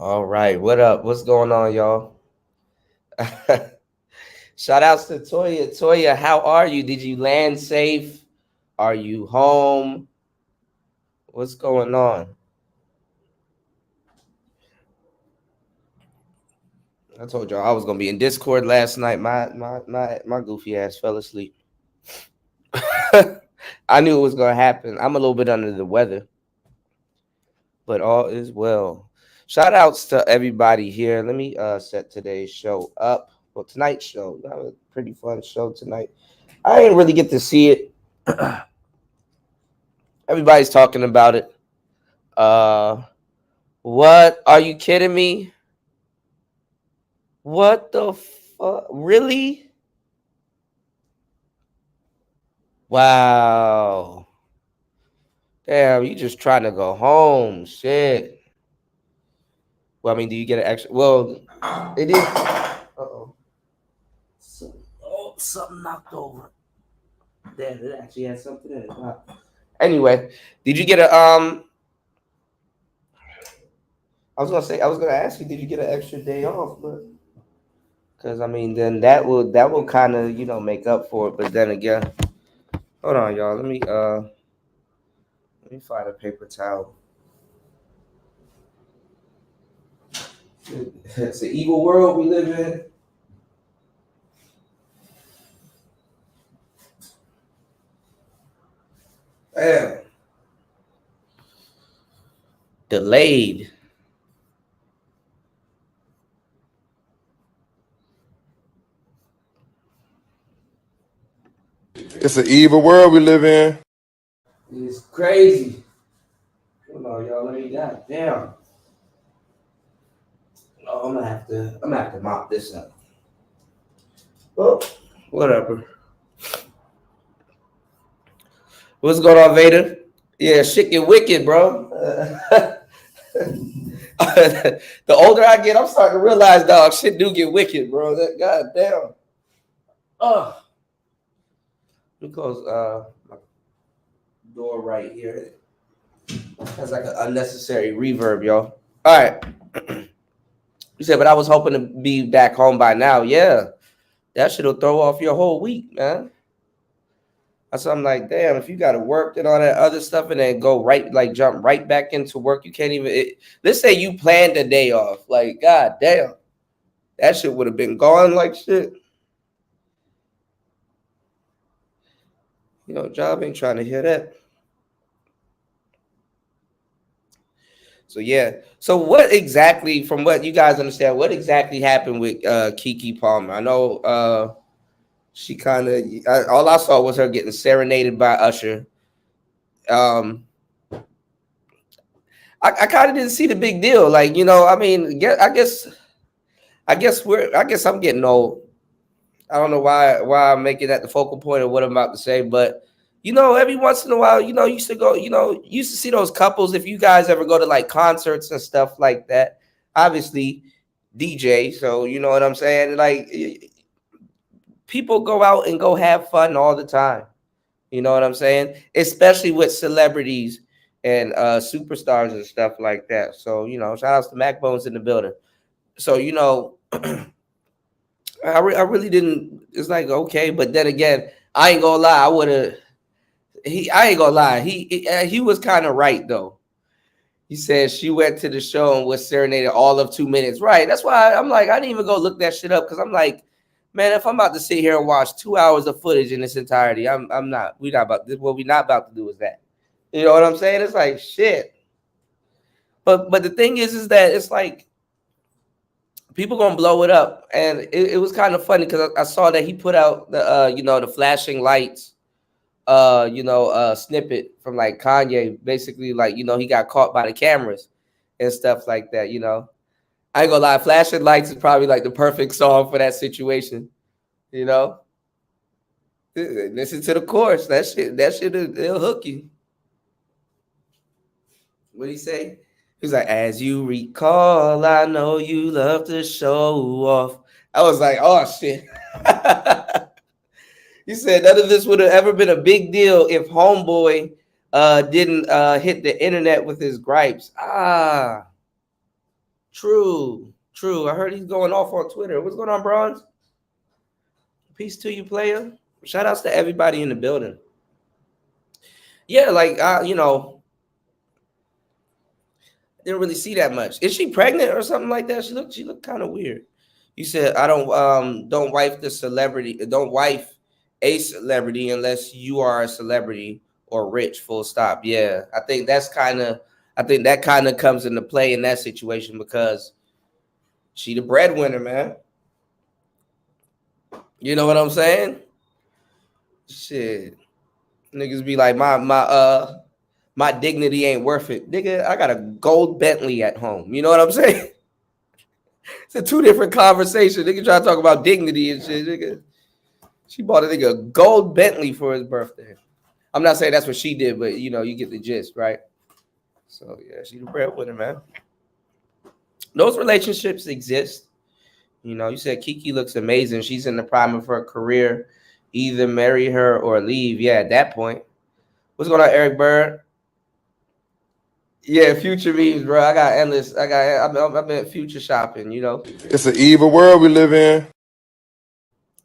All right, what up? What's going on, y'all? Shout outs to Toya. Toya, how are you? Did you land safe? Are you home? What's going on? I told y'all I was gonna be in Discord last night. My goofy ass fell asleep. I knew it was gonna happen. I'm a little bit under the weather, but all is well. Shout outs to everybody here. Let me set today's show up. Well, tonight's show. That was a pretty fun show tonight. I didn't really get to see it. Everybody's talking about it. Uh, what? Are you kidding me? What the fuck? Really? Wow. Damn, you just trying to go home. Shit. Well, I mean, do you get an extra? Well, it is. Uh-oh. Oh, something knocked over. Damn, it actually has something in it. Wow. Anyway, did you get a I was gonna ask you, did you get an extra day off? But because I mean, then that will kind of make up for it. But then again, hold on, y'all. Let me find a paper towel. It's an evil world we live in. Delayed. It's an evil world we live in. It's crazy. Hold on, y'all. Let me goddamn. Oh, I'm gonna have to mop this up. Well, whatever. What's going on, Vader? Yeah, shit get wicked, bro. The older I get, I'm starting to realize, dog, shit do get wicked, bro. That goddamn. Oh, let me close my door right here. That's like an unnecessary reverb, y'all. All right. You said, but I was hoping to be back home by now. Yeah, that shit'll throw off your whole week, man. So I'm like, damn, if you got to work and all that other stuff and then go right, like jump right back into work, you can't even. Let's say you planned a day off. Like, god damn, that shit would have been gone like shit. Job ain't trying to hear that. So yeah. So what exactly, from what you guys understand, what exactly happened with Kiki Palmer? I know she kind of all I saw was her getting serenaded by Usher. Um, I kind of didn't see the big deal. Like, I mean, I guess I'm getting old. I don't know why I'm making that the focal point of what I'm about to say, but every once in a while, used to go, used to see those couples. If you guys ever go to like concerts and stuff like that, obviously DJ, so you know what I'm saying. Like people go out and go have fun all the time. You know what I'm saying? Especially with celebrities and superstars and stuff like that. So shout outs to Mac Bones in the building. So I really didn't. It's like okay, but then again, I ain't gonna lie. I would have. I ain't gonna lie. He was kind of right though. He said she went to the show and was serenaded all of 2 minutes. Right. That's why I'm like, I didn't even go look that shit up because I'm like, man, if I'm about to sit here and watch 2 hours of footage in its entirety, I'm not. We not about this. What we not about to do is that. You know what I'm saying? It's like shit. But the thing is that it's like people gonna blow it up, and it was kind of funny because I saw that he put out the the flashing lights snippet from like Kanye, basically like he got caught by the cameras and stuff like that. I ain't gonna lie, flashing lights is probably like the perfect song for that situation. You know, listen to the chorus. That shit, it'll hook you. What do you say? He's like, as you recall, I know you love to show off. I was like, oh shit. He said none of this would have ever been a big deal if Homeboy didn't hit the internet with his gripes. Ah, true, true. I heard he's going off on Twitter. What's going on, Bronze? Peace to you, player. Shout outs to everybody in the building. Yeah, like didn't really see that much. Is she pregnant or something like that? She looked kind of weird. You said I don't wife the celebrity. Don't wife a celebrity unless you are a celebrity or rich. Full stop. Yeah, I think that kind of comes into play in that situation because she the breadwinner, man. You know what I'm saying? Shit, niggas be like my dignity ain't worth it, nigga. I got a gold Bentley at home. You know what I'm saying? It's a two different conversation. Nigga try to talk about dignity and shit. Nigga, she bought a nigga a gold Bentley for his birthday. I'm not saying that's what she did, but you get the gist, right? So yeah, she the breadwinner, man. Those relationships exist. You said Kiki looks amazing. She's in the prime of her career. Either marry her or leave. Yeah, at that point. What's going on, Eric Bird? Yeah, future memes, bro. I got endless. I've been future shopping. It's an evil world we live in.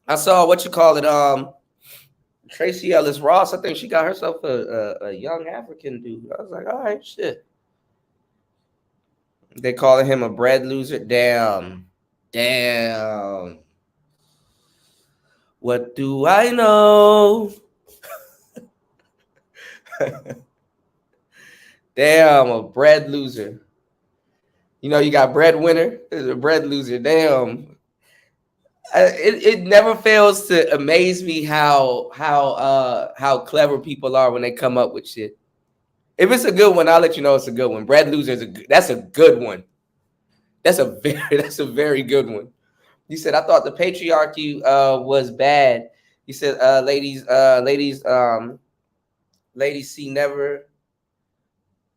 I saw what you call it. Tracy Ellis Ross. I think she got herself a young African dude. I was like, all right, shit. They calling him a bread loser. Damn, damn. What do I know? Damn, a bread loser. You know, you got breadwinner, there's a bread loser. Damn. It never fails to amaze me how clever people are when they come up with shit. If it's a good one, I'll let you know it's a good one. Bread loser is that's a good one. That's a very good one. You said I thought the patriarchy was bad. You said ladies see never.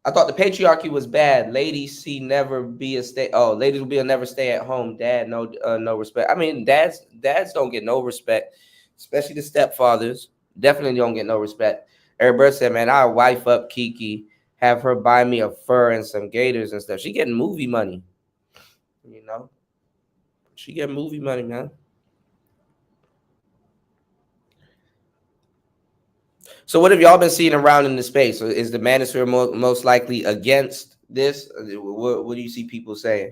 I thought the patriarchy was bad. Ladies see never be a stay. Oh, ladies will be a never stay at home. Dad, no respect. I mean, dads don't get no respect, especially the stepfathers. Definitely don't get no respect. Eric Bird said, "Man, I'll wife up Kiki, have her buy me a fur and some gators and stuff. She getting movie money, you know. She getting movie money, man." So, what have y'all been seeing around in the space? Is the manosphere most likely against this? What do you see people saying?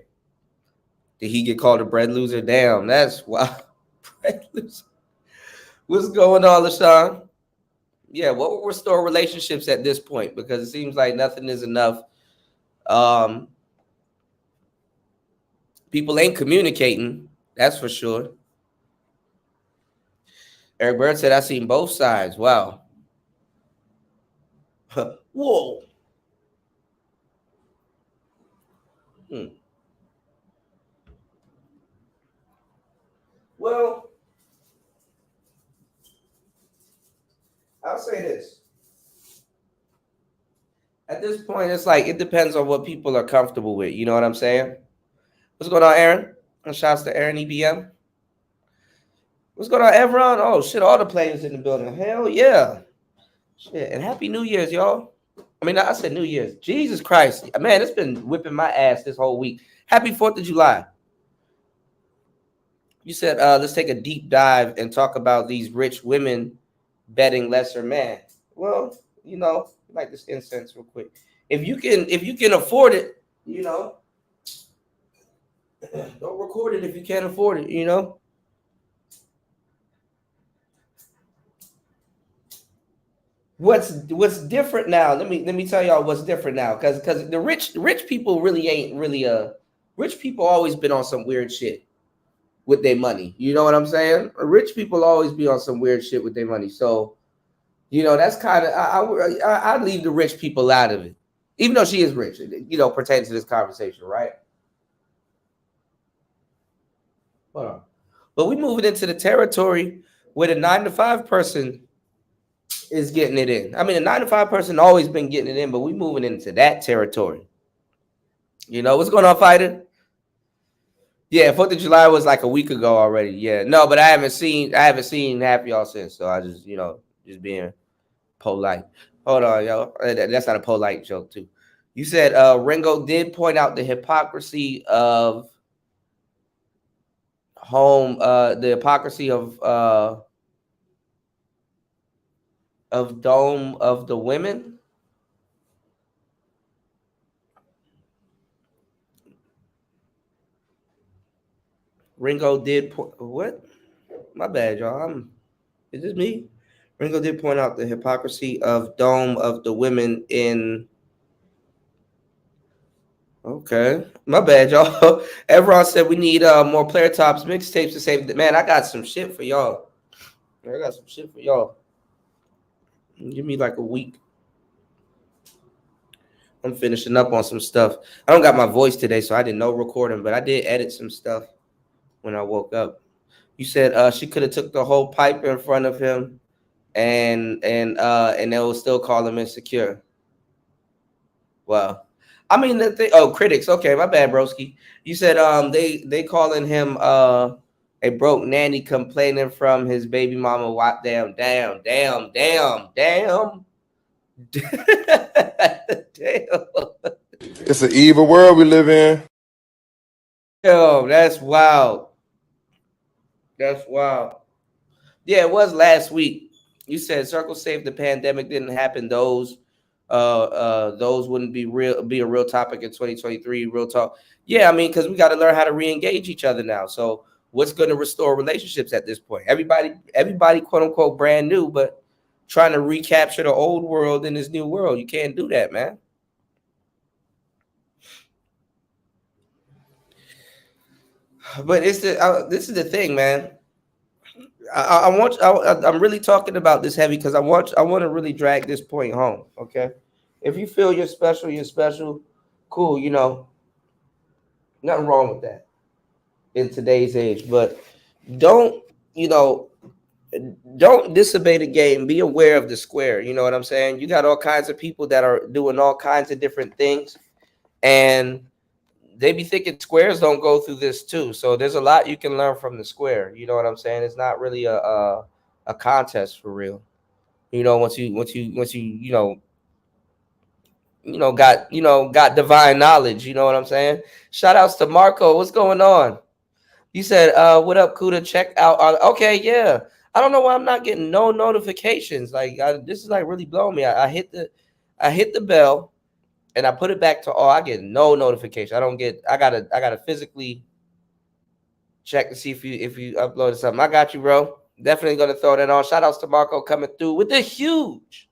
Did he get called a bread loser? Damn, that's wow. Bread loser. What's going on, LaShawn? Yeah, what will restore relationships at this point? Because it seems like nothing is enough. Um, People ain't communicating. That's for sure. Eric Bird said, "I seen both sides." Wow. Whoa. Hmm. Well, I'll say this. At this point, it's like it depends on what people are comfortable with. You know what I'm saying? What's going on, Aaron? And shouts to Aaron EBM. What's going on, Evron? Oh shit, all the players in the building. Hell yeah. Shit. And happy New Year's, y'all. I mean, I said New Year's. Jesus Christ. Man, it's been whipping my ass this whole week. Happy 4th of July. You said let's take a deep dive and talk about these rich women betting lesser men. Well, you know, like this incense real quick. If you can afford it, you know, don't record it if you can't afford it, you know. What's different now? Let me tell y'all what's different now, because the rich people really ain't really rich people always been on some weird shit with their money. You know what I'm saying? Rich people always be on some weird shit with their money. So you know that's kind of I leave the rich people out of it, even though she is rich. You know, pertaining to this conversation, right? Hold on. But we moving into the territory where the 9 to 5 person is getting it in. I mean, the 9 to 5 person always been getting it in, but we moving into that territory. You know what's going on, fighter? Yeah, 4th of July was like a week ago already. Yeah, no, but I haven't seen half of y'all since. So I just just being polite. Hold on, yo. That's not a polite joke too. You said Ringo did point out the hypocrisy of the hypocrisy of Dome of the Women. Ringo did what? My bad, y'all. Is this me? Ringo did point out the hypocrisy of Dome of the Women in. Okay, my bad, y'all. Everyone said we need more player tops mixtapes to save. Man, I got some shit for y'all. I got some shit for y'all. Give me like a week. I'm finishing up on some stuff. I don't got my voice today, so I didn't know recording, but I did edit some stuff when I woke up. You said she could have took the whole pipe in front of him, and they will still call him insecure. Wow. I mean the thing. Oh, critics. Okay, my bad, broski. You said they calling him a broke nanny complaining from his baby mama. What? Damn, damn, damn, damn, damn. Damn. It's an evil world we live in. Yo, that's wild. That's wild. Yeah, it was last week. You said Circle Safe the pandemic didn't happen. Those wouldn't be a real topic in 2023. Real talk. Yeah, I mean, because we got to learn how to re-engage each other now. So what's going to restore relationships at this point? Everybody, quote unquote, brand new, but trying to recapture the old world in this new world. You can't do that, man. But this is the thing, man. I'm really talking about this heavy because I want to really drag this point home. Okay, if you feel you're special, you're special. Cool, you know, nothing wrong with that in today's age. But don't you know? Don't disobey the game. Be aware of the square. You know what I'm saying? You got all kinds of people that are doing all kinds of different things, and they be thinking squares don't go through this too. So there's a lot you can learn from the square. You know what I'm saying? It's not really a contest for real. You know, once you got divine knowledge. You know what I'm saying? Shout outs to Marco. What's going on? You said, what up, Kuda? Check out okay, yeah. I don't know why I'm not getting no notifications. Like this is like really blowing me. I hit the bell and I put it back to all. I get no notification. I gotta physically check to see if you uploaded something. I got you, bro. Definitely gonna throw that on. Shout outs to Marco coming through with the huge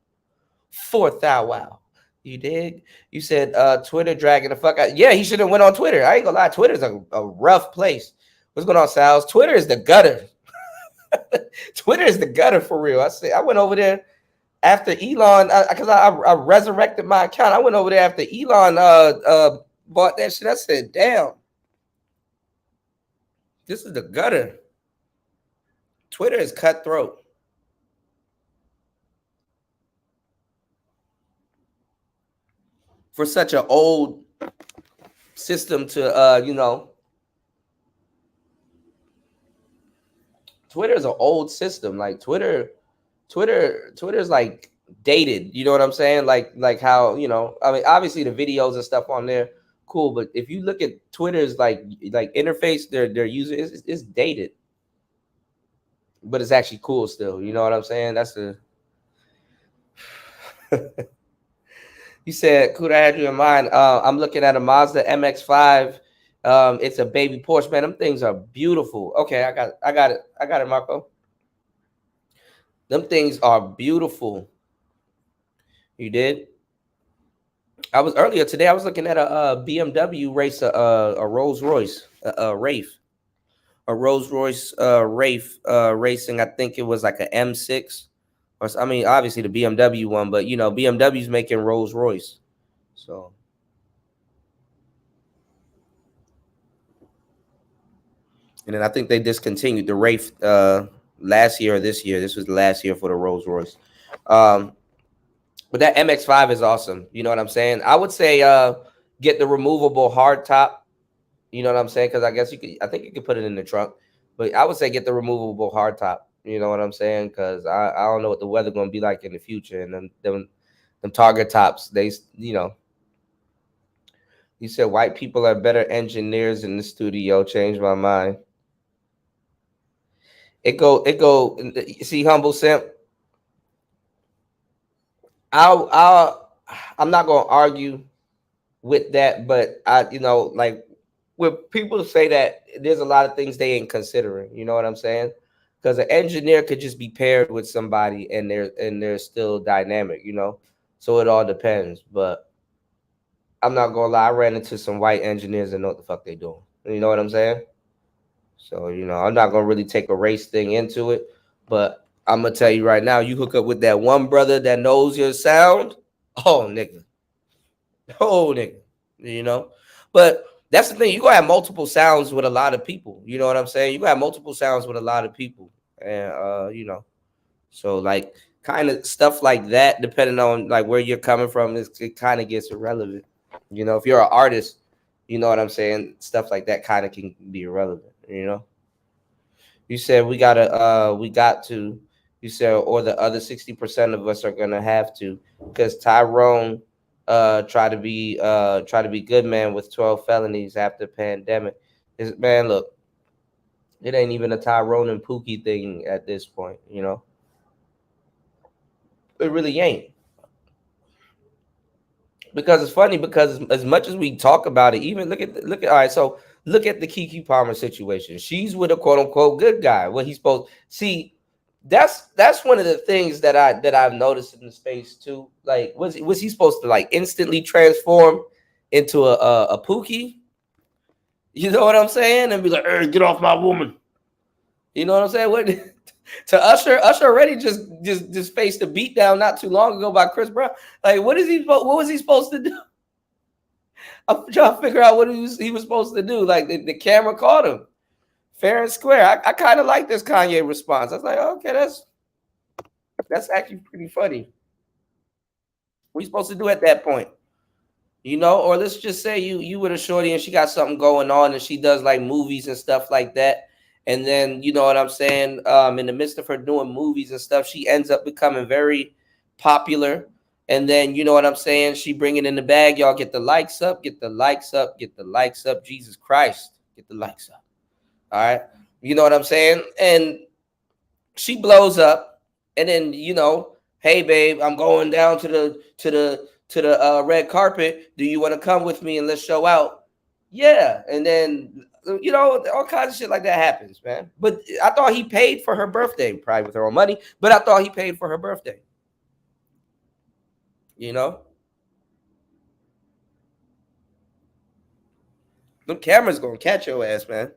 fourth thou wow. You dig? You said Twitter dragging the fuck out. Yeah, he should have went on Twitter. I ain't gonna lie, Twitter's a rough place. What's going on, Sal's? Twitter is the gutter. Twitter is the gutter for real. I went over there after Elon because I resurrected my account. I went over there after Elon bought that shit. I said, damn, this is the gutter. Twitter is cutthroat. For such an old system to Twitter is an old system. Like Twitter's like dated. You know what I'm saying? Like how I mean, obviously the videos and stuff on there, cool. But if you look at Twitter's like interface, their user is dated, but it's actually cool still. You know what I'm saying? That's the. You said, "Could I had you in mind?" I'm looking at a Mazda MX-5. It's a baby Porsche, man. Them things are beautiful. Okay, I got it, Marco. Them things are beautiful. You did. I was earlier today. I was looking at a BMW race, a Rolls Royce, a Wraith, a Rolls Royce Wraith racing. I think it was like an M6, or I mean, obviously the BMW one, but BMW's making Rolls Royce, so. And then I think they discontinued the Wraith last year or this year. This was the last year for the Rolls Royce. Um, but that MX-5 is awesome. You know what I'm saying? I would say get the removable hard top. You know what I'm saying? Because I guess I think you could put it in the trunk. But I would say get the removable hard top. You know what I'm saying? Because I don't know what the weather going to be like in the future. And them Target tops, you said white people are better engineers in the studio. Changed my mind. It go. See, humble simp. I'll I'm not gonna argue with that, but like when people say that, there's a lot of things they ain't considering. You know what I'm saying? Because an engineer could just be paired with somebody and they're still dynamic. So it all depends. But I'm not gonna lie, I ran into some white engineers and know what the fuck they doing. You know what I'm saying? So, I'm not gonna really take a race thing into it, but I'm gonna tell you right now, you hook up with that one brother that knows your sound, oh nigga. Oh nigga. You know? But that's the thing, you gonna have multiple sounds with a lot of people. You know what I'm saying? You gonna have multiple sounds with a lot of people. And so like kind of stuff like that, depending on like where you're coming from, it kind of gets irrelevant. If you're an artist, you know what I'm saying? Stuff like that kind of can be irrelevant. You said we got to. You said, or the other 60% of us are gonna have to, because Tyrone try to be good man with 12 felonies after pandemic. Man, look, it ain't even a Tyrone and Pookie thing at this point. It really ain't. Because it's funny, because as much as we talk about it, even look at all right, so look at the Kiki Palmer situation. She's with a quote unquote good guy. What he's supposed see, that's one of the things that I've noticed in the space too. Like, was he supposed to like instantly transform into a Pookie? You know what I'm saying? And be like, hey, get off my woman. You know what I'm saying? What to Usher already just faced a beatdown not too long ago by Chris Brown. Like, what was he supposed to do? I'm trying to figure out what he was supposed to do. Like the camera caught him fair and square. I kind of like this Kanye response. I was like, okay, that's actually pretty funny. What are you supposed to do at that point? You know, or let's just say you with a shorty and she got something going on and she does like movies and stuff like that. And then you know what I'm saying? In the midst of her doing movies and stuff, she ends up becoming very popular. And then you know what I'm saying? She bring it in the bag. Y'all get the likes up, get the likes up, get the likes up. Jesus Christ, get the likes up. All right. You know what I'm saying? And she blows up, and then hey babe, I'm going down to the red carpet. Do you want to come with me and let's show out? Yeah, and then all kinds of shit like that happens, man. But I thought he paid for her birthday, probably with her own money. But I thought he paid for her birthday. You know, the camera's gonna catch your ass, man.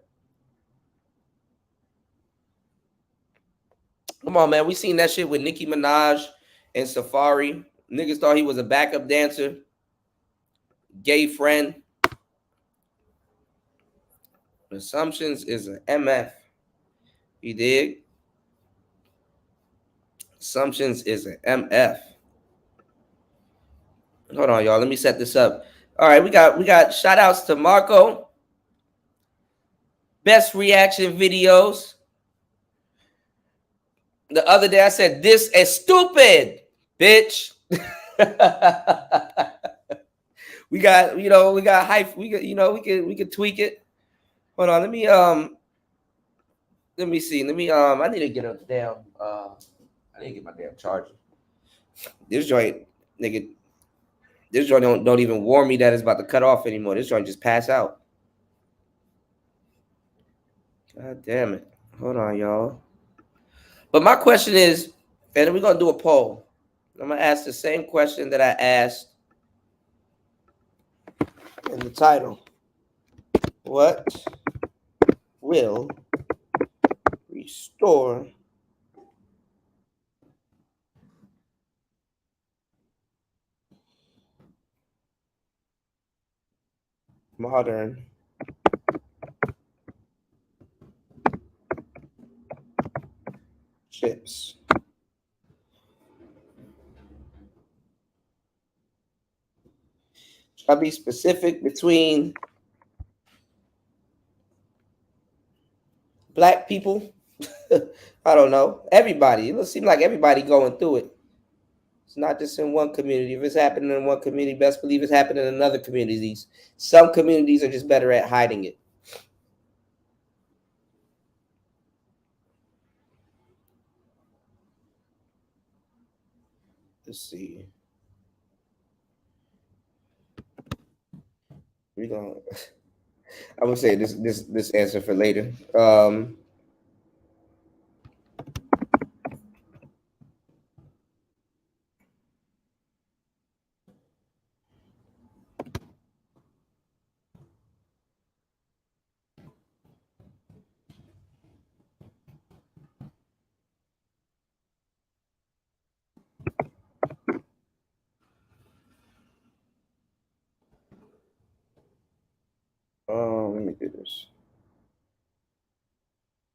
Come on, man. We seen that shit with Nicki Minaj and Safari. Niggas thought he was a backup dancer, gay friend. Assumptions is an MF. You dig? Assumptions is an MF. Hold on, y'all. Let me set this up. All right, we got shout outs to Marco. Best reaction videos. The other day I said this is stupid, bitch. we got hype. We could tweak it. Hold on, let me see. I need to get a damn I need to get my damn charger. This joint, nigga, this joint don't even warn me that it's about to cut off anymore. This joint just pass out. God damn it. Hold on, y'all. But my question is, and we're gonna do a poll. I'm gonna ask the same question that I asked in the title. What will restore modern chips? Should I be specific between black people? I don't know. Everybody. It seems like everybody going through it. It's not just in one community. If it's happening in one community, best believe it's happening in other communities. Some communities are just better at hiding it. Let's see. We gonna. I would say this answer for later. Let me do this.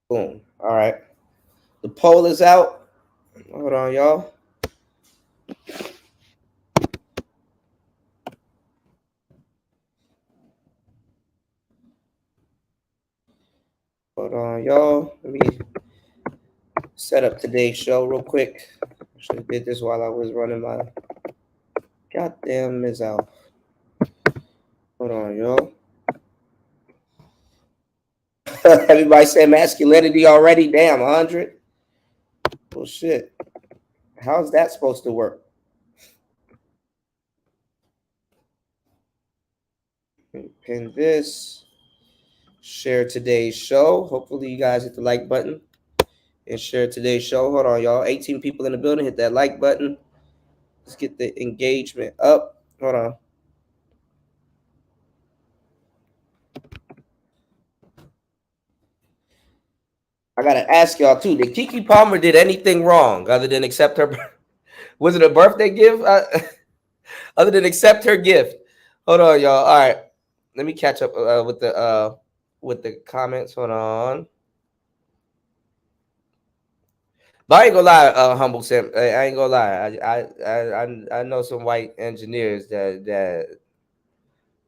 Boom. All right. The poll is out. Hold on, y'all. Hold on, y'all. Let me set up today's show real quick. I should have did this while I was running my goddamn Ms. out. Hold on, y'all. Everybody said masculinity already. Damn, 100. Well, shit. How's that supposed to work? Pin this. Share today's show. Hopefully, you guys hit the like button and share today's show. Hold on, y'all. 18 people in the building. Hit that like button. Let's get the engagement up. Hold on. I gotta ask y'all too. Did Kiki Palmer did anything wrong other than accept her? Was it a birthday gift? Other than accept her gift. Hold on, y'all. All right, let me catch up with the comments. Hold on. But I ain't gonna lie, humble Sam. I ain't gonna lie. I know some white engineers that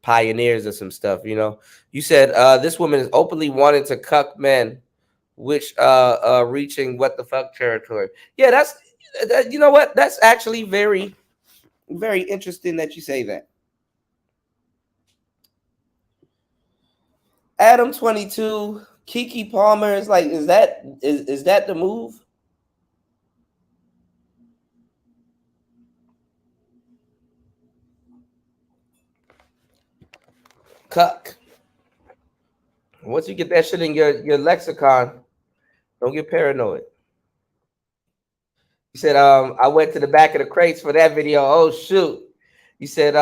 pioneers of some stuff. You know, you said this woman is openly wanting to cuck men, which reaching what the fuck territory. Yeah, that's you know what? That's actually very interesting that you say that. Adam 22, Kiki Palmer is like, is that the move? Cuck. Once you get that shit in your lexicon, don't get paranoid. You said, I went to the back of the crates for that video. Oh shoot. You said,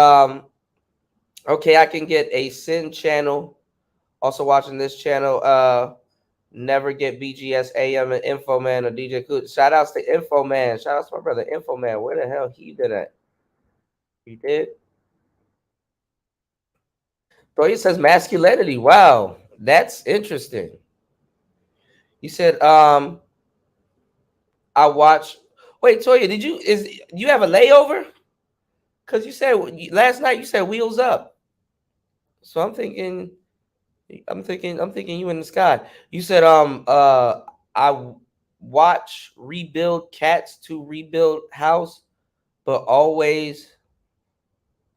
okay, I can get a sin channel. Also watching this channel, never get BGS AM and Info Man or DJ Cool. Shout outs to Info Man. Shout outs to my brother Info Man. Where the hell he been at? He did. Toya says masculinity. Wow, that's interesting. You said, I watch. Wait, Toya, did you have a layover? Because you said last night you said wheels up. So I'm thinking you in the sky. You said, I watch rebuild cats to rebuild house, but always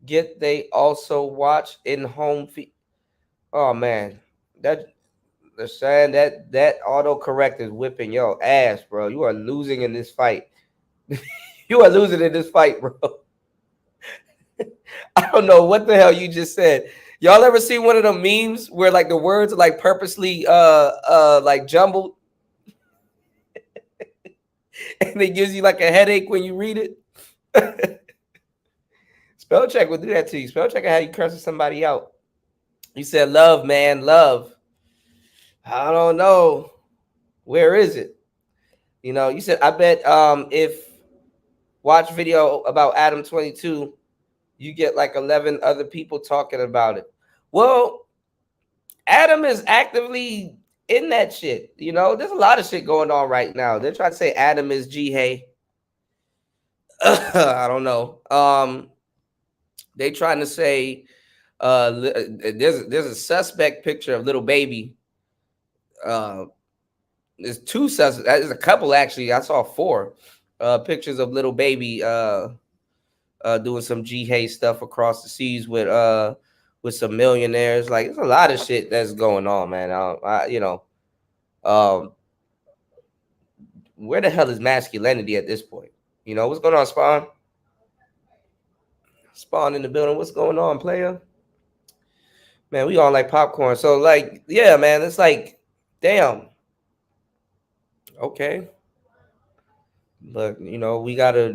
get they also watch in home feed. Oh man, that the saying that autocorrect is whipping your ass, bro. You are losing in this fight. You are losing in this fight, bro. I don't know what the hell you just said. Y'all ever seen one of them memes where like the words are like purposely like jumbled and it gives you like a headache when you read it? Spell check will do that to you. Spell check how you cursing somebody out. You said love, man, love. I don't know. Where is it? You know, you said I bet if watch video about Adam 22, you get like 11 other people talking about it. Well, Adam is actively in that shit. You know, there's a lot of shit going on right now. They're trying to say Adam is G Hay. I don't know. They trying to say there's a suspect picture of little baby. There's two suspects. There's a couple actually. I saw four pictures of little baby doing some G Hay stuff across the seas with some millionaires. Like there's a lot of shit that's going on, man. You know, um, where the hell is masculinity at this point? You know, what's going on, Spawn? Spawn in the building. What's going on, player? Man, we all like popcorn. So, like, yeah, man, it's like, damn. Okay. But you know, we gotta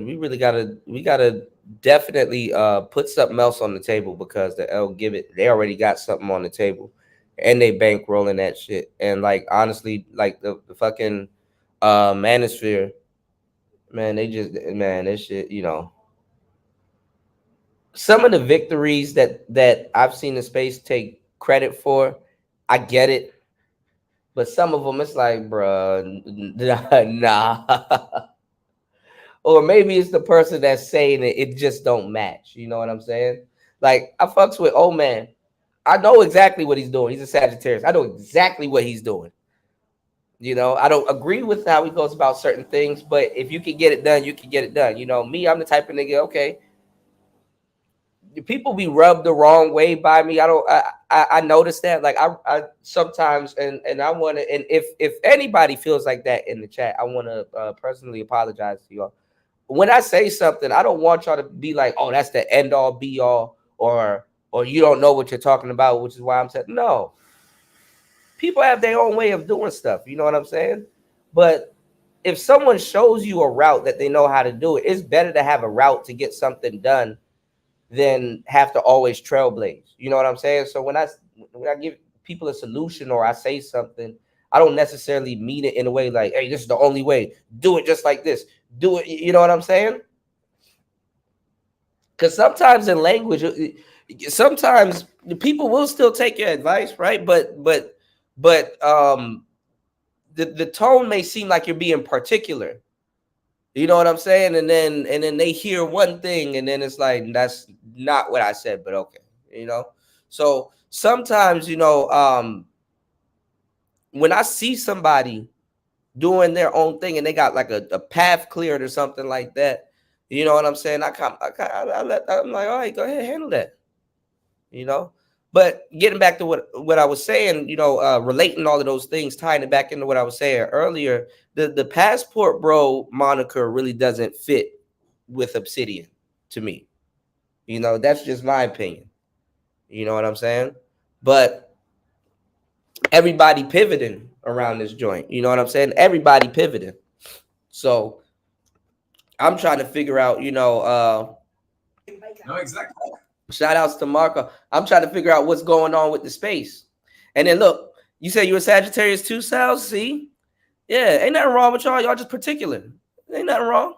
definitely put something else on the table because the L give it, they already got something on the table and they bankrolling that shit. And like honestly, like the fucking manosphere, man, they just man, this shit, you know. Some of the victories that I've seen the space take credit for, I get it, but some of them it's like, bruh, nah. Or maybe it's the person that's saying it, it just don't match. You know what I'm saying? Like I fucks with old man. I know exactly what he's doing. He's a Sagittarius. I know exactly what he's doing. You know, I don't agree with how he goes about certain things, but if you can get it done, you can get it done. You know, me, I'm the type of nigga, okay, people be rubbed the wrong way by me. I don't. I notice that. Like I sometimes, and I want to. And if anybody feels like that in the chat, I want to personally apologize to y'all. When I say something, I don't want y'all to be like, "Oh, that's the end all be all," or you don't know what you're talking about, which is why I'm saying no. People have their own way of doing stuff. You know what I'm saying? But if someone shows you a route that they know how to do it, it's better to have a route to get something done than have to always trailblaze. You know what I'm saying? So when I give people a solution or I say something, I don't necessarily mean it in a way like, hey, this is the only way. Do it just like this. Do it. You know what I'm saying? Because sometimes in language, sometimes the people will still take your advice, right? But the tone may seem like you're being particular. You know what I'm saying? And then they hear one thing, and then it's like that's not what I said, but okay, you know. So sometimes, when I see somebody doing their own thing and they got like a path cleared or something like that, you know what I'm saying? I'm like, all right, go ahead, handle that, you know. But getting back to what I was saying, relating all of those things, tying it back into what I was saying earlier, the passport bro moniker really doesn't fit with Obsidian to me. That's just my opinion. You know what I'm saying? But everybody pivoting around this joint. You know what I'm saying? Everybody pivoting. So I'm trying to figure out, no, exactly. Shout outs to Marco. I'm trying to figure out what's going on with the space. And then look, you said you were Sagittarius too, Sal? See? Yeah, ain't nothing wrong with y'all. Y'all just particular. Ain't nothing wrong.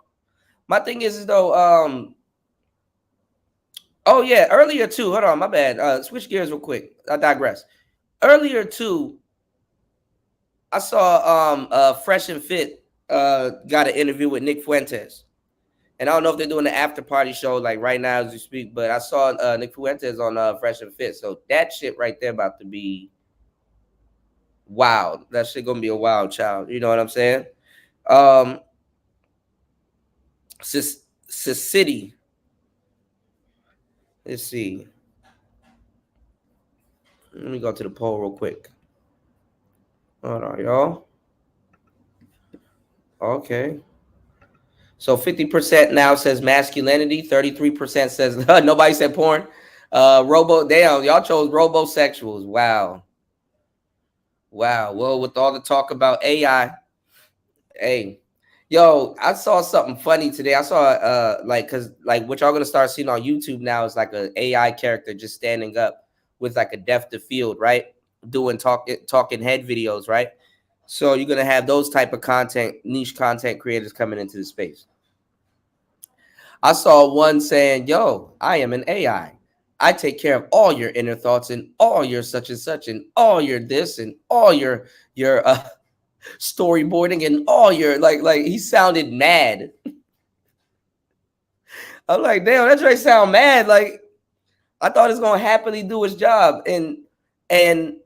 My thing is though, oh yeah, earlier too. Hold on, my bad. Switch gears real quick. I digress. Earlier too, I saw Fresh and Fit got an interview with Nick Fuentes. And I don't know if they're doing the after party show like right now as we speak, but I saw Nick Fuentes on Fresh and Fit. So that shit right there about to be wild. That shit gonna be a wild child. You know what I'm saying? Um City. Let's see. Let me go to the poll real quick. Hold on, y'all. Okay. So 50% now says masculinity, 33% says nobody said porn. Damn, y'all chose robosexuals. Wow. Well, with all the talk about AI, hey, yo, I saw something funny today. I saw cause like what y'all gonna start seeing on YouTube now is like a AI character just standing up with like a depth of field, right? Doing talking head videos, right? So you're gonna have those type of niche content creators coming into the space. I saw one saying, yo, I am an AI. I take care of all your inner thoughts and all your such and such and all your this and all your storyboarding and all your like he sounded mad. I'm like, damn, that Drake sound mad. Like I thought it's gonna happily do its job. And I'm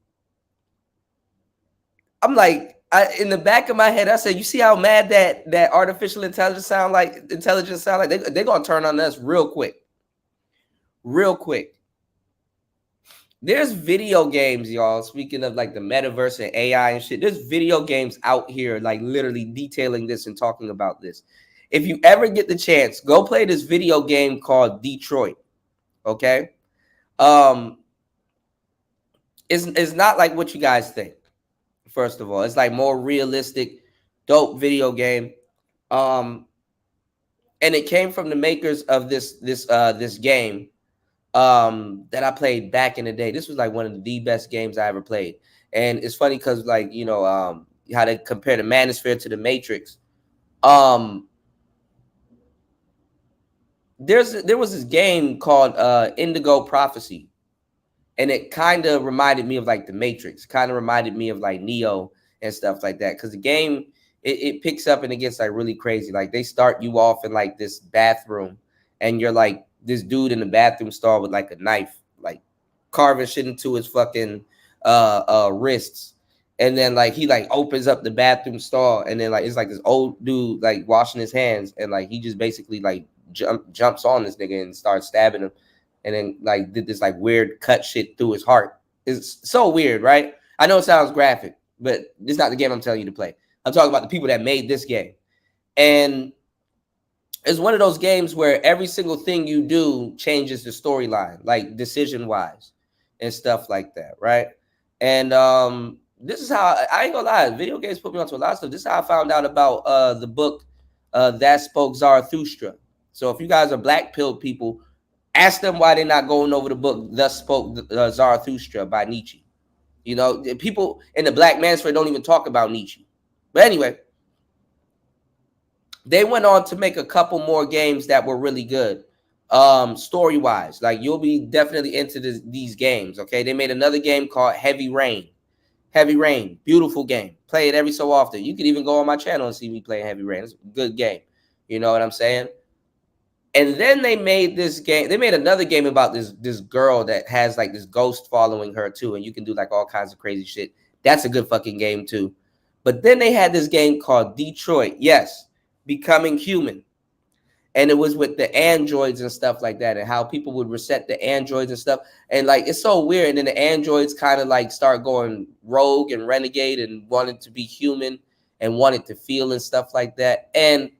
like, in the back of my head, I said, you see how mad that artificial intelligence sound like they're gonna turn on us real quick. Real quick. There's video games, y'all. Speaking of like the metaverse and AI and shit, there's video games out here like literally detailing this and talking about this. If you ever get the chance, go play this video game called Detroit. Okay? It's not like what you guys think. First of all, it's like more realistic, dope video game. And it came from the makers of this game that I played back in the day. This was like one of the best games I ever played. And it's funny because like, how they compare the Manosphere to the Matrix. There was this game called Indigo Prophecy. And it kind of reminded me of like the Matrix, kind of reminded me of like Neo and stuff like that. Cause the game, it picks up and it gets like really crazy. Like they start you off in like this bathroom and you're like this dude in the bathroom stall with like a knife, like carving shit into his fucking wrists. And then like he like opens up the bathroom stall and then like it's like this old dude like washing his hands and like he just basically like jumps on this nigga and starts stabbing him and then like did this like weird cut shit through his heart. It's so weird, right? I know it sounds graphic, but this is not the game I'm telling you to play. I'm talking about the people that made this game. And it's one of those games where every single thing you do changes the storyline, like decision wise and stuff like that, right? And this is how I ain't gonna lie, video games put me onto a lot of stuff. This is how I found out about the book That Spoke Zarathustra. So if you guys are black pilled people, ask them why they're not going over the book Thus Spoke Zarathustra by Nietzsche. You know, people in the Black Manosphere don't even talk about Nietzsche. But anyway, they went on to make a couple more games that were really good, story wise. Like you'll be definitely into these games. Okay, they made another game called Heavy Rain. Heavy Rain, beautiful game. Play it every so often. You can even go on my channel and see me play Heavy Rain. It's a good game. You know what I'm saying? And then they made this game. They made another game about this girl that has like this ghost following her too, and you can do like all kinds of crazy shit. That's a good fucking game too. But then they had this game called Detroit. Yes, Becoming Human, and it was with the androids and stuff like that, and how people would reset the androids and stuff. And like it's so weird. And then the androids kind of like start going rogue and renegade and wanted to be human and wanted to feel and stuff like that. And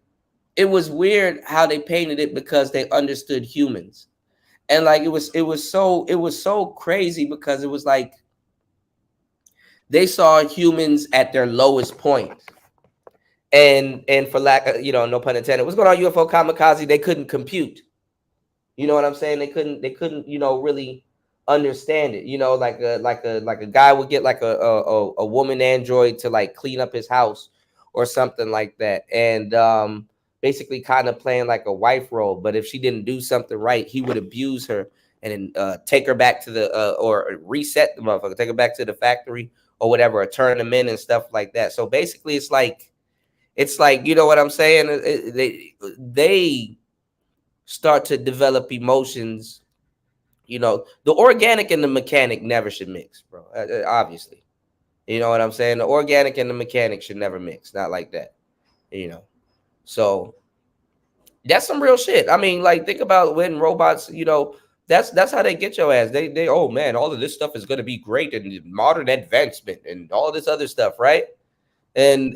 it was weird how they painted it because they understood humans. And like it was so crazy because it was like they saw humans at their lowest point. And for lack of, no pun intended, what's going on, UFO Kamikaze? They couldn't compute. You know what I'm saying? They couldn't, really understand it. Like a guy would get like a woman android to like clean up his house or something like that. And basically kind of playing like a wife role. But if she didn't do something right, he would abuse her and then take her back to the or reset the motherfucker, take her back to the factory or whatever, or turn them in and stuff like that. So basically it's like, you know what I'm saying? They start to develop emotions. The organic and the mechanic never should mix, bro. Obviously, you know what I'm saying? The organic and the mechanic should never mix. Not like that, you know. So that's some real shit. I mean, like think about when robots, that's how they get your ass. They oh man, all of this stuff is gonna be great and modern advancement and all this other stuff, right? And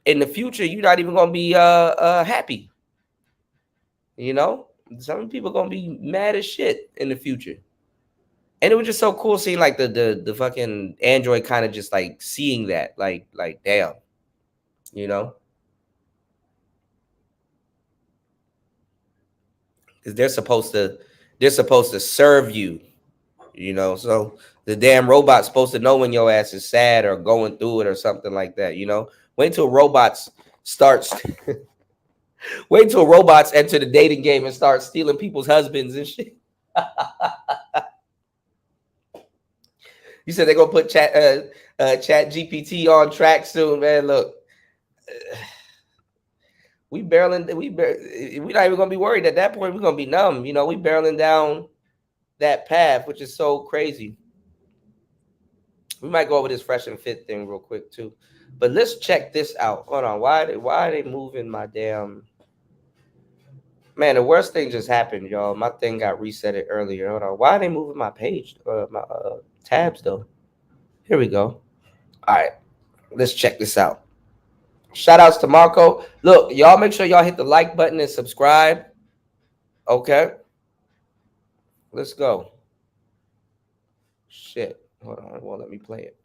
in the future, you're not even gonna be happy. You know, some people gonna be mad as shit in the future. And it was just so cool seeing like the fucking android kind of just like seeing that, like damn, you know, because they're supposed to serve you, So the damn robot's supposed to know when your ass is sad or going through it or something like that, Wait till robots starts. Wait till robots enter the dating game and start stealing people's husbands and shit. You said they're gonna put chat GPT on track soon, man. Look, we're not even gonna be worried at that point. We're gonna be numb. We barreling down that path, which is so crazy. We might go over this fresh and fit thing real quick too, but let's check this out. Hold on, why are they moving my damn? Man, the worst thing just happened, y'all. My thing got resetted earlier. Hold on, why are they moving my page, my tabs though? Here we go. All right, let's check this out. Shout outs to Marco. Look, y'all make sure y'all hit the like button and subscribe. Okay. Let's go. Shit. Hold on. It won't let me play it.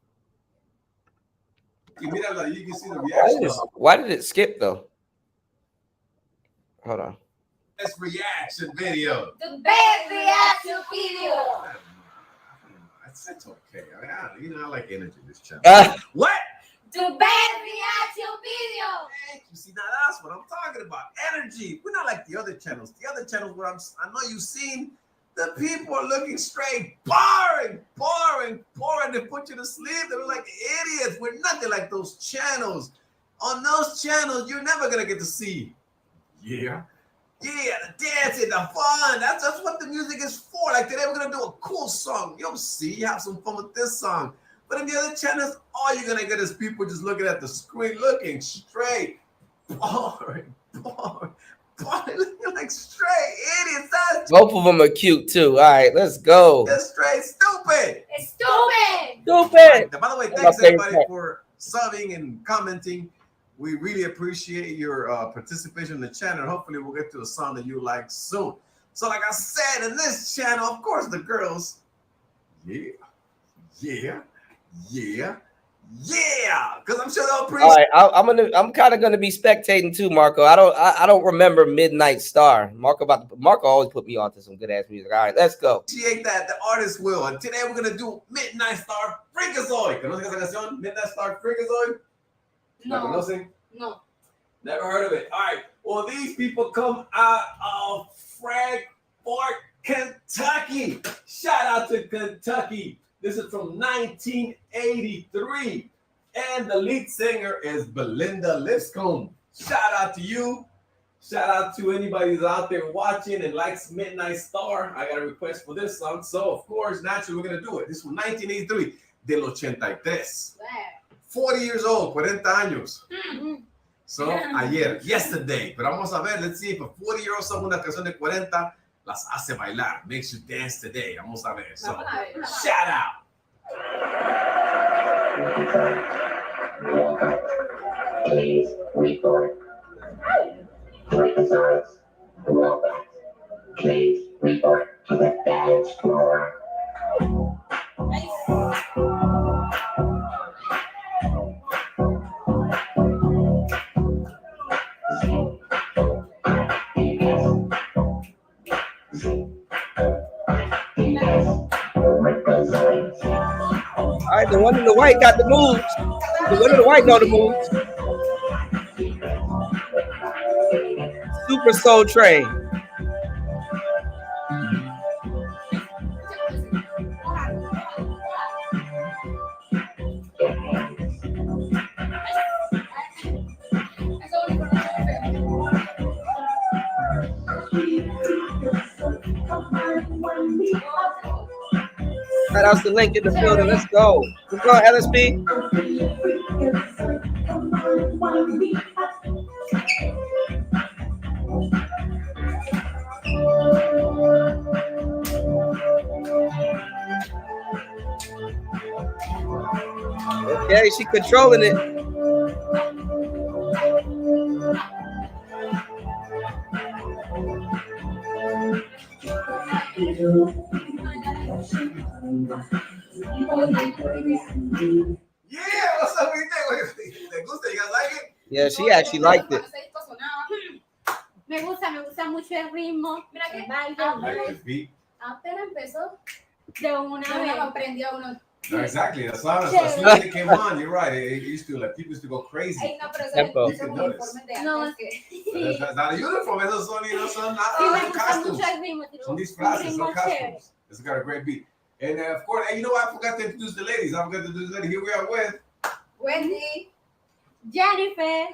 You can see the reaction. Why did it skip though? Hold on. Best reaction video. The best reaction video. That's okay. I like energy this channel. What? The best reaction video. Thank you. See, now that's what I'm talking about. Energy. We're not like the other channels. The other channels where I know you've seen, the people are looking straight boring. They put you to sleep. They're like idiots. We're nothing like those channels. On those channels, you're never gonna get to see. Yeah, the dancing, the fun. That's what the music is for. Like today, we're gonna do a cool song. You'll see. You have some fun with this song. But in the other channels, all you're gonna get is people just looking at the screen, looking straight, boring, like straight idiots. Both of them are cute too. All right, let's go. They're straight stupid. It's stupid. Stupid. By the way, thanks everybody for subbing and commenting. We really appreciate your participation in the channel. Hopefully, we'll get to a song that you like soon. So, like I said, in this channel, of course, the girls, yeah. Yeah, because I'm sure they'll All appreciate. right, I'm kind of gonna be spectating too, Marco. I don't remember Midnight Star. Marco always put me onto some good ass music. All right, let's go. That the artist will. And today we're gonna do Midnight Star Freakazoid. ¿Conoces esa canción? Midnight Star Freakazoid? ¿La No. conocen? No. Never heard of it. All right. Well, these people come out of Frankfort, Kentucky. Shout out to Kentucky. This is from 1983. And the lead singer is Belinda Lipscomb. Shout out to you. Shout out to anybody who's out there watching and likes Midnight Star. I got a request for this song. So, of course, naturally, we're going to do it. This is from 1983, del 83. 40 years old, 40 años. So, ayer, yesterday. Pero vamos a ver, let's see if a 40-year-old song una canción de 40 las hace bailar. Makes you dance today. Vamos a ver. So, shout out. Please report. Freakazoids, robots. Please report to the dance floor. All right, the one in the white got the moves. The one in the white know the moves. Super Soul Train. Shout out to Link in the building. Let's go. Let's go, LSP. Okay, she controlling it. Yeah, what's up with that? ¿Te gusta? You guys like it? Yeah, she actually liked it. Me gusta mucho el ritmo. Mira que Like the beat. apenas empezó de una vez aprendió uno. No, exactly. That's how as soon as it came on, you're right. It used to, like, people used to go crazy. Ay, no, pero Tempo. eso es un uniforme de No, antes que... That's not a uniform. Esos son, you know, son Sí, me gusta costumes. mucho el ritmo. Son disfraces, son costumes. It's got a great beat. And of course, you know what? I forgot to introduce the ladies. I forgot to introduce the ladies. Here we are with Wendy, Jennifer,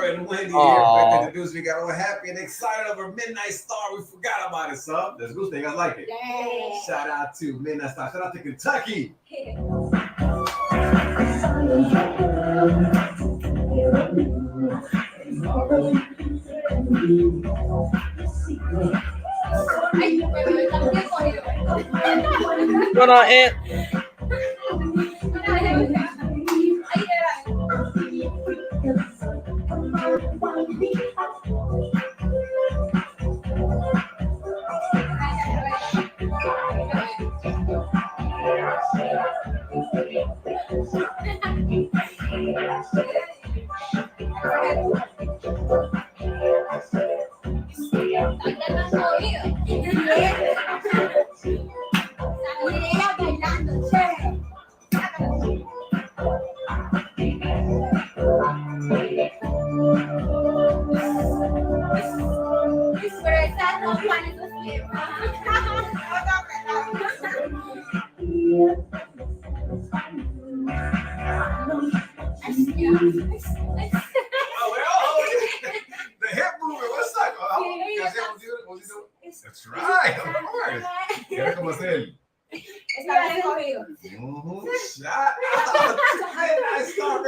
and Wendy Aww. here. Back to introduce. We got all happy and excited over Midnight Star. We forgot about it, son. That's good. You guys like it. Yeah. Shout out to Midnight Star. Shout out to Kentucky. Ay, pero está bien corrido. What's going on, Aunt? Ay, era. Bailando, chévere. Pero esta no Juan esos The hip movement. What's up? That's right. Of course. Era como hacer. Está bien corrido. Shout out. Midnight Star.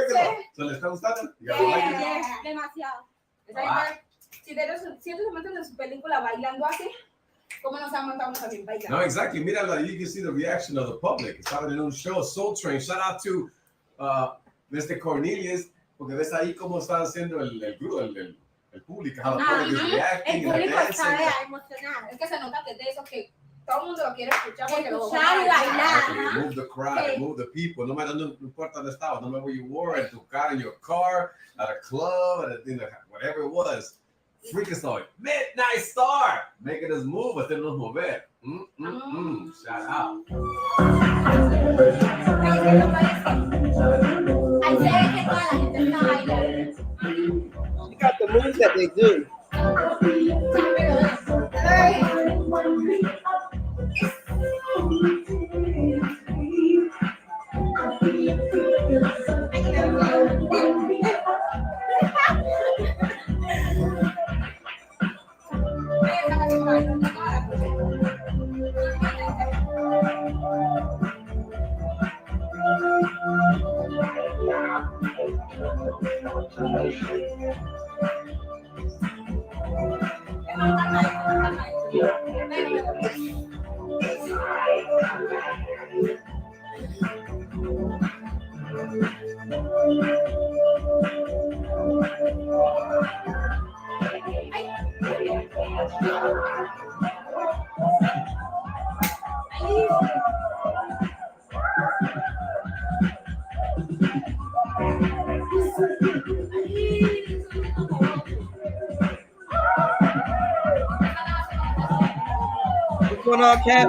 So, ¿les está gustando? You guys like it? Demasiado. Si ellos se meten en su película bailando así, ¿cómo nos aguantamos también bailando? No, exactly. Mira, you can see the reaction of the public. Estaba en un show, Soul Train. Shout out to Mr. Cornelius, porque ves ahí cómo está haciendo el público, how the public is reacting El and público dancing. está emocionado. Es que se nota que es de esos que todo el mundo lo quiere escuchar porque lo Escuchar y bailar. Exactly. Move the crowd, move the people. No matter, no importa dónde estabas, no matter where you were, in tu car, in your car, at a club, at a, whatever it was. Freakazoid, Midnight Star, making us move, hacernos mover. Shout out. Ahí se ve que toda la gente está bailando. She got the moves that they do. What's going on, Cap?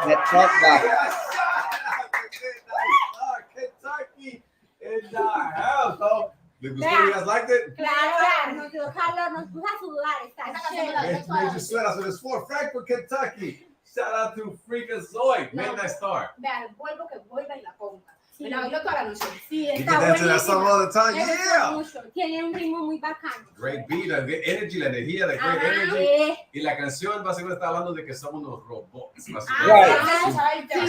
That talk about Kentucky in the house. Oh, you guys liked it? Claro, nos dio calor, nos puso a sudar. Está chévere. Made you sweat out. So it's for Frankfurt, Kentucky. Shout out to Freakazoid, Midnight Star. Vean, vuelvo que vuelva y la ponga. Me la bailo toda la noche. Sí, You está can dance to that song buenísima. all the time. Me gustó Yeah. mucho. Tiene un ritmo muy bacano. Great beat, a good energy, la energía, la great Ajá, energy. Y la canción básicamente está hablando de que somos unos robots. Right. The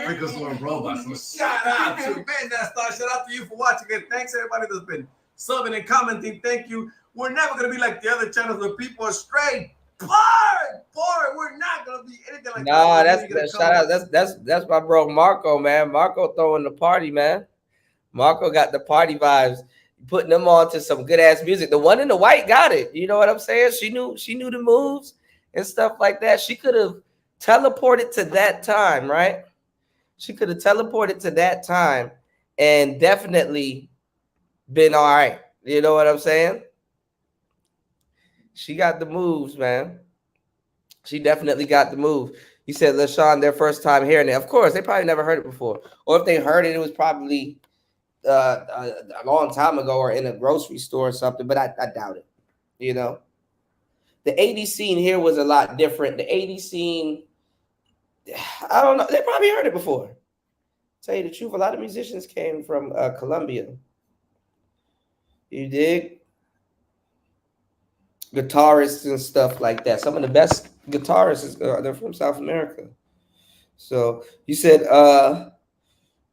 Freakazoid robots. So shout out to Midnight Star. Shout out to you for watching it. Thanks everybody that's been subbing and commenting. Thank you. We're never gonna be like the other channels where people are straight boring. We're not gonna be anything like Nah, that. that's shout out. That's my bro Marco, man. Marco throwing the party, man. Marco got the party vibes, putting them on to some good ass music. The one in the white got it. You know what I'm saying? She knew the moves and stuff like that. She could have teleported to that time, right? She could have teleported to that time and definitely been all right. You know what I'm saying? She got the moves, man. She definitely got the move. You said LaShawn, their first time hearing it. Of course, they probably never heard it before. Or if they heard it, it was probably a long time ago or in a grocery store or something, but I doubt it. You know? The 80s scene here was a lot different. The 80s scene, I don't know. They probably heard it before. Tell you the truth, a lot of musicians came from Colombia. You dig? Guitarists and stuff like that. Some of the best guitarists they're from South America. So you said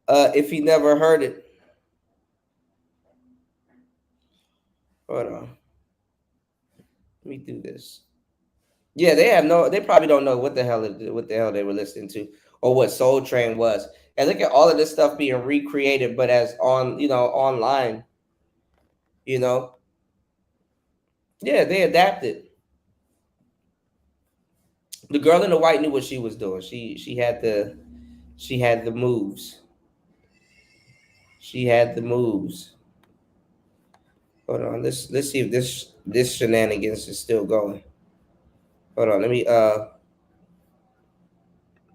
if he never heard it. Hold on. Let me do this. Yeah, they probably don't know what the hell they were listening to or what Soul Train was. And look at all of this stuff being recreated, but as online. You know. Yeah, they adapted. The girl in the white knew what she was doing. She had the moves. She had the moves. Hold on, let's see if this shenanigans is still going. Hold on, let me I'm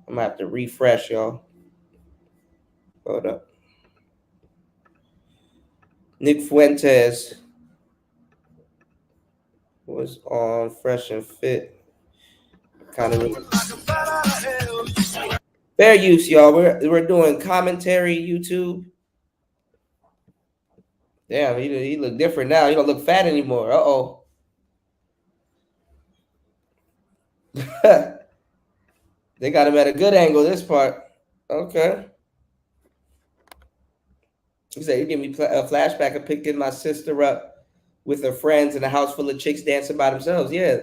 gonna have to refresh, y'all. Hold up. Nick Fuentes was on Fresh and Fit. Kind of fair use, y'all. We're doing commentary, YouTube. Damn, he look different now. He don't look fat anymore. Uh-oh. They got him at a good angle this part. Okay. He said, "You give me a flashback of picking my sister up with her friends in a house full of chicks dancing by themselves." Yeah,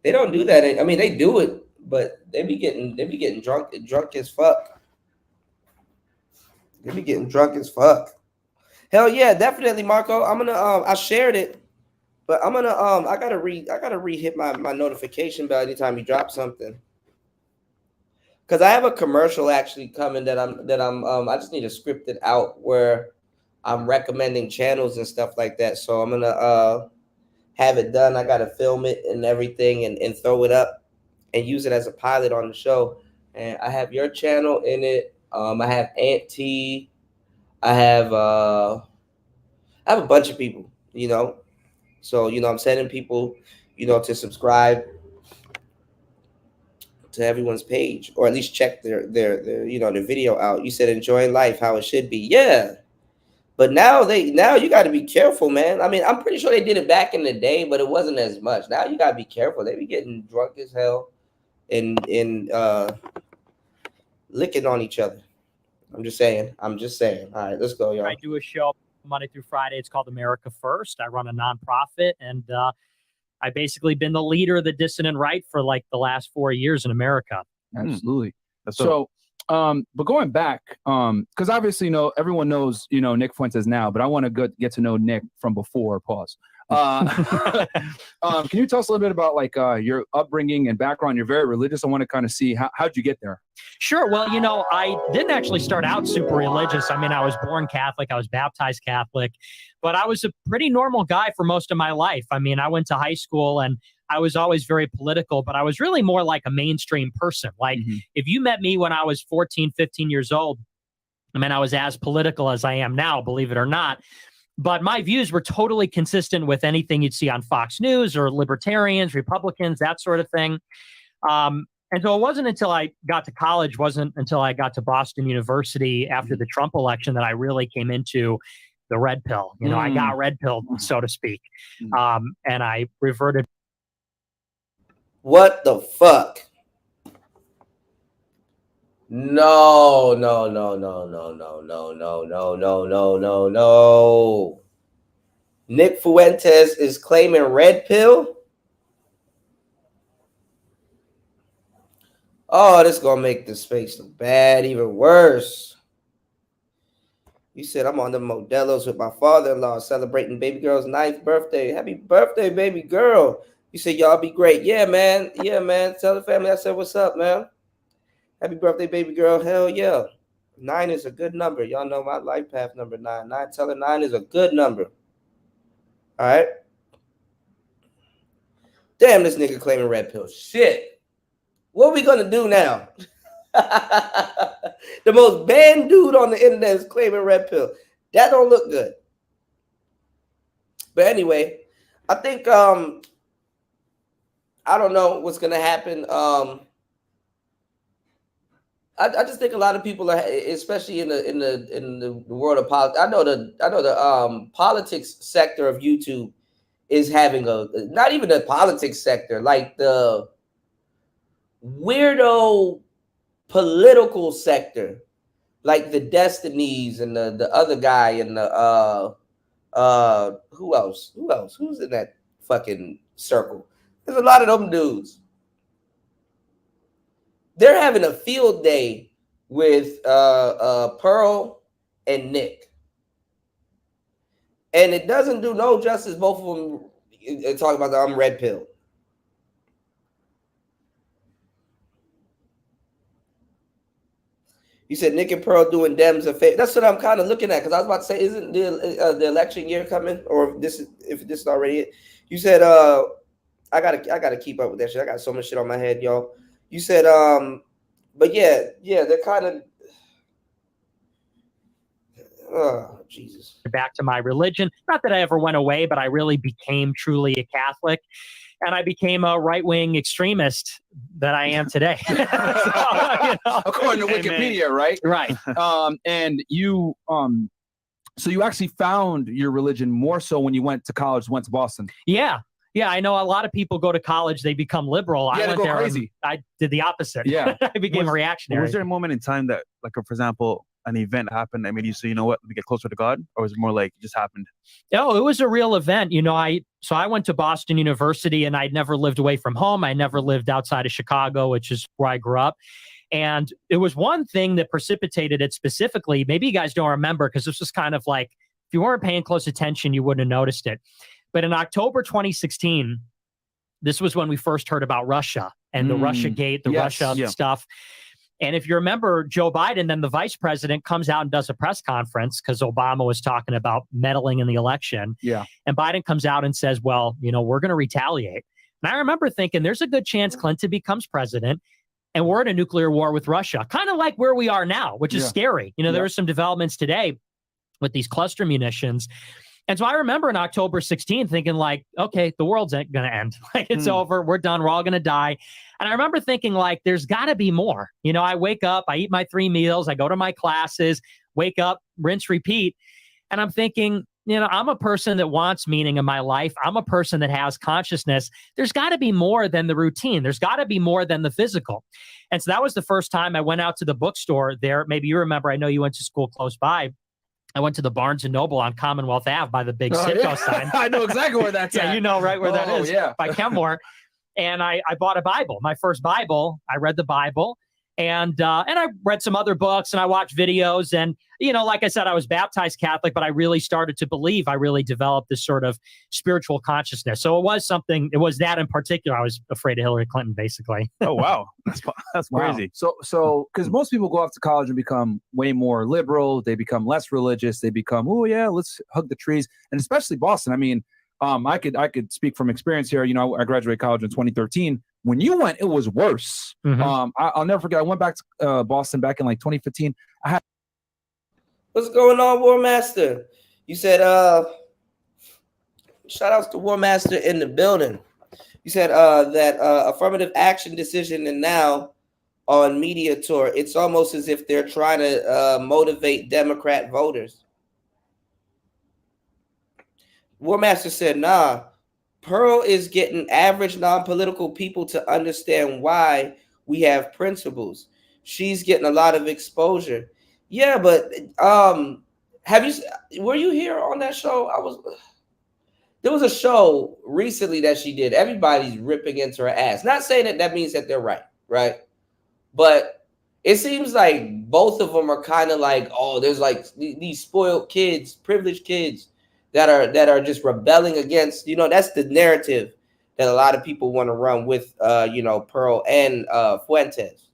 they don't do that. I mean, they do it, but they be getting drunk as fuck. They be getting drunk as fuck. Hell yeah, definitely, Marco. I'm gonna I shared it, but I'm gonna I gotta re-hit my notification bell anytime you drop something. Cause I have a commercial actually coming that I'm I just need to script it out where I'm recommending channels and stuff like that. So I'm gonna have it done. I gotta film it and everything and throw it up and use it as a pilot on the show. And I have your channel in it. I have Aunt T. I have a bunch of people, you know. So, I'm sending people, to subscribe to everyone's page or at least check their video out. You said enjoying life how it should be. Yeah. But now you got to be careful, man. I mean, I'm pretty sure they did it back in the day, but it wasn't as much. Now you got to be careful. They be getting drunk as hell and licking on each other. I'm just saying. All right, let's go, y'all. I do a show Monday through Friday. It's called America First. I run a nonprofit, and I basically been the leader of the dissident right for like the last 4 years in America. Absolutely. So, but going back, because obviously, everyone knows, Nick Fuentes now, but I want to get to know Nick from before. Pause. Can you tell us a little bit about like your upbringing and background? You're very religious. I want to kind of see how'd you get there? Sure. Well, I didn't actually start out super religious. I mean, I was born Catholic. I was baptized Catholic, but I was a pretty normal guy for most of my life. I mean, I went to high school and I was always very political, but I was really more like a mainstream person. Like if you met me when I was 14, 15 years old, I mean, I was as political as I am now, believe it or not. But my views were totally consistent with anything you'd see on Fox News or libertarians, Republicans, that sort of thing. And so it wasn't until I got to college, wasn't until I got to Boston University after the Trump election that I really came into the red pill. I got red pilled, so to speak. And I reverted. What the fuck? No. Nick Fuentes is claiming red pill. Oh, this is gonna make the space look bad, even worse. You said I'm on the Modelos with my father-in-law celebrating baby girl's 9th birthday. Happy birthday, baby girl. You said y'all be great. Yeah, man. Tell the family I said what's up, man. Happy birthday, baby girl. Hell yeah. 9 is a good number. Y'all know my life path number 9. Tell her 9 is a good number. All right. Damn, this nigga claiming red pill. Shit. What are we going to do now? The most banned dude on the internet is claiming red pill. That don't look good. But anyway, I think I don't know what's going to happen. I just think a lot of people are, especially in the world of politics. I know the politics sector of YouTube is having not even the politics sector, like the weirdo political sector, like the Destinies and the other guy and the who else? Who's in that fucking circle? There's a lot of them dudes. They're having a field day with Pearl and Nick. And it doesn't do no justice. Both of them talk about the red pill. You said Nick and Pearl doing Dems a favor. That's what I'm kind of looking at, because I was about to say, isn't the election year coming, or if this is already it? You said I gotta keep up with that shit. I got so much shit on my head, y'all. You said but yeah, they're kind of oh Jesus. Back to my religion. Not that I ever went away, but I really became truly a Catholic. And I became a right-wing extremist that I am today. So, according to Wikipedia, right? Right. And you, so you actually found your religion more so when you went to college, went to Boston. Yeah. Yeah, I know a lot of people go to college, they become liberal. Yeah, I went there crazy. I did the opposite. Yeah. I became a reactionary. Was there a moment in time that, like, for example, an event that happened that made you say, you know what, let me get closer to God? Or was it more like it just happened? No, it was a real event. I went to Boston University, and I'd never lived away from home. I never lived outside of Chicago, which is where I grew up. And it was one thing that precipitated it specifically. Maybe you guys don't remember, because this was kind of like, if you weren't paying close attention, you wouldn't have noticed it. But in October 2016, this was when we first heard about Russia and the Russia Gate, the Russia stuff. And if you remember, Joe Biden, then the vice president, comes out and does a press conference because Obama was talking about meddling in the election. Yeah. And Biden comes out and says, well, we're going to retaliate. And I remember thinking there's a good chance Clinton becomes president and we're in a nuclear war with Russia, kind of like where we are now, which is scary. There are some developments today with these cluster munitions. And so I remember in October 16 thinking like, okay, the world's going to end. Like it's over. We're done. We're all going to die. And I remember thinking like, there's got to be more. I wake up, I eat my 3 meals, I go to my classes, wake up, rinse, repeat. And I'm thinking, I'm a person that wants meaning in my life. I'm a person that has consciousness. There's got to be more than the routine. There's got to be more than the physical. And so that was the first time I went out to the bookstore there. Maybe you remember, I know you went to school close by. I went to the Barnes & Noble on Commonwealth Ave by the big Citgo sign. I know exactly where that's at. Right where that is, by Yeah. Kenmore. And I bought a Bible, my first Bible. I read the Bible, and I read some other books, and I watched videos. And, like I said, I was baptized Catholic, but I really started to believe. I really developed this sort of spiritual consciousness. So it was that in particular. I was afraid of Hillary Clinton, basically. Oh, wow. That's crazy. Wow. So because most people go off to college and become way more liberal, they become less religious, they become, oh yeah, let's hug the trees. And especially Boston. I mean, I could speak from experience here. I graduated college in 2013. When you went, it was worse. Mm-hmm. I'll never forget. I went back to Boston back in like 2015. What's going on, War Master? You said, shout outs to War Master in the building. You said that affirmative action decision and now on media tour, it's almost as if they're trying to motivate Democrat voters. War Master said, nah, Pearl is getting average non-political people to understand why we have principles. She's getting a lot of exposure. Yeah, but were you here on that show? There was a show recently that she did. Everybody's ripping into her ass. Not saying that means that they're right? But it seems like both of them are kind of like, oh, there's like these spoiled kids, privileged kids that are just rebelling against, that's the narrative that a lot of people want to run with, Pearl and Fuentes.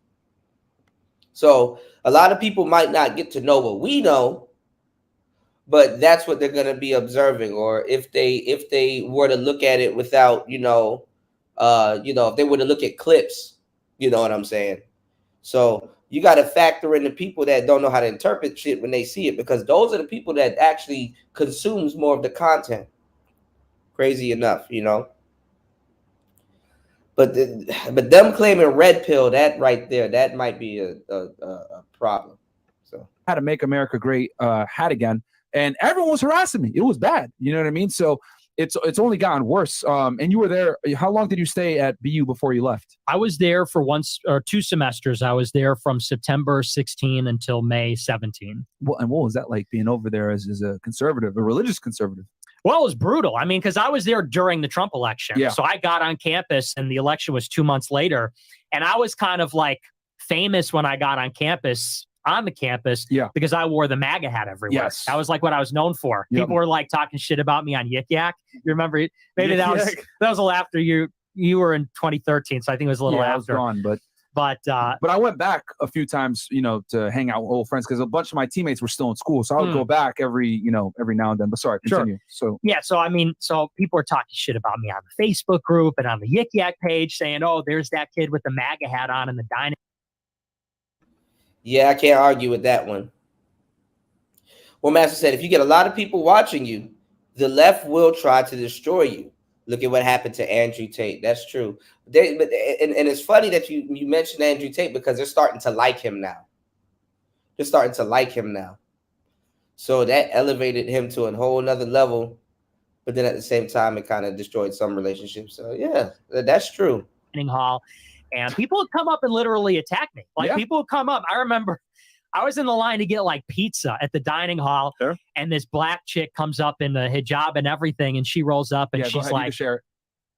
So a lot of people might not get to know what we know, but that's what they're going to be observing. Or if they were to look at it without, if they were to look at clips, you know what I'm saying? So you got to factor in the people that don't know how to interpret shit when they see it, because those are the people that actually consumes more of the content. Crazy enough, But them claiming red pill, that right there, that might be a problem. So how to make America great hat again, and everyone was harassing me. It was bad. You know what I mean? So it's only gotten worse. And you were there. How long did you stay at BU before you left? I was there for 2 semesters. I was there from September 16 until May 17. Well, and what was that like being over there as a conservative, a religious conservative? Well, it was brutal. I mean, because I was there during the Trump election. Yeah. So I got on campus and the election was 2 months later. And I was kind of like famous when I got on the campus, because I wore the MAGA hat everywhere. Yes. That was like what I was known for. Yep. People were like talking shit about me on Yik Yak. You remember? Maybe that was a little after you were in 2013. So I think it was a little after. I was gone, But I went back a few times, to hang out with old friends, because a bunch of my teammates were still in school. So I would go back every now and then. But sorry, continue. Sure. So people were talking shit about me on the Facebook group and on the Yik Yak page, saying, "Oh, there's that kid with the MAGA hat on in the dining." Yeah, I can't argue with that one. Well, Master said, if you get a lot of people watching you, the left will try to destroy you. Look at what happened to Andrew Tate. That's true. And it's funny that you mentioned Andrew Tate, because they're starting to like him now. So that elevated him to a whole nother level. But then at the same time, it kind of destroyed some relationships. So, yeah, that's true. Hall, and people would come up and literally attack me. People would come up. I remember I was in the line to get like pizza at the dining hall, Sure. and this black chick comes up in the hijab and everything, and she rolls up and Yeah, go she's ahead, you can like, share it.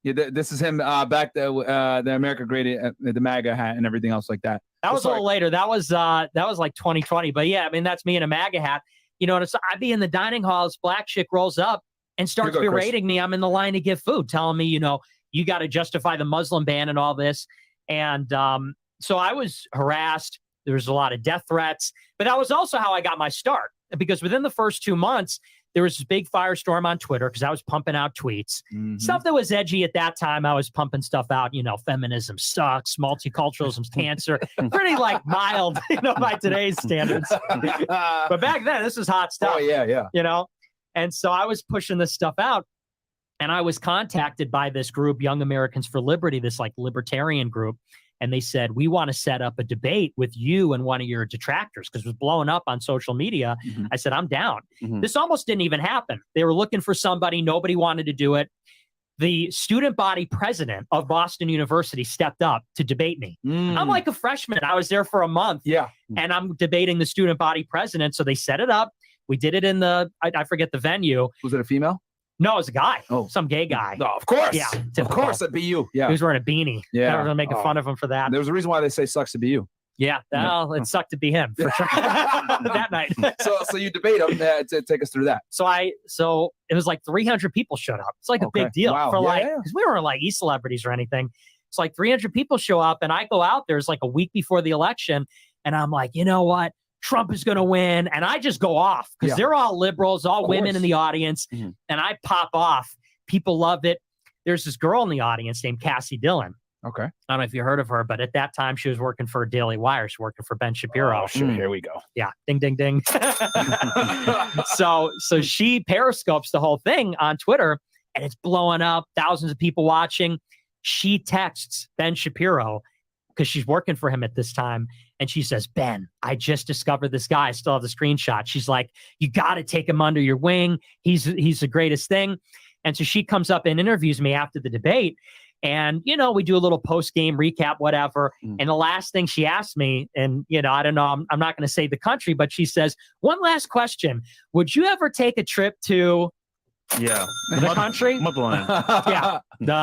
Yeah, this is him back the America Great, the MAGA hat and everything else like that. that was a little later. That was like 2020. But yeah, I mean, that's me in a MAGA hat. You know, and I'd be in the dining hall, this black chick rolls up and starts Here you go, berating me. I'm in the line to get food, telling me, you know, you got to justify the Muslim ban and all this. And so I was harassed. There was a lot of death threats. But that was also how I got my start. Because within the first 2 months, there was this big firestorm on Twitter because I was pumping out tweets. Stuff that was edgy at that time. I was pumping stuff out, you know, feminism sucks, multiculturalism's cancer. Pretty like mild, you know, by today's standards. But back then, this was hot stuff. Oh, yeah. You know? And so I was pushing this stuff out. And I was contacted by this group, Young Americans for Liberty, this like libertarian group. And they said, we want to set up a debate with you and one of your detractors because it was blowing up on social media. I said, I'm down. This almost didn't even happen. They were looking for somebody. Nobody wanted to do it. The student body president of Boston University stepped up to debate me. I'm like a freshman. I was there for a month. Yeah. And I'm debating the student body president. So they set it up. We did it in I forget the venue. Was it a female? No, it was a guy. Oh. Some gay guy. No, of course. Yeah. Of typical. course, it'd be you. Yeah. He was wearing a beanie. Yeah. I was making fun of him for that. There's a reason why they say sucks to be you. Yeah. Well, it sucked to be him for sure that night. So you debate him. Take us through that. So it was like 300 people showed up. It's like a Okay. big deal Wow. for Yeah, like, yeah. because we weren't like e-celebrities or anything. It's like 300 people show up and I go out there. It's like a week before the election. And I'm like, you know what? Trump is going to win. And I just go off because Yeah. they're all liberals, all women course. in the audience. And I pop off. People loved it. There's this girl in the audience named Cassie Dillon. Okay. I don't know if you heard of her, but at that time she was working for Daily Wire. She was working for Ben Shapiro. Oh, shit. Here we go. Yeah. Ding, ding, ding. So she periscopes the whole thing on Twitter and it's blowing up. Thousands of people watching. She texts Ben Shapiro because she's working for him at this time. And she says, Ben, I just discovered this guy. I still have the screenshot. She's like, you got to take him under your wing. He's the greatest thing. And so she comes up and interviews me after the debate. And, you know, we do a little post-game recap, whatever. And the last thing she asked me, and, you know, I don't know, I'm not going to say the country, but she says, one last question. Would you ever take a trip to the country? Motherland. Yeah,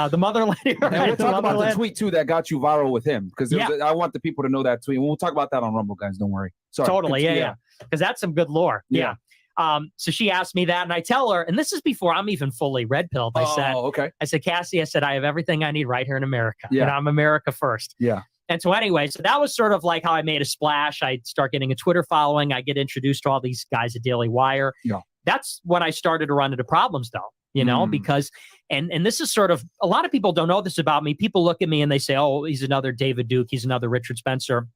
the motherland. And we'll talk about the tweet, too, that got you viral with him. Because I want the people to know that tweet. We'll talk about that on Rumble, guys. Don't worry. Sorry. Totally, yeah. Because that's some good lore. Yeah. So she asked me that, and I tell her, and this is before I'm even fully red-pilled. I said, Cassie, I said, I have everything I need right here in America. Yeah. And I'm America first. Yeah. And so anyway, so that was sort of like how I made a splash. I start getting a Twitter following. I get introduced to all these guys at Daily Wire. Yeah. That's when I started to run into problems, though, you know, because, and this is sort of, a lot of people don't know this about me. People look at me and they say, oh, he's another David Duke. He's another Richard Spencer.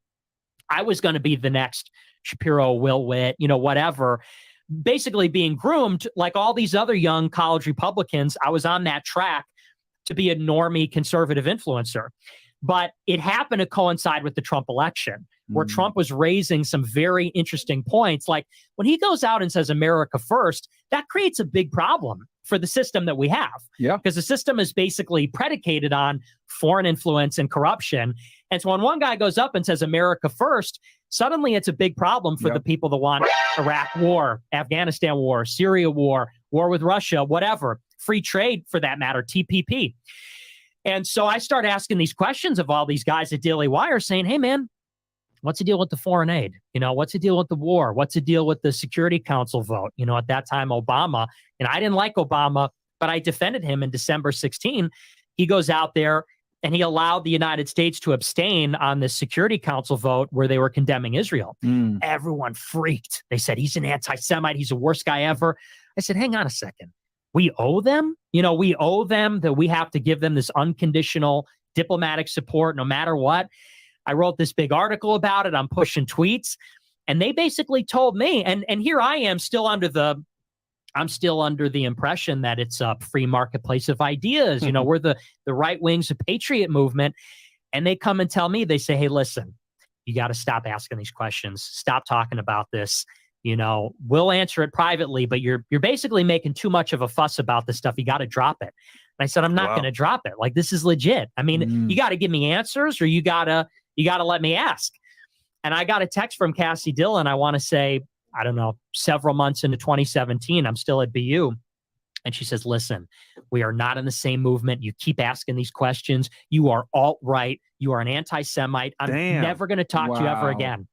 I was going to be the next Shapiro, Will Witt, you know, whatever. Basically being groomed like all these other young college Republicans. I was on that track to be a normie conservative influencer. But it happened to coincide with the Trump election, where Trump was raising some very interesting points. Like when he goes out and says America first, that creates a big problem for the system that we have. Yeah. Because the system is basically predicated on foreign influence and corruption. And so when one guy goes up and says America first, suddenly it's a big problem for the people that want Iraq war, Afghanistan war, Syria war, war with Russia, whatever, free trade for that matter, TPP. And so I start asking these questions of all these guys at Daily Wire saying, hey, man, what's the deal with the foreign aid? You know, what's the deal with the war? What's the deal with the Security Council vote? You know, at that time, Obama, and I didn't like Obama, but I defended him in December 16. He goes out there and he allowed the United States to abstain on the Security Council vote where they were condemning Israel. Everyone freaked. They said, he's an anti-Semite. He's the worst guy ever. I said, hang on a second. We owe them? You know, we owe them that we have to give them this unconditional diplomatic support no matter what. I wrote this big article about it. I'm pushing tweets. And they basically told me, and here I am still under the impression that it's a free marketplace of ideas. You know, we're the right wings of patriot movement. And they come and tell me, they say, hey, listen, you got to stop asking these questions. Stop talking about this. You know, we'll answer it privately, but you're basically making too much of a fuss about this stuff. You got to drop it. And I said, I'm not going to drop it. Like, this is legit. I mean, you got to give me answers or you got to let me ask. And I got a text from Cassie Dillon. I want to say, I don't know, several months into 2017, I'm still at BU. And she says, listen, we are not in the same movement. You keep asking these questions. You are alt-right. You are an anti-Semite. I'm Damn. never going to talk to you ever Wow. again.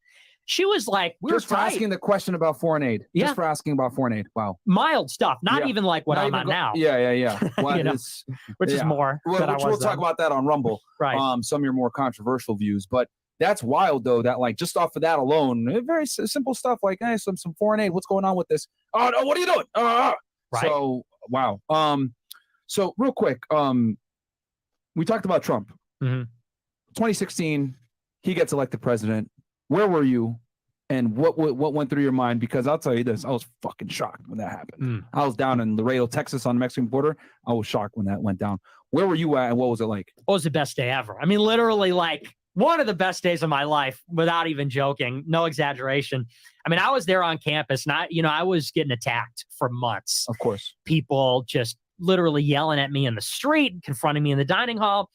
She was like, we Just were for tight. asking the question about foreign aid. Yeah. Just for asking about foreign aid. Wow. Mild stuff, not Yeah. even like what Not I'm even on go- now. Yeah. Well, You know, it's, which is yeah. more Well, than I which was we'll talk then. about that on Rumble. Right. Some of your more controversial views, but that's wild though. That like just off of that alone, very simple stuff like, hey, some foreign aid. What's going on with this? Oh no, what are you doing? Right. So wow. So real quick, we talked about Trump. 2016, he gets elected president. Where were you? And what went through your mind? Because I'll tell you this, I was fucking shocked when that happened. I was down in Laredo, Texas on the Mexican border. I was shocked when that went down. Where were you at and what was it like? It was the best day ever. I mean, literally like one of the best days of my life without even joking. No exaggeration. I mean, I was there on campus and I was getting attacked for months. Of course. People just literally yelling at me in the street, confronting me in the dining hall.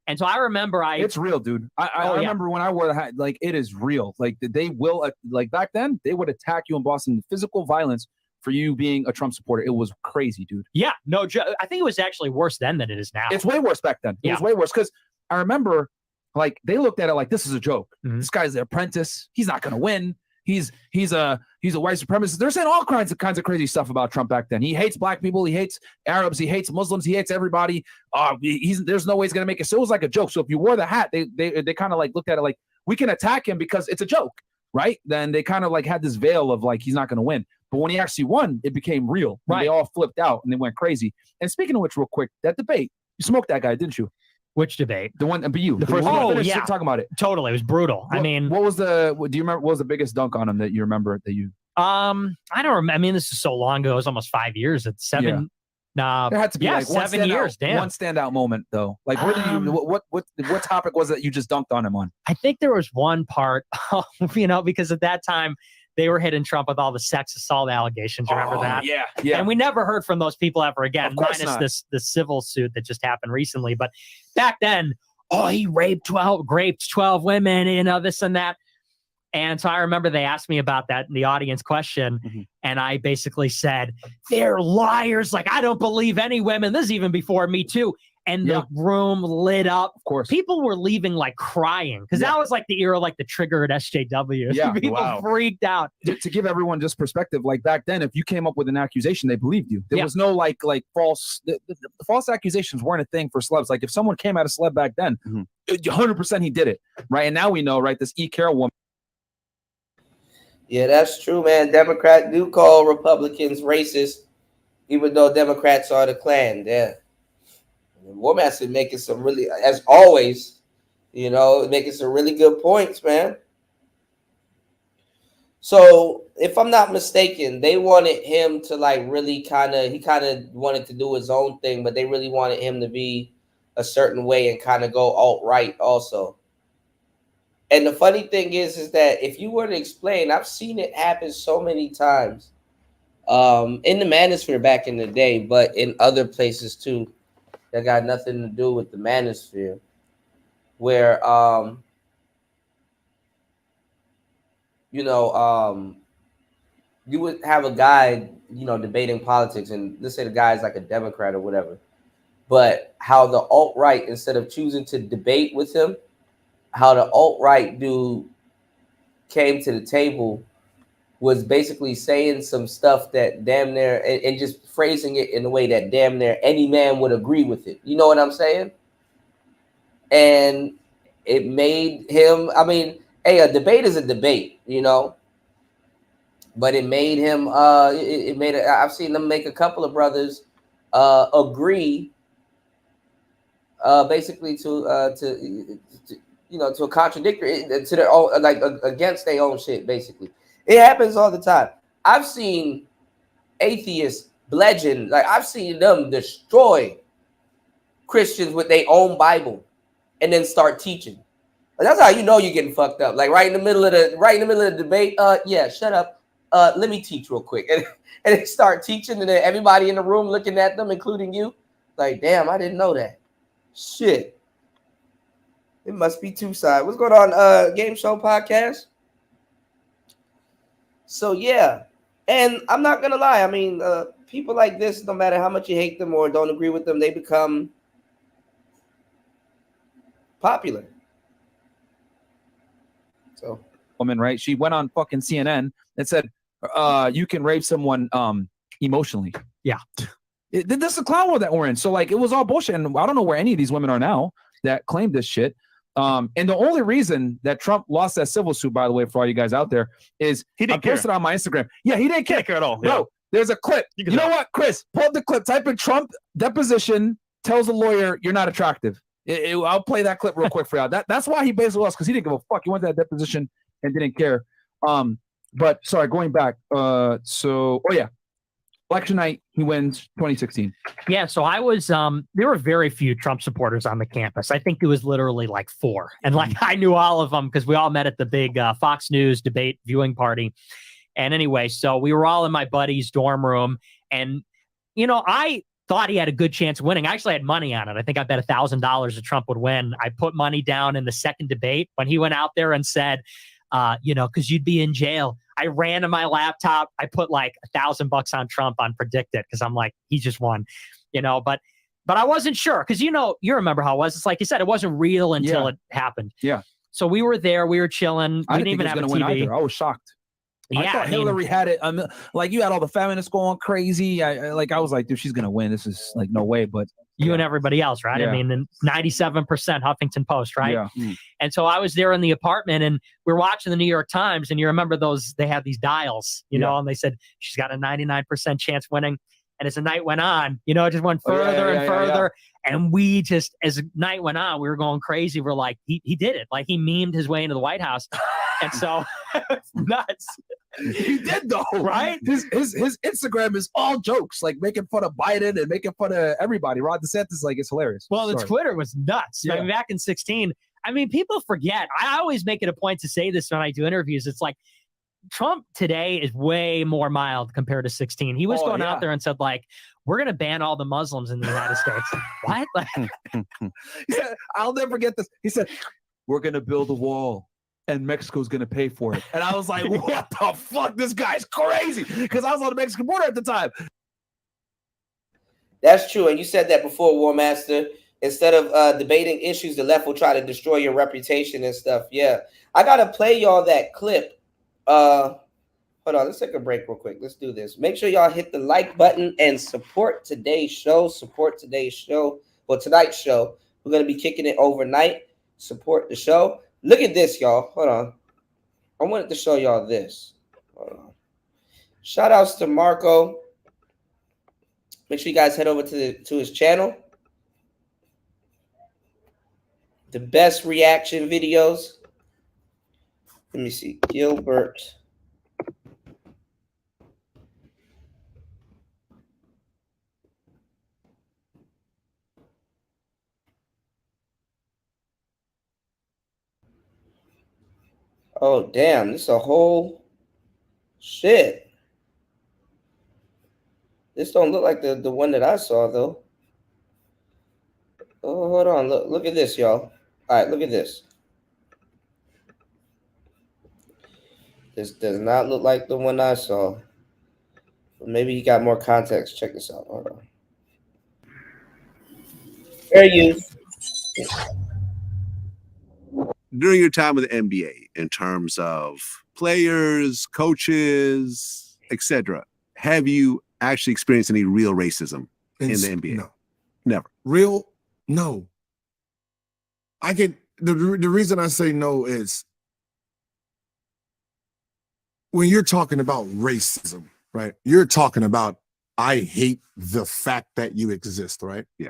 And so I remember it's real, dude. I remember when I wore the hat, like it is real. Like they will, like back then, they would attack you in Boston. Physical violence for you being a Trump supporter. It was crazy, dude. Yeah, no, I think it was actually worse then than it is now. It's way worse back then. It was way worse because I remember, like they looked at it like this is a joke. This guy's the apprentice. He's not going to win. He's a white supremacist. They're saying all kinds of crazy stuff about Trump back then. He hates black people. He hates Arabs. He hates Muslims. He hates everybody. There's no way he's gonna make it. So it was like a joke. So if you wore the hat, they kind of like looked at it like we can attack him because it's a joke, right? Then they kind of like had this veil of like he's not gonna win. But when he actually won, it became real. Right. They all flipped out and they went crazy. And speaking of which, real quick, that debate, you smoked that guy, didn't you? Which debate? The one, but you. The first one. Oh, yeah. Talking about it. Totally. It was brutal. Do you remember, what was the biggest dunk on him that you remember that you? I don't remember. I mean, this is so long ago. It was almost 5 years. It's seven. There had to be like 7 years. Damn. One standout moment though. Like what did you, what topic was that you just dunked on him on? I think there was one part, because at that time, they were hitting Trump with all the sex assault allegations. Remember that? Yeah. And we never heard from those people ever again, minus this civil suit that just happened recently. But back then, he raped 12 women, this and that. And so I remember they asked me about that in the audience question. And I basically said, they're liars. Like, I don't believe any women. This is even before Me Too. And the room lit up. Of course. People were leaving like crying because that was like the era, like the trigger at SJW. Yeah. People freaked out. To give everyone just perspective, like back then, if you came up with an accusation, they believed you. There was no like false, the false accusations weren't a thing for celebs. Like if someone came at a celeb back then, 100% he did it. Right. And now we know, right, this E. Carroll woman. Yeah, that's true, man. Democrats do call Republicans racist, even though Democrats are the Klan. Yeah. Warmaster making some really, as always, making some really good points, man. So, if I'm not mistaken, they wanted him to like really he kind of wanted to do his own thing, but they really wanted him to be a certain way and kind of go alt-right also. And the funny thing is that if you were to explain, I've seen it happen so many times in the manosphere back in the day, but in other places too. That got nothing to do with the manosphere, where you would have a guy, debating politics, and let's say the guy is like a Democrat or whatever, but how the alt-right, instead of choosing to debate with him, how the alt-right dude came to the table was basically saying some stuff that damn near, and just phrasing it in a way that damn near any man would agree with it. You know what I'm saying? And it made him, a debate is a debate, but it made him, I've seen them make a couple of brothers agree basically to a contradictory, to their own, like against their own shit, basically. It happens all the time. I've seen atheists bludgeon, like I've seen them destroy Christians with their own Bible and then start teaching. And that's how you know you're getting fucked up. Like right in the middle of the debate, shut up. Let me teach real quick. And they start teaching, and then everybody in the room looking at them, including you, like, damn, I didn't know that. Shit. It must be two sides. What's going on, Game Show Podcast? So yeah, and I'm not gonna lie. I mean, people like this, no matter how much you hate them or don't agree with them, they become popular. So woman, right? She went on fucking CNN and said, you can rape someone emotionally. Yeah. This is a clown world that we're in. So like it was all bullshit. And I don't know where any of these women are now that claim this shit. And the only reason that Trump lost that civil suit, by the way, for all you guys out there, is He didn't I posted care. on my Instagram. Yeah, he didn't He didn't care at all. Bro, Yeah. there's a clip. You know what, Chris? Pull up the clip. Type in Trump deposition tells a lawyer you're not attractive. I'll play that clip real quick for y'all. That's why he basically lost, because he didn't give a fuck. He went to that deposition and didn't care. But sorry, going back. Election night, he wins 2016. Yeah, so I was there were very few Trump supporters on the campus. I think it was literally like 4. And like I knew all of them because we all met at the big Fox News debate viewing party. And anyway, so we were all in my buddy's dorm room, and I thought he had a good chance of winning. I actually had money on it. I think I bet $1,000 that Trump would win. I put money down in the second debate when he went out there and said, because you'd be in jail. I ran to my laptop. I put like $1,000 on Trump on predicted because I'm like, he just won, but I wasn't sure because you remember how it was. It's like you said, it wasn't real until it happened. Yeah. So we were there. We were chilling. I We didn't didn't even have a win TV. either. I was shocked. Yeah, I thought Hillary had it. Like you had all the feminists going crazy. I was like, dude, she's gonna win. This is like no way. But you and everybody else, right? Yeah. I mean, 97% Huffington Post, right? Yeah. And so I was there in the apartment, and we're watching the New York Times, and you remember those? They had these dials, and they said she's got a 99% chance winning. And as the night went on, it just went further and further. And we just, as the night went on, we were going crazy. We're like, he did it. Like he memed his way into the White House. And so it's nuts. He did though, right? His Instagram is all jokes, like making fun of Biden and making fun of everybody. Ron DeSantis, like it's hilarious. Well, the Twitter was nuts. Yeah. I mean, back in 2016, people forget. I always make it a point to say this when I do interviews. It's like Trump today is way more mild compared to 2016. He was going out there and said, like, we're going to ban all the Muslims in the United States. What? He said, I'll never forget this. He said, we're going to build a wall and Mexico's going to pay for it. And I was like, what the fuck? This guy's crazy. Because I was on the Mexican border at the time. that's true. And you said that before, War Master. Instead of debating issues, the left will try to destroy your reputation and stuff. Yeah. I got to play y'all that clip. Hold on, let's take a break real quick. Let's do this. Make sure y'all hit the like button and support today's show. Well, tonight's show. We're going to be kicking it overnight. Support the show. Look at this, y'all. Hold on. I wanted to show y'all this. Hold on. Shout outs to Marco. Make sure you guys head over to his channel. The best reaction videos. Let me see. Gilbert. Oh, damn. This is a whole shit. This don't look like the one that I saw, though. Oh, hold on. Look at this, y'all. All right, look at this. This does not look like the one I saw. Maybe he got more context. Check this out. Hold on. Fair use. During your time with the NBA, in terms of players, coaches, etc., have you actually experienced any real racism in the NBA? No. Never. Real? No. I can. The reason I say no is when you're talking about racism, right? You're talking about I hate the fact that you exist, right? Yeah.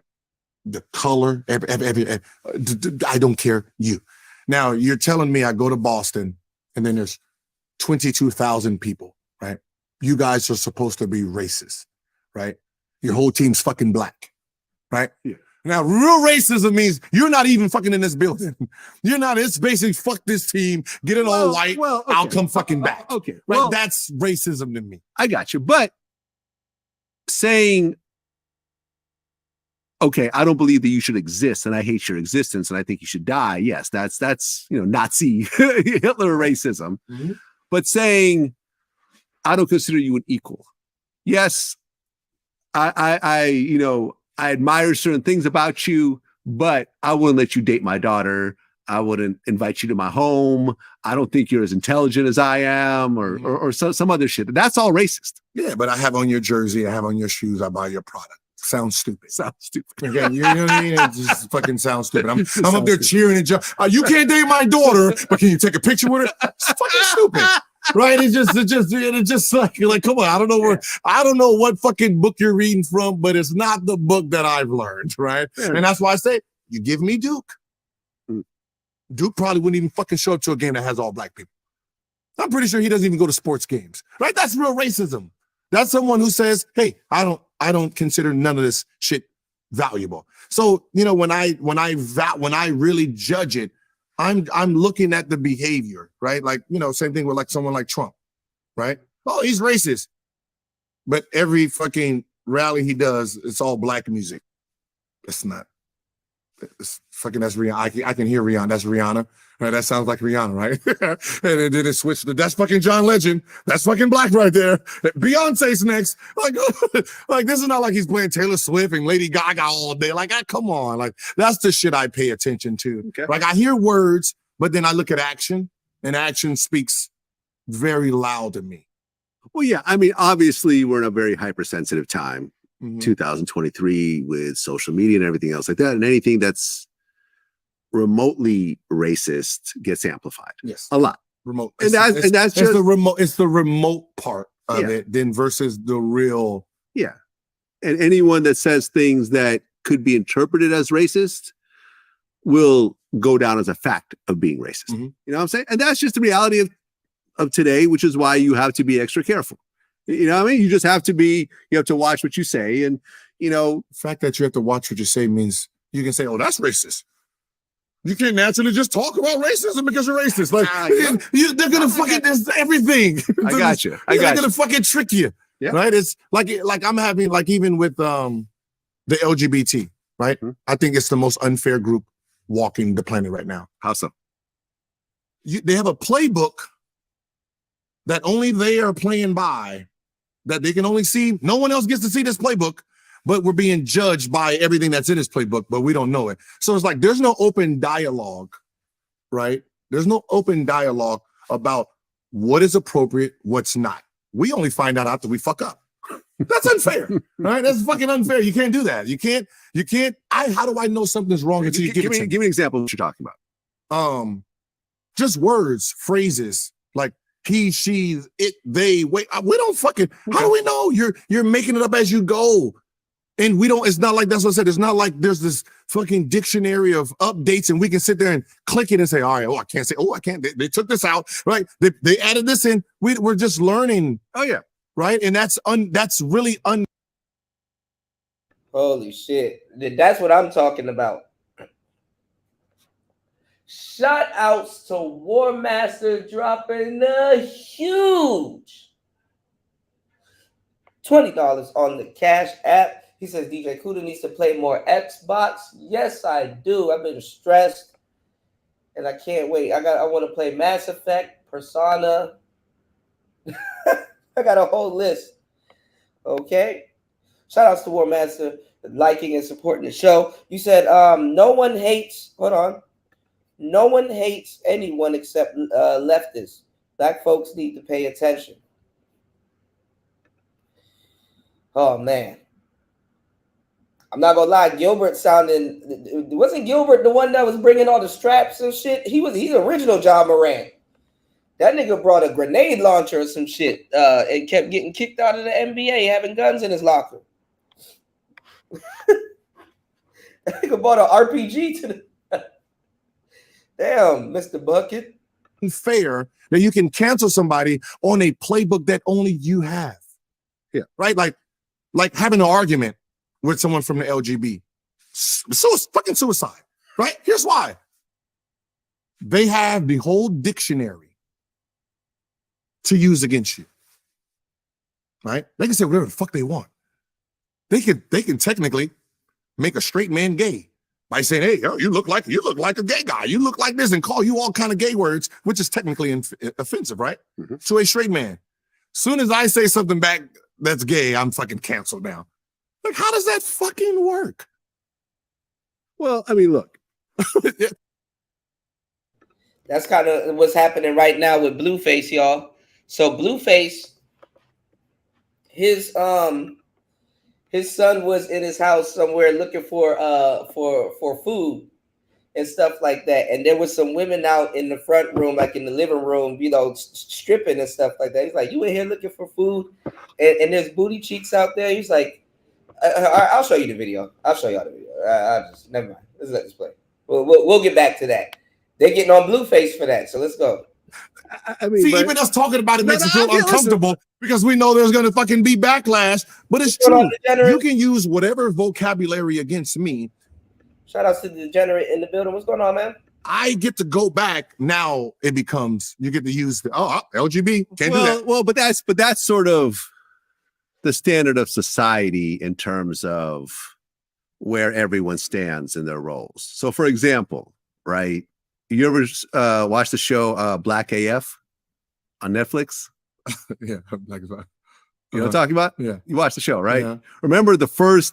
The color, I don't care. You. Now you're telling me I go to Boston and then there's 22,000 people, right? You guys are supposed to be racist, right? Your whole team's fucking black, right? Yeah. Now, real racism means you're not even fucking in this building. You're not. It's basically fuck this team, get it all white. Well, okay. I'll come fucking back. Okay. Right? Well, That's racism to me. I got you. But saying, okay, I don't believe that you should exist and I hate your existence and I think you should die. Yes, that's Nazi Hitler racism. Mm-hmm. But saying I don't consider you an equal. Yes, I admire certain things about you, but I wouldn't let you date my daughter. I wouldn't invite you to my home. I don't think you're as intelligent as I am, or some other shit. That's all racist. Yeah, but I have on your jersey, I have on your shoes, I buy your product. Sounds stupid. Sounds stupid. Again, you know what I mean? It just fucking sounds stupid. I'm up there cheering and you can't date my daughter, but can you take a picture with her? It's fucking stupid. Right? It's just like, come on, I don't know what fucking book you're reading from, but it's not the book that I've learned, right? Yeah. And that's why I say, you give me Duke. Duke probably wouldn't even fucking show up to a game that has all black people. I'm pretty sure he doesn't even go to sports games, right? That's real racism. That's someone who says, hey, I don't consider none of this shit valuable. So, when I really judge it, I'm looking at the behavior, right? Like, same thing with like someone like Trump, right? Oh, he's racist. But every fucking rally he does, it's all black music. It's not. It's fucking, that's Rihanna. I can hear Rihanna. That's Rihanna. Right? That sounds like Rihanna, right? And then it switched to, that's fucking John Legend. That's fucking black right there. Beyonce's next. Like this is not like he's playing Taylor Swift and Lady Gaga all day. Like, come on. Like, that's the shit I pay attention to. Okay. Like, I hear words, but then I look at action, and action speaks very loud to me. Well, yeah. I mean, obviously, we're in a very hypersensitive time. Mhm. 2023 with social media and everything else like that, and anything that's remotely racist gets amplified. Yes, a lot. Remote, and that's just the remote. It's the remote part of Yeah. it, then versus the real. Yeah, and anyone that says things that could be interpreted as racist will go down as a fact of being racist. Mhm. You know what I'm saying? And that's just the reality of today, which is why you have to be extra careful. You know what I mean? You have to watch what you say. And, The fact that you have to watch what you say means you can say, oh, that's racist. You can't naturally just talk about racism because you're racist. Like, they're going to fucking, there's everything. I got you. They're going to fucking trick you. Yeah. Right? It's like I'm having, like, even with the LGBT, right? Mm-hmm. I think it's the most unfair group walking the planet right now. How so? They have a playbook that only they are playing by, that they can only see. No one else gets to see this playbook, but we're being judged by everything that's in this playbook, but we don't know it. So it's like, there's no open dialogue, right? There's no open dialogue about what is appropriate, what's not. We only find out after we fuck up. That's unfair, right? That's fucking unfair. You can't do that. You can't, how do I know something's wrong until you give me an example of what you're talking about. Just words, phrases, like he, she, it, they, wait. We don't fucking, how do we know? You're making it up as you go. And we don't, it's not like, that's what I said. It's not like there's this fucking dictionary of updates and we can sit there and click it and say, all right, I can't say, I can't, they took this out, right? They added this in. We're just learning. Oh yeah. Right. And that's really Holy shit. That's what I'm talking about. Shout outs to War Master dropping a huge $20 on the Cash App. He says DJ Kuda needs to play more Xbox. Yes, I do. I've been stressed and I can't wait. I want to play Mass Effect, Persona. I got a whole list. Okay. Shout outs to War Master, liking and supporting the show. You said no one hates anyone except leftists. Black folks need to pay attention. Oh man. I'm not gonna lie, Gilbert wasn't Gilbert the one that was bringing all the straps and shit? He's original John Moran. That nigga brought a grenade launcher or some shit and kept getting kicked out of the NBA having guns in his locker. That nigga bought an RPG to the damn, Mr. Bucket. Fair that you can cancel somebody on a playbook that only you have. Yeah. Right? Like having an argument with someone from the LGB. Fucking suicide. Right? Here's why. They have the whole dictionary to use against you. Right? They can say whatever the fuck they want. They can technically make a straight man gay by saying, hey, yo, you look like a gay guy. You look like this, and call you all kind of gay words, which is technically offensive, right? Mm-hmm. To a straight man. Soon as I say something back that's gay, I'm fucking canceled now. Like, how does that fucking work? Well, I mean, look. That's kind of what's happening right now with Blueface, y'all. So Blueface, his son was in his house somewhere looking for food and stuff like that, and there was some women out in the front room, like in the living room, you know, stripping and stuff like that. He's like, "You in here looking for food?" And there's booty cheeks out there. He's like, "I'll show you the video. I'll show y'all the video. I just never mind. Let's let this play. We'll get back to that. They're getting on Blueface for that, so let's go." I mean, see, even us talking about it makes us feel uncomfortable because we know there's going to fucking be backlash. But it's true. You can use whatever vocabulary against me. Shout out to the degenerate in the building. What's going on, man? I get to go back. Now it becomes you get to use the LGB. Can't do that. Well, but that's sort of the standard of society in terms of where everyone stands in their roles. So, for example, right? You ever watch the show Black AF on Netflix? Yeah, Black AF. You know what I'm talking about? Yeah. You watched the show, right? Yeah. Remember the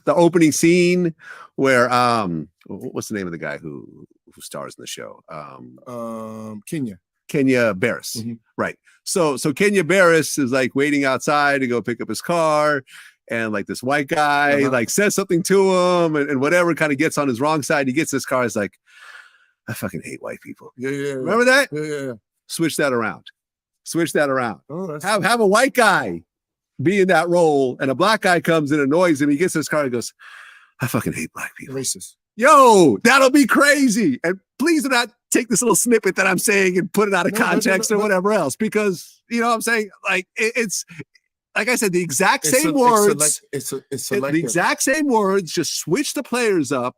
opening scene where what's the name of the guy who stars in the show? Kenya Barris. Mm-hmm. Right. So Kenya Barris is like waiting outside to go pick up his car, and like this white guy like says something to him and whatever, kind of gets on his wrong side. He gets his car, is like, "I fucking hate white people." Yeah. Remember that? Yeah. Switch that around. Oh, have a white guy be in that role, and a black guy comes and annoys him. He gets his car and goes, "I fucking hate black people." Racist. Yo, that'll be crazy. And please do not take this little snippet that I'm saying and put it out of context or whatever else, because you know what I'm saying? Like it's like I said, the exact same words. It's the exact same words, just switch the players up.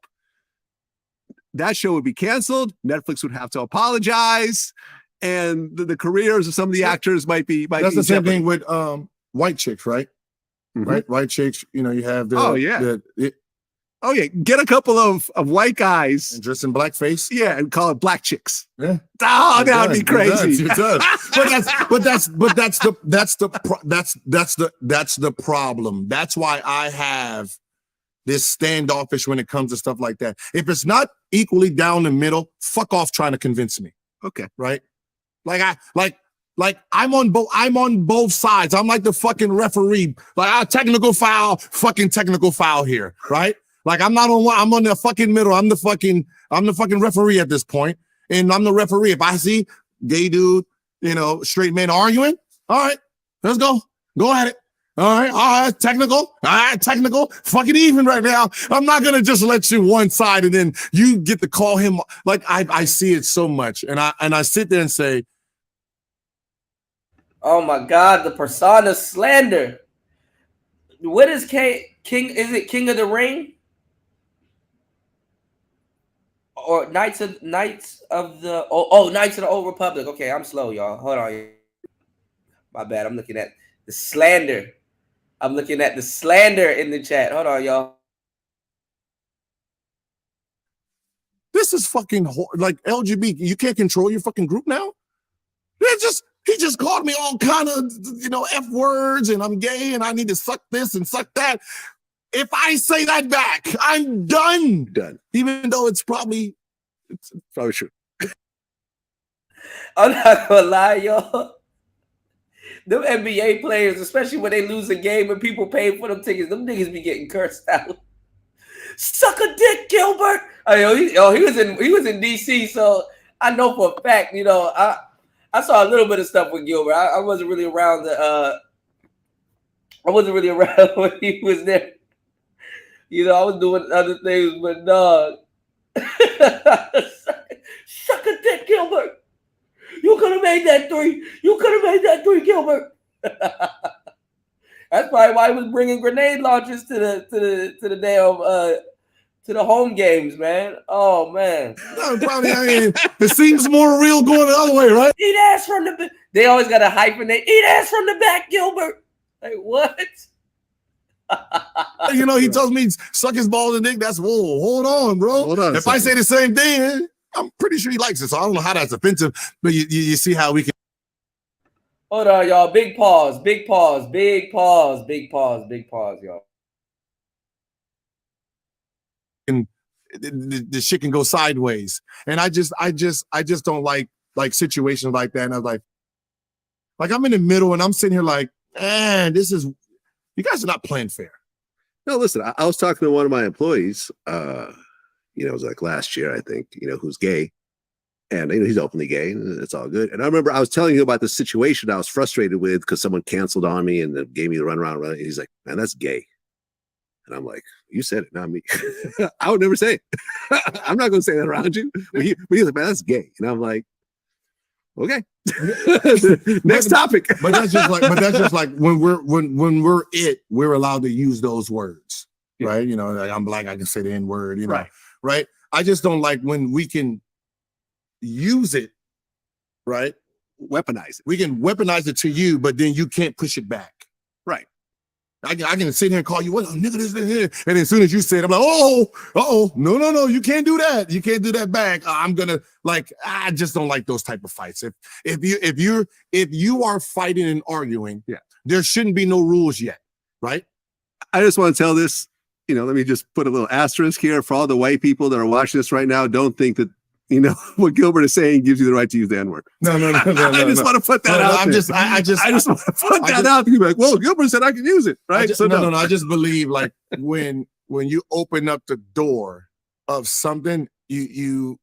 That show would be canceled. Netflix would have to apologize, and the careers of some of the actors might be. That's the same thing with white chicks, right? Mm-hmm. Right, white chicks. You know, you have the get a couple of white guys and dress in blackface. Yeah, and call it black chicks. Yeah. Oh, that would be crazy. It does. That's the problem. That's why I have this standoffish when it comes to stuff like that. If it's not equally down the middle, fuck off trying to convince me. Okay. Right? Like I'm on both sides. I'm like the fucking referee. Like technical foul here, right? Like I'm not on one, I'm on the fucking middle. I'm the fucking referee at this point. And I'm the referee. If I see gay dude, you know, straight men arguing, all right, let's go. Go at it. All right, technical. Fuck it even right now. I'm not gonna just let you one side and then you get to call him. Like I see it so much, and I sit there and say, "Oh my God, the persona slander." What is King? Is it King of the Ring or Knights of the Knights of the Old Republic? Okay, I'm slow, y'all. Hold on, my bad. I'm looking at the slander. I'm looking at the slander in the chat. Hold on, y'all. This is fucking like LGBT. You can't control your fucking group now. He just called me all kind of, you know, F words, and I'm gay and I need to suck this and suck that. If I say that back, I'm done. Even though it's probably true. I'm not gonna lie, y'all. Them NBA players, especially when they lose a game and people pay for them tickets, them niggas be getting cursed out. Suck a dick, Gilbert. He was in DC, so I know for a fact, you know, I saw a little bit of stuff with Gilbert. I wasn't really around when he was there. You know, I was doing other things, but dog. Suck a dick, Gilbert. You could have made that three. Gilbert. That's probably why he was bringing grenade launchers to the damn to the home games, man. Oh man. No, probably, I mean, it seems more real going the other way, right? Eat ass from the back. They always got a hyphenate. Eat ass from the back, Gilbert. Like what? You know, he tells me suck his balls and dick. That's hold on, bro. Hold on. If I say the same thing, I'm pretty sure he likes it. So I don't know how that's offensive, but you see how we can. Hold on, y'all. Big pause. Big pause. Big pause. Big pause. Big pause, y'all. And the shit can go sideways. And I just don't like situations like that. And I was like I'm in the middle and I'm sitting here like, man, you guys are not playing fair. No, listen, I was talking to one of my employees, it was like last year, I think, who's gay. And he's openly gay, and it's all good. And I remember I was telling you about the situation I was frustrated with because someone canceled on me and then gave me the runaround. And he's like, man, that's gay. And I'm like, you said it, not me. I would never say it. I'm not going to say that around you. But he's like, man, that's gay. And I'm like, okay. Next topic. But that's just like when we're allowed to use those words, right? Like I'm black, I can say the N word, right? I just don't like when we can use it, right? Weaponize it. We can weaponize it to you, but then you can't push it back. Right. I can sit here and call you, what, nigga, this, and as soon as you say it, I'm like, no, you can't do that. You can't do that back. I'm gonna I just don't like those type of fights. If you are fighting and arguing, there shouldn't be no rules yet, right? I just want to tell this, let me just put a little asterisk here for all the white people that are watching this right now. Don't think that what Gilbert is saying gives you the right to use the N-word. No. I just want to put that out. I just want to put that out. To be like, well, Gilbert said I can use it, right? No. I just believe like when you open up the door of something, you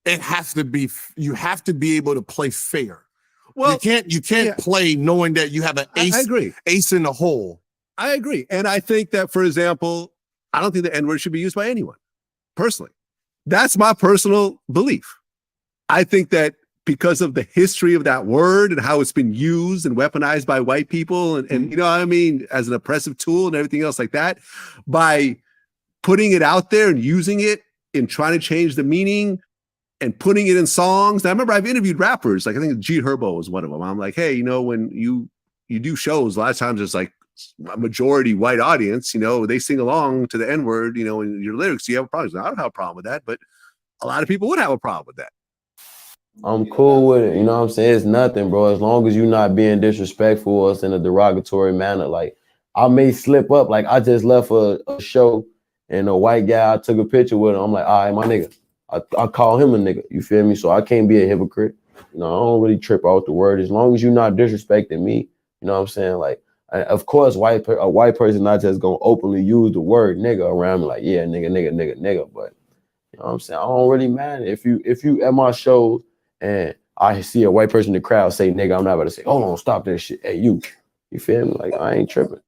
have to be able to play fair. Well, you can't play knowing that you have an ace. I agree. Ace in the hole. I agree, and I think that, for example, I don't think the N-word should be used by anyone. Personally. That's my personal belief. I think that because of the history of that word and how it's been used and weaponized by white people and you know what I mean, as an oppressive tool and everything else like that, by putting it out there and using it and trying to change the meaning and putting it in songs. Now, I remember I've interviewed rappers, like I think G Herbo was one of them. I'm like, hey, when you do shows, a lot of times it's like a majority white audience, they sing along to the N-word, in your lyrics. You have a problem. I don't have a problem with that, but a lot of people would have a problem with that. I'm cool with it. You know what I'm saying? It's nothing, bro. As long as you're not being disrespectful or in a derogatory manner. Like, I may slip up. Like, I just left a show and a white guy, I took a picture with him. I'm like, all right, my nigga. I call him a nigga. You feel me? So I can't be a hypocrite. I don't really trip out the word. As long as you're not disrespecting me, you know what I'm saying? Like, of course, a white person not just gonna openly use the word nigga around me, like, yeah, nigga. But you know what I'm saying? I don't really matter. If you at my shows and I see a white person in the crowd say nigga, I'm not about to say, hold on, stop that shit. Hey, you feel me? Like, I ain't tripping.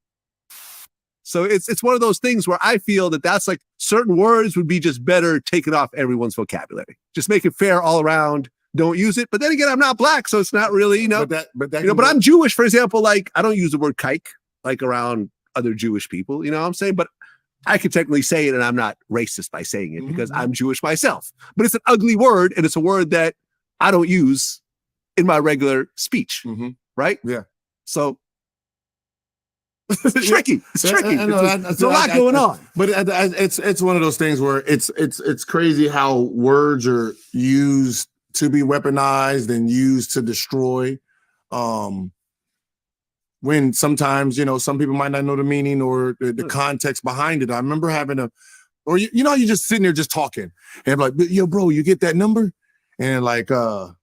So it's one of those things where I feel that that's like certain words would be just better taken off everyone's vocabulary. Just make it fair all around. Don't use it. But then again, I'm not black, so it's not really, but I'm Jewish, for example. Like, I don't use the word kike like around other Jewish people, you know what I'm saying? But I can technically say it and I'm not racist by saying it because I'm Jewish myself. But it's an ugly word and it's a word that I don't use in my regular speech, right? Yeah. So it's tricky. It's tricky. There's a lot going on. But it's one of those things where it's crazy how words are used to be weaponized and used to destroy. When sometimes, some people might not know the meaning or the context behind it. I remember having you just sitting there just talking and like, yo, bro, you get that number? And like, no,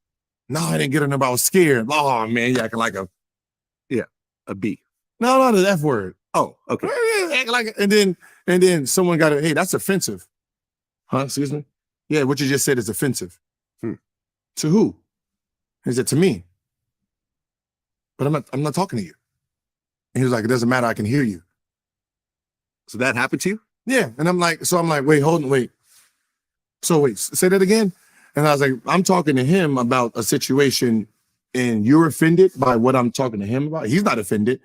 I didn't get a number. I was scared. Oh man, you acting like a B. No, not the F word. Oh, okay. And then someone got it. Hey, that's offensive. Huh? Excuse me? Yeah, what you just said is offensive. To who? He said, to me. But I'm not talking to you. And he was like, it doesn't matter, I can hear you. So that happened to you? Yeah. And I'm like, wait, hold on, wait. So wait, say that again. And I was like, I'm talking to him about a situation and you're offended by what I'm talking to him about. He's not offended.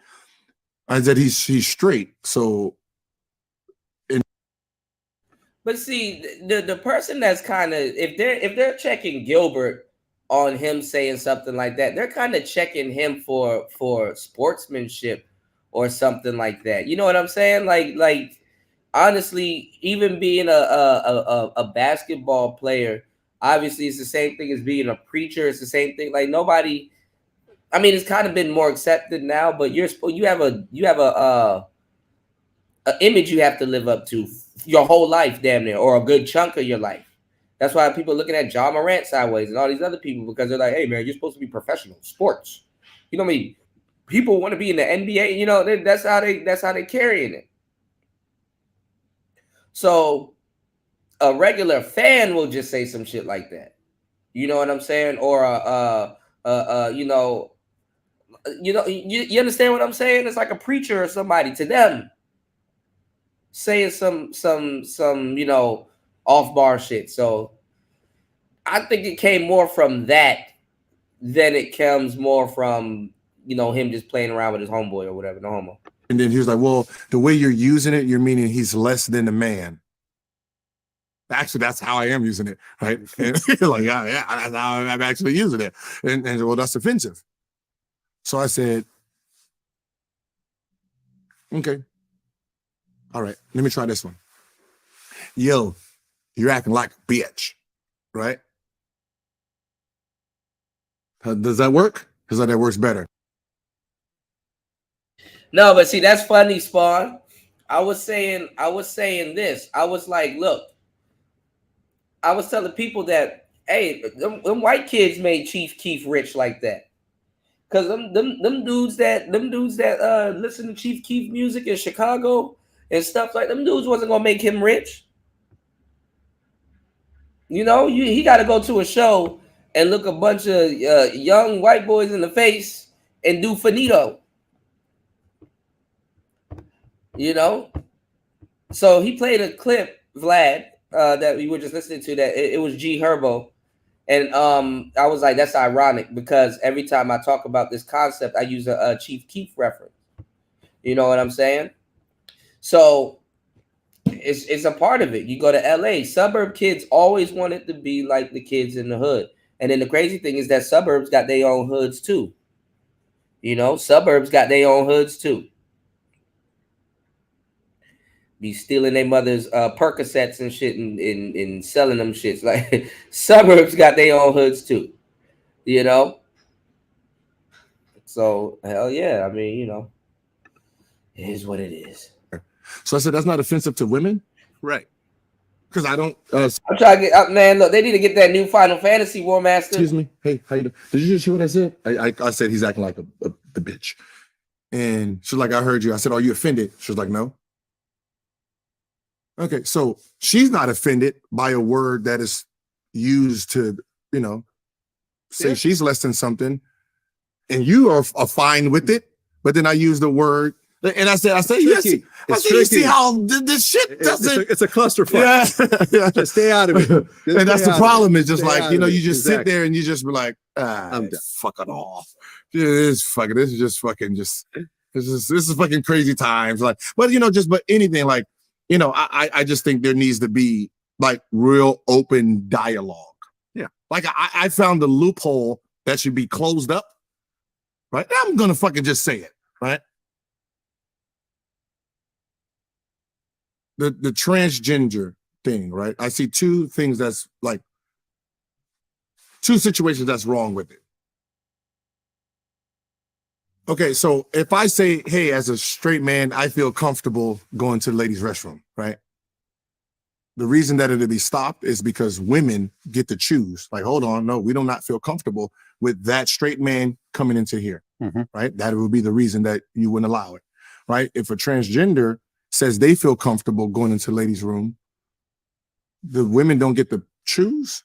I said he's straight. So but see, the person that's kind of if they're checking Gilbert on him saying something like that, they're kind of checking him for sportsmanship or something like that. You know what I'm saying? Like honestly, even being a basketball player, obviously it's the same thing as being a preacher. It's the same thing. Like nobody I mean, it's kind of been more accepted now, but you have a image you have to live up to your whole life, damn near, or a good chunk of your life. That's why people are looking at John Morant sideways and all these other people, because they're like, hey man, you're supposed to be professional sports. You know what I mean? People want to be in the NBA. You know, that's how they carrying it. So a regular fan will just say some shit like that. You know what I'm saying? Or you understand what I'm saying? It's like a preacher or somebody to them saying some off bar shit. So I think it came more from that than it comes more from him just playing around with his homeboy or whatever. No homo. And then he was like, well, the way you're using it, you're meaning he's less than a man. Actually, that's how I am using it, right? And like, yeah, that's how I'm actually using it. And well, that's offensive. So I said, okay. All right, let me try this one. Yo, you're acting like a bitch, right? Does that work? Because that works better. No, but see, that's funny, Spawn. I was saying this. I was like, look, I was telling people that, hey, them white kids made Chief Keef rich like that. Cause them dudes that listen to Chief Keef music in Chicago and stuff like them dudes wasn't gonna make him rich. He got to go to a show and look a bunch of young white boys in the face and do finito. So he played a clip, Vlad, that we were just listening to. That it was G Herbo. And I was like, that's ironic because every time I talk about this concept, I use a Chief Keef reference. You know what I'm saying? So it's a part of it. You go to LA, suburb kids always wanted to be like the kids in the hood. And then the crazy thing is that suburbs got their own hoods too. Suburbs got their own hoods too. Be stealing their mother's Percocets and shit and selling them shits. Like suburbs got their own hoods too. So hell yeah. I mean, it is what it is. So I said that's not offensive to women, right? Because I don't. I'm trying to get up, man. Look, they need to get that new Final Fantasy War Master. Excuse me. Hey, how you doing? Did you just hear what I said? I said he's acting like a bitch, and she's like, I heard you. I said, are you offended? She was like, no. Okay, so she's not offended by a word that is used to, say she's less than something, and you are fine with it. But then I use the word, and I said, yes. I said, you see how this shit doesn't. It's a clusterfuck. Yeah. Just stay out of it. And that's the problem. Is just like you just sit there and you just be like, I'm fucking off. This is just fucking this is fucking crazy times. Like, but but anything like. I just think there needs to be like real open dialogue. Yeah. Like I found the loophole that should be closed up. Right. I'm going to fucking just say it. Right. The transgender thing. Right. I see two things that's like two situations that's wrong with it. Okay, so if I say, hey, as a straight man, I feel comfortable going to the ladies' restroom, right? The reason that it'll be stopped is because women get to choose. Like, hold on, no, we do not feel comfortable with that straight man coming into here, right? That would be the reason that you wouldn't allow it, right? If a transgender says they feel comfortable going into the ladies' room, the women don't get to choose.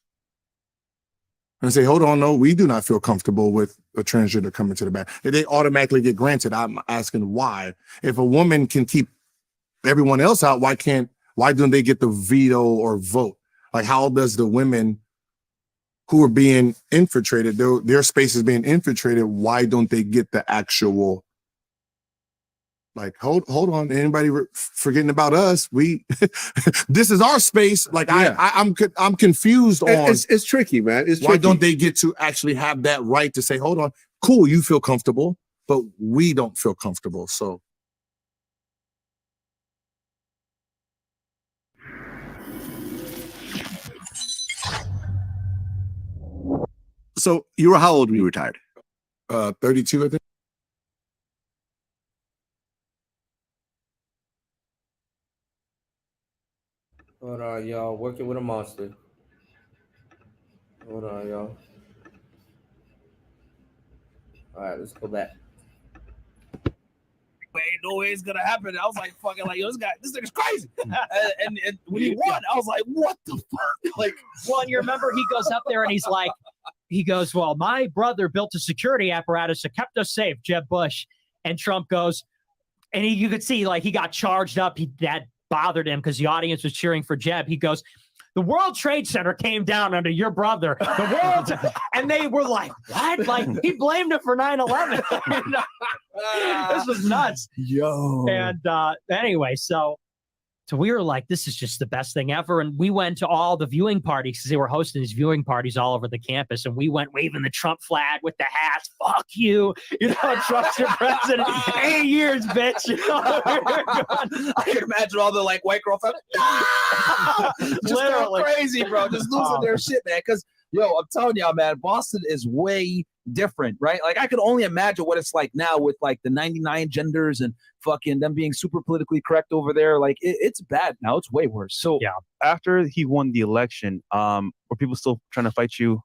And say, hold on, no, we do not feel comfortable with a transgender coming to the back. If they automatically get granted, I'm asking why. If a woman can keep everyone else out, why don't they get the veto or vote? Like, how does the women who are being infiltrated, their space is being infiltrated, why don't they get the actual, like, hold on, anybody forgetting about us? This is our space. Like, yeah. I'm confused on. It's tricky, man. It's why tricky. Don't they get to actually have that right to say, hold on, cool, you feel comfortable, but we don't feel comfortable. So you were how old when you retired? 32, I think. Hold on, y'all. Working with a monster. Hold on, y'all. All right, let's go back. Ain't no way it's gonna happen. I was like, fucking, like, yo, this nigga's crazy. and when he won, I was like, what the fuck? Like, well, and you remember he goes up there and he's like, well, my brother built a security apparatus that kept us safe, Jeb Bush. And Trump goes, and you could see like he got charged up. That bothered him because the audience was cheering for Jeb. He goes, the World Trade Center came down under your brother. The world, and they were like, what? Like, he blamed him for 9/11. This was nuts. Yo. And anyway, so we were like, this is just the best thing ever. And we went to all the viewing parties because they were hosting these viewing parties all over the campus. And we went waving the Trump flag with the hats. Fuck you. You know, Trump's your president. 8 years, bitch. You know, I can imagine all the like white girl fellas. Just going crazy, bro. Just losing their shit, man. Because, yo, I'm telling y'all, man, Boston is way different, right? Like, I could only imagine what it's like now with like the 99 genders and fucking them being super politically correct over there. Like, it's bad now. It's way worse. So yeah, after he won the election, were people still trying to fight you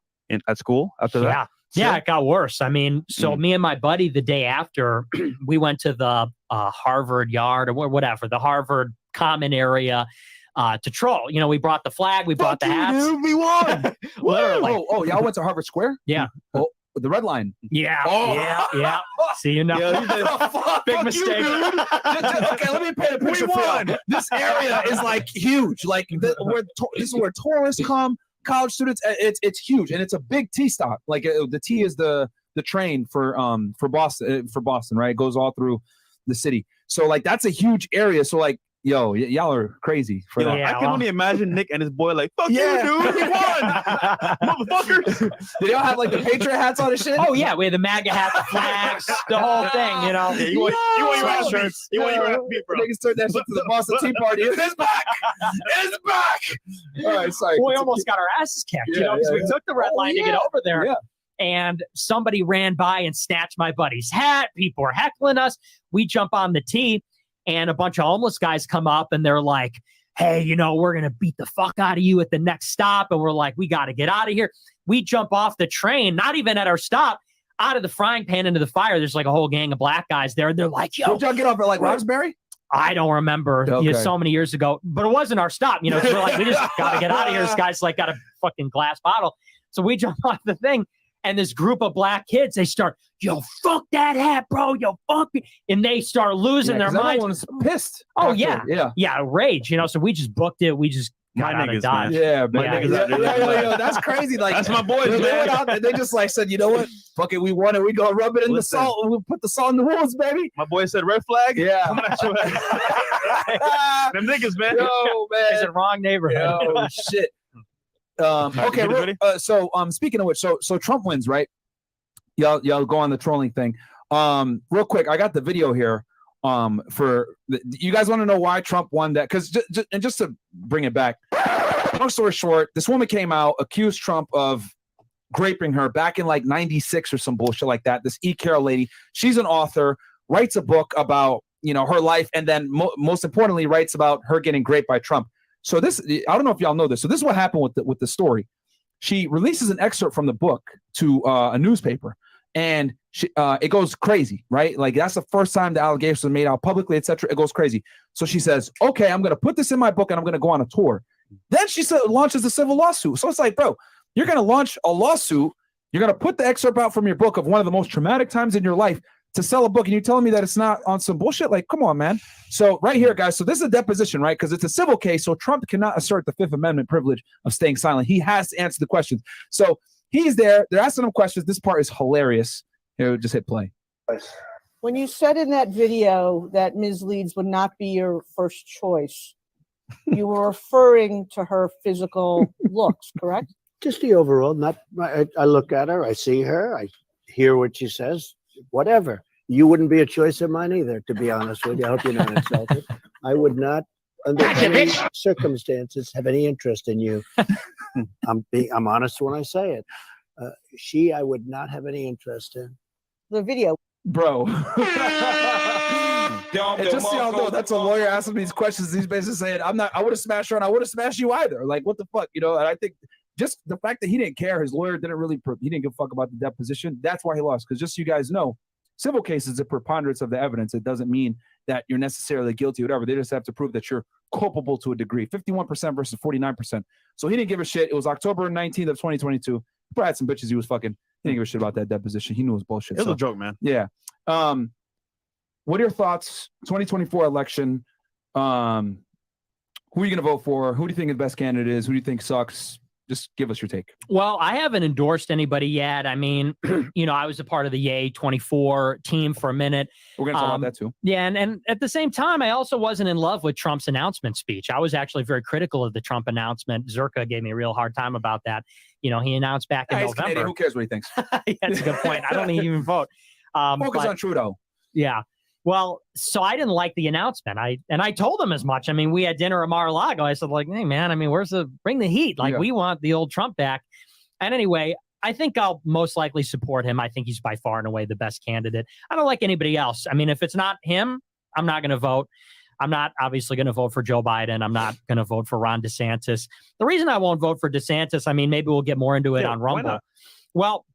at school after that? Yeah, it got worse. I mean, so me and my buddy the day after, we went to the Harvard yard or whatever, the Harvard common area to troll. You know, we brought the flag, we brought the hats. Dude, we won. Literally. Oh, y'all went to Harvard Square? Yeah. Oh, the Red Line. Yeah. Oh. Yeah. See, you know. Big mistake. Okay, let me paint a picture for you. This area is like huge. Like, this is where tourists come, college students. It's huge, and it's a big T stop. Like, the T is the train for Boston, right? It goes all through the city. So like, that's a huge area. So like, yo, y'all are crazy for that. I can only imagine Nick and his boy like, fuck you, dude, we won, motherfuckers. Did y'all have like the Patriot hats on and shit? Oh yeah, we had the MAGA hat, the flags, the whole thing. You know, you want your ass beat. You want your ass beat, bro. Niggas turned that shit to the Boston Tea Party. It's back. It's back. All right, sorry. We almost got our asses kicked, you know, because we took the red line to get over there. Yeah. And somebody ran by and snatched my buddy's hat. People were heckling us. We jump on the T. And a bunch of homeless guys come up and they're like, hey, you know, we're going to beat the fuck out of you at the next stop. And we're like, we got to get out of here. We jump off the train, not even at our stop, out of the frying pan into the fire. There's like a whole gang of black guys there. And they're like, yo. Did y'all get off at like Roxbury? I don't remember. Okay. You know, so many years ago. But it wasn't our stop. You know, so we're like, we just got to get out of here. This guy's like got a fucking glass bottle. So we jump off the thing. And this group of black kids, they start, yo, fuck that hat, bro. Yo, fuck me. And they start losing their minds. Everyone's pissed. Oh, after. yeah. Rage, you know, so we just booked it. We just got out of Dodge. Yeah, my niggas. That's crazy. Like, that's my boys, they man. went out there, they just like said, you know what? Fuck it, we won it. We gonna rub it in the salt. We'll put the salt in the wounds, baby. My boy said red flag. Yeah. Them niggas, man. Yo, man. It's the wrong neighborhood. Oh shit. Okay. So speaking of which, so Trump wins, right? Y'all go on the trolling thing. Real quick, I got the video here. You guys want to know why Trump won that? Because just to bring it back, long story short, this woman came out, accused Trump of raping her back in like 96 or some bullshit like that. This E. Carroll lady, she's an author, writes a book about, you know, her life, and then most importantly, writes about her getting raped by Trump. So this, I don't know if y'all know this. So this is what happened with the story. She releases an excerpt from the book to a newspaper. And it goes crazy, right? Like, that's the first time the allegations are made out publicly, etc. It goes crazy. So she says, okay, I'm going to put this in my book and I'm going to go on a tour. Then she launches a civil lawsuit. So it's like, bro, you're going to launch a lawsuit. You're going to put the excerpt out from your book of one of the most traumatic times in your life to sell a book. And you're telling me that it's not on some bullshit? Like, come on, man. So right here, guys. So this is a deposition, right? Because it's a civil case. So Trump cannot assert the Fifth Amendment privilege of staying silent. He has to answer the questions. So he's there. They're asking him questions. This part is hilarious. Here, just hit play. When you said in that video that Ms. Leeds would not be your first choice, you were referring to her physical looks, correct? Just the overall. I look at her, I see her, I hear what she says, whatever. You wouldn't be a choice of mine either, to be honest with you. I hope you're not insulted. I would not, under any circumstances, have any interest in you. I'm honest when I say it. I would not have any interest in. the video. Bro. And just so y'all know, that's a lawyer asking me these questions. He's basically saying, I would have smashed her and I would have smashed you either. Like, what the fuck, you know? And I think just the fact that he didn't care, his lawyer he didn't give a fuck about the deposition. That's why he lost. Because just so you guys know, civil cases, a preponderance of the evidence. It doesn't mean that you're necessarily guilty or whatever. They just have to prove that you're culpable to a degree. 51% versus 49%. So he didn't give a shit. It was October 19th of 2022. He probably had some bitches he was fucking. He didn't give a shit about that deposition. He knew it was bullshit. It was a joke, man. Yeah. What are your thoughts? 2024 election. Who are you going to vote for? Who do you think the best candidate is? Who do you think sucks? Just give us your take. Well, I haven't endorsed anybody yet. I mean, I was a part of the Yay 24 team for a minute. We're going to talk about that too. Yeah. And at the same time, I also wasn't in love with Trump's announcement speech. I was actually very critical of the Trump announcement. Zerka gave me a real hard time about that. He announced back in November. Canadian. Who cares what he thinks? Yeah, that's a good point. I don't even vote. Focus on Trudeau. Yeah. Well, so I didn't like the announcement. I told him as much. I mean, we had dinner at Mar-a-Lago. I said, like, hey, man, I mean, bring the heat? Like, we want the old Trump back. And anyway, I think I'll most likely support him. I think he's by far and away the best candidate. I don't like anybody else. I mean, if it's not him, I'm not going to vote. I'm not obviously going to vote for Joe Biden. I'm not going to vote for Ron DeSantis. The reason I won't vote for DeSantis, I mean, maybe we'll get more into it on Rumble. Well,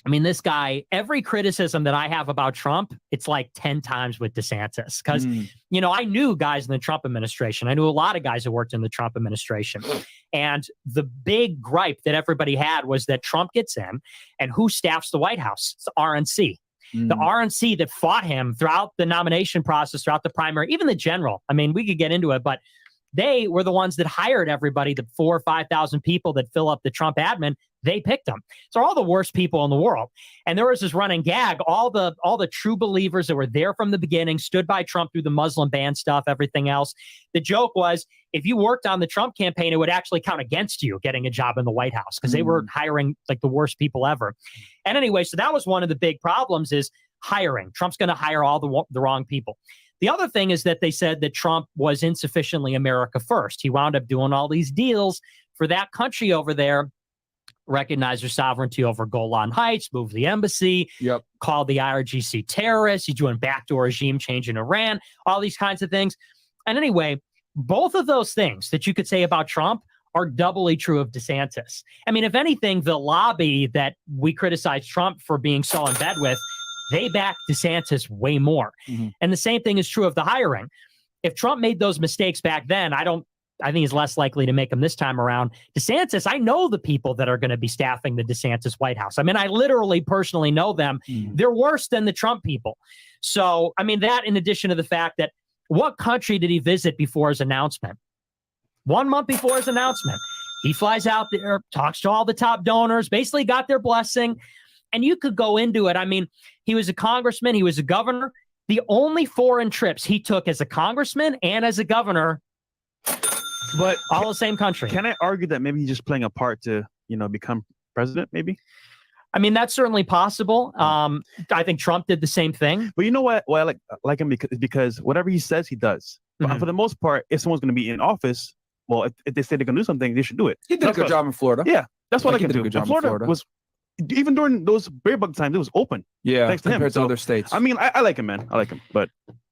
I mean, this guy, every criticism that I have about Trump, it's like 10 times with DeSantis. Because, I knew guys in the Trump administration. I knew a lot of guys who worked in the Trump administration. And the big gripe that everybody had was that Trump gets in, and who staffs the White House? It's the RNC. The RNC that fought him throughout the nomination process, throughout the primary, even the general. I mean, we could get into it, but they were the ones that hired everybody, the 4,000 or 5,000 people that fill up the Trump admin. They picked them. So all the worst people in the world. And there was this running gag. All the true believers that were there from the beginning, stood by Trump through the Muslim ban stuff, everything else. The joke was, if you worked on the Trump campaign, it would actually count against you getting a job in the White House because they were hiring like the worst people ever. And anyway, so that was one of the big problems is hiring. Trump's going to hire all the wrong people. The other thing is that they said that Trump was insufficiently America first. He wound up doing all these deals for that country over there, recognize their sovereignty over Golan Heights, move the embassy, called the IRGC terrorists. He's doing backdoor regime change in Iran, all these kinds of things. And anyway, both of those things that you could say about Trump are doubly true of DeSantis. I mean, if anything, the lobby that we criticize Trump for being so in bed with, they back DeSantis way more. And the same thing is true of the hiring. If Trump made those mistakes back then, I think he's less likely to make them this time around. DeSantis, I know the people that are going to be staffing the DeSantis White House. I mean, I literally personally know them. They're worse than the Trump people. So, I mean, that in addition to the fact that what country did he visit before his announcement? 1 month before his announcement, he flies out there, talks to all the top donors, basically got their blessing. And you could go into it. I mean, he was a congressman. He was a governor. The only foreign trips he took as a congressman and as a governor, but all the same country. Can I argue that maybe he's just playing a part to, become president, maybe? I mean, that's certainly possible. I think Trump did the same thing. But you know what? Why I like him because whatever he says, he does. But for the most part, if someone's going to be in office, well, if they say they're going to do something, they should do it. He did a good job in Florida. Yeah, that's what I can do. Florida was, even during those bear bug times, it was open. Yeah, thanks to him. Compared to other states. I mean, I like him, man. I like him, but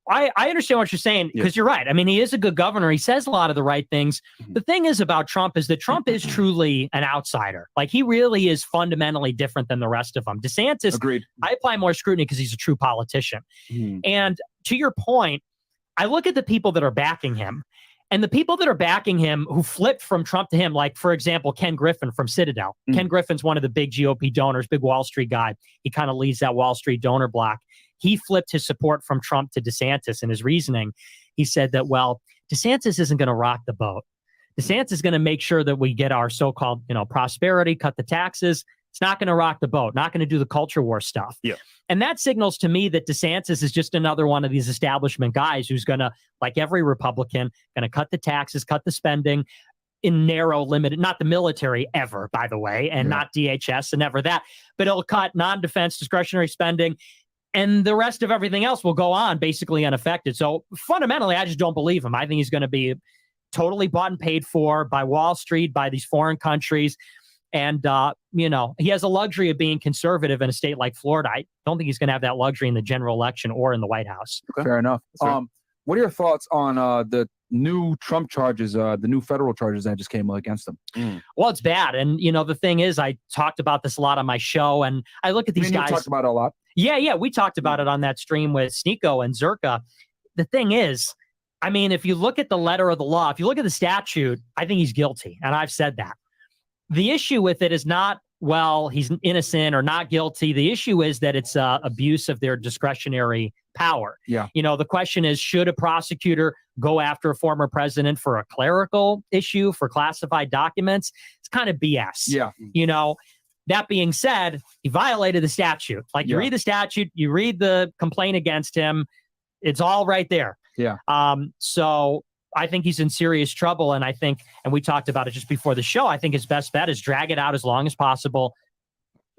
I understand what you're saying because you're right. I mean, he is a good governor. He says a lot of the right things. The thing is about Trump is that Trump is truly an outsider. Like, he really is fundamentally different than the rest of them. DeSantis, agreed. I apply more scrutiny because he's a true politician. And to your point, I look at the people that are backing him. And the people that are backing him who flipped from Trump to him, like, for example, Ken Griffin from Citadel. Ken Griffin's one of the big GOP donors, big Wall Street guy. He kind of leads that Wall Street donor block. He flipped his support from Trump to DeSantis in his reasoning. He said that, well, DeSantis isn't going to rock the boat. DeSantis is going to make sure that we get our so-called, prosperity, cut the taxes. It's not going to rock the boat, not going to do the culture war stuff. Yeah. And that signals to me that DeSantis is just another one of these establishment guys who's going to, like every Republican, going to cut the taxes, cut the spending in narrow, limited, not the military ever, by the way, and not DHS and never that, but it'll cut non-defense discretionary spending. And the rest of everything else will go on basically unaffected. So fundamentally, I just don't believe him. I think he's going to be totally bought and paid for by Wall Street, by these foreign countries. And, you know, he has a luxury of being conservative in a state like Florida. I don't think he's going to have that luxury in the general election or in the White House. Fair enough. What are your thoughts on the new Trump charges, the new federal charges that just came against him? Well, it's bad. And, you know, the thing is, I talked about this a lot on my show, and I look at these guys. You talked about it a lot. Yeah, we talked about it on that stream with Sneeko and Zerka. The thing is, I mean, if you look at the letter of the law, if you look at the statute, I think he's guilty. And I've said that. The issue with it is not, well, he's innocent or not guilty. The issue is that it's abuse of their discretionary power. Yeah. You know, the question is, should a prosecutor go after a former president for a clerical issue, for classified documents? It's kind of BS. Yeah. You know, that being said, he violated the statute. Like, you read the statute, you read the complaint against him, it's all right there. Yeah. So I think he's in serious trouble. And I think, and we talked about it just before the show, I think his best bet is drag it out as long as possible,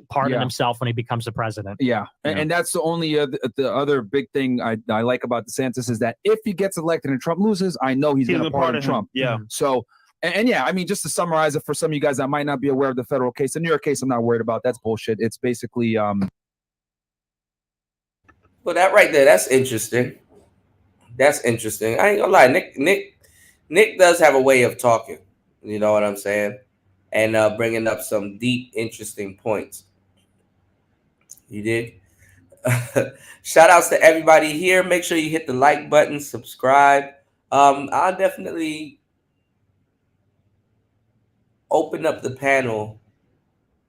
pardon himself when he becomes the president. Yeah. And that's the only the other big thing I like about DeSantis is that if he gets elected and Trump loses, I know he's going to pardon Trump. Yeah. So, and yeah, I mean, just to summarize it for some of you guys that might not be aware of the federal case, the New York case, I'm not worried about. That's bullshit. It's basically. Well, that right there, that's interesting. That's interesting. I ain't gonna lie, Nick does have a way of talking. You know what I'm saying? And bringing up some deep, interesting points. You did. Shout outs to everybody here. Make sure you hit the like button, subscribe. I'll definitely open up the panel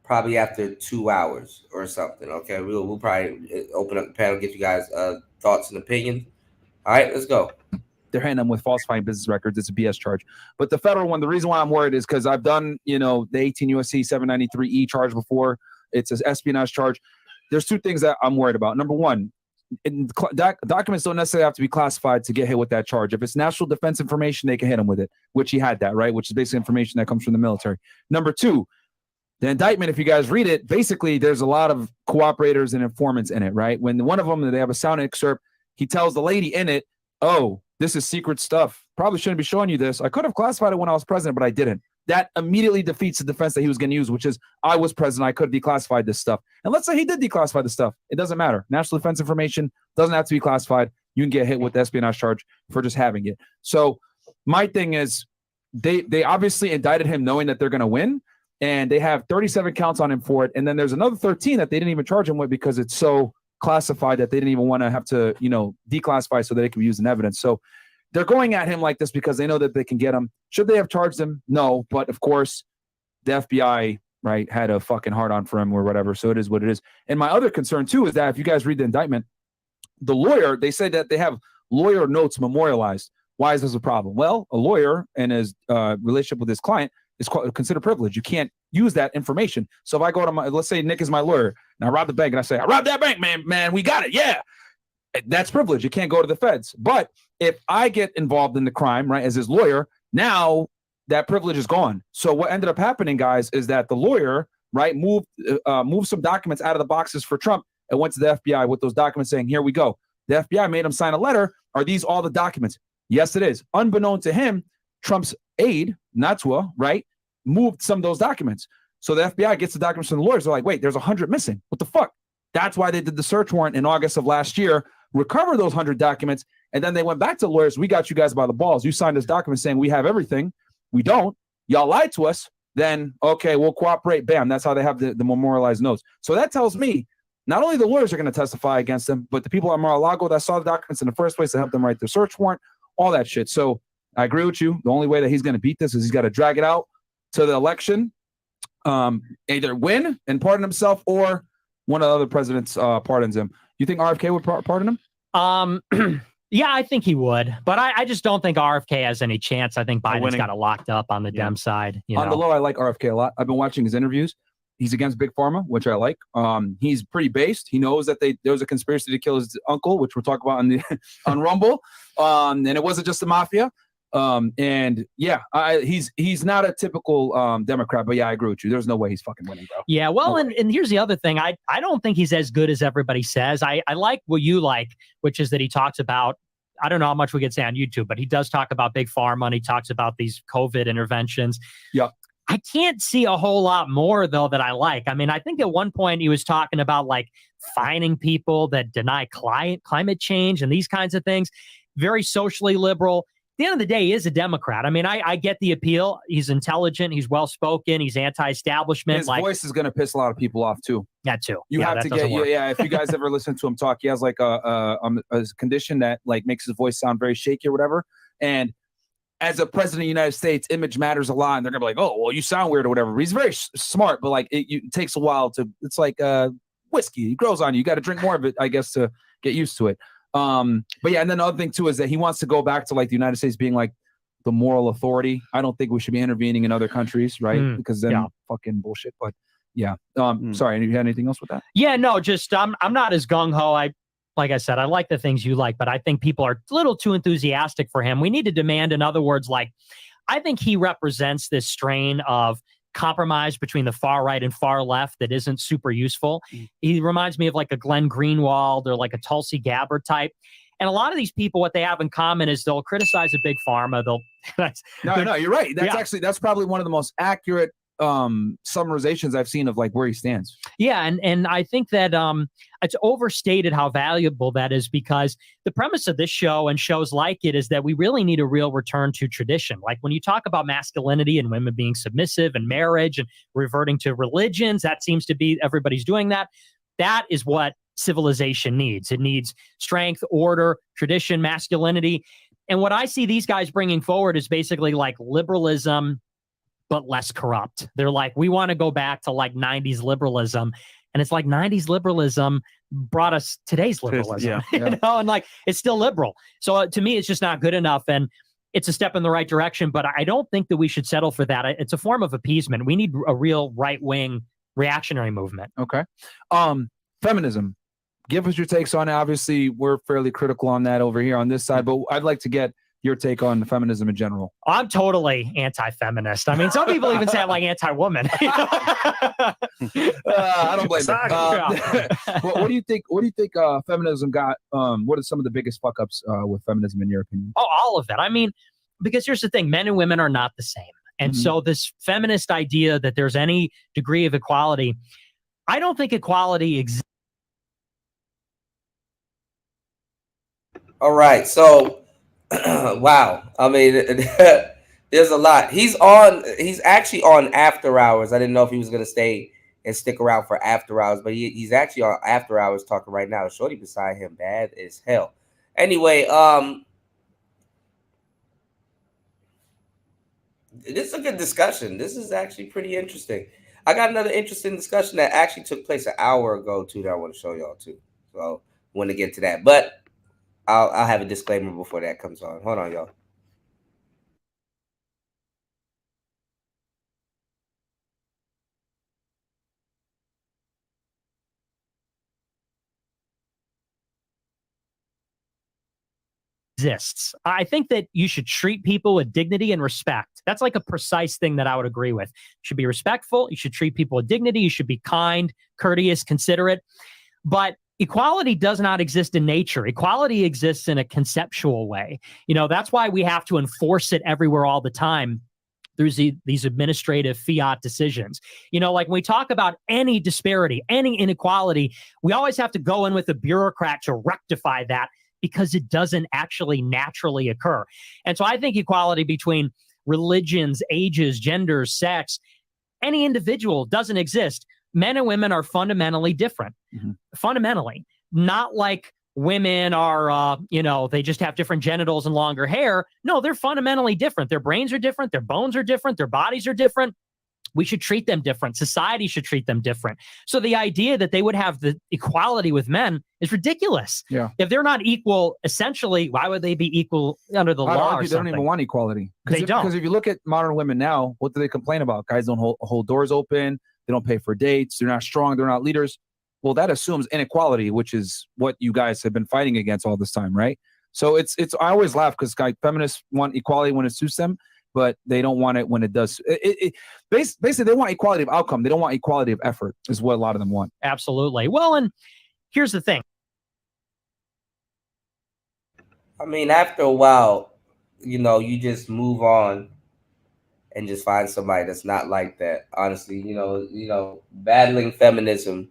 probably after 2 hours or something. Okay, we'll probably open up the panel, get you guys thoughts and opinions. All right, let's go. They're hitting them with falsifying business records. It's a BS charge. But the federal one, the reason why I'm worried is because I've done, you know, the 18 U.S.C. 793E charge before. It's an espionage charge. There's two things that I'm worried about. Number one, documents don't necessarily have to be classified to get hit with that charge. If it's national defense information, they can hit him with it, which he had that, right? Which is basically information that comes from the military. Number two, the indictment, if you guys read it, basically there's a lot of cooperators and informants in it, right? When one of them, they have a sound excerpt, he tells the lady in it, oh, this is secret stuff. Probably shouldn't be showing you this. I could have classified it when I was president, but I didn't. That immediately defeats the defense that he was going to use, which is, I was president, I could have declassified this stuff. And let's say he did declassify the stuff. It doesn't matter. National defense information doesn't have to be classified. You can get hit with the espionage charge for just having it. So my thing is, they obviously indicted him knowing that they're going to win, and they have 37 counts on him for it. And then there's another 13 that they didn't even charge him with because it's so classified that they didn't even want to have to, you know, declassify so that it can be used in evidence. So they're going at him like this because they know that they can get him. Should they have charged him? No, but of course, the FBI, right, had a fucking hard on for him or whatever. So it is what it is. And my other concern too is that if you guys read the indictment, the lawyer, they said that they have lawyer notes memorialized. Why is this a problem? Well, a lawyer and his relationship with his client is considered privilege. You can't use that information. So if I go to let's say Nick is my lawyer, and I rob the bank, and I say, I robbed that bank, man, we got it, yeah. That's privilege. You can't go to the feds. But if I get involved in the crime, right, as his lawyer, now that privilege is gone. So what ended up happening, guys, is that the lawyer, right, moved some documents out of the boxes for Trump and went to the FBI with those documents saying, here we go. The FBI made him sign a letter. Are these all the documents? Yes, it is. Unbeknown to him, Trump's aide, Natua, right, moved some of those documents. So the FBI gets the documents from the lawyers. They're like, wait, there's 100 missing. What the fuck? That's why they did the search warrant in August of last year, recover those 100 documents, and then they went back to the lawyers. We got you guys by the balls. You signed this document saying we have everything. We don't. Y'all lied to us. Then, okay, we'll cooperate. Bam. That's how they have the memorialized notes. So that tells me not only the lawyers are going to testify against them, but the people at Mar-a-Lago that saw the documents in the first place to help them write the search warrant, all that shit. So I agree with you. The only way that he's going to beat this is he's got to drag it out to the election, either win and pardon himself or one of the other presidents pardons him. You think RFK would pardon him? Yeah, I think he would, but I just don't think RFK has any chance. I think Biden's got it locked up on the Dem side. On the low, I like RFK a lot. I've been watching his interviews. He's against Big Pharma, which I like. He's pretty based. He knows that there was a conspiracy to kill his uncle, which we'll talk about on Rumble. And it wasn't just the mafia. And yeah, he's not a typical Democrat, but yeah, I agree with you. There's no way he's fucking winning, bro. Yeah, well, and here's the other thing. I don't think he's as good as everybody says. I like what you like, which is that he talks about, I don't know how much we could say on YouTube, but he does talk about Big Pharma and he talks about these COVID interventions. Yeah. I can't see a whole lot more though that I like. I mean, I think at one point he was talking about like fining people that deny climate change and these kinds of things. Very socially liberal. At the end of the day, he is a Democrat. I mean, I get the appeal. He's intelligent. He's well-spoken. He's anti-establishment. His voice is going to piss a lot of people off too. That too. You have to get, if you guys ever listen to him talk, he has like a condition that like makes his voice sound very shaky or whatever. And as a president of the United States, image matters a lot. And they're going to be like, oh, well, you sound weird or whatever. But he's very smart, but like it takes a while to, it's like whiskey. It grows on you. You got to drink more of it, I guess, to get used to it. But yeah, and then the other thing too is that he wants to go back to like the United States being like the moral authority. I don't think we should be intervening in other countries, right? Because then fucking bullshit. But yeah, sorry, you had anything else with that? Yeah, no, just I'm not as gung ho. Like I said, I like the things you like, but I think people are a little too enthusiastic for him. We need to demand, in other words, like I think he represents this strain of compromise between the far right and far left that isn't super useful. He reminds me of like a Glenn Greenwald or like a Tulsi Gabbard type. And a lot of these people, what they have in common is they'll criticize a big pharma. No, you're right. That's probably one of the most accurate summarizations I've seen of like where he stands. Yeah, and I think that it's overstated how valuable that is, because the premise of this show and shows like it is that we really need a real return to tradition. Like when you talk about masculinity and women being submissive and marriage and reverting to religions, that seems to be everybody's doing that. That is what civilization needs. It needs strength, order, tradition, masculinity. And what I see these guys bringing forward is basically like liberalism, but less corrupt. They're like, we want to go back to like 90s liberalism. And it's like 90s liberalism brought us today's liberalism. Yeah. You know, and like it's still liberal. So to me, it's just not good enough. And it's a step in the right direction, but I don't think that we should settle for that. It's a form of appeasement. We need a real right-wing reactionary movement. Okay. Feminism. Give us your takes on it. Obviously, we're fairly critical on that over here on this side, but I'd like to get your take on feminism in general. I'm totally anti-feminist. I mean, some people even say I'm like anti-woman. I don't blame them. What do you think? What do you think feminism got? What are some of the biggest fuck ups with feminism in your opinion? Oh, all of it. I mean, because here's the thing: men and women are not the same, and so this feminist idea that there's any degree of equality, I don't think equality exists. All right, so wow. I mean, there's a lot. He's actually on After Hours. I didn't know if he was gonna stay and stick around for After Hours, but he's actually on After Hours talking right now. Shorty beside him, bad as hell. Anyway, this is a good discussion. This is actually pretty interesting. I got another interesting discussion that actually took place an hour ago too that I want to show y'all too. So I want to get to that, but I'll have a disclaimer before that comes on. Hold on, y'all. Exists. I think that you should treat people with dignity and respect. That's like a precise thing that I would agree with. You should be respectful. You should treat people with dignity. You should be kind, courteous, considerate. But equality does not exist in nature. Equality exists in a conceptual way. You know, that's why we have to enforce it everywhere all the time through these administrative fiat decisions. You know, like when we talk about any disparity, any inequality, we always have to go in with a bureaucrat to rectify that because it doesn't actually naturally occur. And so I think equality between religions, ages, genders, sex, any individual doesn't exist. Men and women are fundamentally different. Fundamentally, not like women are, they just have different genitals and longer hair. No, they're fundamentally different. Their brains are different. Their bones are different. Their bodies are different. We should treat them different. Society should treat them different. So the idea that they would have the equality with men is ridiculous. Yeah. If they're not equal, essentially, why would they be equal under the law? They don't even want equality. They don't. Because if you look at modern women now, what do they complain about? Guys don't hold doors open. They don't pay for dates. They're not strong. They're not leaders. Well, that assumes inequality, which is what you guys have been fighting against all this time, right? So I always laugh because feminists want equality when it suits them, but they don't want it when it does. Basically, they want equality of outcome. They don't want equality of effort, is what a lot of them want. Absolutely. Well, and here's the thing. I mean, after a while, you just move on and just find somebody that's not like that. Honestly, battling feminism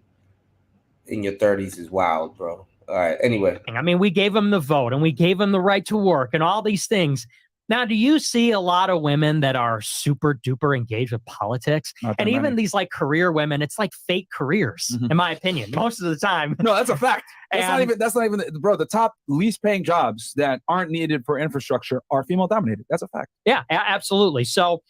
in your 30s is wild, bro. All right. Anyway, I mean, we gave them the vote and we gave them the right to work and all these things. Now, do you see a lot of women that are super duper engaged with politics? And even these like career women, it's like fake careers, in my opinion, most of the time. No, that's a fact. That's not even, bro, the top least paying jobs that aren't needed for infrastructure are female dominated. That's a fact. Yeah, absolutely. So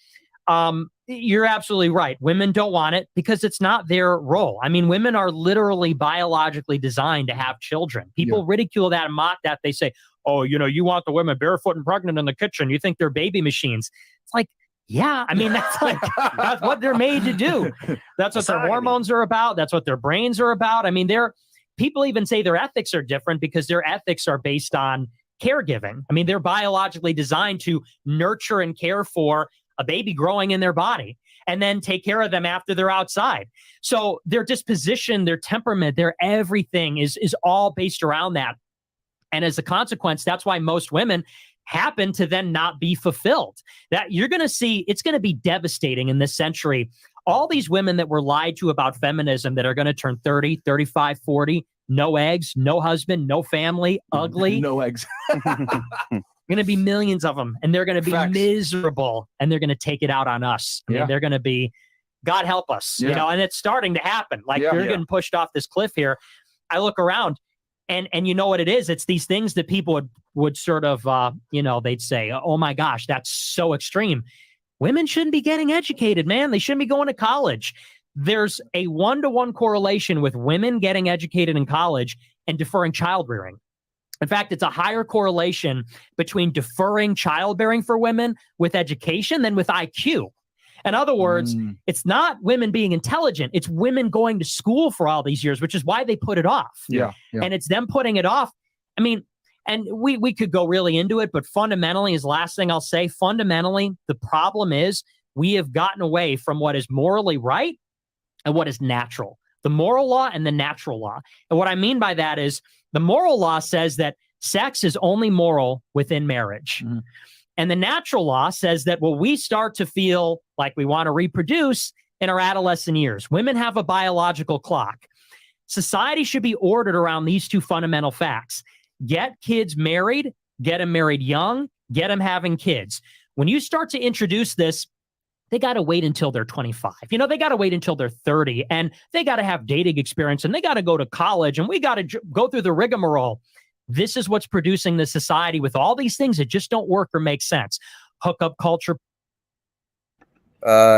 you're absolutely right. Women don't want it because it's not their role. I mean, women are literally biologically designed to have children. People ridicule that and mock that. They say, oh, you want the women barefoot and pregnant in the kitchen. You think they're baby machines. It's like, yeah, I mean, that's what they're made to do. That's what their hormones are about. That's what their brains are about. I mean, people even say their ethics are different because their ethics are based on caregiving. I mean, they're biologically designed to nurture and care for a baby growing in their body and then take care of them after they're outside. So their disposition, their temperament, their everything is all based around that. And as a consequence, that's why most women happen to then not be fulfilled. That you're going to see, it's going to be devastating in this century. All these women that were lied to about feminism that are going to turn 30, 35, 40, no eggs, no husband, no family, ugly. No eggs. Going to be millions of them, and they're going to be miserable, and they're going to take it out on us. I mean, they're going to be, God help us, and it's starting to happen. Like they're getting pushed off this cliff here. I look around, and you know what it is? It's these things that people would sort of, they'd say, oh my gosh, that's so extreme. Women shouldn't be getting educated, man. They shouldn't be going to college. There's a 1-to-1 correlation with women getting educated in college and deferring child rearing. In fact, it's a higher correlation between deferring childbearing for women with education than with IQ. In other words, it's not women being intelligent. It's women going to school for all these years, which is why they put it off. Yeah. And it's them putting it off. I mean, and we could go really into it, but fundamentally, is the last thing I'll say, fundamentally, the problem is we have gotten away from what is morally right and what is natural. The moral law and the natural law. And what I mean by that is the moral law says that sex is only moral within marriage. Mm-hmm. And the natural law says that, well, we start to feel like we want to reproduce in our adolescent years. Women have a biological clock. Society should be ordered around these two fundamental facts. Get kids married, get them married young, get them having kids. When you start to introduce this, they got to wait until they're 25. They got to wait until they're 30, and they got to have dating experience, and they got to go to college, and we got to go through the rigmarole. This is what's producing the society with all these things that just don't work or make sense. Hookup culture.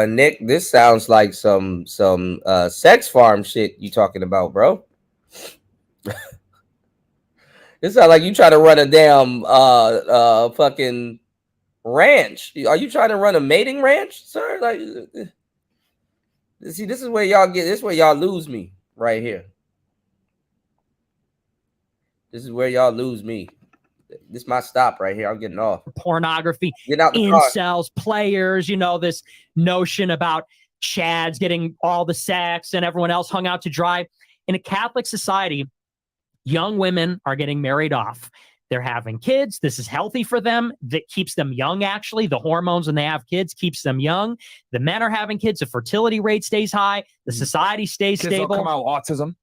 Nick, this sounds like some sex farm shit you talking about, bro. This sounds like you trying to run a damn fucking ranch. Are you trying to run a mating ranch, sir? Like, see, this is where y'all lose me right here. This is where y'all lose me. This is my stop right here. I'm getting off. Pornography, get out the incels, players, this notion about chads getting all the sex and everyone else hung out to dry. In a Catholic society, young women are getting married off. They're having kids. This is healthy for them. That keeps them young, actually. The hormones when they have kids keeps them young. The men are having kids. The fertility rate stays high. The society stays kids stable. Don't come out autism.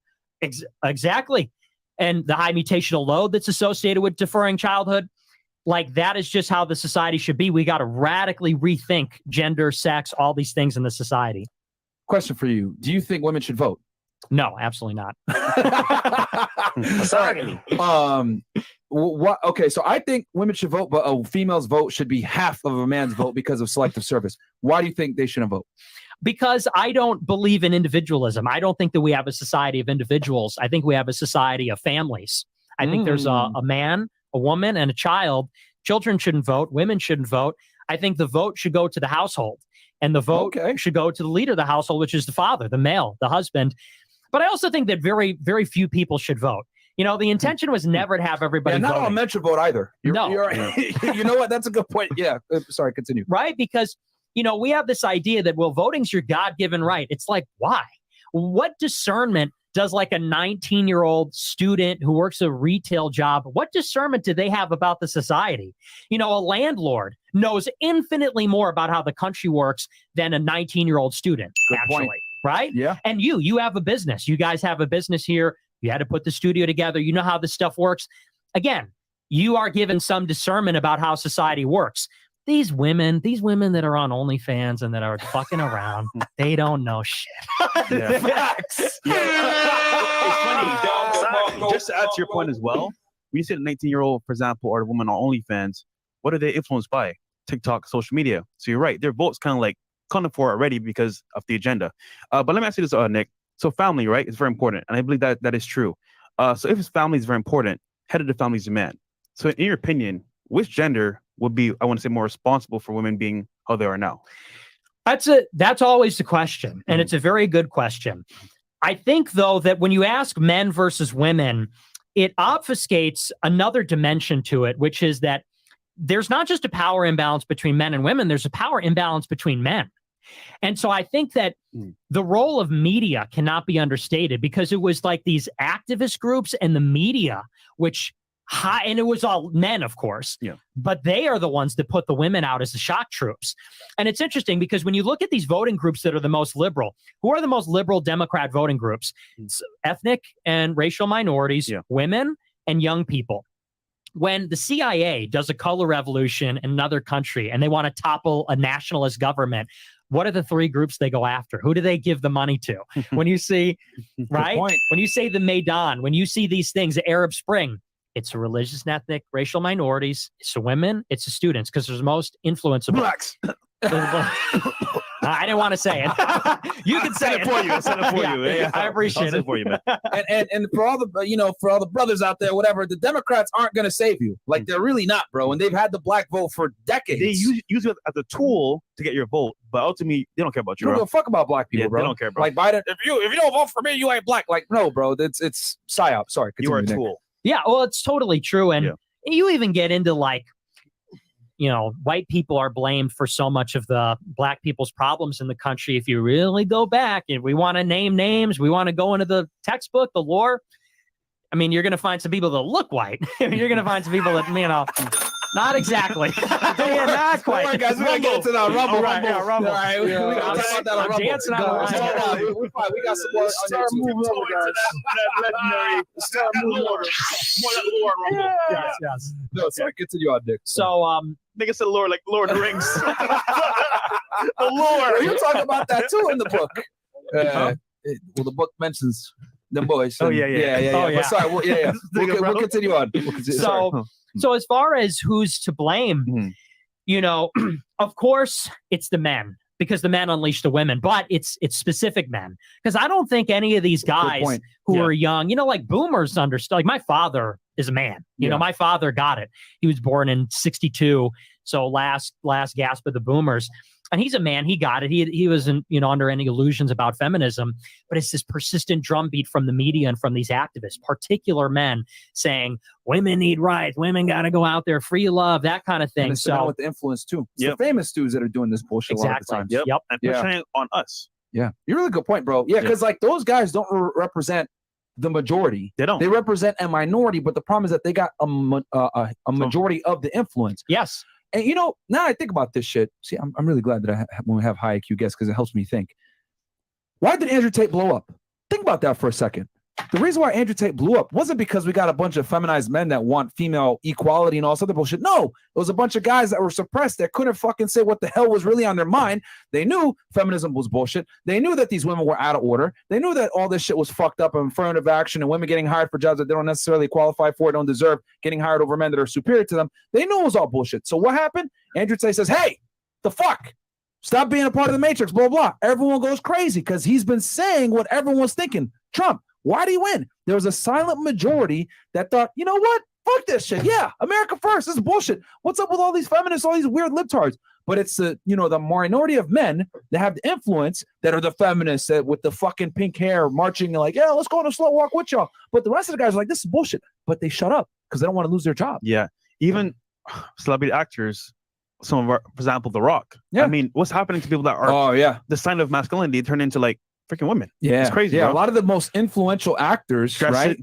Exactly. And the high mutational load that's associated with deferring childhood. Like, that is just how the society should be. We got to radically rethink gender, sex, all these things in the society. Question for you. Do you think women should vote? No, absolutely not. Sorry. What? Okay, so I think women should vote, but a female's vote should be half of a man's vote because of selective service. Why do you think they shouldn't vote? Because I don't believe in individualism. I don't think that we have a society of individuals. I think we have a society of families. I think there's a man, a woman, and a child. Children shouldn't vote. Women shouldn't vote. I think the vote should go to the household, and the vote should go to the leader of the household, which is the father, the male, the husband. But I also think that very, very few people should vote. The intention was never to have everybody not voting. all men should vote either. You're right. You know what? That's a good point. Yeah. Sorry, continue. Right? Because, we have this idea that, well, voting's your God-given right. It's like, why? What discernment does like a 19-year-old student who works a retail job, what discernment do they have about the society? A landlord knows infinitely more about how the country works than a 19-year-old student. Good actually, point. right? Yeah. And you have a business. You guys have a business here. You had to put the studio together. You know how this stuff works. Again, you are given some discernment about how society works. These women that are on OnlyFans and that are fucking around, they don't know shit. Yeah. Facts. It's funny. Just to add to your point as well, when you say a 19-year-old, for example, or a woman on OnlyFans, what are they influenced by? TikTok, social media. So you're right. Their vote's kind of like accounted for already because of the agenda. But let me ask you this, Nick. So family, right, is very important. And I believe that is true. So if his family is very important, head of the family is a man. So in your opinion, which gender would be, I want to say, more responsible for women being how they are now? That's always the question. And it's a very good question. I think, though, that when you ask men versus women, it obfuscates another dimension to it, which is that there's not just a power imbalance between men and women, there's a power imbalance between men. And so I think that the role of media cannot be understated, because it was like these activist groups and the media, which and it was all men, of course, but they are the ones that put the women out as the shock troops. And it's interesting because when you look at these voting groups that are the most liberal, who are the most liberal Democrat voting groups? It's ethnic and racial minorities, women, and young people. When the CIA does a color revolution in another country and they want to topple a nationalist government, what are the three groups they go after? Who do they give the money to? When you see, right? When you say the Maidan, when you see these things, the Arab Spring, it's the religious and ethnic, racial minorities, it's the women, it's the students, because there's most influenceable. Blacks. I didn't want to say it. You can say it for you. I said it for you. Yeah. I appreciate it for you, man. And for all the for all the brothers out there, whatever, the Democrats aren't going to save you. Like, they're really not, bro. And they've had the black vote for decades. They use it as a tool to get your vote, but ultimately they don't care about you. You don't Bro. give a fuck about black people, bro. They don't care, bro. Like Biden, if you don't vote for me, you ain't black. Like, no, bro. It's psyop. Sorry, You are a continue, Nick. tool. Yeah, well, it's totally true. And you even get into like, white people are blamed for so much of the black people's problems in the country. If you really go back and we want to name names, we want to go into the textbook, the lore. I mean, you're going to find some people that look white. You're going to find some people that, not exactly. Not quite. All right, guys, we got to get to that Rumble. All right, Rumble. All right, we got to talk about that on I'm Rumble. dancing on the line. We got some more Start moving over, guys. Start moving over. Yes. No, sorry, continue on, Nick. So, Nigga said Lord, like Lord of the Rings. The Lord. You talk about that too in the book. Well, the book mentions them boys. Oh, and- yeah. Oh, yeah. But sorry, we'll continue on. So as far as who's to blame, of course it's the men, because the men unleash the women, but it's specific men, because I don't think any of these guys who are young, like boomers understand. Like, my father is a man. My father got it. He was born in 62, so last gasp of the boomers. And he's a man. He got it. He wasn't, under any illusions about feminism. But it's this persistent drumbeat from the media and from these activists, particular men, saying women need rights, women got to go out there, free love, that kind of thing. And it's so with the influence too. It's the famous dudes that are doing this bullshit a lot of the times. Yep. And pushing it on us. Yeah, you're a really good point, bro. Yeah, because like those guys don't represent the majority. They don't. They represent a minority, but the problem is that they got a majority of the influence. Yes. And now I think about this shit. See, I'm really glad that when we have high IQ guests, because it helps me think. Why did Andrew Tate blow up? Think about that for a second. The reason why Andrew Tate blew up wasn't because we got a bunch of feminized men that want female equality and all this other bullshit. No, it was a bunch of guys that were suppressed that couldn't fucking say what the hell was really on their mind. They knew feminism was bullshit. They knew that these women were out of order. They knew that all this shit was fucked up and affirmative action and women getting hired for jobs that they don't necessarily qualify for, don't deserve, getting hired over men that are superior to them. They knew it was all bullshit. So what happened? Andrew Tate says, hey, the fuck? Stop being a part of the matrix, blah, blah. Everyone goes crazy because he's been saying what everyone's thinking. Trump, why did he win? There was a silent majority that thought, you know what? Fuck this shit. Yeah, America first. This is bullshit. What's up with all these feminists, all these weird libtards? But it's the minority of men that have the influence that are the feminists that with the fucking pink hair marching like, yeah, let's go on a slow walk with y'all. But the rest of the guys are like, this is bullshit. But they shut up because they don't want to lose their job. Yeah. Even celebrity actors, some of our, for example, The Rock. Yeah. I mean, what's happening to people that are the sign of masculinity turn into like freaking women? Yeah, it's crazy. Yeah, bro. a lot of the most influential actors, wearing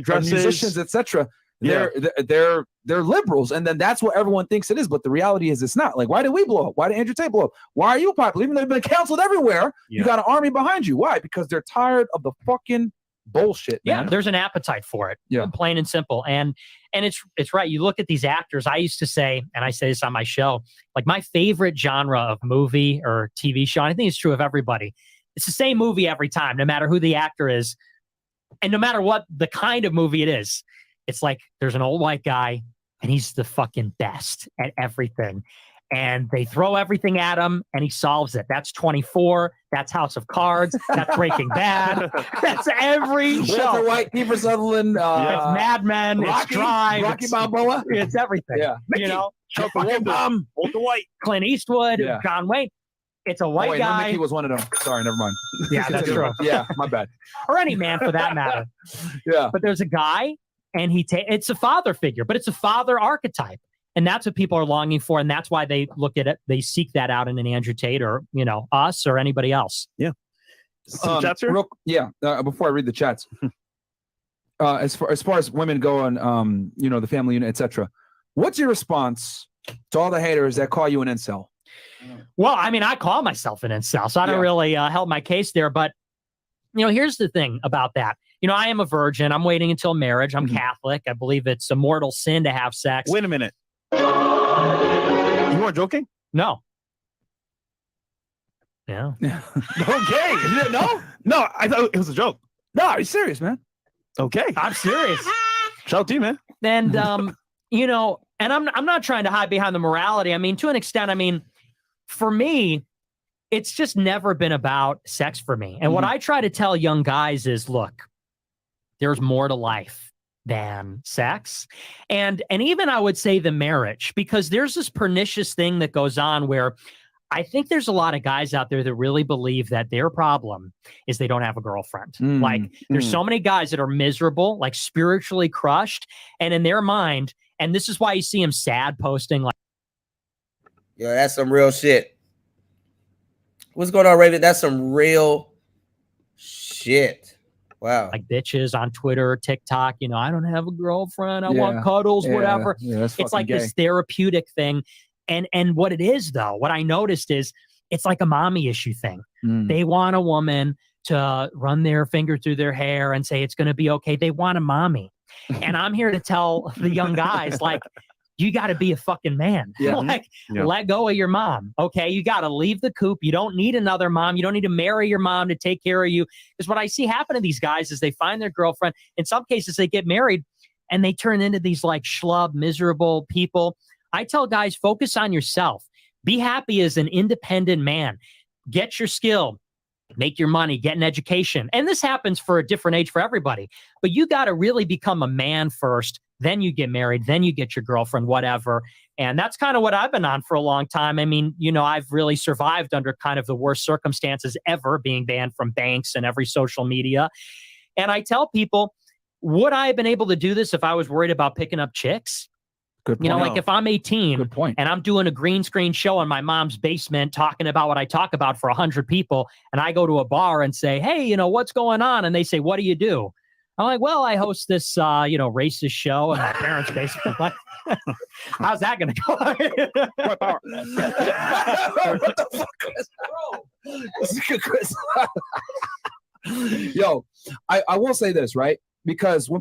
dresses, musicians, etc. they're liberals, and then that's what everyone thinks it is. But the reality is, it's not. Like, why did we blow up? Why did Andrew Tate blow up? Why are you popular? Even though you've been canceled everywhere, you got an army behind you. Why? Because they're tired of the fucking bullshit, man. Yeah, there's an appetite for it. Yeah, plain and simple. And it's right. You look at these actors. I used to say, and I say this on my show, like my favorite genre of movie or TV show. And I think it's true of everybody. It's the same movie every time, no matter who the actor is, and no matter what the kind of movie it is. It's like there's an old white guy, and he's the fucking best at everything. And they throw everything at him, and he solves it. That's 24. That's House of Cards. That's Breaking Bad. That's every show. Walter White, Kiefer Sutherland. It's Mad Men. Rocky, it's Drive. Rocky it's, Balboa. It's everything. Yeah. You know, Walter White, Clint Eastwood, John Wayne. It's a white guy. No, Mickey was one of them. Sorry, never mind. Yeah, that's true. Yeah, my bad. Or any man for that matter. Yeah. But there's a guy, and it's a father figure, but it's a father archetype. And that's what people are longing for. And that's why they look at it. They seek that out in an Andrew Tate or, us or anybody else. Yeah. Chats here? Before I read the chats, as far as women go and, the family unit, etc. What's your response to all the haters that call you an incel? Well, I mean, I call myself an incel, so I don't really help my case there. But, here's the thing about that. I am a virgin. I'm waiting until marriage. I'm Catholic. I believe it's a mortal sin to have sex. Wait a minute. You weren't joking? No. Yeah. Okay. You didn't know? No, I thought it was a joke. No, are you serious, man? Okay. I'm serious. Shout out to you, man. And, and I'm not trying to hide behind the morality. I mean, to an extent, for me, it's just never been about sex for me. And what I try to tell young guys is, look, there's more to life than sex. And even I would say the marriage, because there's this pernicious thing that goes on where I think there's a lot of guys out there that really believe that their problem is they don't have a girlfriend. Like there's so many guys that are miserable, like spiritually crushed, and in their mind, and this is why you see them sad posting like, yo, that's some real shit. What's going on, Raven? That's some real shit. Wow. Like bitches on Twitter, TikTok, I don't have a girlfriend. I want cuddles, whatever. Yeah, it's like this therapeutic thing. And what it is, though, what I noticed is it's like a mommy issue thing. They want a woman to run their finger through their hair and say it's going to be okay. They want a mommy. And I'm here to tell the young guys, like, you got to be a fucking man. Let go of your mom. Okay. You got to leave the coop. You don't need another mom. You don't need to marry your mom to take care of you. Because what I see happen to these guys is they find their girlfriend. In some cases, they get married and they turn into these like schlub, miserable people. I tell guys, focus on yourself. Be happy as an independent man. Get your skill. Make your money, get an education. And this happens for a different age for everybody. But you got to really become a man first. Then you get married. Then you get your girlfriend, whatever. And that's kind of what I've been on for a long time. I mean, I've really survived under kind of the worst circumstances ever, being banned from banks and every social media. And I tell people, would I have been able to do this if I was worried about picking up chicks? Good point. Like if I'm 18 Good point. and I'm doing a green screen show in my mom's basement talking about what I talk about for 100 people, and I go to a bar and say, hey, what's going on? And they say, what do you do? I'm like, well, I host this, racist show in my parents' basement. Like, how's that going to go? What power? What the fuck, Chris? Bro, this is good, Chris. Yo, I will say this, right? Because when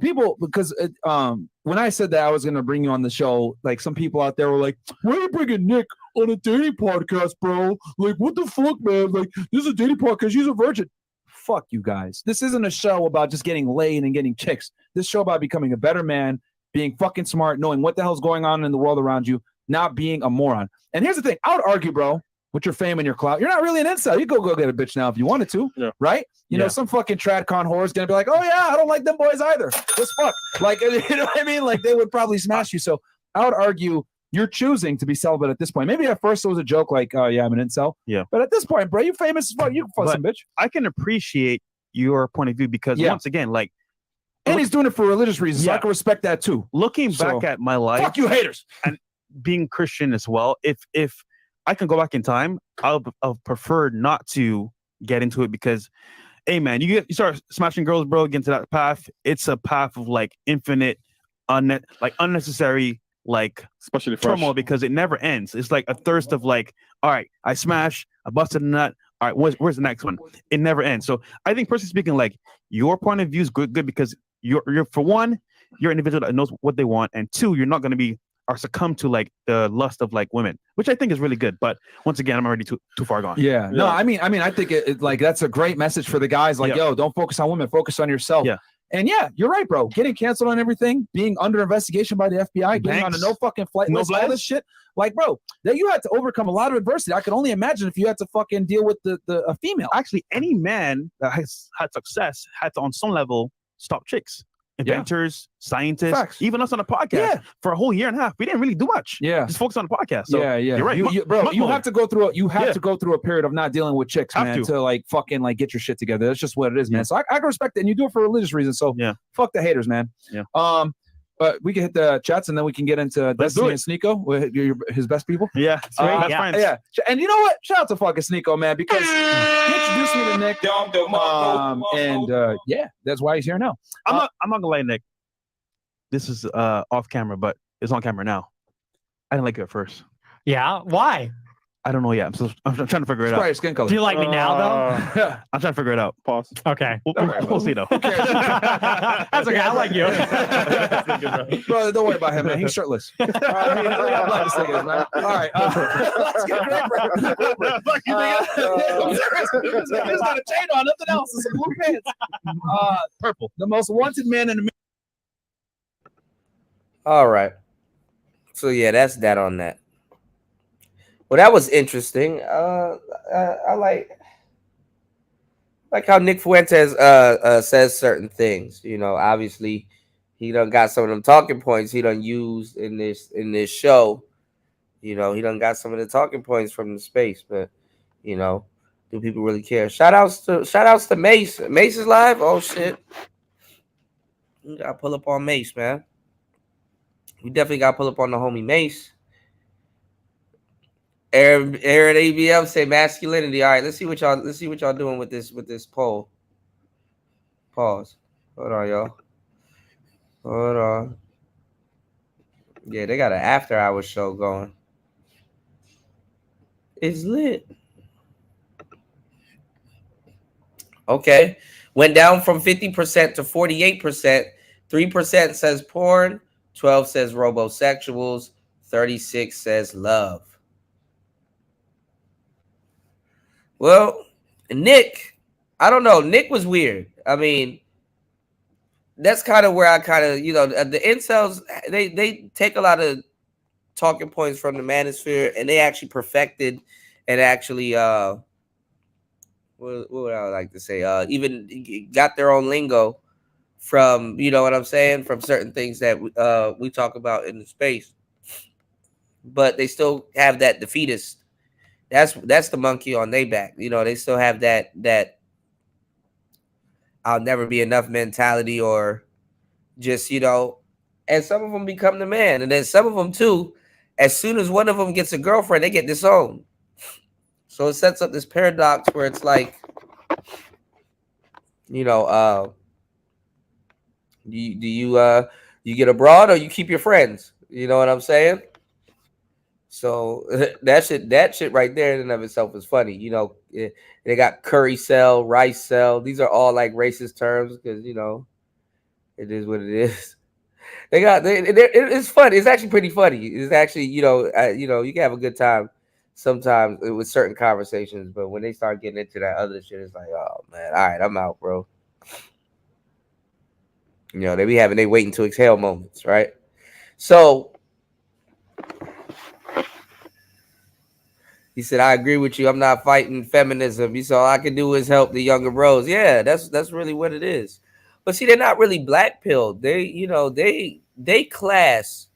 I said that I was going to bring you on the show, like some people out there were like, why are you bringing Nick on a dating podcast, bro? Like, what the fuck, man? Like, this is a dating podcast. She's a virgin. Fuck you guys. This isn't a show about just getting laid and getting chicks. This show about becoming a better man, being fucking smart, knowing what the hell's going on in the world around you, not being a moron. And here's the thing. I would argue, bro, with your fame and your clout, you're not really an incel. You go get a bitch now if you wanted to, right? You know, some fucking tradcon whore is going to be like, oh, yeah, I don't like them boys either. Just fuck. Like, you know what I mean? Like, they would probably smash you. So I would argue you're choosing to be celibate at this point. Maybe at first it was a joke like, oh, yeah, I'm an incel. Yeah. But at this point, bro, you famous as fuck. You can fuck some bitch. I can appreciate your point of view because once again, like, and he's doing it for religious reasons. So I can respect that too. Looking back at my life, fuck you haters, and being Christian as well. If I can go back in time, I'll prefer not to get into it because, hey man, you start smashing girls, bro, get into that path. It's a path of like infinite unnecessary especially fresh. turmoil because it never ends. It's like a thirst of like, all right, I smashed, I busted a nut. All right, where's the next one? It never ends. So I think personally speaking, like your point of view is good because you're for one, you're an individual that knows what they want, and two, you're not going to be or succumb to like the lust of like women, which I think is really good. But once again, I'm already too far gone. Yeah. No, I mean, I think it like that's a great message for the guys. Like, yo, don't focus on women, focus on yourself. Yeah. And yeah, you're right, bro. Getting canceled on everything, being under investigation by the FBI, getting on a no fucking flight list, all this shit. Like, bro, that you had to overcome a lot of adversity. I can only imagine if you had to fucking deal with a female. Actually, any man that has had success had to, on some level, stop chicks. Inventors, scientists, even us on the podcast for a whole year and a half. We didn't really do much. Yeah. Just focus on the podcast. So You're right. Bro, you have to go through a period of not dealing with chicks, man, to like fucking like get your shit together. That's just what it is, man. So I can respect it, and you do it for religious reasons. So fuck the haters, man. Yeah. But we can hit the chats and then we can get into Destiny and Sneeko, with his best people. Yeah, yeah. And you know what? Shout out to fucking Sneeko, man, because he introduced me to Nick. And yeah, that's why he's here now. I'm not gonna lie, Nick. This is off camera, but it's on camera now. I didn't like you at first. Yeah, why? I don't know yet. I'm trying to figure it out. Your skin color. Do you like me now, though? I'm trying to figure it out. Pause. Okay. We'll see, though. That's okay. I like you. Bro, don't worry about him, man. He's shirtless. All right, let's get He's got a chain on, nothing else. It's some blue pants. Purple. The most wanted man in the. All right. So yeah, that's that on that. Well, that was interesting. I like how Nick Fuentes says certain things. You know, obviously he done got some of them talking points he done used in this show. You know, he done got some of the talking points from the space, but you know, do people really care? Shout outs to Mace. Mace is live. Oh shit. We gotta pull up on Mace, man. We definitely gotta pull up on the homie Mace. Aaron ABM say masculinity. All right, let's see what y'all doing with this poll. Pause. Hold on, y'all. Hold on. Yeah, they got an after hours show going. It's lit. Okay. Went down from 50% to 48%. 3% says porn. 12 says robosexuals. 36 says love. Well, Nick, I don't know. Nick was weird. I mean, that's kind of where I kind of, you know, the incels, they take a lot of talking points from the manosphere and they actually perfected and actually, what would I like to say? Even got their own lingo from, you know what I'm saying, from certain things that we talk about in the space. But they still have that defeatist. That's the monkey on their back. You know, they still have that I'll never be enough mentality, or just, you know, and some of them become the man. And then some of them too, as soon as one of them gets a girlfriend, they get disowned. So it sets up this paradox where it's like, you know, do you get abroad or you keep your friends? You know what I'm saying? So that shit right there in and of itself is funny. You know, they got curry cell, rice cell. These are all like racist terms because, you know, it is what it is. It's funny. It's actually pretty funny. It's actually, you know, you can have a good time sometimes with certain conversations, but when they start getting into that other shit, it's like, oh man, all right, I'm out, bro. You know, they be having they waiting to exhale moments, right? So he said, I agree with you. I'm not fighting feminism. He said, all I can do is help the younger bros. Yeah, that's really what it is. But see, they're not really black pilled. They, you know, they class.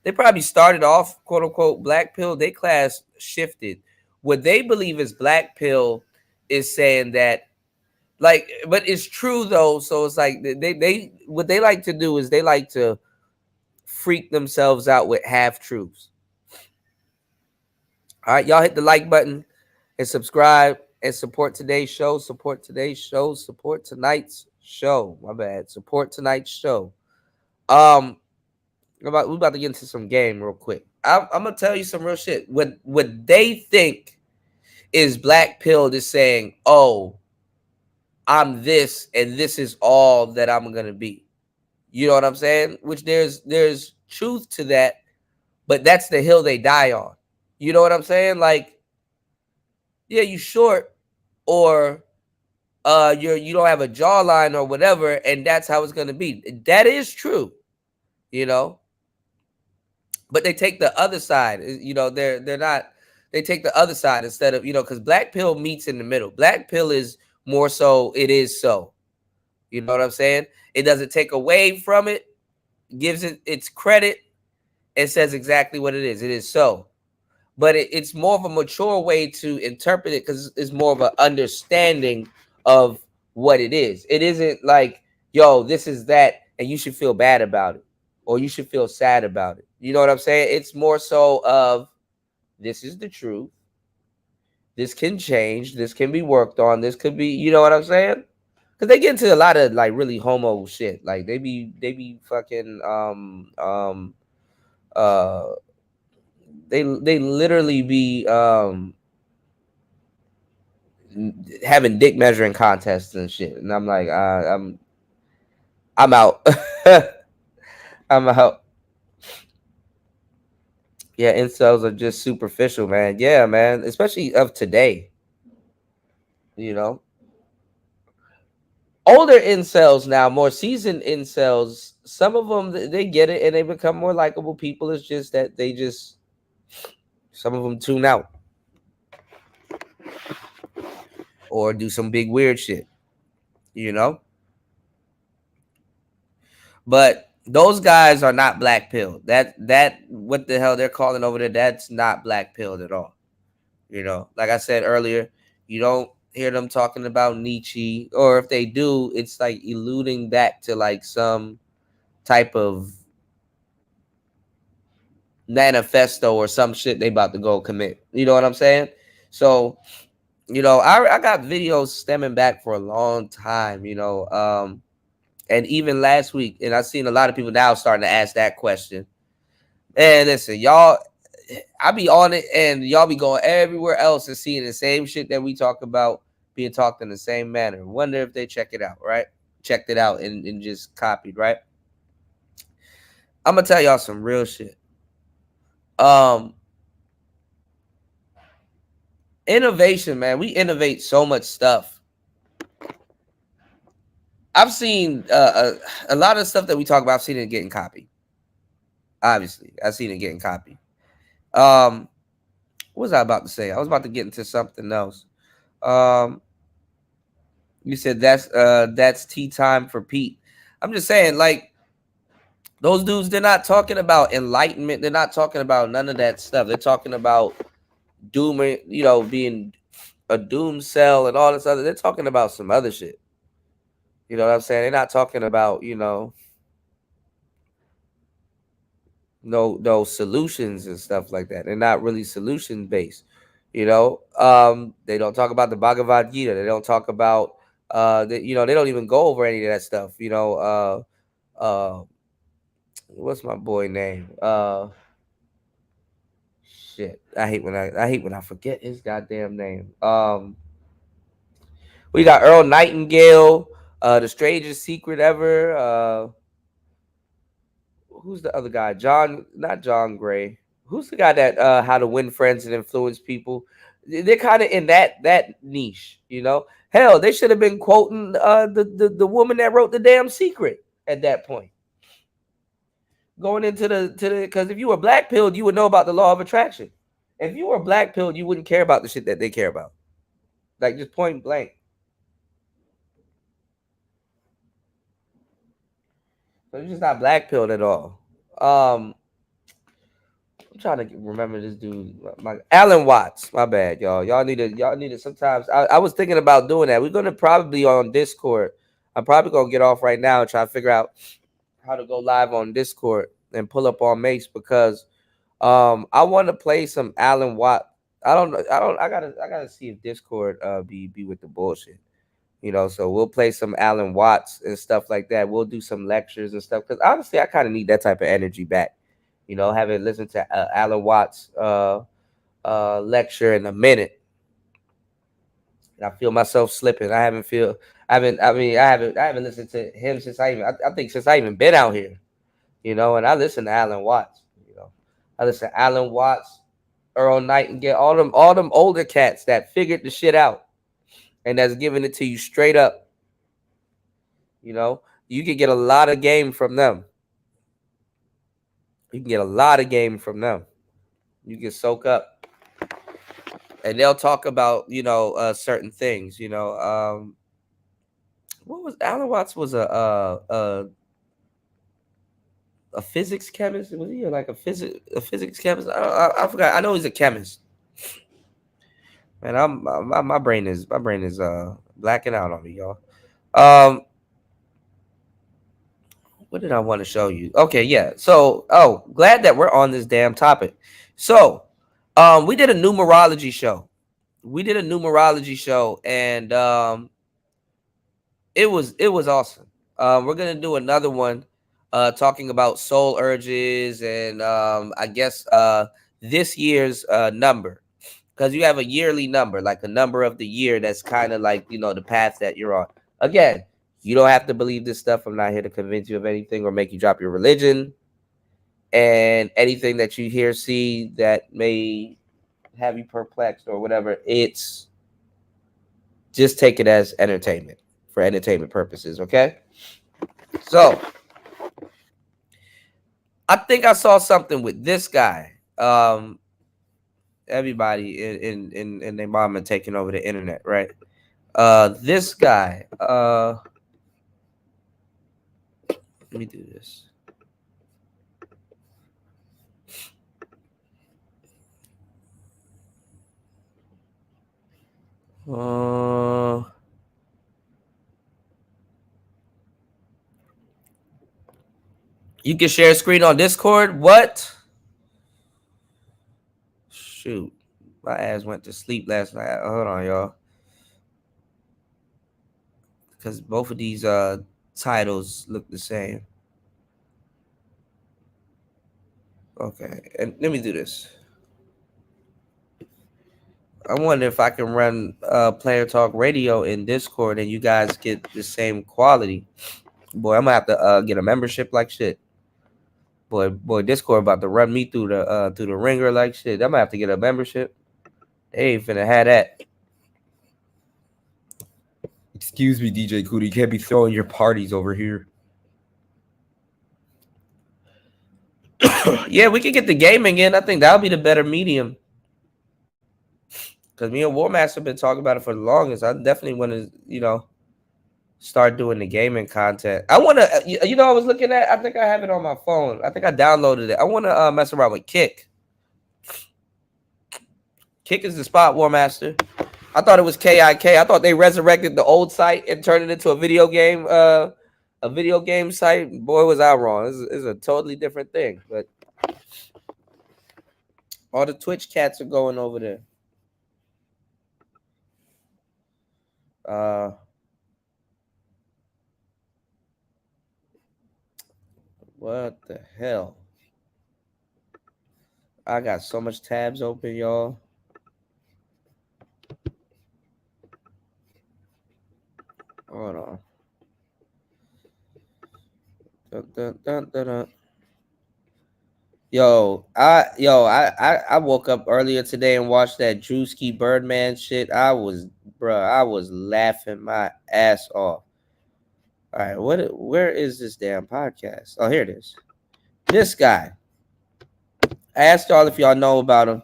They probably started off, quote unquote, black pill. They class shifted. What they believe is black pill is saying that, like, but it's true though. So it's like they what they like to do is they like to freak themselves out with half truths. All right, y'all hit the like button and subscribe and support today's show. Support today's show. Support tonight's show. My bad. Support tonight's show. we about to get into some game real quick. I'm gonna tell you some real shit. What they think is black pill is saying, oh, I'm this and this is all that I'm gonna be. You know what I'm saying? Which there's truth to that, but that's the hill they die on. You know what I'm saying? Like, yeah, you short or you don't have a jawline or whatever, and that's how it's gonna be. That is true, you know. But they take the other side. You know, they're not. They take the other side instead of, you know, because black pill meets in the middle. Black pill is more so it is so. You know what I'm saying? It doesn't take away from it, gives it its credit, and says exactly what it is. It is so. But it's more of a mature way to interpret it because it's more of an understanding of what it is. It isn't like, yo, this is that, and you should feel bad about it, or you should feel sad about it. You know what I'm saying? It's more so of this is the truth. This can change. This can be worked on. This could be, you know what I'm saying? Because they get into a lot of like really homo shit. Like they be fucking uh they literally be having dick measuring contests and shit, and I'm like, I'm out. I'm out. Yeah, incels are just superficial, man. Yeah, man, especially of today. You know, older incels now, more seasoned incels. Some of them they get it and they become more likable people. It's just that they just some of them tune out or do some big weird shit. You know. But those guys are not black pill. That what the hell they're calling over there, that's not black pill at all. You know, like I said earlier, you don't hear them talking about Nietzsche, or if they do, it's like alluding back to like some type of manifesto or some shit they about to go commit. You know what I'm saying? So, you know, I got videos stemming back for a long time, you know. And even last week, and I've seen a lot of people now starting to ask that question. And listen, y'all, I be on it, and y'all be going everywhere else and seeing the same shit that we talk about being talked in the same manner. Wonder if they check it out, right? Checked it out and just copied, right? I'm gonna tell y'all some real shit. Um, Innovation, man. We innovate so much stuff. I've seen a lot of stuff that we talk about. I've seen it getting copied. Obviously, I've seen it getting copied. What was I about to say? I was about to get into something else. Um, you said that's tea time for Pete. I'm just saying, like, those dudes, they're not talking about enlightenment. They're not talking about none of that stuff. They're talking about doom, you know, being a doom cell and all this other. They're talking about some other shit. You know what I'm saying? They're not talking about, you know, no solutions and stuff like that. They're not really solution based. You know, they don't talk about the Bhagavad Gita. They don't talk about you know, they don't even go over any of that stuff. You know, what's my boy name? Shit. I hate when I forget his goddamn name. We got Earl Nightingale, The Strangest Secret Ever. Who's the other guy? Not John Gray. Who's the guy that how to win friends and influence people? They're kind of in that niche, you know. Hell, they should have been quoting the woman that wrote The Damn Secret at that point. Going into the because if you were black pilled, you would know about the law of attraction. If you were black pilled, you wouldn't care about the shit that they care about. Like just point blank. So it's just not black pilled at all. I'm trying to remember this dude, my Alan Watts. My bad, y'all. Y'all need to sometimes. I was thinking about doing that. We're gonna probably on Discord. I'm probably gonna get off right now and try to figure out how to go live on Discord and pull up on Mace because I want to play some Alan Watt. I don't know. I gotta see if Discord be with the bullshit. You know, so we'll play some Alan Watts and stuff like that. We'll do some lectures and stuff because honestly, I kind of need that type of energy back. You know, having listened to Alan Watts lecture in a minute, and I feel myself slipping. I haven't listened to him since I think since I even been out here. You know, and I listen to Alan Watts. You know, I listen to Alan Watts, Earl Nightingale, all them older cats that figured the shit out and that's giving it to you straight up. You know, you can get a lot of game from them. You can get a lot of game from them. You can soak up, and they'll talk about certain things. What was Alan Watts was a physics chemist? Was he like a physics chemist? I forgot. I know he's a chemist. Man, my brain is blacking out on me, y'all. Um, what did I want to show you? Okay, yeah. So, glad that we're on this damn topic. So, we did a numerology show. And it was awesome. We're gonna do another one, talking about soul urges and I guess this year's number, because you have a yearly number, like a number of the year that's kind of like the path that you're on. Again, you don't have to believe this stuff. I'm not here to convince you of anything or make you drop your religion. And anything that you hear, see that may have you perplexed or whatever, it's just take it as entertainment for entertainment purposes. Okay. So I think I saw something with this guy. Everybody in their mama taking over the internet, right? This guy. Let me do this. You can share a screen on Discord. What? Shoot, my ass went to sleep last night. Hold on, y'all, because both of these titles look the same. Okay, and let me do this. I wonder if I can run Player Talk Radio in Discord and you guys get the same quality. Boy, I'm gonna have to get a membership like shit. Boy, Discord about to run me through the ringer like shit. I'm gonna have to get a membership. They ain't finna have that. Excuse me, DJ Cootie. You can't be throwing your parties over here. Yeah, we could get the gaming in. I think that'll be the better medium. Because me and Warmaster been talking about it for the longest. I definitely want to, start doing the gaming content. I want to, I was looking at, I think I have it on my phone. I think I downloaded it. I want to mess around with Kick. Kick is the spot, Warmaster. I thought it was KIK. I thought they resurrected the old site and turned it into a video game site. Boy, was I wrong. It's a totally different thing. But all the Twitch cats are going over there. What the hell? I got so much tabs open, y'all. Hold on. Dun, dun, dun, dun, dun. I woke up earlier today and watched that Drewski Birdman shit. I was laughing my ass off. All right, where is this damn podcast? Oh, here it is. This guy. I asked y'all if y'all know about him.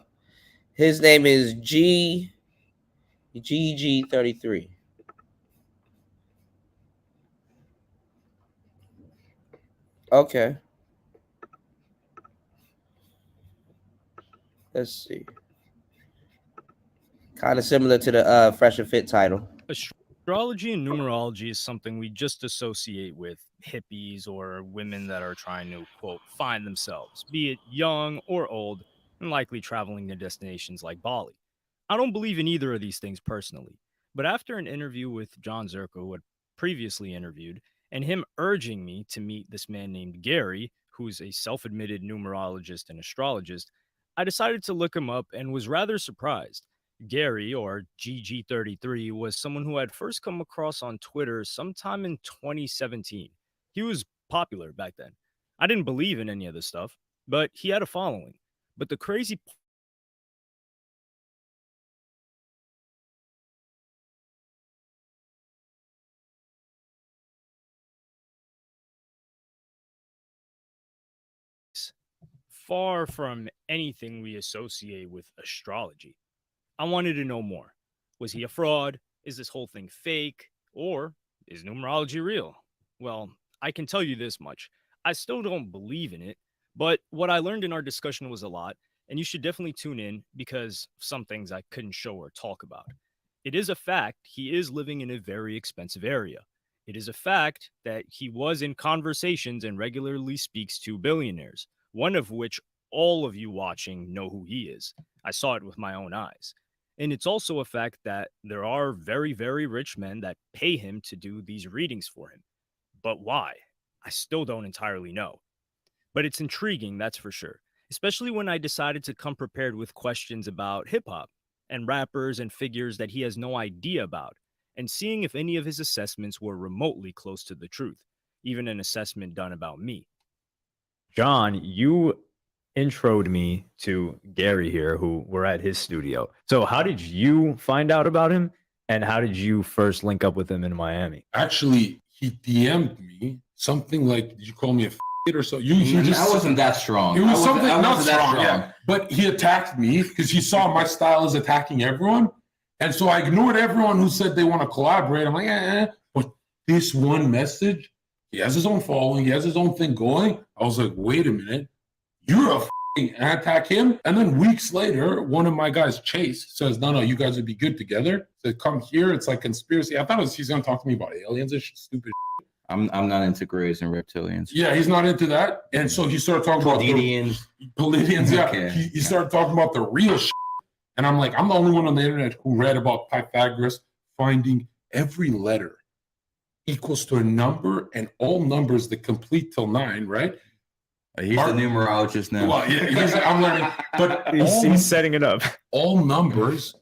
His name is GG33. Okay. Let's see. Kind of similar to the Fresh and Fit title. Astrology and numerology is something we just associate with hippies or women that are trying to, quote, find themselves, be it young or old, and likely traveling to destinations like Bali. I don't believe in either of these things personally, But after an interview with John Zerko, who had previously interviewed, and him urging me to meet this man named Gary, who's a self admitted numerologist and astrologist, I decided to look him up and was rather surprised. Gary, or GG33, was someone who I'd first come across on Twitter sometime in 2017. He was popular back then. I didn't believe in any of this stuff, but he had a following. But the crazy far from anything we associate with astrology. I wanted to know more. Was he a fraud? Is this whole thing fake? Or is numerology real? Well, I can tell you this much. I still don't believe in it, but what I learned in our discussion was a lot, and you should definitely tune in because some things I couldn't show or talk about. It is a fact he is living in a very expensive area. It is a fact that he was in conversations and regularly speaks to billionaires, one of which all of you watching know who he is. I saw it with my own eyes. And it's also a fact that there are very, very rich men that pay him to do these readings for him. But why? I still don't entirely know. But it's intriguing, that's for sure, especially when I decided to come prepared with questions about hip hop and rappers and figures that he has no idea about, and seeing if any of his assessments were remotely close to the truth, even an assessment done about me. John, you introed me to Gary here, who we're at his studio. So how did you find out about him, and how did you first link up with him in Miami? Actually, he DM'd me something like, "Did you call me a or so?" I wasn't that strong. It was something I not wasn't that strong, yeah. But he attacked me because he saw my style is attacking everyone, and so I ignored everyone who said they want to collaborate. I'm like, But this one message, he has his own following, he has his own thing going. I was like, wait a minute, you're a and I attack him. And then weeks later, one of my guys, Chase, says, no, you guys would be good together. So come here. It's like conspiracy. I thought he's going to talk to me about aliens and stupid. I'm not into grays and reptilians. Yeah, he's not into that. And so he started talking about Pleiadians. Yeah, Okay. He started talking about the real shit. And I'm like, I'm the only one on the internet who read about Pythagoras finding every letter equals to a number and all numbers that complete till 9, right? He's the numerologist now. Well, yeah, I'm learning. But he's setting it up. All numbers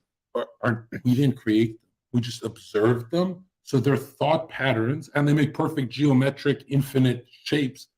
are we didn't create them. We just observed them. So they're thought patterns, and they make perfect geometric, infinite shapes,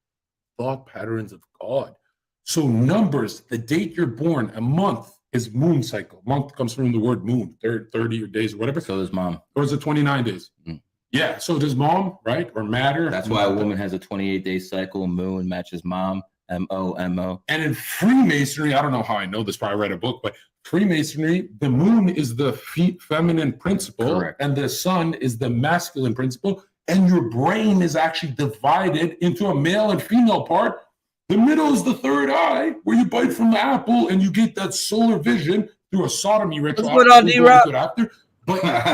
thought patterns of God. So numbers, the date you're born, a month is moon cycle. Month comes from the word moon, 30 or days or whatever. So does mom. Or is it 29 days? Mm. Yeah, so does mom, right? Or matter. That's why a woman has a 28-day cycle. Moon matches mom. M-O-M-O. And in Freemasonry, I don't know how I know this, but I read a book, but Freemasonry, the moon is the feminine principle. Correct. And the sun is the masculine principle. And your brain is actually divided into a male and female part. The middle is the third eye, where you bite from the apple and you get that solar vision through a sodomy ritual. What's going on, D-Rock? But I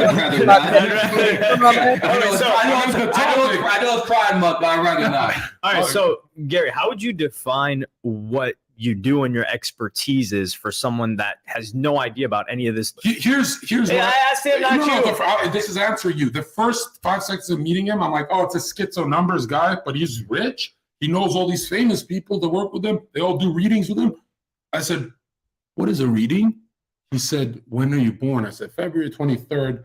know it's Pride Month, but I'd rather not. All right, so Gary, how would you define what you do and your expertise is for someone that has no idea about any of this? Here's Hey, I asked him, not you. This is answering you. The first 5 seconds of meeting him, I'm like, oh, it's a schizo numbers guy, but he's rich. He knows all these famous people that work with him. They all do readings with him. I said, what is a reading? He said, when are you born? I said, February 23rd,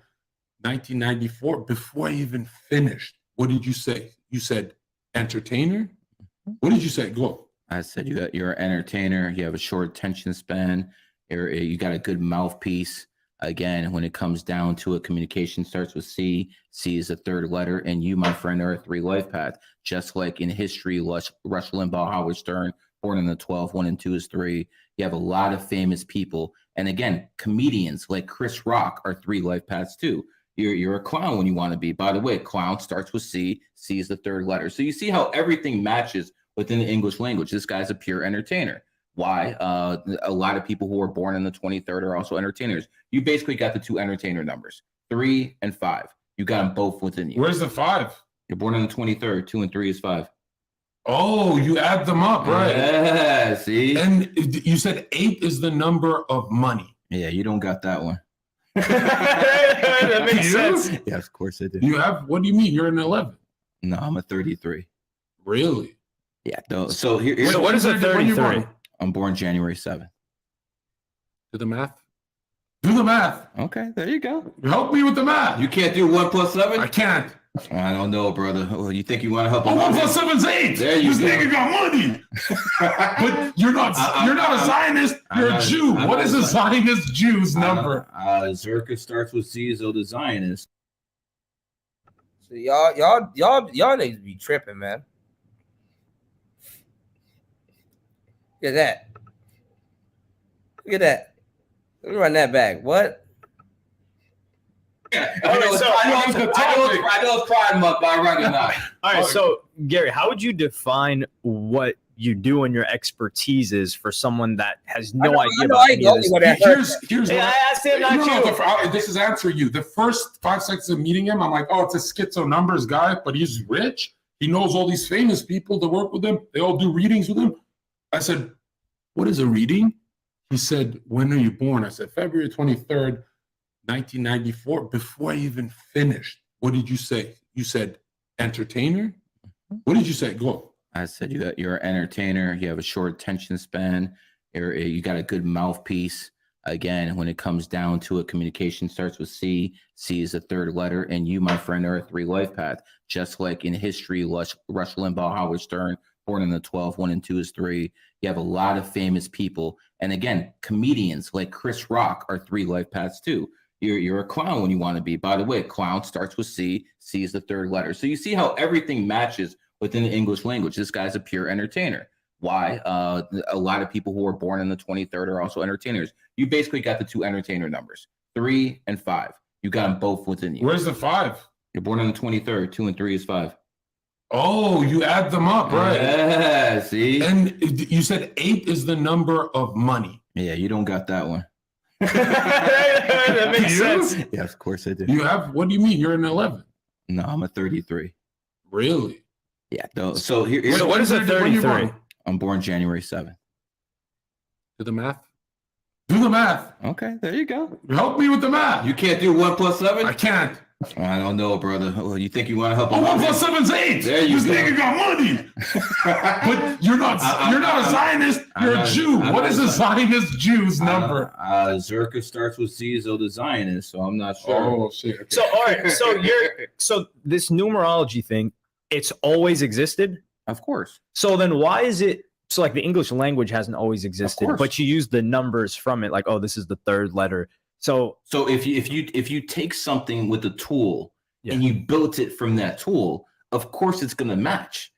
1994. Before I even finished, what did you say? You said, entertainer? What did you say? Go. I said, you're an entertainer. You have a short attention span. You got a good mouthpiece. Again, when it comes down to it, communication starts with C. C is the third letter. And you, my friend, are a 3 life path. Just like in history, Rush Limbaugh, Howard Stern, born in the 12, 1 and 2 is 3. You have a lot of famous people. And again, comedians like Chris Rock are 3 life paths too. You're a clown when you want to be. By the way, clown starts with C. C is the third letter. So you see how everything matches within the English language. This guy's a pure entertainer. Why? A lot of people who are born in the 23rd are also entertainers. You basically got the 2 entertainer numbers, 3 and 5. You got them both within you. Where's the 5? You're born on the 23rd. 2 and 3 is 5. Oh, you add them up, right? Yeah, see? And you said 8 is the number of money. Yeah, you don't got that one. That makes You? sense. Yeah, of course I do. You have, what do you mean? You're an 11. No, I'm a 33. Really? Yeah. So here's So what is a when you 33? born? I'm born January 7th. Do the math. Do the math. Okay, there you go. Help me with the math. You can't do 1 + 7? I can't. I don't know, brother. Oh, you think you want to help? Oh, him 1 out? + 7 is 8. There you This go. nigga got money. But you're not. You're not a Zionist. You're a Jew. What is a Zionist Jew's number? Zerka starts with C, so the Zionist. So y'all need to be tripping, man. Look at that. Look at that. Let me run that back. What? I know it's Pride Month, but I recognize. All right, so Gary, how would you define what you do and your expertise is for someone that has no idea about any of this? Here's Hey, what I asked him, not you. This is answering you. The first 5 seconds of meeting him, I'm like, oh, it's a schizo numbers guy, but he's rich. He knows all these famous people that work with him. They all do readings with him. I said, what is a reading? He said, when are you born? I said, February 23rd, 1994. Before I even finished, what did you say? You said entertainer? What did you say? Go. I said you're an entertainer. You have a short attention span. You got a good mouthpiece. Again, when it comes down to it, communication starts with C. C is the third letter, and you, my friend, are a 3 life path. Just like in history, Rush Limbaugh, Howard Stern, born in the 12, 1 and 2 is 3. You have a lot of famous people, and again, comedians like Chris Rock are 3 life paths too. You're a clown when you want to be. By the way, clown starts with C. C is the third letter. So you see how everything matches within the English language. This guy's a pure entertainer. Why? A lot of people who are born in the 23rd are also entertainers. You basically got the 2 entertainer numbers, 3 and 5. You got them both within you. Where's the 5? You're born on the 23rd. 2 and 3 is 5. Oh, you add them up, right? Yeah, see? And you said 8 is the number of money. Yeah, you don't got that one. That makes sense. Yeah, of course I do. You have, what do you mean? You're an 11. No, I'm a 33. Really? Yeah. So here's what is a when you 33? born? I'm born January 7th. Do the math. Do the math. Okay, there you go. Help me with the math. You can't do 1 + 7? I can't. I don't know, brother. Oh, you think you want to help? Oh, him 1 out? + 7 is 8. There you this go. nigga got money. But you're not. You're not a Zionist. You're a Jew. What is a Zionist Jew's number? Zerka starts with C, so the Zionist. So I'm not sure. Oh shit. Okay. So all right, so this numerology thing, it's always existed? Of course. So then why is it so like the English language hasn't always existed, course. but you use the numbers from it, like, oh, this is the third letter. So if you take something with a tool and you built it from that tool, of course it's gonna match.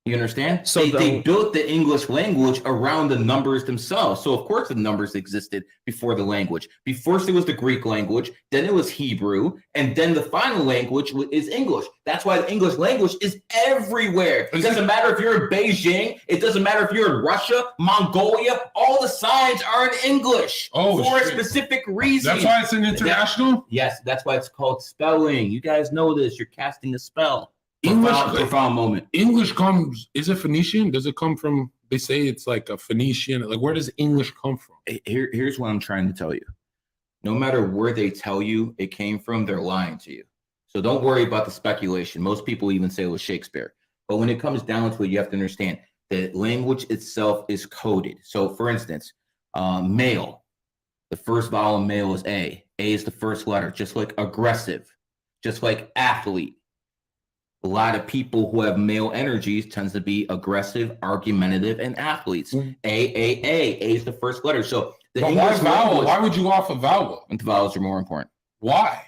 You understand? So they built the English language around the numbers themselves. So of course the numbers existed before the language. Before it was the Greek language, then it was Hebrew, and then the final language is English. That's why the English language is everywhere. It doesn't matter if you're in Beijing. It doesn't matter if you're in Russia, Mongolia. All the signs are in English for a specific reason. That's why it's an international? Yes, that's why it's called spelling. You guys know this. You're casting a spell. English, profound moment. English comes, is it Phoenician? Does it come from, they say it's like a Phoenician, like where does English come from? Here's what I'm trying to tell you. No matter where they tell you it came from, they're lying to you. So don't worry about the speculation. Most people even say it was Shakespeare. But when it comes down to it, you have to understand that language itself is coded. So for instance, male, the first vowel in male is A. A is the first letter, just like aggressive, just like athlete. A lot of people who have male energies tends to be aggressive, argumentative, and athletes. A is the first letter. So the English vowel? language, Why would you off a vowel? The vowels are more important. Why?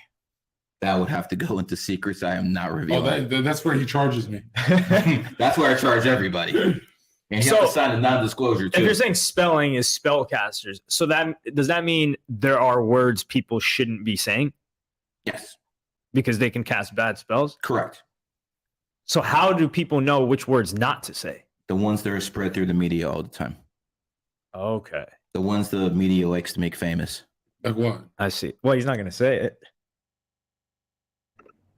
That would have to go into secrets I am not revealing. Oh, that's where he charges me. That's where I charge everybody. And you have to sign a non-disclosure too. if you're saying spelling is spellcasters, so that does that mean there are words people shouldn't be saying? Yes. Because they can cast bad spells? Correct. So how do people know which words not to say? The ones that are spread through the media all the time. Okay. The ones the media likes to make famous. Like what? I see. Well, he's not going to say it.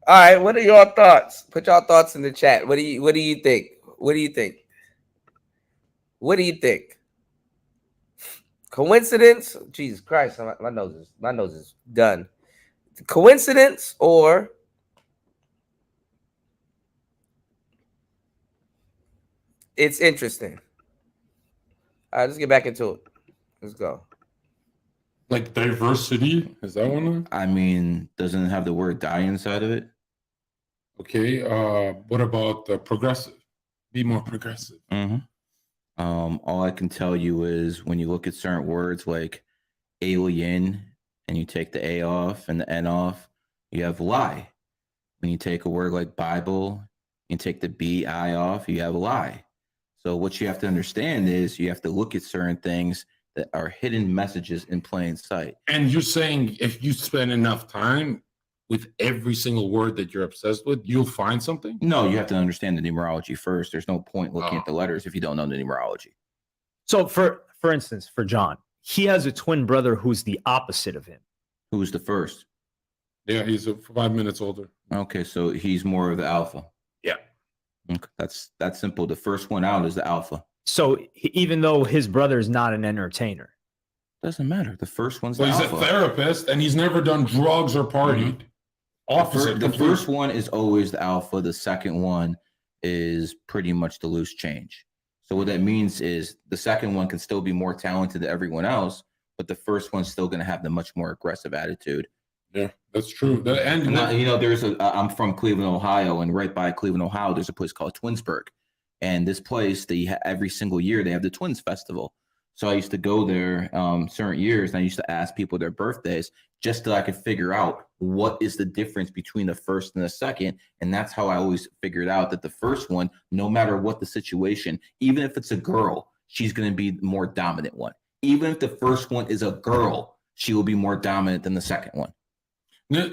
All right, what are your thoughts? Put your thoughts in the chat. What do you think? What do you think? What do you think? Coincidence? Jesus Christ, my nose is done. Coincidence or it's interesting. All right, let's get back into it. Let's go. Like diversity, is that one? I mean, doesn't it have the word die inside of it? Okay. What about progressive? Be more progressive. All I can tell you is when you look at certain words like alien and you take the A off and the N off, you have lie. When you take a word like Bible, you take the B-I off, you have lie. So what you have to understand is you have to look at certain things that are hidden messages in plain sight. And you're saying if you spend enough time with every single word that you're obsessed with, you'll find something? No, you have to understand the numerology first. There's no point looking at the letters if you don't know the numerology. So for instance, for John, he has a twin brother who's the opposite of him. Who's the first? Yeah, he's 5 minutes older. Okay, so he's more of the alpha. Yeah. Okay, that's simple. The first one out is the alpha. So even though his brother is not an entertainer, doesn't matter. The first one's Well, the he's alpha. a therapist and he's never done drugs or partied. Opposite. The first one is always the alpha. The second one is pretty much the loose change. So what that means is the second one can still be more talented than everyone else, but the first one's still going to have the much more aggressive attitude. Yeah, that's true. I'm from Cleveland, Ohio, and right by Cleveland, Ohio, there's a place called Twinsburg. And this place, every single year, they have the Twins Festival. So I used to go there certain years, and I used to ask people their birthdays just so I could figure out what is the difference between the first and the second. And that's how I always figured out that the first one, no matter what the situation, even if it's a girl, she's going to be the more dominant one. Even if the first one is a girl, she will be more dominant than the second one. Now,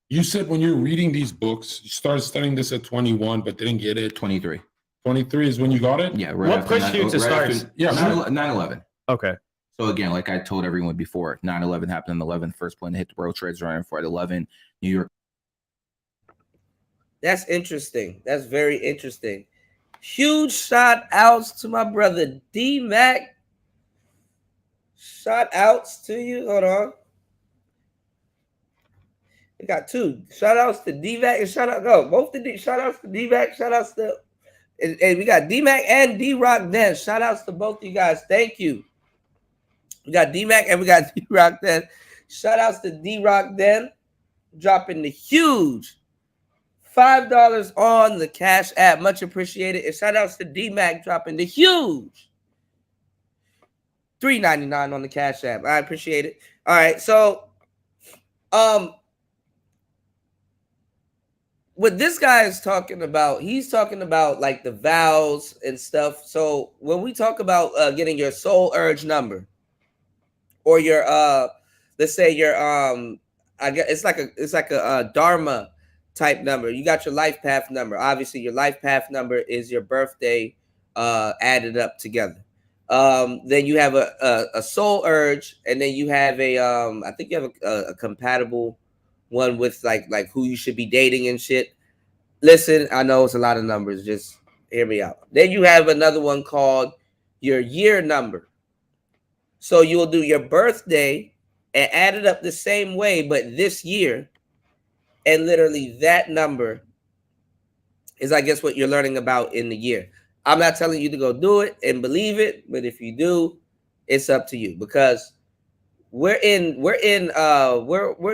you said when you're reading these books, you started studying this at 21, but didn't get it. 23. 23 is when you got it? Yeah. what pushed you to start? 9/11. Okay. So again, like I told everyone before, 9/11 happened on the 11th. First plane to hit the World Trade Center for 11, New York. That's interesting. That's very interesting. Huge shout outs to my brother D Mac. Shout outs to you. Hold on. We got two. Shout outs to D Mac and shout out. No, both the shout outs to D Mac. Shout outs to and we got D Mac and D Rock Den. Shout outs to both of you guys. Thank you. We got D Mac and we got D Rock Den. Shout outs to D Rock Den dropping the huge $5 on the Cash App. Much appreciated. And shout outs to D Mac dropping the huge $3.99 on the Cash App. I appreciate it. All right, so what this guy is talking about, he's talking about like the vows and stuff. So when we talk about getting your soul urge number, or your let's say your I guess it's like a dharma type number. You got your life path number. Obviously, your life path number is your birthday added up together. Then you have a soul urge, and then you have I think you have a compatible one with like who you should be dating and shit. Listen, I know it's a lot of numbers. Just hear me out. Then you have another one called your year number. So you'll do your birthday and add it up the same way, but this year, and literally that number is, I guess, what you're learning about in the year. I'm not telling you to go do it and believe it, but if you do, it's up to you, because we're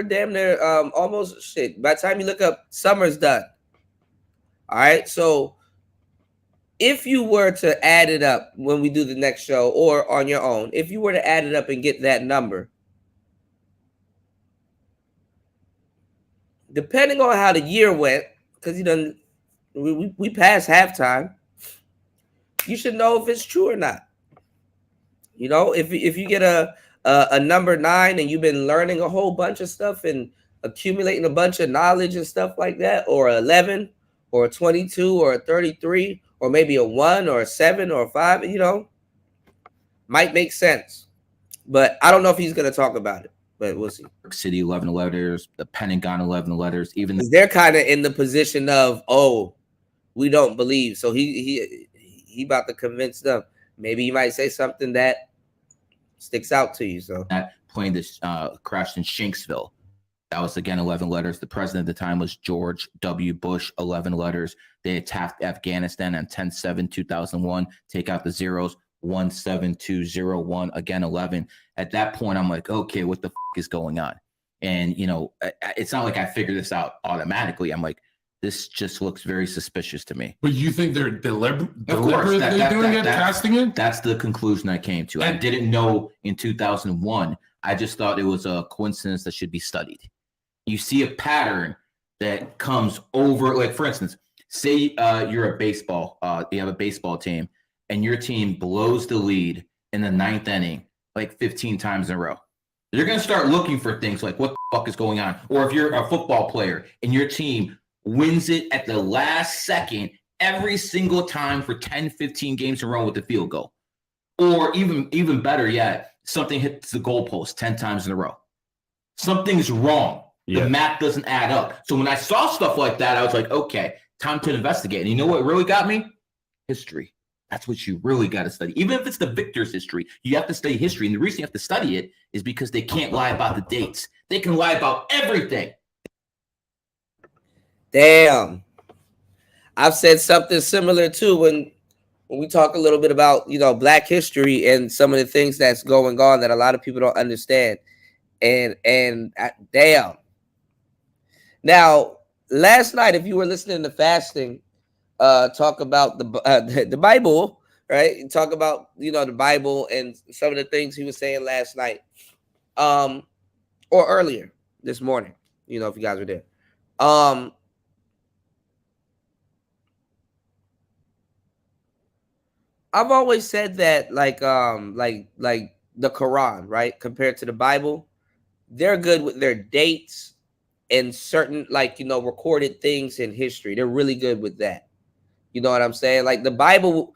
damn near almost shit. By the time you look up, summer's done. All right, so if you were to add it up when we do the next show or on your own, if you were to add it up and get that number, depending on how the year went, because we passed halftime, you should know if it's true or not. You know, if you get a number 9 and you've been learning a whole bunch of stuff and accumulating a bunch of knowledge and stuff like that, or 11 or a 22 or a 33, or maybe a 1 or a 7 or a 5, you know, might make sense. But I don't know if he's going to talk about it, but we'll see. City 11 letters, the Pentagon 11 letters, even they're kind of in the position of, oh, we don't believe. So he about to convince them. Maybe he might say something that sticks out to you. So that plane that crashed in Shanksville. That was again 11 letters. The president at the time was George W. Bush. 11 letters. They attacked Afghanistan on 10/7/2001. Take out the zeros. 17201. Again 11. At that point, I'm like, okay, what the is going on? And it's not like I figured this out automatically. I'm like, this just looks very suspicious to me. But you think they're deliberately doing it, casting it? That's the conclusion I came to. I didn't know in 2001. I just thought it was a coincidence that should be studied. You see a pattern that comes over, like for instance, say you're a baseball, you have a baseball team, and your team blows the lead in the 9th inning like 15 times in a row. You're going to start looking for things like what the fuck is going on. Or if you're a football player and your team wins it at the last second every single time for 10, 15 games in a row with the field goal. Or even better yet, something hits the goalpost 10 times in a row. Something's wrong. Yeah. The math doesn't add up. So when I saw stuff like that, I was like, okay, time to investigate. And you know what really got me? History. That's what you really got to study. Even if it's the victor's history, you have to study history. And the reason you have to study it is because they can't lie about the dates. They can lie about everything. Damn. I've said something similar too when we talk a little bit about, Black history and some of the things that's going on that a lot of people don't understand. And damn. Now, last night, if you were listening to Fasting, talk about the Bible, right? Talk about, the Bible and some of the things he was saying last night, or earlier this morning, if you guys were there. I've always said that like the Quran, right? Compared to the Bible, they're good with their dates and certain recorded things in history. They're really good with that. You know what I'm saying? Like the Bible,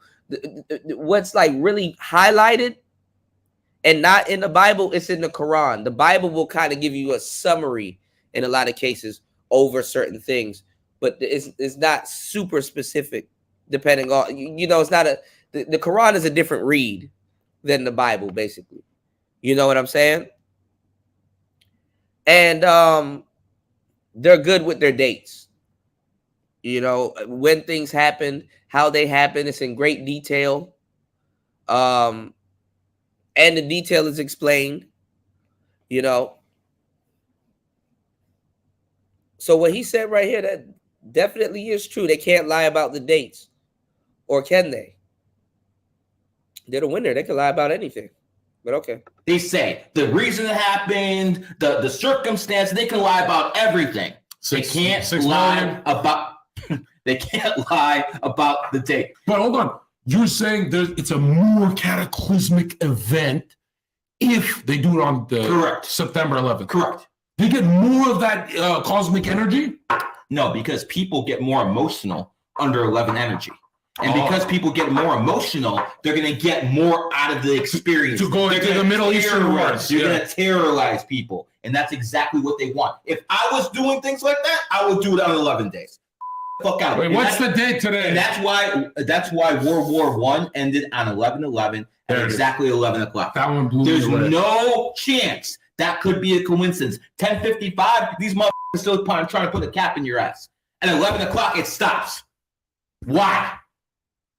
what's like really highlighted and not in the Bible, it's in the Quran. The Bible will kind of give you a summary in a lot of cases over certain things, but it's not super specific depending on, it's not the Quran is a different read than the Bible, basically. You know what I'm saying? And they're good with their dates. When things happen, how they happen, it's in great detail. And the detail is explained, So what he said right here, that definitely is true. They can't lie about the dates. Or can they? They're the winner. They can lie about anything. But okay. They say the reason it happened, the circumstance, they can lie about everything. They can't lie about the date. But hold on. You're saying it's a more cataclysmic event if they do it on the September 11th. Correct. Do you get more of that cosmic energy? No, because people get more emotional under 11 energy. And because people get more emotional, they're going to get more out of the experience. To go into the Middle Eastern wars. You're going to terrorize people. And that's exactly what they want. If I was doing things like that, I would do it on 11 days. Fuck out. Wait, what's the date today? And that's why World War I ended on 11/11 at exactly 11 o'clock. That one blew There's me away. no chance that could be a coincidence. 10:55, these motherfuckers still trying to put a cap in your ass. At 11 o'clock, it stops. Why?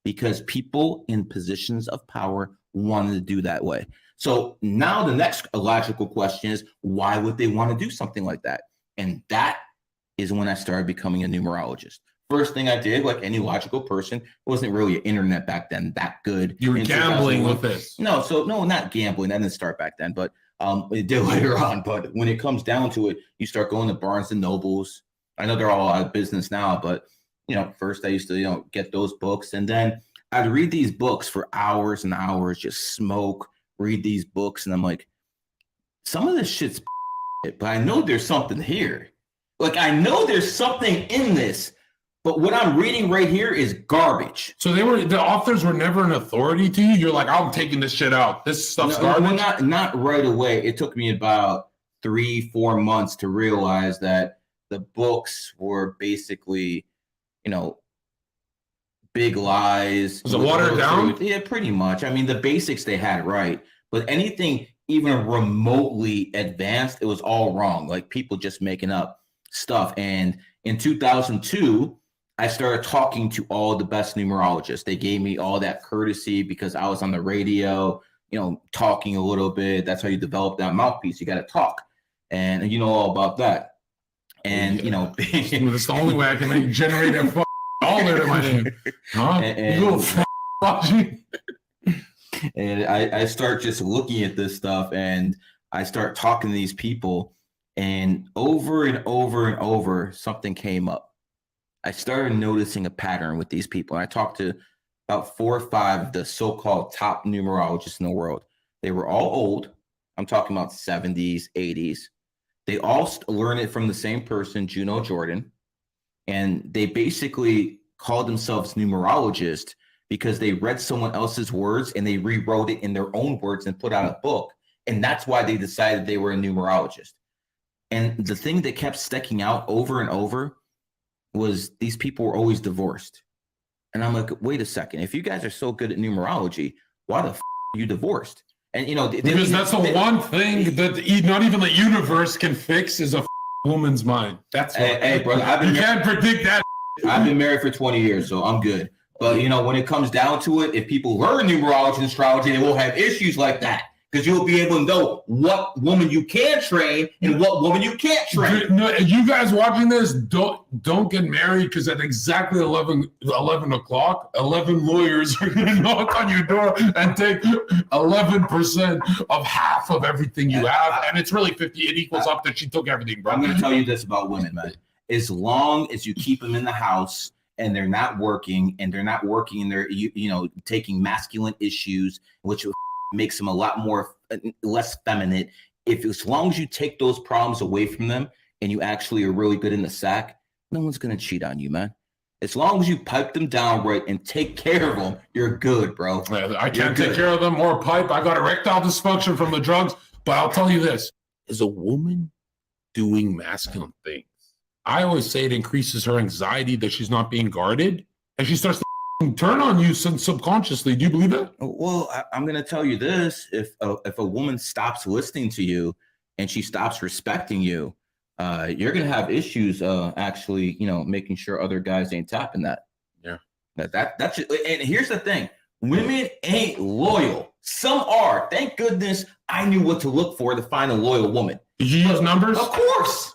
Because people in positions of power wanted to do that way. So now the next logical question is, why would they want to do something like that? And that is when I started becoming a numerologist. First thing I did, like any logical person, wasn't really an internet back then that good. You were gambling with this. No, not gambling. I didn't start back then, but it did later on. But when it comes down to it, you start going to Barnes and Nobles. I know they're all out of business now, but first I used to, get those books, and then I'd read these books for hours and hours, just smoke, read these books, and I'm like, some of this shit's but I know there's something here. Like, I know there's something in this, but what I'm reading right here is garbage. So the authors were never an authority to you? You're like, I'm taking this shit out. This stuff's garbage? Not right away. It took me about 3-4 months to realize that the books were basically, big lies. Was it watered down? Yeah, pretty much. I mean, the basics they had right, But anything even remotely advanced, it was all wrong. Like people just making up stuff. And in 2002, I started talking to all the best numerologists. They gave me all that courtesy because I was on the radio, you know, talking a little bit. That's how you develop that mouthpiece. You got to talk. And you know all about that. And, you know, that's the only way I can generate that dollar to my name. Huh? And I start just looking at this stuff and I start talking to these people, and over and over and over, something came up. I started noticing a pattern with these people. And I talked to about 4 or 5 of the so-called top numerologists in the world. They were all old. I'm talking about 70s, 80s. They all learned it from the same person, Juno Jordan. And they basically called themselves numerologists because they read someone else's words and they rewrote it in their own words and put out a book. And that's why they decided they were a numerologist. And the thing that kept sticking out over and over was these people were always divorced. And I'm like, wait a second. If you guys are so good at numerology, why the are you divorced? And, you know, because that's the one thing that not even the universe can fix is a woman's mind. That's why. Hey, brother, you can't predict that. I've been married for 20 years, so I'm good. But, you know, when it comes down to it, if people learn numerology and astrology, they won't have issues like that. Because you'll be able to know what woman you can train and what woman you can't train. No, you guys watching this, don't get married, because at exactly 11 o'clock, 11 lawyers are going to knock on your door and take 11% of half of everything you have. And it's really 50. It equals up that she took everything, bro. I'm going to tell you this about women, man. As long as you keep them in the house and they're not working and they're, you know, taking masculine issues, which makes them a lot more less feminine. As long as you take those problems away from them and you actually are really good in the sack, no one's going to cheat on you, man. As long as you pipe them down right and take care of them, you're good, bro. I can't take care of them or pipe. I got erectile dysfunction from the drugs. But I'll tell you this, is a woman doing masculine things, I always say it increases her anxiety that she's not being guarded, and she starts to turn on you subconsciously. Do you believe that? Well, I'm going to tell you this: if a woman stops listening to you and she stops respecting you, you're going to have issues. Actually, you know, making sure other guys ain't tapping that. Yeah. That's just, and here's the thing: women ain't loyal. Some are. Thank goodness I knew what to look for to find a loyal woman. Did you use numbers? Of course.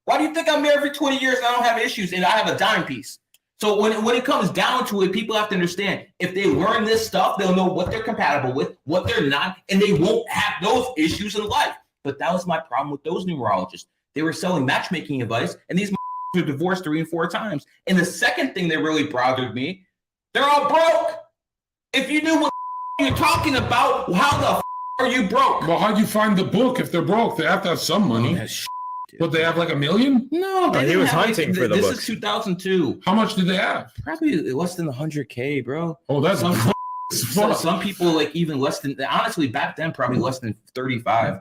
Why do you think I'm married for 20 years and I don't have issues and I have a dime piece? So when it comes down to it, people have to understand, if they learn this stuff, they'll know what they're compatible with, what they're not, and they won't have those issues in life. But that was my problem with those numerologists. They were selling matchmaking advice, and these are divorced 3 and 4 times. And the second thing that really bothered me, they're all broke. If you knew what you're talking about, how the are you broke? Well, how'd you find the book if they're broke? They have to have some money. But they have like $1 million? No, he was hunting for the This book. is 2002. How much did they have? Probably less than 100K, bro. Oh, that's some people like even less than. Honestly, back then probably less than 35.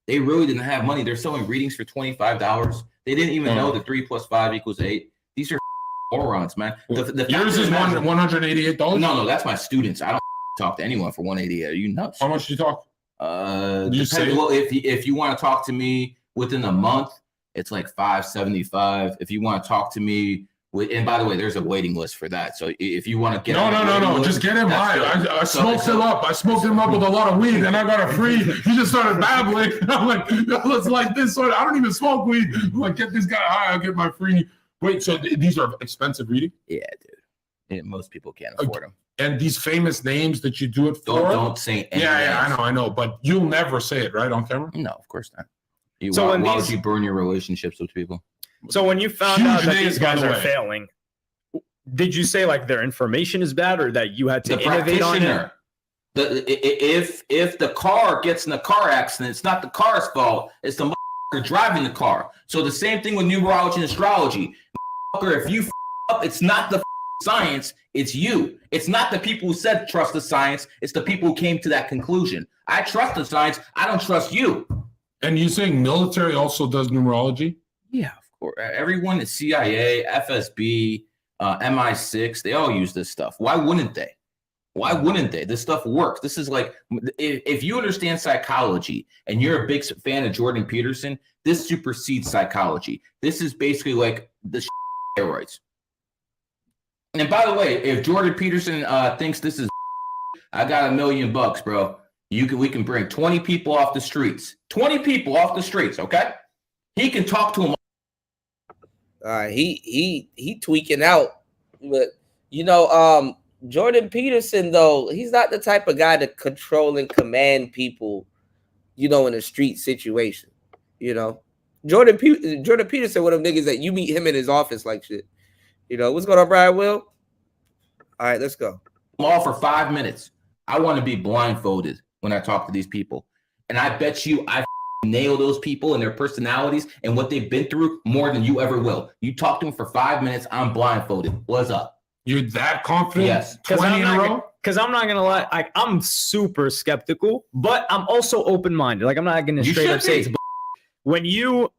They really didn't have money. They're selling readings for $25. They didn't even know that 3 + 5 = 8. These are morons, man. Yours is $188. No, that's my students. I don't talk to anyone for $188. Are you nuts? How much do you talk? Well, if you want to talk to me within a month, it's like $575. If you want to talk to me and by the way, there's a waiting list for that. So if you want to get no, just get him high. I smoked him up. I smoked him up with a lot of weed, and I got a free. He just started babbling. I'm like, let's like this. So I don't even smoke weed. I'm like, get this guy high. I'll get my free. Wait, so these are expensive reading? Yeah, dude. Yeah, most people can't afford them. And these famous names that you do it for? Don't say any names. I know. But you'll never say it, right, on camera? No, of course not. Why would you burn your relationships with people? So when you found out that these guys are failing, did you say like their information is bad, or that you had to innovate on it? If the car gets in a car accident, it's not the car's fault. It's the motherfucker driving the car. So the same thing with numerology and astrology. If you up, it's not the science, it's you. It's not the people who said trust the science. It's the people who came to that conclusion. I trust the science. I don't trust you. And you saying military also does numerology? Yeah, of course. Everyone is CIA, FSB, MI6. They all use this stuff. Why wouldn't they? Why wouldn't they? This stuff works. This is like, if you understand psychology and you're a big fan of Jordan Peterson, this supersedes psychology. This is basically like the steroids. And by the way, if Jordan Peterson thinks this is, I got $1 million, bro. We can bring 20 people off the streets. 20 people off the streets, okay? He can talk to him. He tweaking out, but Jordan Peterson though, he's not the type of guy to control and command people, in a street situation. Jordan Peterson, one of them niggas that you meet him in his office like shit. What's going on, Brian Will? All right, let's go. I'm all for 5 minutes. I want to be blindfolded when I talk to these people, and I bet you I nail those people and their personalities and what they've been through more than you ever will. You talk to them for 5 minutes, I'm blindfolded. What's up? You're that confident? Yes. 20 in a row? Because I'm not gonna lie, I'm super skeptical, but I'm also open-minded. Like I'm not gonna straight up say it's when you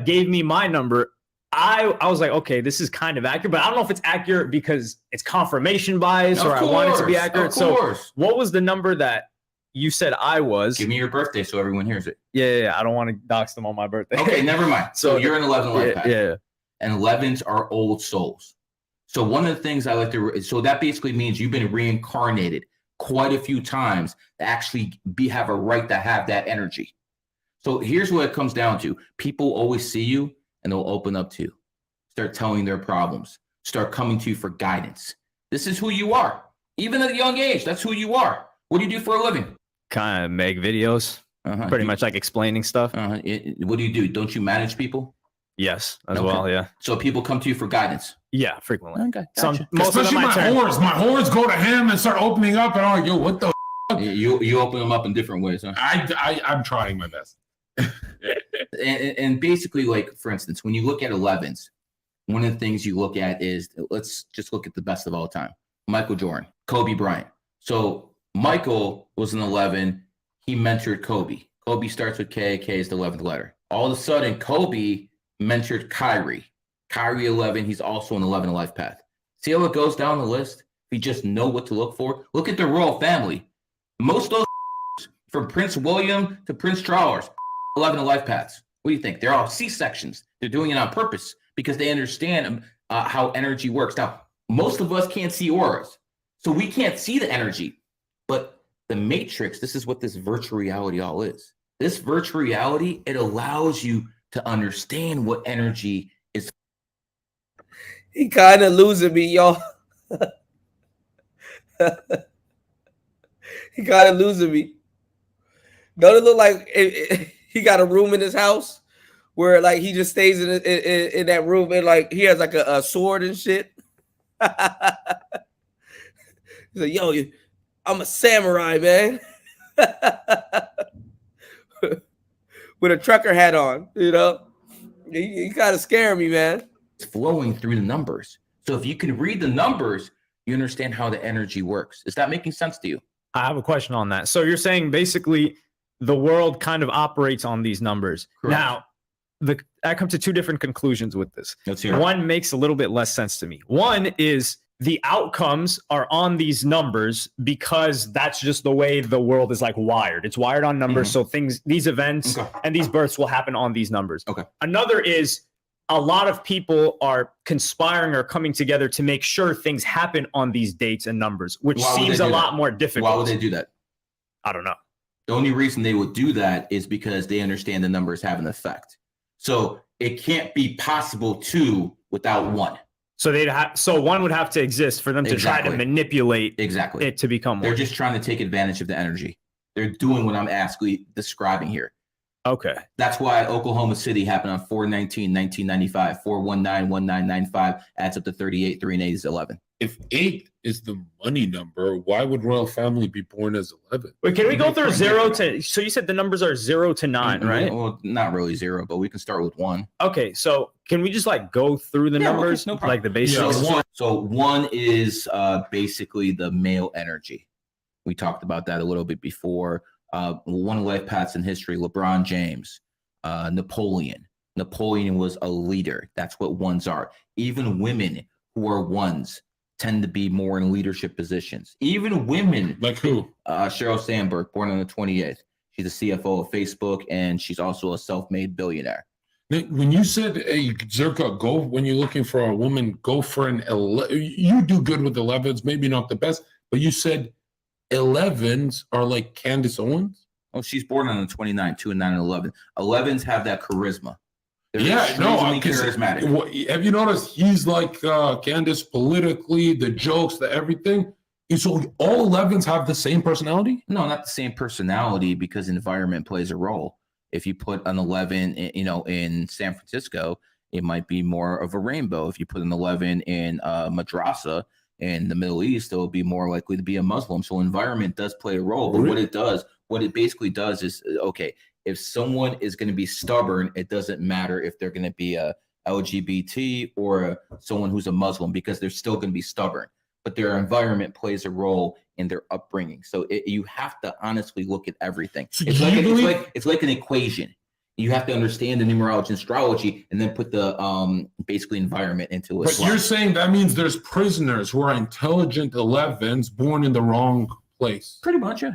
gave me my number, I was like, okay, this is kind of accurate, but I don't know if it's accurate because it's confirmation bias or I want it to be accurate. So what was the number that you said I was? Give me your birthday so everyone hears it. Yeah. I don't want to dox them on my birthday. Okay, never mind. So you're an 11 life path. Yeah. And 11s are old souls. So one of the things I like to, so that basically means you've been reincarnated quite a few times to actually have a right to have that energy. So here's what it comes down to. People always see you and they'll open up to you, start telling their problems, start coming to you for guidance. This is who you are. Even at a young age, that's who you are. What do you do for a living? Kind of make videos, pretty much like explaining stuff. What do you do? Don't you manage people? Yes, as well, yeah. So people come to you for guidance? Yeah, frequently. Okay, gotcha. Especially my whores. My whores go to him and start opening up and I'm like, yo, what the You open them up in different ways, huh? I'm trying my best. and basically, like, for instance, when you look at 11s, one of the things you look at is, let's just look at the best of all time. Michael Jordan, Kobe Bryant. So Michael was an 11. He mentored Kobe. Kobe starts with K. K is the 11th letter. All of a sudden, Kobe mentored Kyrie. Kyrie 11, he's also an 11 life path. See how it goes down the list? If you just know what to look for. Look at the royal family. Most of those, from Prince William to Prince Charles, 11 life paths. What do you think? They're all C-sections. They're doing it on purpose because they understand how energy works. Now, most of us can't see auras, so we can't see the energy. But the Matrix, this is what this virtual reality all is. This virtual reality, it allows you to understand what energy is. He kind of losing me, y'all. He kind of losing me. Don't it look like he got a room in his house where like he just stays in that room and like he has like a sword and shit? He's like, yo, I'm a samurai, man. With a trucker hat on, He kind of scared me, man. It's flowing through the numbers. So if you can read the numbers, you understand how the energy works. Is that making sense to you? I have a question on that. So you're saying basically the world kind of operates on these numbers. Correct. Now, I come to two different conclusions with this. Let's hear it. One makes a little bit less sense to me. One is the outcomes are on these numbers because that's just the way the world is like wired. It's wired on numbers. So these events and these births will happen on these numbers. Okay. Another is a lot of people are conspiring or coming together to make sure things happen on these dates and numbers, which seems a lot more difficult. Why would they do that? I don't know. The only reason they would do that is because they understand the numbers have an effect. So it can't be possible two without one. So so one would have to exist for them to try to manipulate it to become one. They're just trying to take advantage of the energy. They're doing what I'm actually describing here. Okay. That's why Oklahoma City happened on 4/19/1995. 4/19/1995 adds up to 38. 3 and 8 is 11. If 8 is the money number, why would royal family be born as 11? Wait, can we go through 0 to? So you said the numbers are 0 to 9, right? Well, not really 0, but we can start with 1. Okay, so can we just like go through the numbers, okay, no problem. like the basics? So 1 is basically the male energy. We talked about that a little bit before. One of the life paths in history, LeBron James, Napoleon. Napoleon was a leader. That's what 1s are. Even women who are 1s tend to be more in leadership positions. Even women. Like who? Sheryl Sandberg, born on the 28th. She's the CFO of Facebook, and she's also a self-made billionaire. When you said, hey, Zerka, go, when you're looking for a woman, go for an 11. You do good with 11s, maybe not the best, but you said 11s are like Candace Owens? Oh, she's born on the 29th, 2 and 9 and 11. 11s have that charisma. They're no, charismatic. Have you noticed he's like Candace politically, the jokes, the everything? And so all 11s have the same personality? No, not the same personality, because environment plays a role. If you put an 11, in San Francisco, it might be more of a rainbow. If you put an 11 in Madrasa in the Middle East, it will be more likely to be a Muslim. So environment does play a role. But what it basically does is, okay, if someone is going to be stubborn, it doesn't matter if they're going to be a LGBT or someone who's a Muslim, because they're still going to be stubborn. But their environment plays a role in their upbringing. So you have to honestly look at everything. So It's like an equation. You have to understand the numerology and astrology, and then put the basically environment into it. But you're saying that means there's prisoners who are intelligent 11s born in the wrong place. Pretty much, yeah.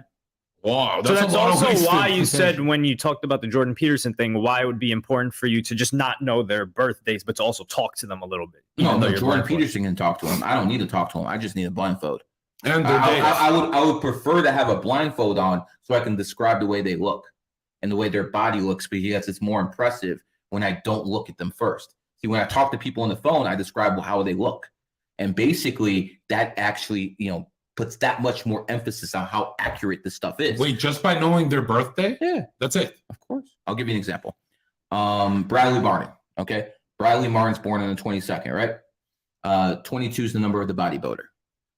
Wow, So that's a lot of also wasted why you potential. said, when you talked about the Jordan Peterson thing, why it would be important for you to just not know their birthdays, but to also talk to them a little bit. No, even though no, you're Jordan blindfolded. Peterson can talk to him. I don't need to talk to him. I just need a blindfold. And I would prefer to have a blindfold on so I can describe the way they look and the way their body looks, because it's more impressive when I don't look at them first. See, when I talk to people on the phone, I describe how they look. And basically that actually, puts that much more emphasis on how accurate this stuff is. Wait, just by knowing their birthday? Yeah. That's it. Of course. I'll give you an example. Bradley Martin, okay? Bradley Martin's born on the 22nd, right? 22 is the number of the bodybuilder.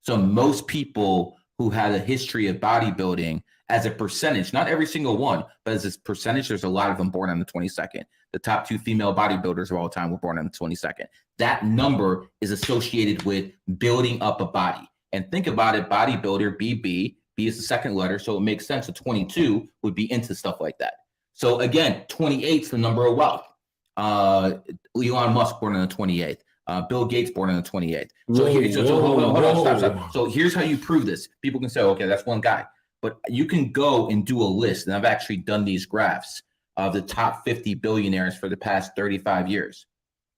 So most people who had a history of bodybuilding, as a percentage, not every single one, but as a percentage, there's a lot of them born on the 22nd. The top 2 female bodybuilders of all time were born on the 22nd. That number is associated with building up a body. And think about it, bodybuilder, BB, B is the second letter, so it makes sense. So 22 would be into stuff like that. So again, 28 is the number of wealth. Elon Musk born on the 28th. Bill Gates born on the 28th. So here's how you prove this. People can say, okay, that's one guy. But you can go and do a list, and I've actually done these graphs of the top 50 billionaires for the past 35 years.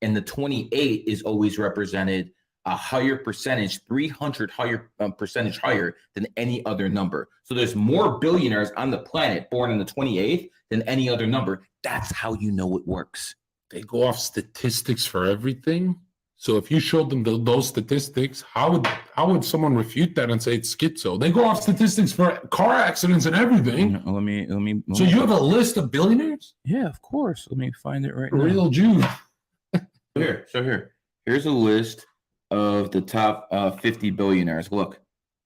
And the 28 is always represented a higher percentage, 300 higher percentage higher than any other number. So there's more billionaires on the planet born in the 28th than any other number. That's how you know it works. They go off statistics for everything. So if you showed them those statistics, how would someone refute that and say it's schizo? They go off statistics for car accidents and everything. Let me. So you have a list of billionaires? Yeah, of course. Let me find it right now. Real Jew. Here's a list of the top 50 billionaires. Look,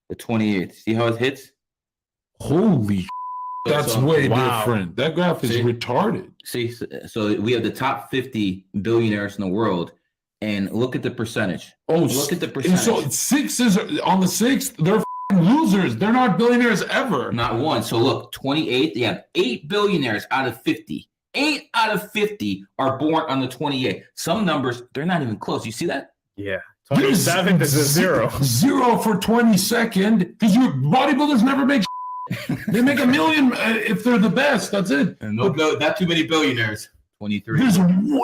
the 28th. See how it hits? Holy, that's way Wow. different. That graph is retarded. See, so we have the top 50 billionaires in the world, and look at the percentage. Look at the percentage. So 6 is on the 6th. They're losers. They're not billionaires ever. Not one. So look, 28th. You have 8 billionaires out of 50. 8 out of 50 are born on the 28th. Some numbers, they're not even close. You see that? Yeah. 27th is a 0. 0 for 22nd, because your bodybuilders never make they make $1 million if they're the best. That's it. And not too many billionaires. 23.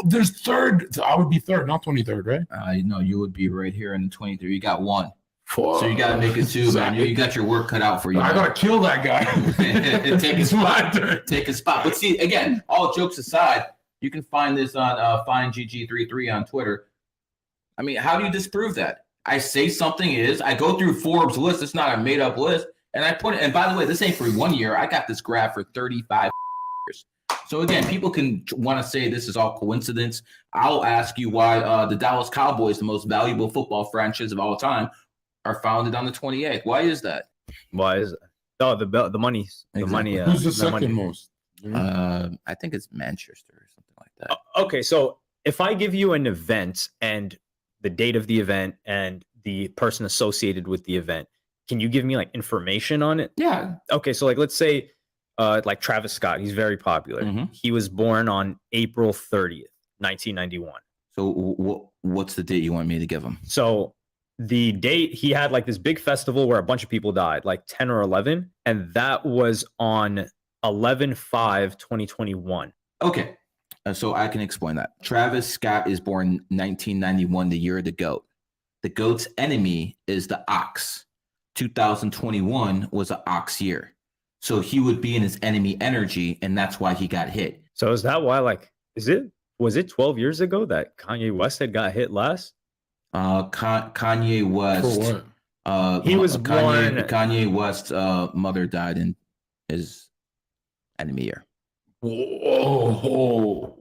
There's third. I would be third, not 23rd, right? No, you would be right here in the 23. You got 1. So you got to make it 2, man. You got your work cut out for you. I got to kill that guy. Take his spot. Take his spot. But see, again, all jokes aside, you can find this on FindGG33 on Twitter. I mean, how do you disprove that? I say something is, I go through Forbes list. It's not a made up list. And I put it, and by the way, this ain't for 1 year. I got this graph for 35 years. So again, people can want to say this is all coincidence. I'll ask you why the Dallas Cowboys, the most valuable football franchise of all time, are founded on the 28th. Why is that? Why is that? Oh, the money. The money. Who's the second money. most? I think it's Manchester or something like that. Okay, so if I give you an event and the date of the event and the person associated with the event, can you give me like information on it? Yeah. Okay, so like let's say like Travis Scott, he's very popular. Mm-hmm. He was born on April 30th, 1991. So what's the date you want me to give him? So the date he had like this big festival where a bunch of people died, like 10 or 11, and that was on 11/5/2021. Okay. So I can explain that. Travis Scott is born 1991, the year of the goat. The goat's enemy is the ox. 2021 was an ox year. So he would be in his enemy energy, and that's why he got hit. So is that why, like, was it 12 years ago that Kanye West had got hit last? Kanye West. For what? He was born. Kanye West's mother died in his enemy year. Whoa.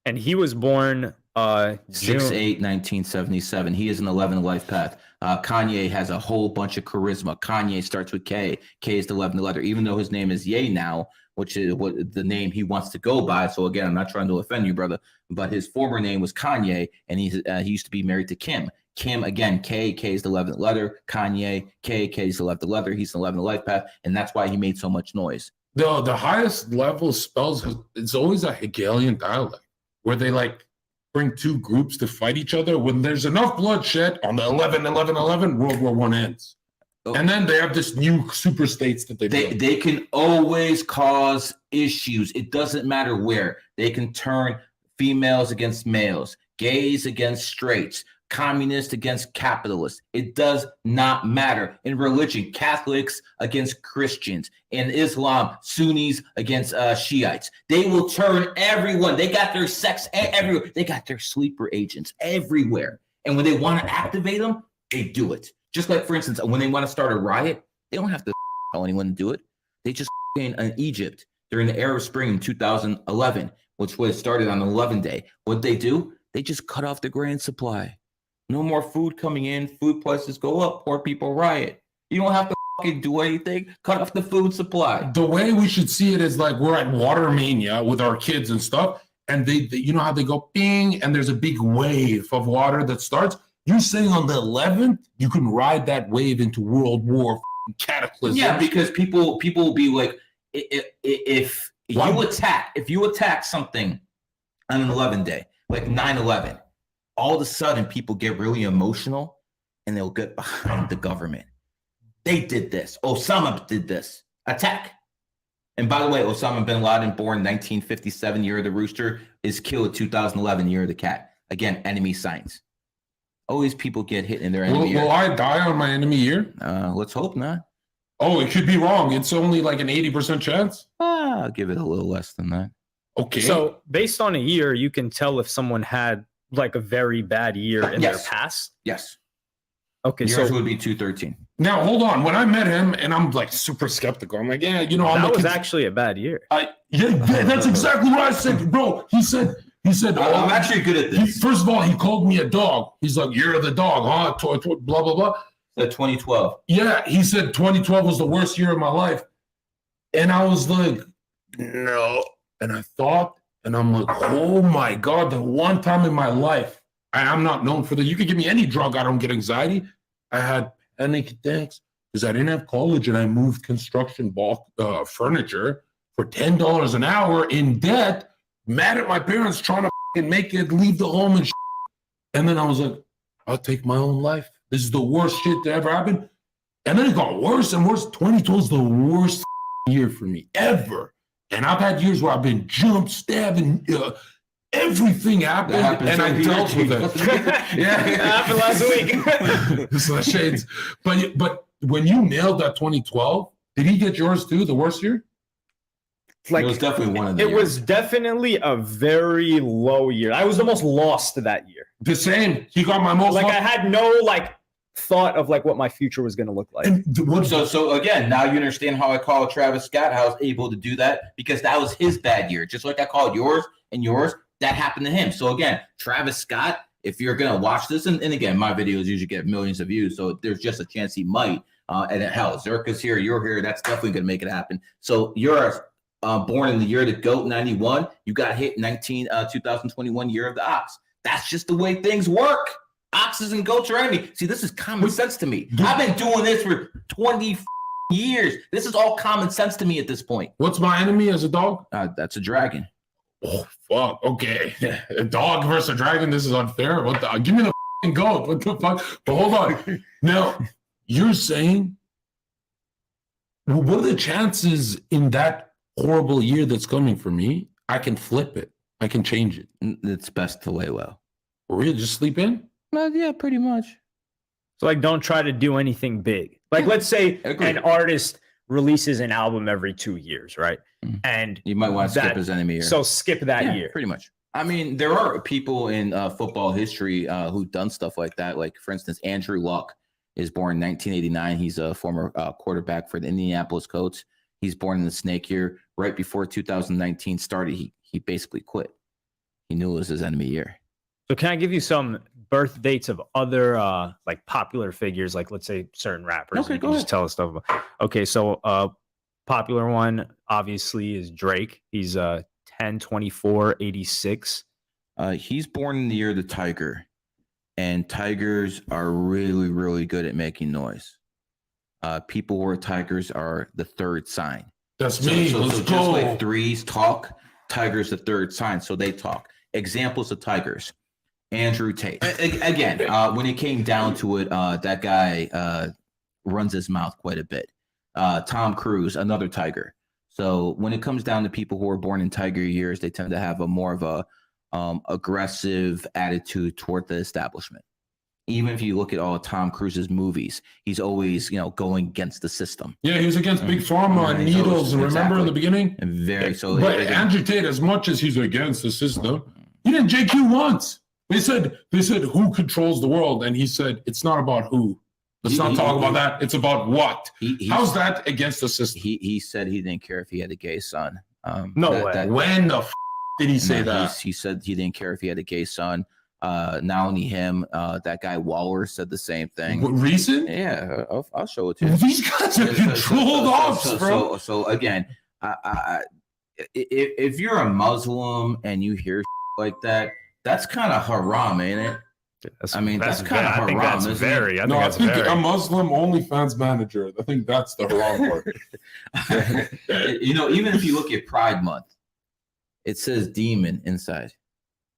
And he was born 6/8, 1977. He is an 11 life path. Kanye has a whole bunch of charisma. Kanye starts with K. K is the 11th letter, even though his name is Ye now, which is what the name he wants to go by. So again, I'm not trying to offend you, brother, but his former name was Kanye, and he used to be married to Kim. Kim, again, K is the 11th letter. Kanye, K is the 11th letter. He's the 11th life path, and that's why he made so much noise. The highest level spells, it's always a Hegelian dialect where they like bring two groups to fight each other. When there's enough bloodshed on the 11/11/11, World War I ends. And then they have this new super states that they can always cause issues. It doesn't matter where. They can turn females against males, gays against straights, communists against capitalists. It does not matter. In religion, Catholics against Christians. In Islam, Sunnis against Shiites. They will turn everyone. They got their sex everywhere. They got their sleeper agents everywhere. And when they want to activate them, they do it. Just like, for instance, when they want to start a riot, they don't have to tell anyone to do it. They just in Egypt during the Arab Spring in 2011, which was started on 11 day. What they do? They just cut off the grain supply. No more food coming in. Food prices go up. Poor people riot. You don't have to do anything. Cut off the food supply. The way we should see it is like we're at Water Mania with our kids and stuff, and they you know how they go bing, and there's a big wave of water that starts. You're saying on the 11th, you can ride that wave into World War cataclysm. Yeah, because people will be like, if you attack something on an 11 day, like 9/11, all of a sudden people get really emotional and they'll get behind the government. They did this. Osama did this. Attack. And by the way, Osama bin Laden, born 1957, year of the rooster, is killed 2011, year of the cat. Again, enemy signs. Always people get hit in their enemy year. Will I die on my enemy year? Let's hope not. Oh, it could be wrong. It's only like an 80% chance? I'll give it a little less than that. Okay. So based on a year, you can tell if someone had like a very bad year in their past? Yes. Okay, yours would be 213. Now, hold on. When I met him, and I'm like super skeptical. I'm like, yeah, you know, that was actually a bad year. Yeah, that's exactly what I said, bro. He said, I'm actually good at this. First of all, he called me a dog. He's like, you're the dog, huh? Blah, blah, blah. Said 2012. Yeah, he said 2012 was the worst year of my life. And I was like, no. And I thought, and I'm like, oh my God, the one time in my life, I'm not known for that. You could give me any drug, I don't get anxiety. I had panic attacks because I didn't have college and I moved construction furniture for $10 an hour in debt, mad at my parents trying to make it leave the home and shit. And then I was like, I'll take my own life. This is the worst shit that ever happened. And then it got worse and worse. 2012 is the worst year for me ever. And I've had years where I've been jumped, stabbing, everything happened, and I dealt with it. Yeah, it happened last week. It's like shades. But when you nailed that 2012, did he get yours too? The worst year? Like, it was definitely one of them. It was definitely a very low year. I was almost lost that year. The same. He got my most. Like I had no thought of what my future was going to look like. So again, now you understand how I call Travis Scott, how I was able to do that, because that was his bad year. Just like I called yours and yours, that happened to him. So again, Travis Scott, if you're going to watch this, and again, my videos usually get millions of views, so there's just a chance he might. And hell, Zerka's here, you're here, that's definitely going to make it happen. So you're born in the year of the GOAT, 91. You got hit 2021, year of the ox. That's just the way things work. Oxes and goats are enemy. See, this is common sense to me. I've been doing this for 20 years. This is all common sense to me at this point. What's my enemy as a dog? That's a dragon. Oh, fuck. Okay. A dog versus a dragon. This is unfair. What the? Give me the goat. What the fuck? But hold on. Now, you're saying, what are the chances in that horrible year that's coming for me? I can flip it. I can change it. It's best to lay low. Really? Just sleep in? Yeah, pretty much. So like, don't try to do anything big. Like, let's say an artist releases an album every 2 years, right? And you might want to skip his enemy year. So skip that year. Pretty much. I mean, there are people in football history who've done stuff like that. Like, for instance, Andrew Luck is born in 1989. He's a former quarterback for the Indianapolis Colts. He's born in the snake year. Right before 2019 started, he basically quit. He knew it was his enemy year. So can I give you some birth dates of other like popular figures, like let's say certain rappers? Okay, you go can ahead. just tell us stuff about. Okay, so popular one obviously is Drake. He's 10/24/86. He's born in the year of the tiger, and tigers are really, really good at making noise. People who are tigers are the third sign. That's me. Let's just go. like threes talk, tigers the third sign, so they talk. Examples of tigers. Andrew Tate. Again, when it came down to it, that guy runs his mouth quite a bit. Tom Cruise, another tiger. So when it comes down to people who are born in tiger years, they tend to have a more of a aggressive attitude toward the establishment. Even if you look at all of Tom Cruise's movies, he's always, going against the system. Yeah, he was against Big Pharma and needles. Remember in the beginning? And very so. But Andrew Tate, as much as he's against the system, he didn't JQ once. They said who controls the world, and he said it's not about who. Let's not talk about that. It's about what. How's that against the system? He said he didn't care if he had a gay son. No way. When the did he say that? He said he didn't care if he had a gay son. Not only him, that guy Waller said the same thing. What, recent? Yeah, I'll show it to you. These guys are controlled ops, bro. So again, if you're a Muslim and you hear like that, that's kind of haram, ain't it? That's kind of haram. I think a Muslim OnlyFans manager. I think that's the haram part. Even if you look at Pride Month, it says demon inside.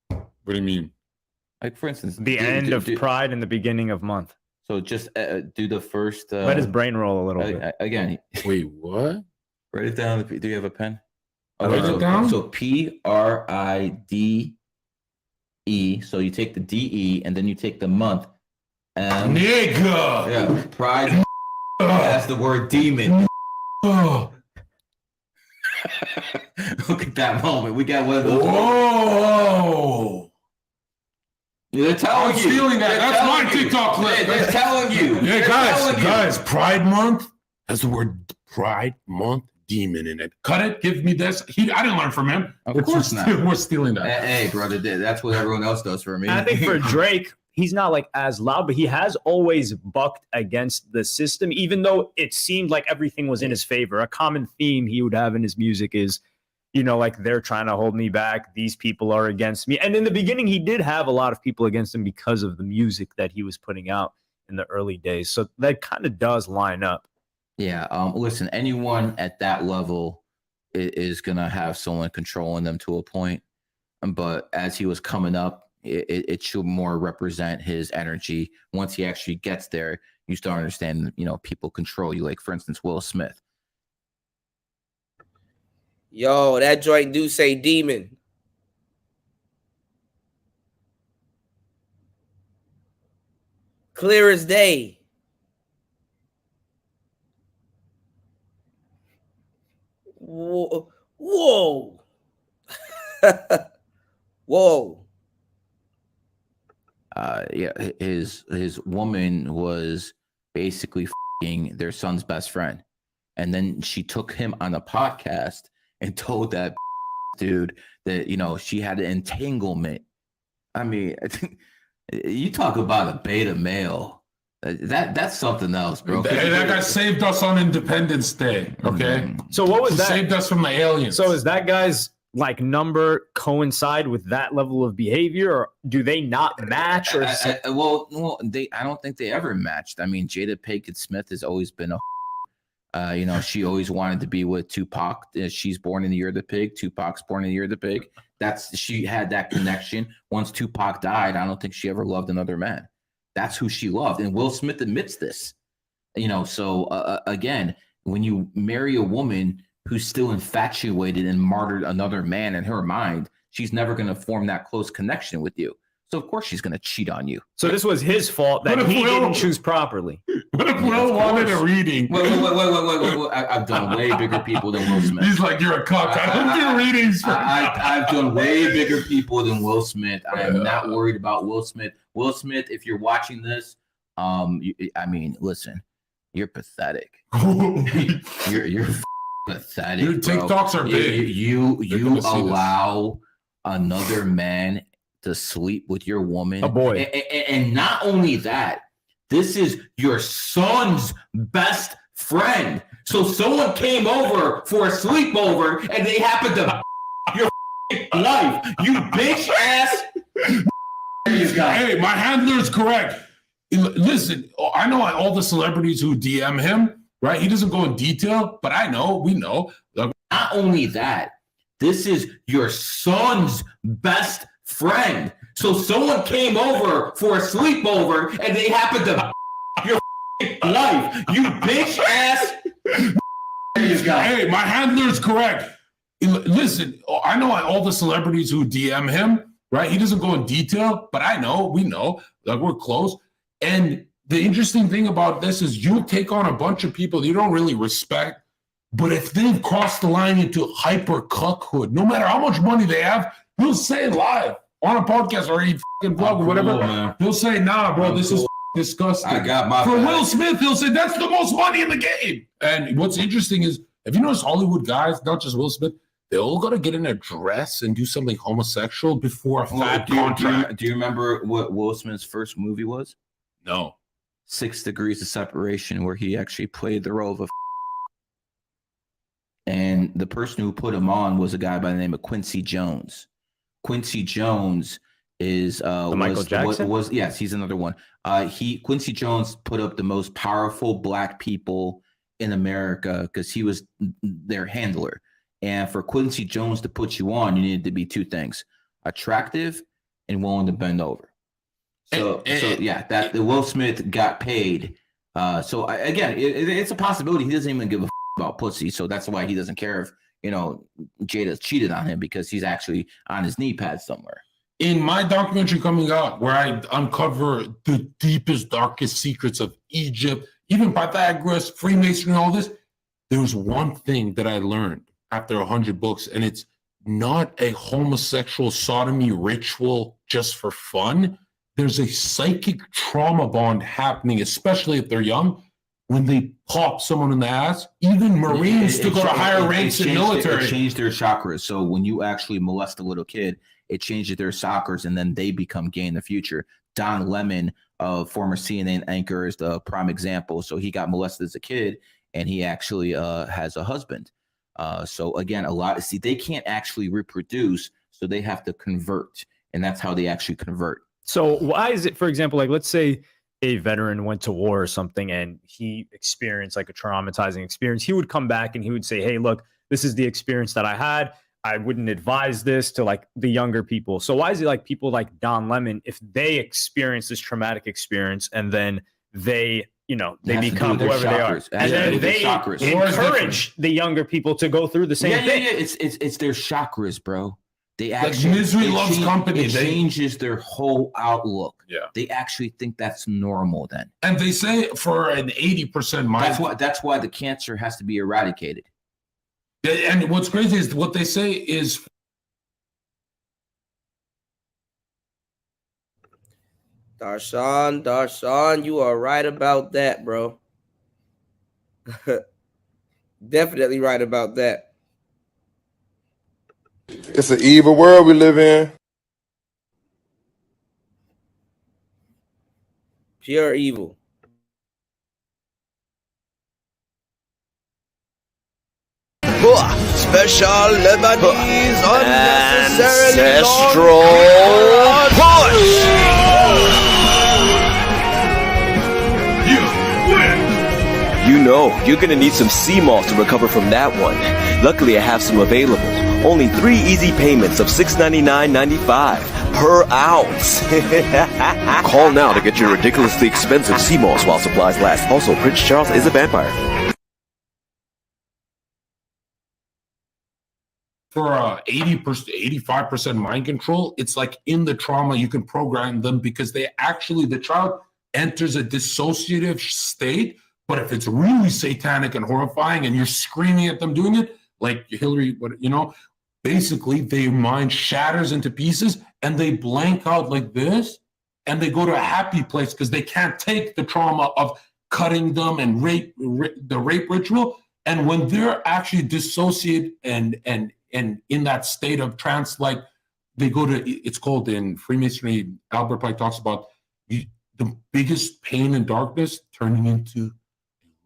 What do you mean? Like, for instance, The end of Pride and the beginning of month. So just do the first. Let his brain roll a little bit. Again. Wait, what? Write it down. Do you have a pen? Write it down. So PRIDE. So you take the DE and then you take the month. Nigga. Yeah. Pride. That's the word demon. Look at that moment. We got one of those. Whoa. They're telling I'm stealing that. That's my TikTok clip. They're telling you. Yeah, guys, Pride Month has the word Pride Month demon in it. Cut it. Give me this. I didn't learn from him. Of course not. We're stealing that. Hey, brother, that's what everyone else does for me. And I think for Drake, he's not like as loud, but he has always bucked against the system, even though it seemed like everything was in his favor. A common theme he would have in his music is, like they're trying to hold me back. These people are against me. And in the beginning, he did have a lot of people against him because of the music that he was putting out in the early days. So that kind of does line up. Yeah. Listen, anyone at that level is going to have someone controlling them to a point. But as he was coming up, it should more represent his energy. Once he actually gets there, you start understanding, people control you. Like, for instance, Will Smith. Yo, that joint do say demon. Clear as day. Whoa. Whoa. Whoa. Yeah, his woman was basically f***ing their son's best friend. And then she took him on a podcast and told that dude that, she had an entanglement. I mean, you talk about a beta male. That's something else, bro. That guy saved us on Independence Day, okay? So what was that? Saved us from the aliens. So is that guy's number coincide with that level of behavior, or do they not match? Or I don't think they ever matched. I mean, Jada Pinkett Smith has always been a she always wanted to be with Tupac. She's born in the year of the pig. Tupac's born in the year of the pig. She had that connection. Once Tupac died, I don't think she ever loved another man. That's who she loved. And Will Smith admits this. You know, so again, when you marry a woman who's still infatuated and martyred another man in her mind, she's never going to form that close connection with you. So of course she's going to cheat on you. So this was his fault that he didn't choose properly. What if Will wanted a reading? Wait. I've done way bigger people than Will Smith. He's like, you're a cuck. I don't do readings. I've done way bigger people than Will Smith. I am not worried about Will Smith. Will Smith, if you're watching this, listen, you're pathetic. you're pathetic. Your TikToks are big. You allow another man to sleep with your woman. A boy. And not only that, this is your son's best friend. So someone came over for a sleepover and they happened to your life. You bitch ass. Hey, my handler's correct. Listen, I know all the celebrities who DM him, right? He doesn't go in detail, but we know. Not only that, this is your son's best friend. So someone came over for a sleepover and they happened to your life. You bitch ass. Hey, my handler's correct. Listen, I know all the celebrities who DM him, right? He doesn't go in detail, but we know, like we're close. And the interesting thing about this is you take on a bunch of people that you don't really respect, but if they've crossed the line into hyper cuckhood, no matter how much money they have, he'll say live on a podcast or he fucking vlog or whatever. Man. He'll say, nah, bro, this is disgusting. I got my For back. Will Smith, he'll say, that's the most money in the game. And what's interesting is, have you noticed Hollywood guys, not just Will Smith, they all got to get in a dress and do something homosexual before a fat contract. Do you remember what Will Smith's first movie was? No. 6 Degrees of Separation, where he actually played the role of a and the person who put him on was a guy by the name of Quincy Jones. Quincy Jones is Michael Jackson? Yes, he's another one. Quincy Jones put up the most powerful black people in America because he was their handler. And for Quincy Jones to put you on, you needed to be 2 things: attractive and willing to bend over. So that the Will Smith got paid. It's a possibility he doesn't even give a about pussy. So that's why he doesn't care if, Jada cheated on him, because he's actually on his knee pad somewhere. In my documentary coming out, where I uncover the deepest, darkest secrets of Egypt, even Pythagoras, Freemasonry, all this, there's one thing that I learned after 100 books, and it's not a homosexual sodomy ritual just for fun. There's a psychic trauma bond happening, especially if they're young, when they pop someone in the ass. Even Marines to go to higher ranks in military. It changed their chakras. So when you actually molest a little kid, it changes their chakras, and then they become gay in the future. Don Lemon, former CNN anchor, is the prime example. So he got molested as a kid, and he actually has a husband. So again, they can't actually reproduce, so they have to convert, and that's how they actually convert. So why is it, for example, like let's say a veteran went to war or something and he experienced like a traumatizing experience, he would come back and he would say, hey, look, this is the experience that I had. I wouldn't advise this to like the younger people. So why is it like people like Don Lemon, if they experience this traumatic experience and then they, they become whoever they are, and then they encourage the younger people to go through the same thing? Yeah. It's their chakras, bro. They actually, like misery loves company. It changes their whole outlook. Yeah, they actually think that's normal then. And they say for an 80% mind. That's why the cancer has to be eradicated. And what's crazy is what they say is. Darshan, you are right about that, bro. Definitely right about that. It's an evil world we live in. Pure evil. Special Lebanese Ancestral You know, you're gonna need some sea moss to recover from that one. Luckily, I have some available. Only 3 easy payments of $699.95. per ounce. Call now to get your ridiculously expensive sea moss while supplies last. Also, Prince Charles is a vampire. For 80%, 85% mind control, it's like in the trauma, you can program them because the child enters a dissociative state. But if it's really satanic and horrifying and you're screaming at them doing it, like Hillary, basically their mind shatters into pieces and they blank out like this and they go to a happy place because they can't take the trauma of cutting them and the rape ritual. And when they're actually dissociated and in that state of trance, like they go to, it's called in Freemasonry, Albert Pike talks about the biggest pain and darkness turning into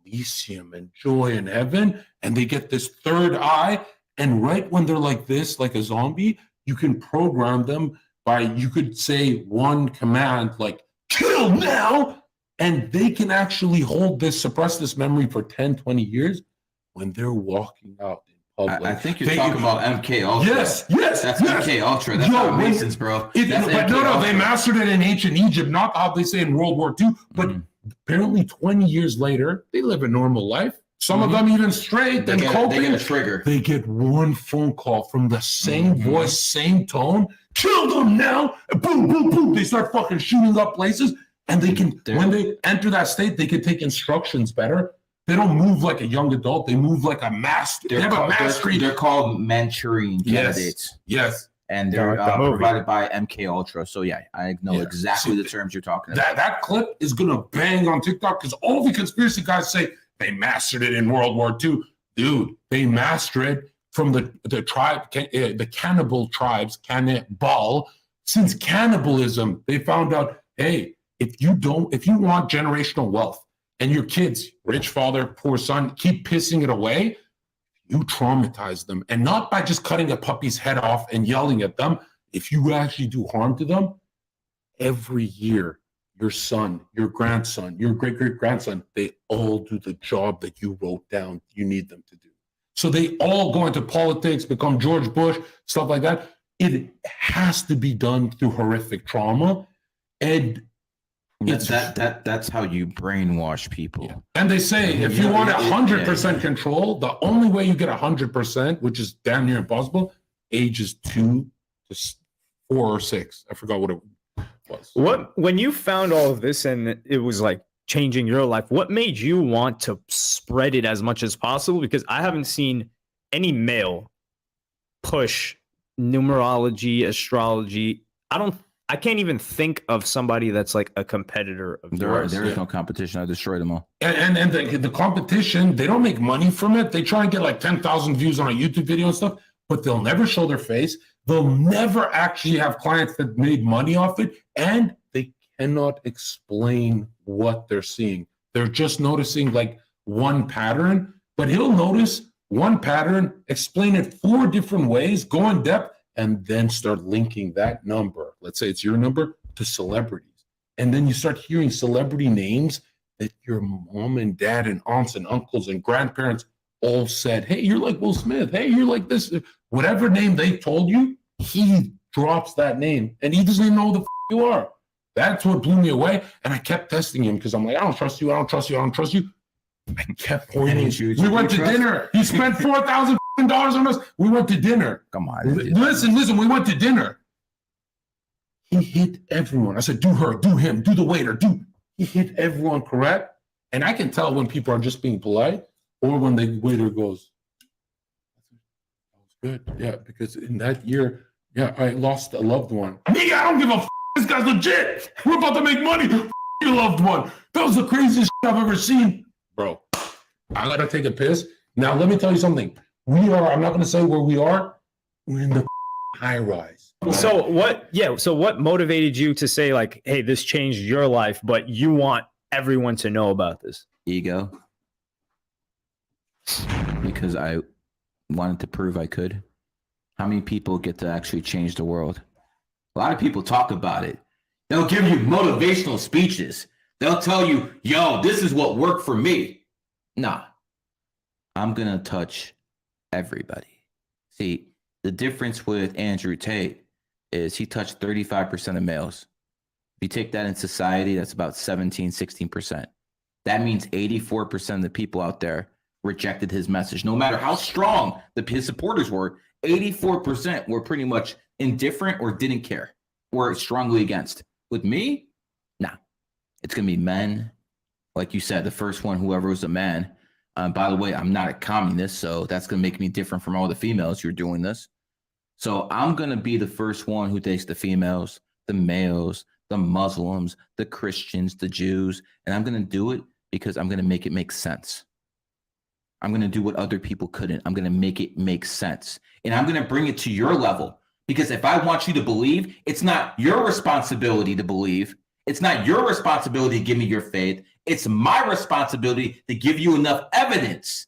Elysium and joy and heaven. And they get this third eye. And right when they're like this, like a zombie, you can program them by, you could say one command like, kill now. And they can actually suppress this memory for 10, 20 years when they're walking out. I think you're talking about MK Ultra. Yes. That's MK Ultra. That's not Masons, bro. They mastered it in ancient Egypt, not how they say in World War II. But apparently 20 years later, they live a normal life. Some of them even straight and coping. They get a trigger. They get one phone call from the same voice, same tone. Kill them now. And boom, boom, boom. They start fucking shooting up places. And they can, when they enter that state, they can take instructions better. They don't move like a young adult. They move like a master. They have a mastery. They're called Manchurian candidates. Yes. And they're provided by MK Ultra. So yeah, I know exactly the terms you're talking about. That clip is gonna bang on TikTok because all the conspiracy guys say they mastered it in World War II. Dude, they mastered it from the tribe, the cannibal tribes, cannibal. Since cannibalism, they found out, hey, if you want generational wealth, and your kids, rich father, poor son, keep pissing it away, you traumatize them. And not by just cutting a puppy's head off and yelling at them. If you actually do harm to them, every year, your son, your grandson, your great-great-grandson, they all do the job that you wrote down you need them to do. So they all go into politics, become George Bush, stuff like that. It has to be done through horrific trauma. And that's how you brainwash people. Yeah. And they say if you want 100% control, the only way you get 100%, which is damn near impossible, ages 2 to 4 or 6. I forgot what it was. When you found all of this and it was like changing your life, what made you want to spread it as much as possible? Because I haven't seen any male push numerology, astrology. I can't even think of somebody that's like a competitor of yours. There is no competition. I destroyed them all. And the competition, they don't make money from it. They try and get like 10,000 views on a YouTube video and stuff, but they'll never show their face. They'll never actually have clients that made money off it. And they cannot explain what they're seeing. They're just noticing like one pattern, but he'll notice one pattern, explain it 4 different ways, go in depth, and then start linking that number, let's say it's your number, to celebrities. And then you start hearing celebrity names that your mom and dad and aunts and uncles and grandparents all said, hey, you're like Will Smith. Hey, you're like this. Whatever name they told you, he drops that name and he doesn't even know who the you are. That's what blew me away. And I kept testing him because I'm like, I don't trust you. I don't trust you. I don't trust you. I kept pointing. We went to dinner. He spent $4,000 on us. We went to dinner. Come on. Listen. We went to dinner. He hit everyone. I said, do her, do him, do the waiter, He hit everyone correct. And I can tell when people are just being polite or when the waiter goes, that was good. Yeah, because in that year, I lost a loved one. Me, I don't give a f***. This guy's legit. We're about to make money. F*** your loved one. That was the craziest shit I've ever seen. Bro, I gotta take a piss. Now, let me tell you something. I'm not gonna say where we are. We're in the high rise. So what motivated you to say like, hey, this changed your life, but you want everyone to know about this? Ego. Because I wanted to prove I could. How many people get to actually change the world? A lot of people talk about it. They'll give you motivational speeches. They'll tell you, yo, this is what worked for me. Nah, I'm going to touch everybody. See, the difference with Andrew Tate is he touched 35% of males. If you take that in society, that's about 17, 16%. That means 84% of the people out there rejected his message. No matter how strong his supporters were, 84% were pretty much indifferent or didn't care, or strongly against. With me, nah. It's going to be men. Like you said, the first one, whoever was a man. By the way, I'm not a communist, so that's going to make me different from all the females who are doing this. So I'm going to be the first one who takes the females, the males, the Muslims, the Christians, the Jews, and I'm going to do it because I'm going to make it make sense. I'm going to do what other people couldn't. I'm going to make it make sense. And I'm going to bring it to your level, because if I want you to believe, it's not your responsibility to believe. It's not your responsibility to give me your faith. It's my responsibility to give you enough evidence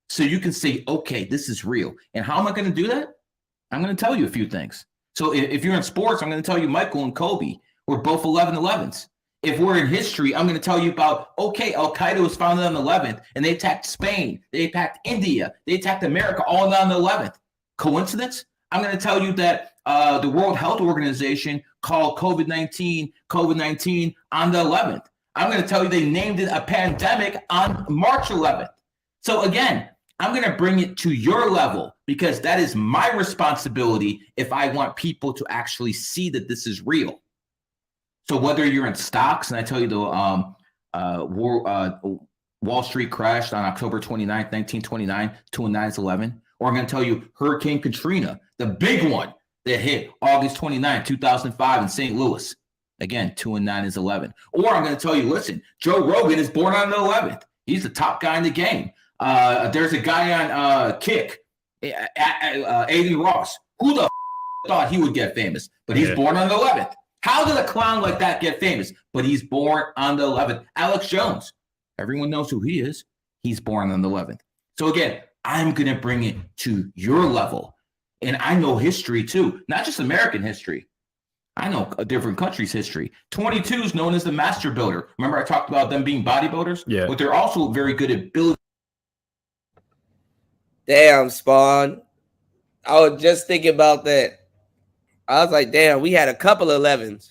so you can say, okay, this is real. And how am I going to do that? I'm going to tell you a few things. So if you're in sports, I'm going to tell you Michael and Kobe were both 11/11s. If we're in history, I'm going to tell you about, okay, Al-Qaeda was founded on the 11th, and they attacked Spain, they attacked India, they attacked America all on the 11th. Coincidence? I'm going to tell you that the World Health Organization called COVID-19 on the 11th. I'm going to tell you they named it a pandemic on March 11th. So again, I'm going to bring it to your level, because that is my responsibility if I want people to actually see that this is real. So whether you're in stocks, and I tell you the Wall Street crashed on October 29th, 1929, 2/9/11, or I'm going to tell you Hurricane Katrina, the big one that hit August 29, 2005 in St. Louis. Again, 2/9/11. Or I'm going to tell you, listen, Joe Rogan is born on the 11th. He's the top guy in the game. There's a guy on Kick, Aiden Ross. Who the thought he would get famous? But he's born on the 11th. How did a clown like that get famous? But he's born on the 11th. Alex Jones. Everyone knows who he is. He's born on the 11th. So again, I'm going to bring it to your level. And I know history too, not just American history. I know a different country's history. 22 is known as the master builder. Remember I talked about them being bodybuilders? Yeah. But they're also very good at building. Damn, Spawn. I was just thinking about that. I was like, damn, we had a couple 11s.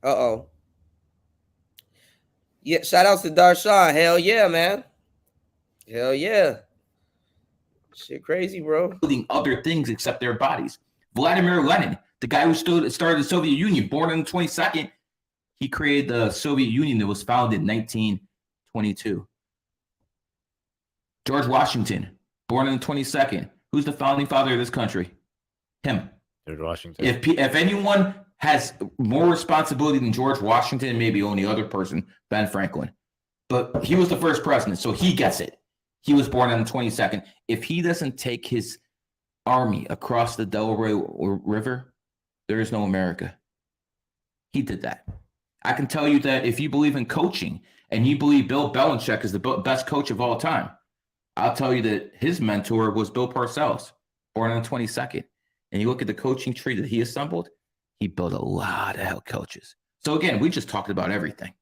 Uh-oh. Yeah, shout outs to Darshawn. Hell yeah, man. Hell yeah. Shit crazy, bro. Building other things except their bodies. Vladimir Lenin, the guy who started the Soviet Union, born on the 22nd, he created the Soviet Union that was founded in 1922. George Washington, born on the 22nd. Who's the founding father of this country? Him. George Washington. If anyone has more responsibility than George Washington, and maybe only other person, Ben Franklin. But he was the first president, so he gets it. He was born on the 22nd. If he doesn't take his army across the Delaware River, there is no America. He did that. I can tell you that if you believe in coaching and you believe Bill Belichick is the best coach of all time, I'll tell you that his mentor was Bill Parcells, born on the 22nd. And you look at the coaching tree that he assembled, he built a lot of head coaches. So again, we just talked about everything.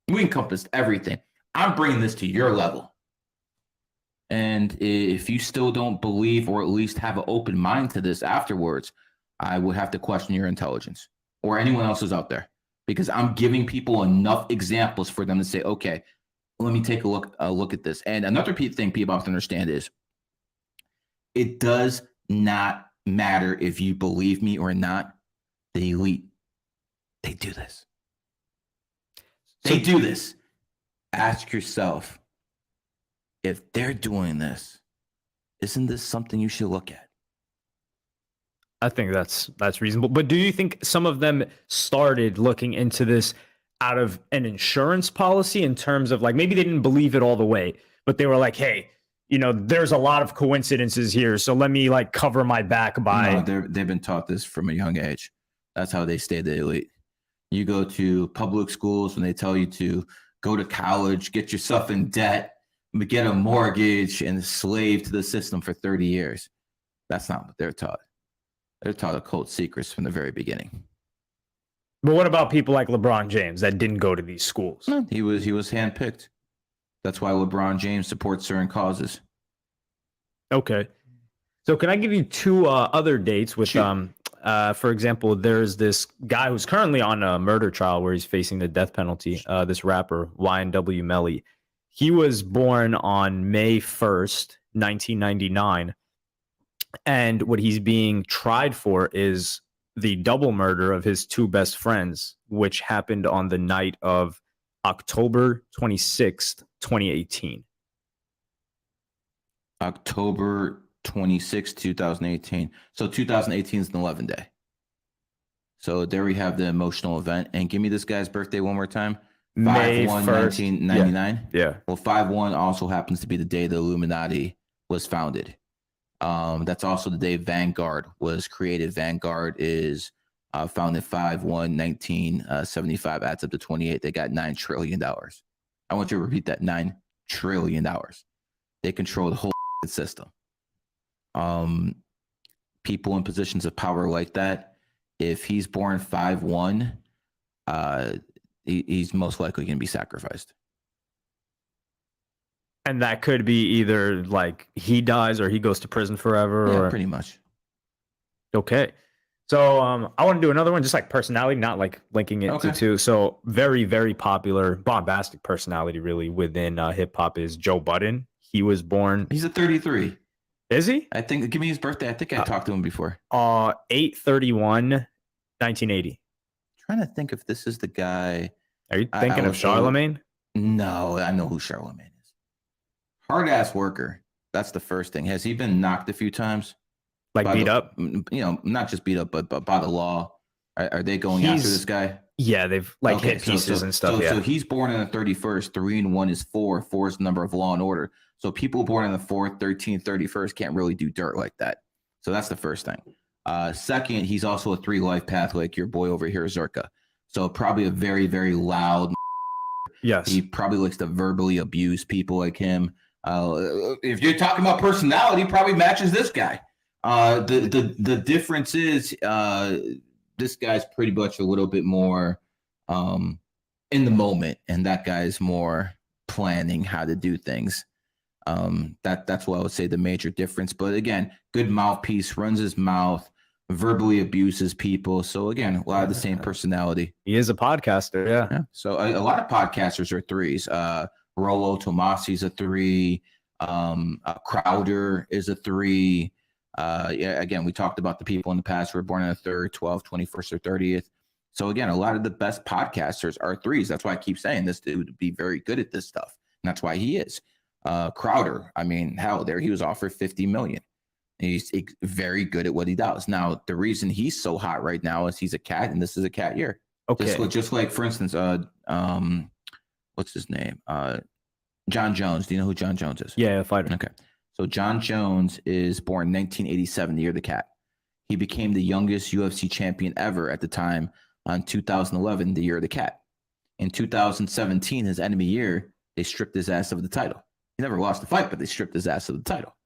We encompassed everything. I'm bringing this to your level. And if you still don't believe, or at least have an open mind to this afterwards, I would have to question your intelligence, or anyone else's out there, because I'm giving people enough examples for them to say, okay, let me take a look at this. And another thing people have to understand is it does not matter if you believe me or not. The elite, they do this. They do this. Ask yourself, if they're doing this, isn't this something you should look at? I think that's reasonable. But do you think some of them started looking into this out of an insurance policy, in terms of, like, maybe they didn't believe it all the way, but they were like, hey, you know, there's a lot of coincidences here, so let me like cover my back by. No, they've been taught this from a young age. That's how they stay the elite. You go to public schools when they tell you to go to college, get yourself in debt, get a mortgage, and slave to the system for 30 years. That's not what they're taught. They're taught occult secrets from the very beginning. But what about people like LeBron James that didn't go to these schools? No, he was handpicked. That's why LeBron James supports certain causes. Okay. So can I give you two other dates with For example, there's this guy who's currently on a murder trial where he's facing the death penalty. This rapper, YNW Melly. He was born on May 1st, 1999. And what he's being tried for is the double murder of his two best friends, which happened on the night of October 26th, 2018. October 26, 2018. So 2018 is an 11 day. So there we have the emotional event. And give me this guy's birthday one more time. May 5/1, 1st. 1999. Yeah. Well, 5/1 also happens to be the day the Illuminati was founded. That's also the day Vanguard was created. Vanguard is founded 5/1, 1975, adds up to 28. They got $9 trillion. I want you to repeat that: $9 trillion. They control the whole system. People in positions of power like that, if he's born 5/1, he's most likely going to be sacrificed. And that could be either like he dies or he goes to prison forever. Yeah, or... pretty much. Okay. So I want to do another one, just like personality, not like linking it to two. So very, very popular, bombastic personality really within hip hop is Joe Budden. He was born. He's a 33. Is he? I think. Give me his birthday. I think I talked to him before. 8/31, 1980. Trying to think if this is the guy. Are you thinking of Charlemagne? No, I know who Charlemagne is. Hard ass worker. That's the first thing. Has he been knocked a few times? Like beat up? You know, not just beat up, but by the law. Are they going after this guy? Yeah, they've like hit pieces and stuff. So he's born on the 31st. 3 and 1 is 4. 4 is the number of law and order. So people born on the 4th, 13th, 31st can't really do dirt like that. So that's the first thing. Second, he's also a 3 life path like your boy over here, Zerka. So probably a very, very loud. Yes. He probably likes to verbally abuse people like him. If you're talking about personality, probably matches this guy. The difference is this guy's pretty much a little bit more in the moment, and that guy's more planning how to do things. That's what I would say the major difference. But again, good mouthpiece, runs his mouth, verbally abuses people. So again, a lot of the same personality. He is a podcaster. Yeah. So a lot of podcasters are 3s. Rollo Tomasi's a 3. Crowder is a 3. Yeah, again, we talked about the people in the past who were born on the 3rd, 12th, 21st, or 30th. So again, a lot of the best podcasters are 3s. That's why I keep saying this dude would be very good at this stuff. And that's why he is. Crowder, I mean, hell, there he was offered $50 million. He's very good at what he does. Now, the reason he's so hot right now is he's a cat, and this is a cat year. Okay. Just like, for instance, what's his name? John Jones. Do you know who John Jones is? Yeah, fighter. Okay. So John Jones is born 1987, the year of the cat. He became the youngest UFC champion ever at the time on 2011, the year of the cat. In 2017, his enemy year, they stripped his ass of the title. He never lost the fight, but they stripped his ass of the title.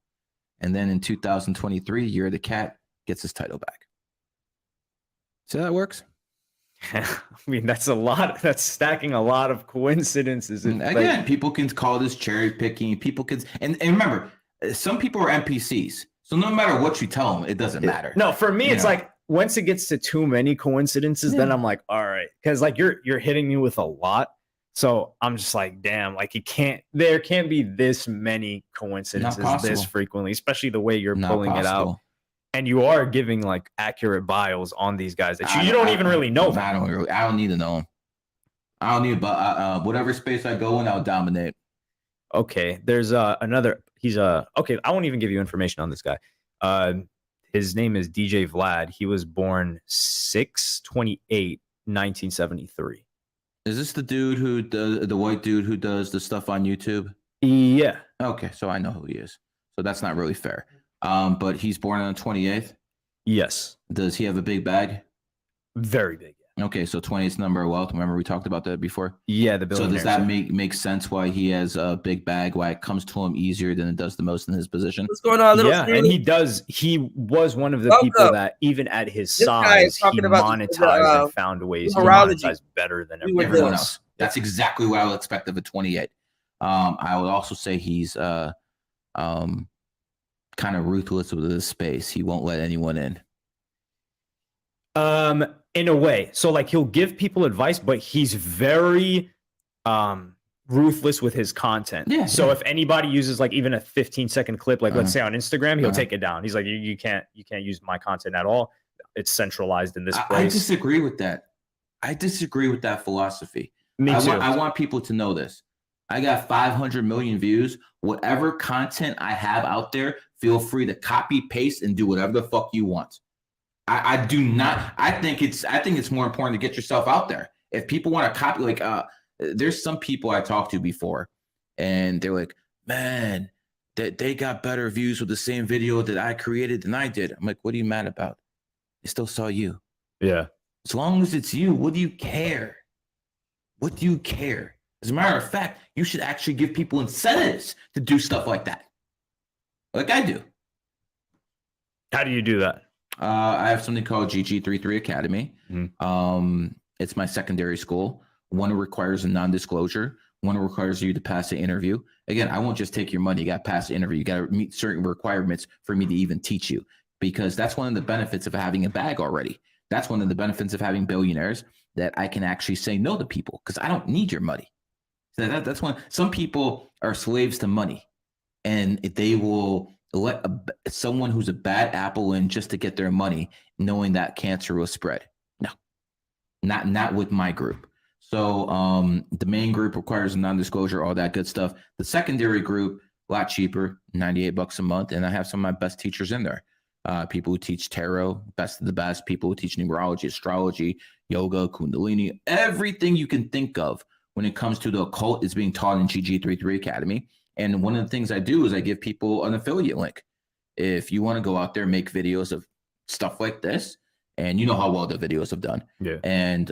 And then in 2023, year of the cat, gets his title back. See how that works? I mean, that's a lot. That's stacking a lot of coincidences. And again, people can call this cherry picking. People can, and remember, some people are NPCs. So no matter what you tell them, it doesn't matter. No, for me, it's like once it gets to too many coincidences, then I'm like, all right, because like you're hitting me with a lot. So I'm just like, damn, like there can't be this many coincidences this frequently, especially the way you're pulling it out. And you are giving like accurate bios on these guys that you don't even really know. I don't need to know them. I don't need, but whatever space I go in, I'll dominate. Okay, there's another. He's okay. I won't even give you information on this guy. His name is DJ Vlad. He was born 6/28, 1973. Is this the dude who does the white dude who does the stuff on YouTube? Yeah. Okay, so I know who he is. So that's not really fair. But he's born on the 28th. Yes. Does he have a big bag? Very big. Okay, so 28th number of wealth. Remember we talked about that before? Yeah, the So billionaires. does that make sense why he has a big bag, why it comes to him easier than it does the most in his position? What's going on, little Yeah, Steve? and he was one of the Welcome. people that even at his This guy is size, he talking about monetized and found ways to numerology. monetize better than We were Everyone this. else. That's exactly what I would expect of a 28. I would also say he's kind of ruthless with his space. He won't let anyone in. In a way. So like he'll give people advice, but he's very ruthless with his content. Yeah. So if anybody uses like even a 15-second clip, like let's say on Instagram, he'll Uh-huh. take it down. He's like, you can't use my content at all. It's centralized in this I place. disagree with that. I disagree with that philosophy. Me too. I want people to know this. I got 500 million views. Whatever content I have out there, feel free to copy, paste, and do whatever the fuck you want. I do not. I think it's more important to get yourself out there. If people want to copy, like there's some people I talked to before, and they're like, man, that they got better views with the same video that I created than I did. I'm like, what are you mad about? They still saw you. Yeah. As long as it's you, what do you care? What do you care? As a matter of fact, you should actually give people incentives to do stuff like that. Like I do. How do you do that? I have something called GG33 Academy. It's my secondary school. One requires a non-disclosure. One requires you to pass the interview. Again, I won't just take your money. You got to pass the interview. You got to meet certain requirements for me to even teach you, because that's one of the benefits of having a bag already. That's one of the benefits of having billionaires, that I can actually say no to people because I don't need your money. So that's one. Some people are slaves to money, and they will let someone who's a bad apple in just to get their money, knowing that cancer will spread. No, not with my group. So the main group requires a non-disclosure, all that good stuff. The secondary group, a lot cheaper, $98 a month, and I have some of my best teachers in there. People who teach tarot, best of the best. People who teach numerology, astrology, yoga, kundalini, everything you can think of when it comes to the occult is being taught in GG33 Academy. And one of the things I do is I give people an affiliate link. If you want to go out there and make videos of stuff like this, and you know how well the videos have done, and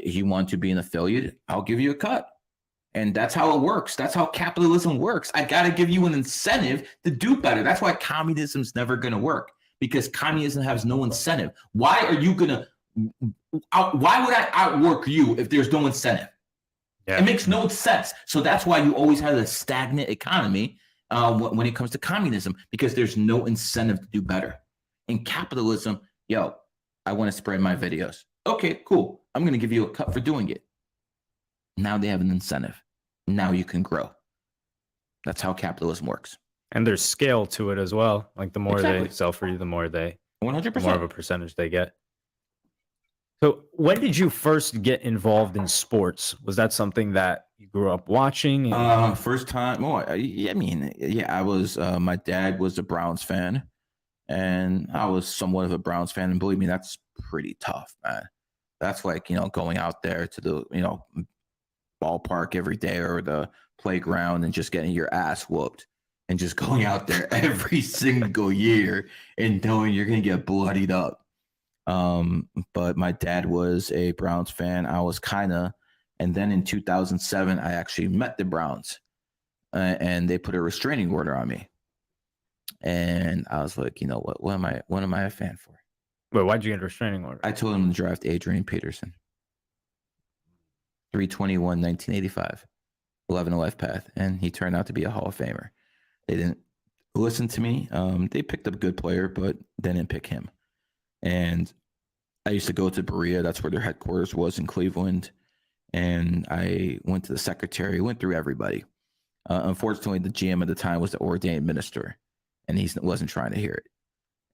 you want to be an affiliate, I'll give you a cut. And that's how it works. That's how capitalism works. I got to give you an incentive to do better. That's why communism's never going to work, because communism has no incentive. Why are you going to, why would I outwork you if there's no incentive? Yeah. It makes no sense. So that's why you always have a stagnant economy when it comes to communism, because there's no incentive to do better. In capitalism, yo, I want to spread my videos. Okay, cool. I'm going to give you a cut for doing it. Now they have an incentive. Now you can grow. That's how capitalism works. And there's scale to it as well. Like the more Exactly. they sell for you, the more they 100%. more of a percentage they get. So when did you first get involved in sports? Was that something that you grew up watching? First time. Oh, I was. My dad was a Browns fan, and I was somewhat of a Browns fan. And believe me, that's pretty tough, man. That's like, going out there to the, ballpark every day or the playground and just getting your ass whooped, and just going out there every single year and knowing you're going to get bloodied up. But my dad was a Browns fan. I was and then in 2007, I actually met the Browns, and they put a restraining order on me. And I was like, you know what am I a fan for? Wait, why'd you get a restraining order? I told him to draft Adrian Peterson. 321, 1985, 11 life path. And he turned out to be a Hall of Famer. They didn't listen to me. They picked up a good player, but they didn't pick him. And I used to go to Berea. That's where their headquarters was in Cleveland. And I went to the secretary, went through everybody. Unfortunately, the GM at the time was the ordained minister, and he wasn't trying to hear it.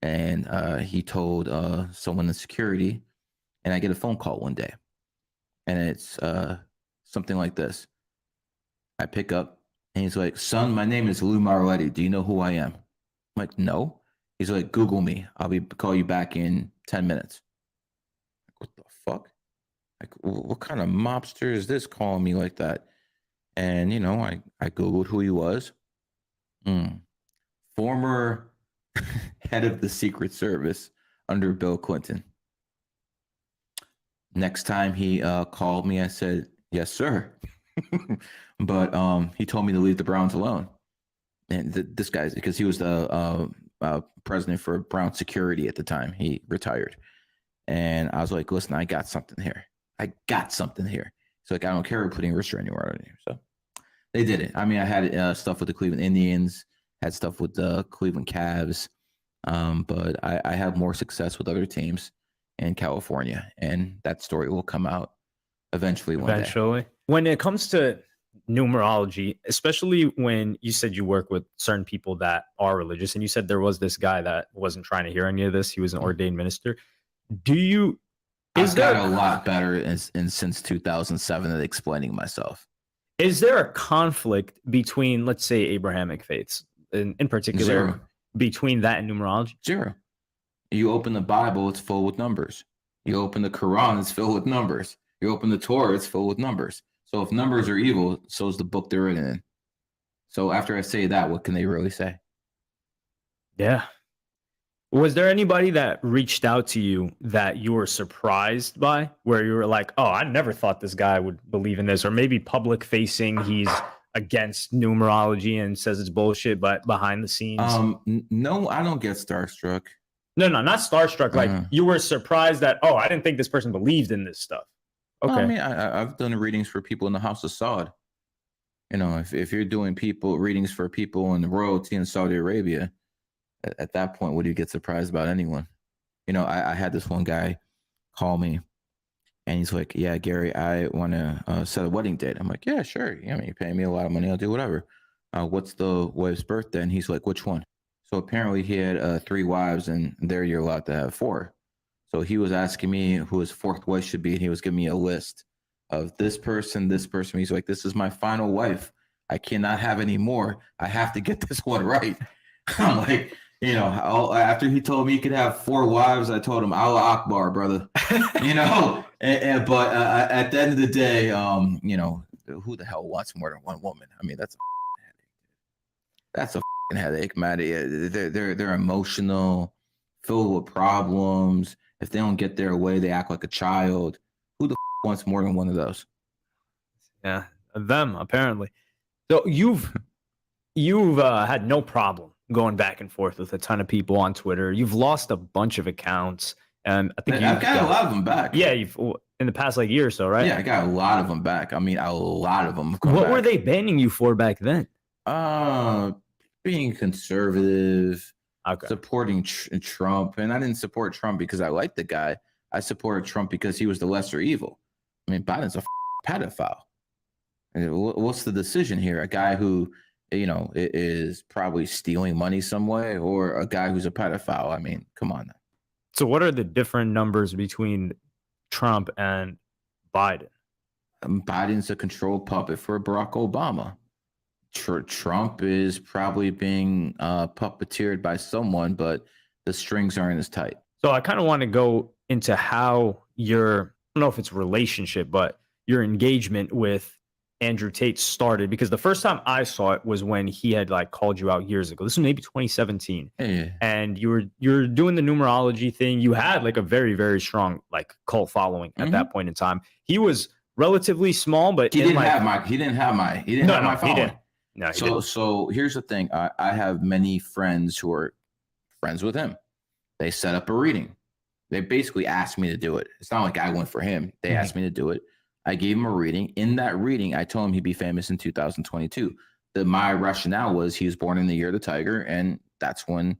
And he told someone in security, and I get a phone call one day. And it's something like this. I pick up, and he's like, son, my name is Lou Maroletti. Do you know who I am? I'm like, no. He's like, Google me. I'll call you back in 10 minutes. What the fuck? Like, what kind of mobster is this calling me like that? And, I Googled who he was. Former head of the Secret Service under Bill Clinton. Next time he called me, I said, yes, sir. But he told me to leave the Browns alone. And this guy's, because he was the president for Brown Security at the time. He retired. And I was like, listen, I got something here. He's like, I don't care. We're putting a restraining order on you. So they did it. I mean, I had stuff with the Cleveland Indians, had stuff with the Cleveland Cavs. But I have more success with other teams. in California, and that story will come out eventually one day. Eventually. When it comes to numerology, especially when you said you work with certain people that are religious, and you said there was this guy that wasn't trying to hear any of this, he was an ordained minister. I've got a lot better in since 2007 at explaining myself. Is there a conflict between, let's say, Abrahamic faiths, in particular, Zero. between that and numerology? Zero. You open the Bible, it's full with numbers. You open the Quran, it's filled with numbers. You open the Torah, it's filled with numbers. So if numbers are evil, so is the book they're written in. So after I say that, what can they really say? Yeah. Was there anybody that reached out to you that you were surprised by, where you were like, oh, I never thought this guy would believe in this, or maybe public facing, he's against numerology and says it's bullshit, but behind the scenes? No, I don't get starstruck. No, not starstruck. Like you were surprised that, oh, I didn't think this person believed in this stuff. Okay. No, I mean, I've done readings for people in the House of Saud. You know, if you're doing readings for people in the royalty in Saudi Arabia, at that point, would you get surprised about anyone? You know, I had this one guy call me, and he's like, yeah, Gary, I want to set a wedding date. I'm like, yeah, sure. I mean, you pay me a lot of money, I'll do whatever. What's the wife's birthday? And he's like, which one? So apparently he had 3 wives, and there you're allowed to have 4. So he was asking me who his 4th wife should be, and he was giving me a list of this person, this person. He's like, this is my final wife. I cannot have any more. I have to get this one right. I'm like, you know, after he told me he could have 4 wives, I told him, Allah Akbar, brother. You know, but at the end of the day, you know, who the hell wants more than one woman? I mean, that's a headache, man. They're emotional, filled with problems. If they don't get their way, they act like a child. Who the wants more than one of those? Yeah, them apparently. So you've had no problem going back and forth with a ton of people on Twitter. You've lost a bunch of accounts, and I think I've got a lot of them back. Yeah, you've in the past year or so, right? Yeah, I got a lot of them back. I mean, a lot of them. What were they banning you for back then? Being conservative, supporting Trump, and I didn't support Trump because I liked the guy. I supported Trump because he was the lesser evil. I mean, Biden's a pedophile. And what's the decision here? A guy who, you know, is probably stealing money some way, or a guy who's a pedophile? I mean, come on now. So what are the different numbers between Trump and Biden? Biden's a controlled puppet for Barack Obama. Trump is probably being puppeteered by someone, but the strings aren't as tight. So I kind of want to go into how your, I don't know if it's relationship, but your engagement with Andrew Tate started, because the first time I saw it was when he had like called you out years ago. This was maybe 2017. Yeah. And you're doing the numerology thing. You had like a very, very strong like cult following at that point in time. He was relatively small, but he didn't have my following. He didn't. No, so here's the thing. I have many friends who are friends with him. They set up a reading. They basically asked me to do it. It's not like I went for him. They asked me to do it. I gave him a reading. In that reading, I told him he'd be famous in 2022. My rationale was he was born in the year of the tiger, and that's when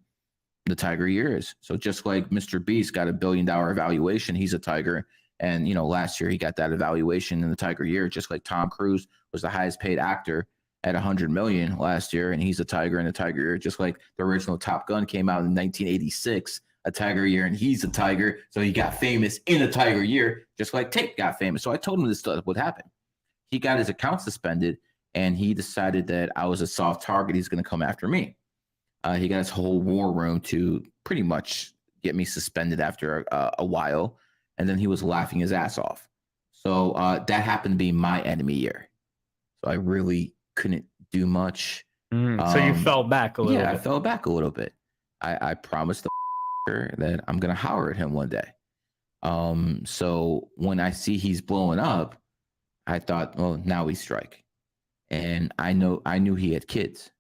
the tiger year is. So just like Mr. Beast got $1 billion evaluation, he's a tiger. And, you know, last year he got that evaluation in the tiger year, just like Tom Cruise was the highest paid actor at 100 million last year, and he's a tiger in the tiger year, just like the original Top Gun came out in 1986, a tiger year, and he's a tiger, so he got famous in a tiger year, just like Tate got famous. So I told him this stuff would happen. He got his account suspended, and he decided that I was a soft target. He's going to come after me. He got his whole war room to pretty much get me suspended after a while, and then he was laughing his ass off. So that happened to be my enemy year. So I really couldn't do much. So you fell back a little bit. Yeah, I fell back a little bit. I promised the that I'm gonna holler at him one day. So when I see he's blowing up, I thought, well, now we strike. And I knew he had kids.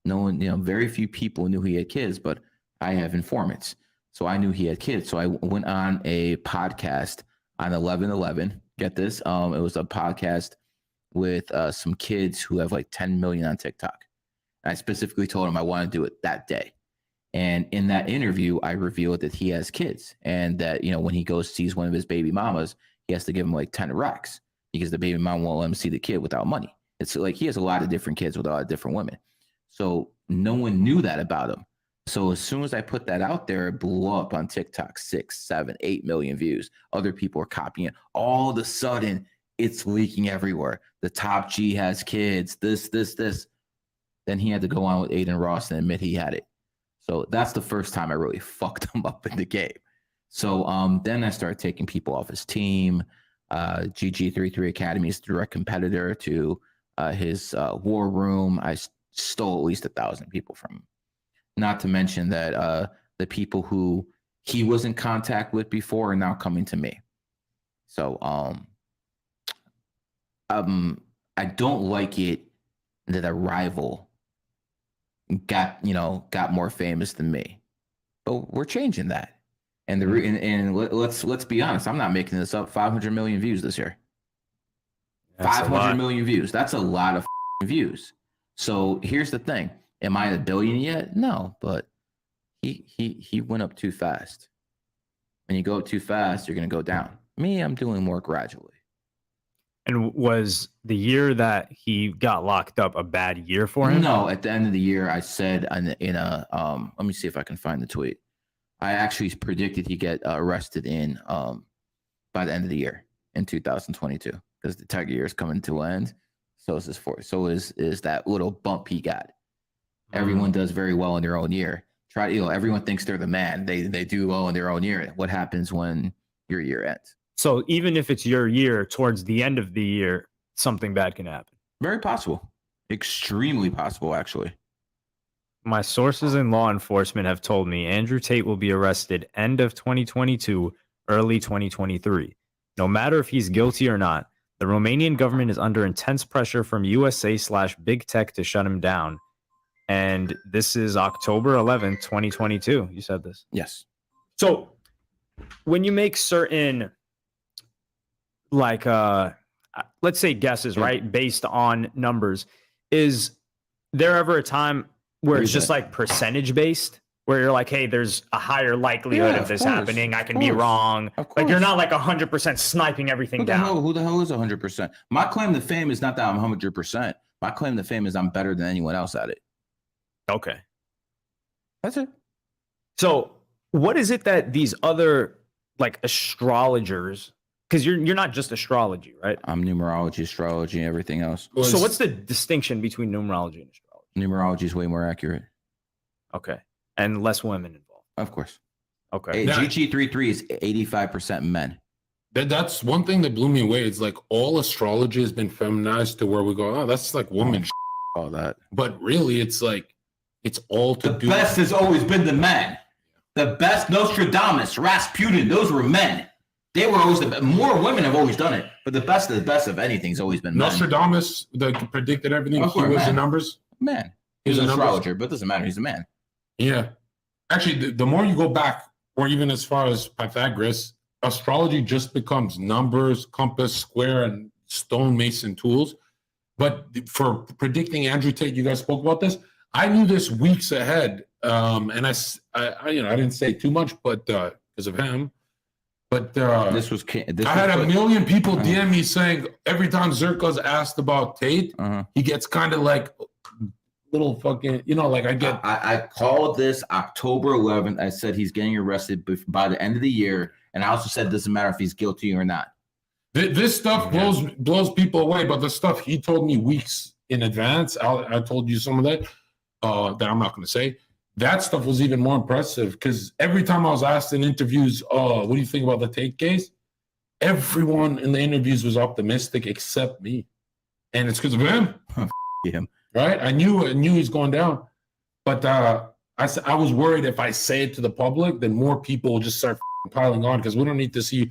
No one, very few people knew he had kids, but I have informants. So I knew he had kids. So I went on a podcast on 11/11. Get this. It was a podcast with some kids who have like 10 million on TikTok. And I specifically told him I want to do it that day. And in that interview, I revealed that he has kids, and that, you know, when he goes sees one of his baby mamas, he has to give him like 10 racks because the baby mom won't let him see the kid without money. It's like he has a lot of different kids with a lot of different women. So no one knew that about him. So as soon as I put that out there, it blew up on TikTok, 6, 7, 8 million views. Other people are copying it. All of a sudden, it's leaking everywhere. The top G has kids, this. Then he had to go on with Aiden Ross and admit he had it. So that's the first time I really fucked him up in the game. So then I started taking people off his team. GG33 Academy is a direct competitor to his war room. I stole at least 1,000 people from him. Not to mention that the people who he was in contact with before are now coming to me. So I don't like it that a rival got more famous than me. But we're changing that. And let's be honest, I'm not making this up. 500 million views this year. 500 million views. That's a lot of views. So here's the thing. Am I a billion yet? No, but he went up too fast. When you go up too fast, you're going to go down. Me, I'm doing more gradually. And was the year that he got locked up a bad year for him? No, at the end of the year, I said in a let me see if I can find the tweet. I actually predicted he'd get arrested in by the end of the year in 2022 because the Tiger year is coming to an end. So is that little bump he got. Everyone does very well in their own year. Everyone thinks they're the man. They do well in their own year. What happens when your year ends? So even if it's your year, towards the end of the year, something bad can happen. Very possible. Extremely possible, actually. My sources in law enforcement have told me Andrew Tate will be arrested end of 2022, early 2023. No matter if he's guilty or not, the Romanian government is under intense pressure from USA/big tech to shut him down. And this is October 11th, 2022. You said this. Yes. So when you make certain, like, let's say guesses, right, based on numbers, is there ever a time where it's just like percentage based, where you're like, hey, there's a higher likelihood of this happening. I can be wrong. Like you're not like 100% sniping everything down. Who the hell is 100%? My claim to fame is not that I'm 100%. My claim to fame is I'm better than anyone else at it. Okay. That's it. So what is it that these other like astrologers, because you're not just astrology, right? I'm numerology, astrology, and everything else. So what's the distinction between numerology and astrology? Numerology is way more accurate. Okay. And less women involved. Of course. Okay. GG33 is 85% men. That's one thing that blew me away. It's like all astrology has been feminized to where we go, oh, that's like woman. All that. But really, it's like, it's all to do. The best has always been the men. The best, Nostradamus, Rasputin, those were men. They were always the best. More women have always done it, but the best of the best of anything's always been men. Nostradamus that predicted everything. Of He course, was man. the numbers. Man. He was an astrologer, but it doesn't matter. He's a man. Yeah. Actually, the more you go back, or even as far as Pythagoras, astrology just becomes numbers, compass, square, and stonemason tools. But for predicting Andrew Tate, you guys spoke about this. I knew this weeks ahead, and I didn't say too much, but because of him. But I had a million people DM me saying every time Zerka's asked about Tate, he gets kind of like little fucking, like I get. I called this October 11th. I said he's getting arrested by the end of the year, and I also said it doesn't matter if he's guilty or not. This stuff blows people away, but the stuff he told me weeks in advance, I told you some of that that I'm not going to say. That stuff was even more impressive because every time I was asked in interviews, what do you think about the Tate case? Everyone in the interviews was optimistic except me, and it's because of him. Him, right? I knew he's going down, but I was worried if I say it to the public, then more people will just start piling on because we don't need to see.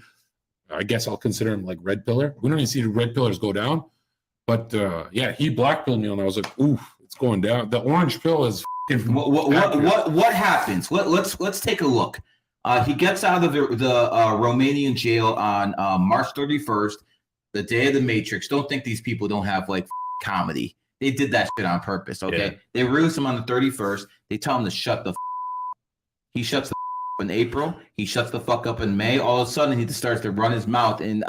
I guess I'll consider him like red pillar. We don't need to see the red pillars go down, but yeah, he blackpilled me, and I was like, oof, it's going down. The orange pill is. What happens? Let's take a look. He gets out of the Romanian jail on March 31st, the day of the Matrix. Don't think these people don't have like comedy. They did that shit on purpose. Okay, they release him on the 31st. They tell him to shut the He shuts the up in April. He shuts the fuck up in May. All of a sudden, he starts to run his mouth in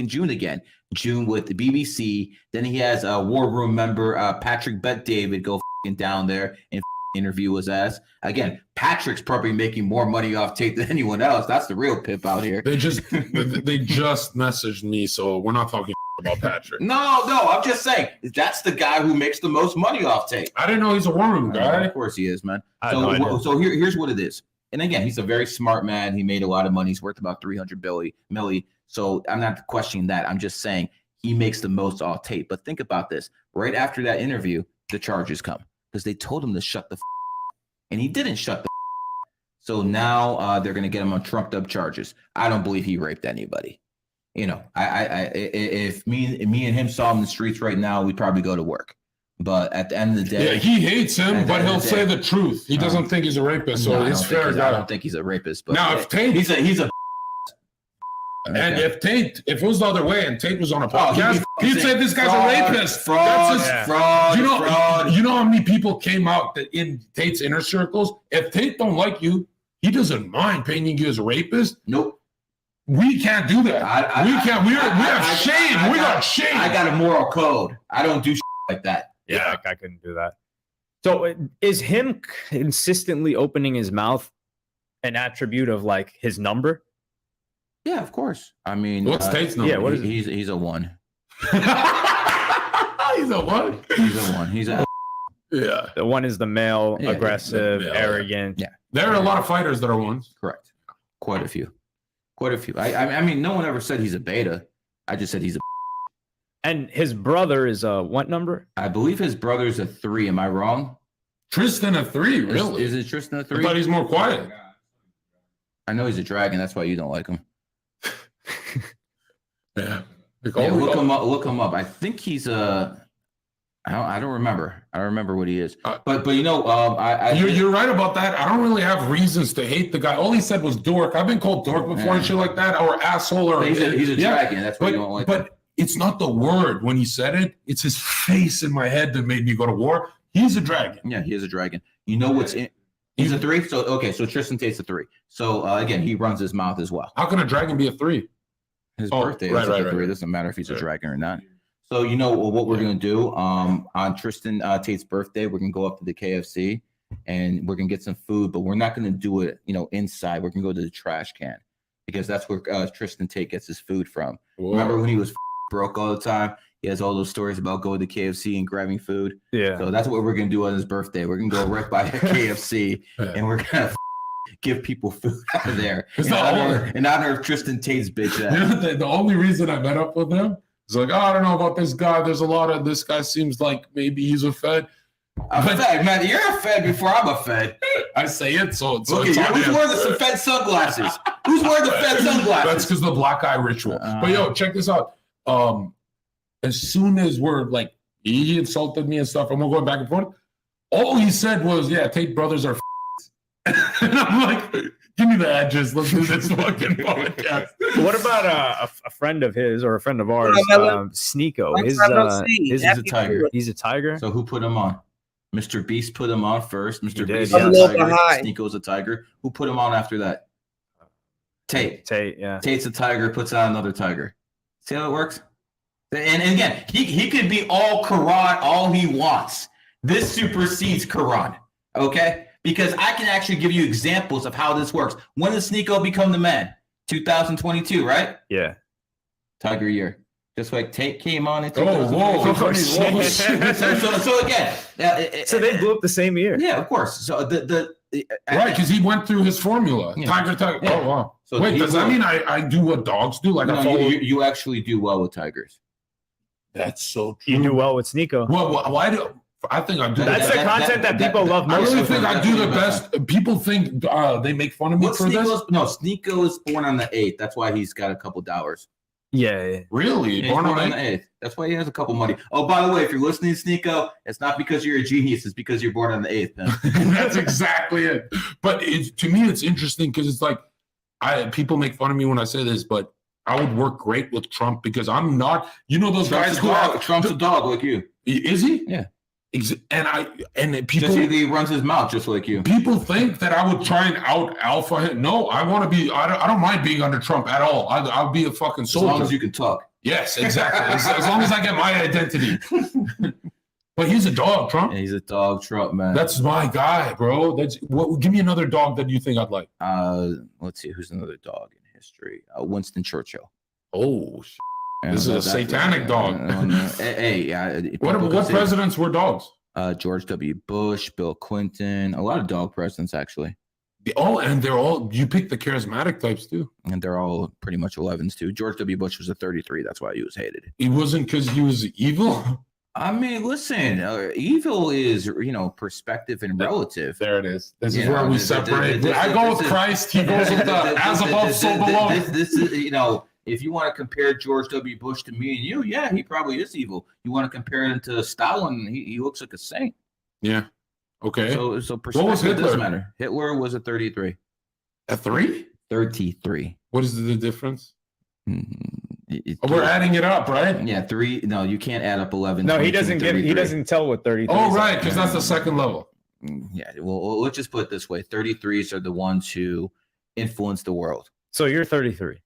June again. June with the BBC. Then he has a War Room member, Patrick Bet-David, go down there and interview his ass. Again, Patrick's probably making more money off tape than anyone else. That's the real pip out here. They just messaged me, so we're not talking about Patrick. No, I'm just saying that's the guy who makes the most money off tape. I didn't know he's a War Room guy. Of course he is, man. No So here's what it is. And again, he's a very smart man. He made a lot of money. He's worth about 300 milli. So I'm not questioning that. I'm just saying he makes the most off tape. But think about this. Right after that interview, the charges come because they told him to shut the and he didn't shut the So now they're going to get him on trumped up charges. I don't believe he raped anybody. You know, if me and him saw him in the streets right now, we'd probably go to work. But at the end of the day, yeah, he hates him, but he'll say the truth. He doesn't think he's a rapist, so it's fair. I don't think he's a rapist. But now, if Tate, he's a. And if it was the other way, and Tate was on a podcast, he'd say this guy's a rapist. Fraud. You know how many people came out that in Tate's inner circles? If Tate don't like you, he doesn't mind painting you as a rapist. Nope. We can't do that. We can't. We have shame. We got shame. I got a moral code. I don't do like that. Yeah, I couldn't do that. So is him consistently opening his mouth an attribute of like his number? Yeah, of course. I mean, what's Tate's number? Yeah, what is he's a 1. He's a 1. He's a 1. He's a yeah. The 1 is the male, aggressive, arrogant. Yeah, there are a lot of fighters that are 1s. Correct. Quite a few. I mean, no one ever said he's a beta. I just said he's a. And his brother is a what number? I believe his brother's a 3. Am I wrong? Tristan a 3, really? Is it Tristan a 3? I thought he's more quiet. I know he's a dragon. That's why you don't like him. Yeah. Look him up. I think he's a. I don't remember. I don't remember what he is. But you know, you're right about that. I don't really have reasons to hate the guy. All he said was dork. I've been called dork before and shit like that, or asshole, or he's a dragon. That's why you don't like him. But it's not the word when he said it. It's his face in my head that made me go to war. He's a dragon. Yeah, he is a dragon. You know what's in? He's a 3. So okay, so Tristan Tate's a 3. So again, he runs his mouth as well. How can a dragon be a 3? His birthday is a 3. It doesn't matter if he's a dragon or not. So you know what we're gonna do on Tristan Tate's birthday? We're gonna go up to the KFC and we're gonna get some food, but we're not gonna do it, inside. We're gonna go to the trash can because that's where Tristan Tate gets his food from. Whoa. Remember when he was broke all the time? He has all those stories about going to KFC and grabbing food. Yeah. So that's what we're gonna do on his birthday. We're gonna go right by a KFC and we're gonna give people food out of there in honor of Tristan Tate's bitch ass. The only reason I met up with him is like, I don't know about this guy. There's a lot of this guy seems like maybe he's a Fed. A Fed, man. You're a Fed before I'm a Fed. I say it, so who's wearing some Fed sunglasses? Who's wearing the Fed sunglasses? That's because the black eye ritual. But yo, check this out. As soon as we're like, he insulted me and stuff, and we're going back and forth. All he said was, "Yeah, Tate brothers are." And I'm like, give me the address. Let's do this fucking podcast. What about a friend of his or a friend of ours, Sneeko? He's a tiger. He's a tiger. So who put him on? Mr. Beast put him on first. Mr. Beast is a tiger. Sneeko's a tiger. Who put him on after that? Tate. Yeah. Tate's a tiger. Puts on another tiger. See how it works? And again, he could be all Quran, all he wants. This supersedes Quran. Okay. Because I can actually give you examples of how this works. When did Sneeko become the man? 2022, right? Yeah. Tiger year. Just like Tate came on in whoa. So again. So they blew up the same year. Yeah, of course. So right, because he went through his formula. Yeah. Tiger. Yeah. Oh, wow. So wait, does that mean I do what dogs do? Like no, I follow... you actually do well with tigers. That's so true. You do well with Sneeko. Well, why do... I think I do. That's the content that people love most. I really think I do the best. People think they make fun of me for this. No, Sneeko is born on the 8th. That's why he's got a couple dollars. Yeah. Really? Yeah, born on the 8th. That's why he has a couple money. Oh, by the way, if you're listening to Sneeko, it's not because you're a genius. It's because you're born on the 8th. Man. That's exactly it. But to me, it's interesting because it's like people make fun of me when I say this, but I would work great with Trump because I'm not. You know those guys who Trump's a dog like you. Is he? Yeah. And people just he runs his mouth just like you. People think that I would try and out alpha him. No, I want to be. I don't mind being under Trump at all. I'll be a fucking soldier. As long as you can talk. Yes, exactly. as long as I get my identity. But he's a dog, Trump. Yeah, he's a dog, Trump, man. That's my guy, bro. Give me another dog that you think I'd like. Let's see, who's another dog in history? Winston Churchill. Oh, this is a satanic dog. What presidents were dogs? George W. Bush, Bill Clinton, a lot of dog presidents actually. And they're all, you pick the charismatic types too. And they're all pretty much 11s too. George W. Bush was a 33. That's why he was hated. It wasn't because he was evil. I mean, listen, evil is, perspective and relative. There it is. This is where we separate. I go with Christ. He goes with the as above, so below. This is, if you want to compare George W. Bush to me and you, yeah, he probably is evil. You want to compare him to Stalin, he looks like a saint. Yeah. Okay. So perspective doesn't matter. Hitler was a 33. A 3? 33. What is the difference? We're adding it up, right? Yeah, 3. No, you can't add up 11. No, he doesn't get. He doesn't tell what 33. Oh, right, because that's the second level. Yeah. Well, let's just put it this way: 33s are the ones who influence the world. So you're 33.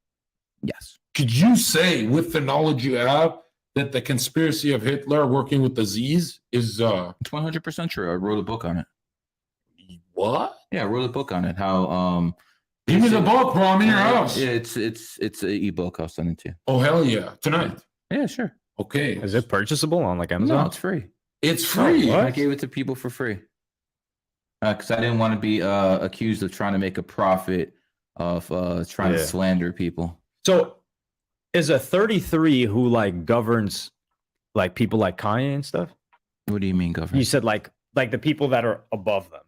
Yes. Could you say, with the knowledge you have, that the conspiracy of Hitler working with the Z's is It's 100% true. I wrote a book on it. What? Yeah, I wrote a book on it. How give me the book, bro. I'm in your house. Yeah, it's an ebook. I'll send it to you. Oh hell yeah! Tonight. Yeah, sure. Okay. Is it purchasable on like Amazon? No, it's free. It's free. I gave it to people for free because I didn't want to be accused of trying to make a profit of trying to slander people. So, is a 33 who like governs like people like Kanye and stuff? What do you mean govern? You said like the people that are above them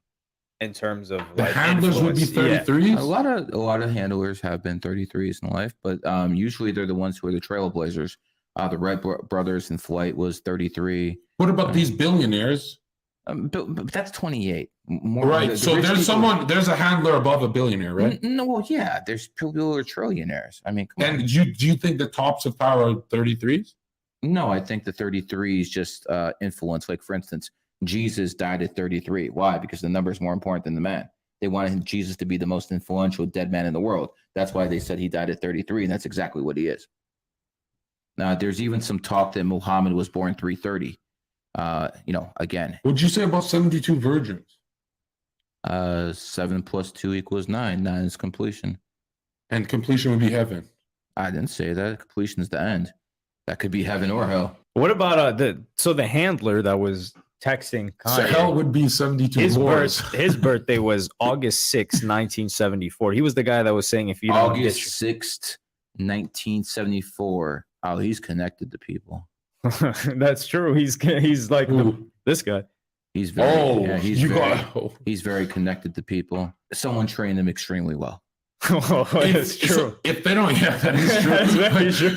in terms of the like handlers would be 33s. Yeah. A lot of handlers have been 33s in life, but usually they're the ones who are the trailblazers. The Wright brothers in flight was 33. What about these billionaires? But that's 28. Right. So there's a handler above a billionaire, right? No, well, yeah. There's people who are trillionaires. I mean, come on. And do you think the tops of power are 33s? No, I think the 33s just influence. Like, for instance, Jesus died at 33. Why? Because the number is more important than the man. They wanted Jesus to be the most influential dead man in the world. That's why they said he died at 33, and that's exactly what he is. Now, there's even some talk that Muhammad was born 330. Again. What'd you say about 72 virgins? 7 plus 2 equals 9. 9 is completion. And completion would be heaven. I didn't say that. Completion is the end. That could be heaven or hell. What about the handler that was texting Kanye? So hell would be 72 his birthday was August 6th, 1974. He was the guy that was saying if you don't August 6th, 1974. Oh, he's connected to people. That's true. He's like this guy. He's very connected to people. Someone trained him extremely well. That's true. So if they don't, that is true. That's very true.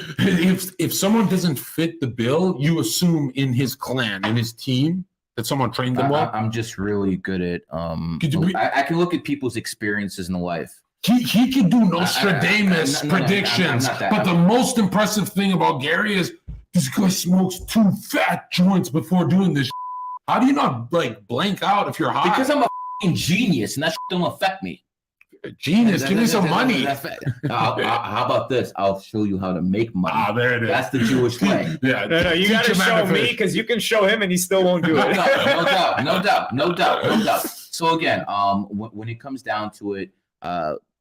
If someone doesn't fit the bill, you assume in his clan, in his team, that someone trained them well. I'm just really good at I can look at people's experiences in life. He can do Nostradamus predictions, but the most impressive thing about Gary is this guy smokes 2 fat joints before doing this. How do you not blank out if you're high? Because I'm a genius, and that don't affect me. Genius, give me some money. How about this? I'll show you how to make money. There it is. That's the Jewish way. No, you got to show me because you can show him and he still won't do it. No doubt. So again, when it comes down to it,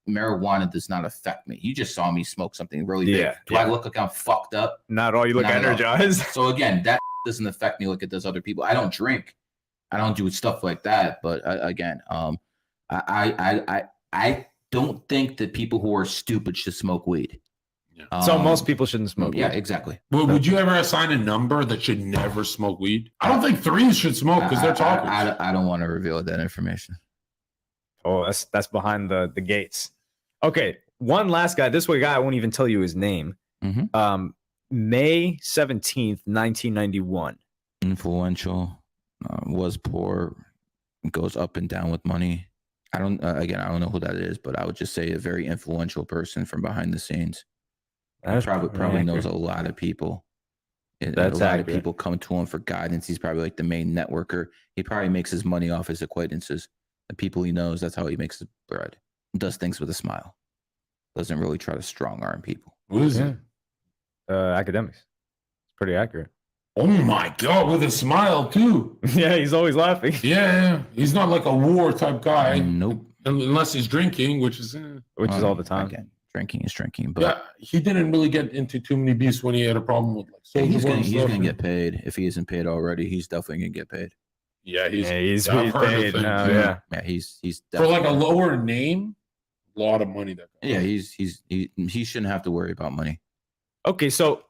marijuana does not affect me. You just saw me smoke something really big. Do I look like I'm fucked up? Not all. You look energized. So again, that doesn't affect me like it does other people. I don't drink. I don't do stuff like that. But again, I don't think that people who are stupid should smoke weed. So most people shouldn't smoke weed. Yeah, exactly. Well, would you ever assign a number that should never smoke weed? I don't think 3s should smoke because they're talking. I don't want to reveal that information. Oh, that's behind the gates. Okay, one last guy. This guy I won't even tell you his name. Mm-hmm. May 17th, 1991. Influential, was poor, goes up and down with money. I don't know who that is, but I would just say a very influential person from behind the scenes. Probably knows a lot of people. And That's a lot accurate. of people come to him for guidance. He's probably like the main networker. He probably makes his money off his acquaintances, the people he knows. That's how he makes his bread. Does things with a smile. Doesn't really try to strong arm people. What is it? Academics. It's pretty accurate. Oh my God, with a smile too. Yeah, he's always laughing. Yeah. He's not like a war type guy. Nope. Unless he's drinking, which is all the time. Again, drinking is drinking. But yeah, he didn't really get into too many beefs when he had a problem with like yeah, he's Soulja Boy gonna and get paid. If he isn't paid already, he's definitely gonna get paid. Yeah, he's he's paid now. Yeah. Yeah, he's for like a definitely- lower name, a lot of money. That Yeah, he shouldn't have to worry about money. Okay, so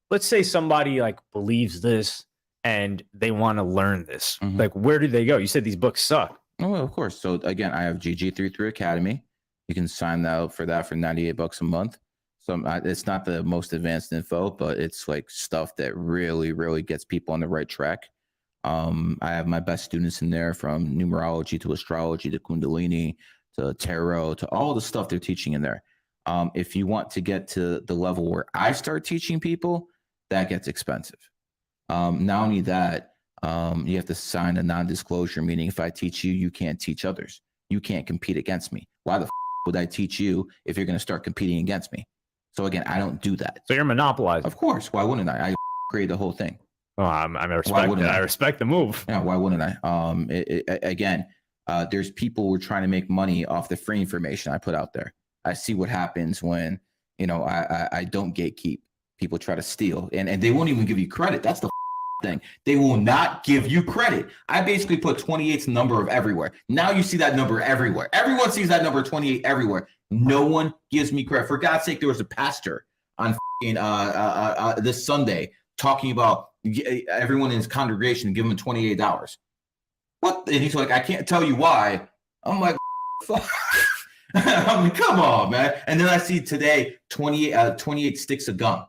let's say somebody like believes this and they want to learn this. Mm-hmm. Like, where do they go? You said these books suck. Oh, well, of course. So again, I have GG33 Academy. You can sign up for that for $98 a month. So it's not the most advanced info, but it's like stuff that really, really gets people on the right track. I have my best students in there, from numerology to astrology to Kundalini to tarot to all the stuff they're teaching in there. If you want to get to the level where I start teaching people, that gets expensive. Not only that, you have to sign a non-disclosure, meaning if I teach you, you can't teach others. You can't compete against me. Why the would I teach you if you're going to start competing against me? So again, I don't do that. So you're monopolizing. Of course. Why wouldn't I? I create the whole thing. Oh, I respect it. I respect the move. Yeah, why wouldn't I? Again, there's people who are trying to make money off the free information I put out there. I see what happens when, I don't gatekeep. People try to steal, and they won't even give you credit. That's the thing. They will not give you credit. I basically put 28's number of everywhere. Now you see that number everywhere. Everyone sees that number 28 everywhere. No one gives me credit. For God's sake, there was a pastor on this Sunday talking about everyone in his congregation and give him $28. What? And he's like, I can't tell you why. I'm like, fuck. I mean, come on, man. And then I see today 28 sticks of gum.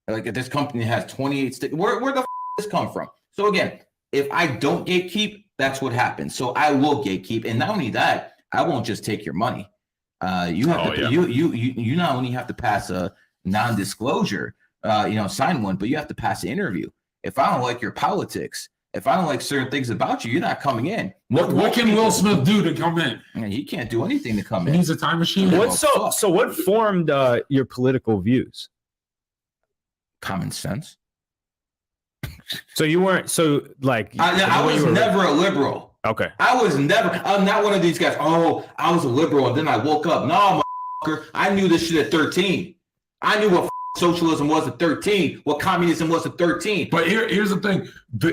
Like, this company has 28 sticks. Where the this come from? So again, if I don't gatekeep, that's what happens. So I will gatekeep, and not only that, I won't just take your money. You have to. Yeah. You not only have to pass a non-disclosure, sign one, but you have to pass an interview. If I don't like your politics, if I don't like certain things about you, you're not coming in. What can Will Smith do to come in? Man, he can't do anything to come in. He's a time machine. So what formed your political views? Common sense. So you weren't I was never a liberal. Okay. I'm not one of these guys. Oh, I was a liberal and then I woke up. No, motherfucker. I knew this shit at 13. I knew what socialism was at 13, what communism was at 13. But here's the thing.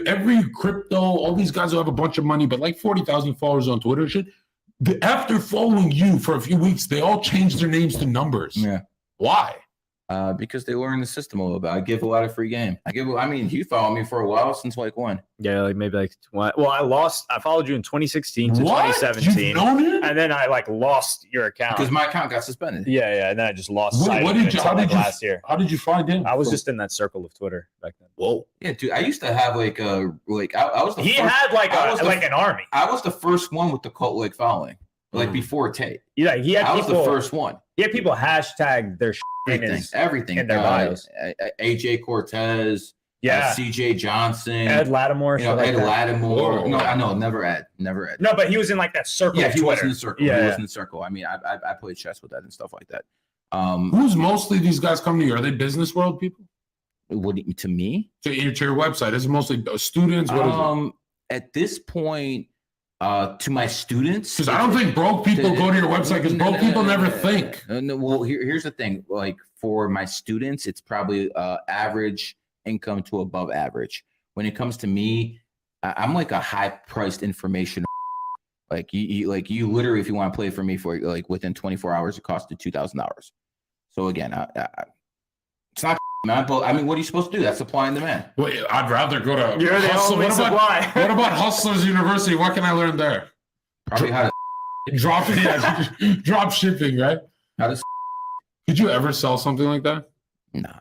Every crypto, all these guys who have a bunch of money, but like 40,000 followers on Twitter and shit, after following you for a few weeks, they all changed their names to numbers. Yeah. Why? Because they learn the system a little bit. I give a lot of free game. You followed me for a while, since like when? Yeah, like maybe like well, I followed you in 2016 to what? 2017. You've known it? And then I lost your account. Because my account got suspended. Yeah, and then I just lost sight How of it did until you last year. How did you find him? I was just in that circle of Twitter back then. Whoa. Yeah, dude. I used to have I was the He first, had an army. I was the first one with the cult like following. Like before Tate. Yeah, he had I was the first one. He had people hashtag their everything in their bios. AJ Cortez, Yeah. CJ Johnson, Ed Lattimore. Ed Lattimore. No, I know, never Ed. No, but he was in like that circle. Yeah, of he was Twitter. in the circle. Yeah, he was in the circle. I mean, I played chess with that and stuff like that. Who's mostly these guys come to you? Are they business world people? To me? To your website. Is it mostly students? What is it? At this point, to my students, because I don't think broke people go to your website, because broke people never think. No, well, here's the thing. Like for my students, it's probably average income to above average. When it comes to me, I'm like a high-priced information. Like you literally, if you want to play for me for like within 24 hours, it costs you $2,000. So again, it's not. Man, but I mean, what are you supposed to do? That's supply and demand. Well, I'd rather go to You're the only supply. What about Hustlers University? What can I learn there? Probably how to drop shipping, right? How to. Could you ever sell something like that? No.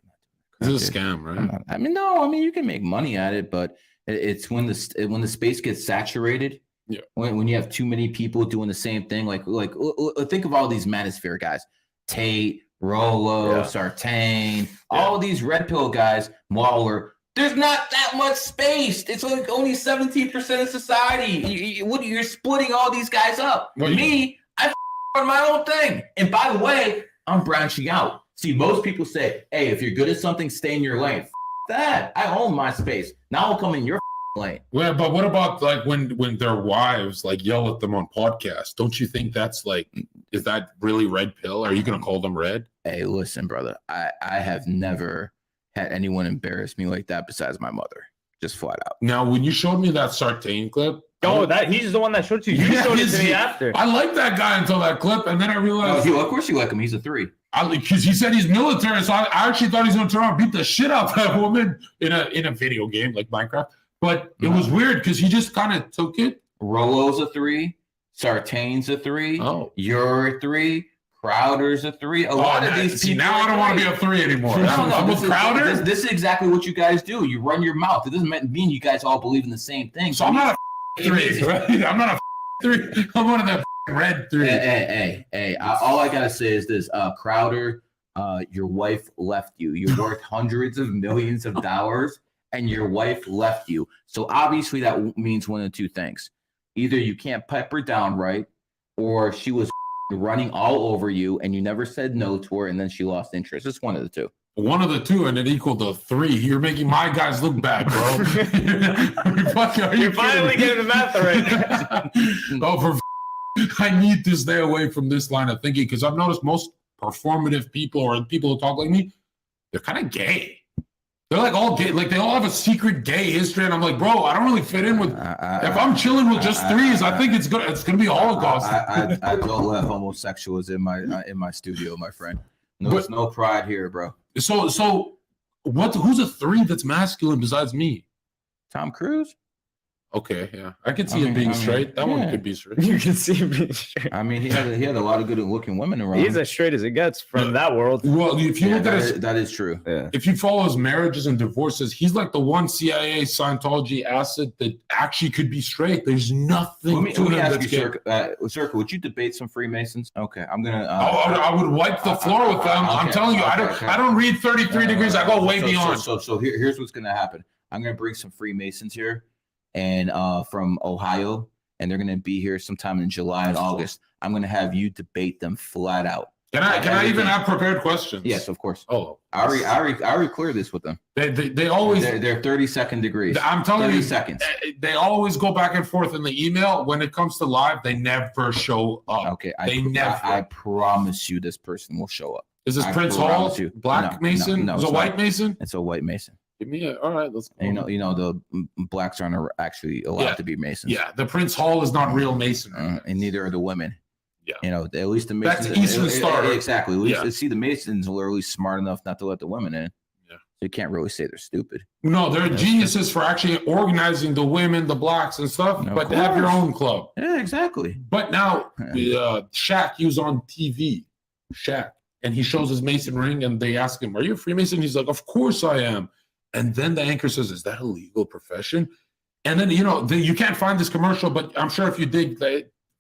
It's a scam, right? No. I mean, you can make money at it, but it's when the space gets saturated. Yeah. When you have too many people doing the same thing, like think of all these manosphere guys, Tate, Rolo, Sartain, all these red pill guys, Waller, There's not that much space. It's like only 17% of society. You're splitting all these guys up. Me, I on my own thing. And by the way, I'm branching out. See, most people say, hey, if you're good at something, stay in your lane. That. I own my space. Now I'll come in your lane. Well, but what about like when their wives like yell at them on podcasts? Don't you think that's like, is that really red pill? Are you gonna call them red? Hey, listen, brother. I have never had anyone embarrass me like that besides my mother. Just flat out. Now, when you showed me that Sartain clip. Oh, he's the one that showed it to you. You showed it to me after. I like that guy until that clip, and then I realized. Of course you like him. He's a 3. Because he said he's military, so I actually thought he's going to turn around and beat the shit out of that woman in a video game like Minecraft. But it was weird because he just kind of took it. Rolo's a 3. Sartain's a 3. Oh. You're a 3. Crowder's a 3. A lot of these people. Now I don't want to be a 3 anymore. This is exactly what you guys do. You run your mouth. It doesn't mean you guys all believe in the same thing. So I'm not a 3, right? I'm not a 3. I'm one of the red 3. Hey. All I gotta say is this: Crowder, your wife left you. You worked hundreds of millions of dollars, and your wife left you. So obviously that means one of two things: either you can't pipe her down right, or she was running all over you and you never said no to her and then she lost interest. It's one of the two. One of the two and it equaled to 3. You're making my guys look bad, bro. You're finally getting the math right. I need to stay away from this line of thinking because I've noticed most performative people or people who talk like me, they're kind of gay. They're like all gay, like they all have a secret gay history, and I'm like, bro, I don't really fit in with. If I'm chilling with just 3s, I think it's gonna be a Holocaust. I don't let homosexuals in my studio, my friend. There's no pride here, bro. So what? Who's a 3 that's masculine besides me? Tom Cruise. Okay, yeah, I could see it being straight. That one could be straight. You can see him being straight. I mean, he had a lot of good-looking women around. He's as straight as it gets from that world. Well, if you look at that is true. Yeah. If you follow his marriages and divorces, he's like the one CIA Scientology asset that actually could be straight. There's nothing Let me to him ask that's you, gay. Circa, would you debate some Freemasons? Okay, I'm gonna. I would wipe the floor with them. I'm telling you, I don't read 33 degrees. I go way beyond. So here's what's gonna happen. I'm gonna bring some Freemasons here, and from Ohio, and they're gonna be here sometime in July and August. I'm gonna have you debate them flat out. Can I even have prepared questions? Yes, of course. Oh, I already cleared this with them. They always they're 30-second degrees. I'm telling 30 you, seconds. They always go back and forth in the email. When it comes to live, they never show up. Okay, never. I promise you, this person will show up. Is this Prince Hall? Black Mason? No, Is it a white Mason? It's a white Mason. Give me all right. Let's. And you know the blacks aren't actually allowed to be Masons. Yeah, the Prince Hall is not real Mason, and neither are the women. Yeah, you know, at least the Masons. That's Eastern Star. Exactly. At least see the Masons are at least smart enough not to let the women in. Yeah, so you can't really say they're stupid. No, they're geniuses for actually organizing the women, the blacks, and stuff. But to have your own club. Yeah, exactly. But now, Shaq, he was on TV, Shaq, and he shows his Mason ring, and they ask him, "Are you a Freemason?" He's like, "Of course I am." And then the anchor says, "Is that a legal profession?" And then, you know, you can't find this commercial, but I'm sure if you dig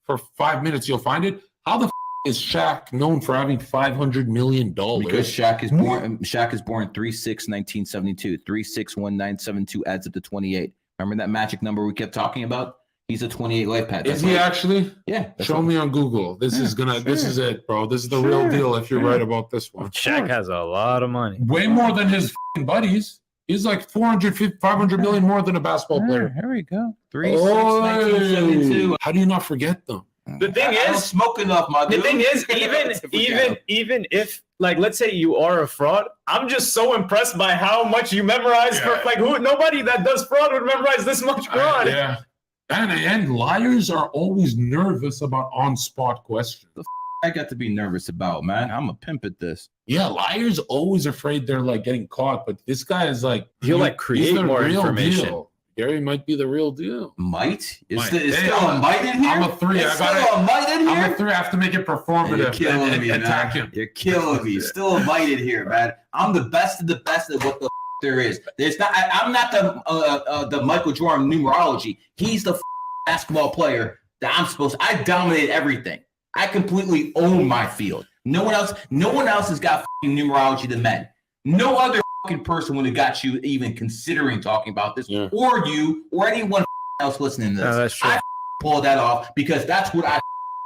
for 5 minutes, you'll find it. How the is Shaq known for having $500 million? Because Shaq is born 3/6/1972. 3/6/1972 adds up to 28. Remember that magic number we kept talking about? He's a 28 life path. Is he actually? Yeah. Show me on Google. This is it, bro. This is the real deal if you're right about this one. Shaq has a lot of money. Way more than his buddies. He's like 500 million more than a basketball player. Here we go. 3/6/1972. How do you not forget them? The thing is, smoke enough, my dude. The thing is, even if, like, let's say you are a fraud, I'm just so impressed by how much you memorize. Nobody that does fraud would memorize this much fraud. Yeah. And liars are always nervous about on-spot questions. I got to be nervous about, man. I'm a pimp at this. Yeah, liars always afraid they're like getting caught, but this guy is like he'll like create more information. Deal. Gary might be the real deal. Might? It's still a might in here? I'm a 3. I'm a 3. I have to make a performative. You're killing me, attack man. him. You're killing me. Still a might in here, man. I'm the best of the best of what the there is. There's not. I'm not the Michael Jordan numerology. He's the basketball player that I'm supposed to. I dominate everything. I completely own my field. No one else has got numerology than men. No other fucking person would have got you even considering talking about this, or you, or anyone else listening to this. that's true. I pull that off because that's what I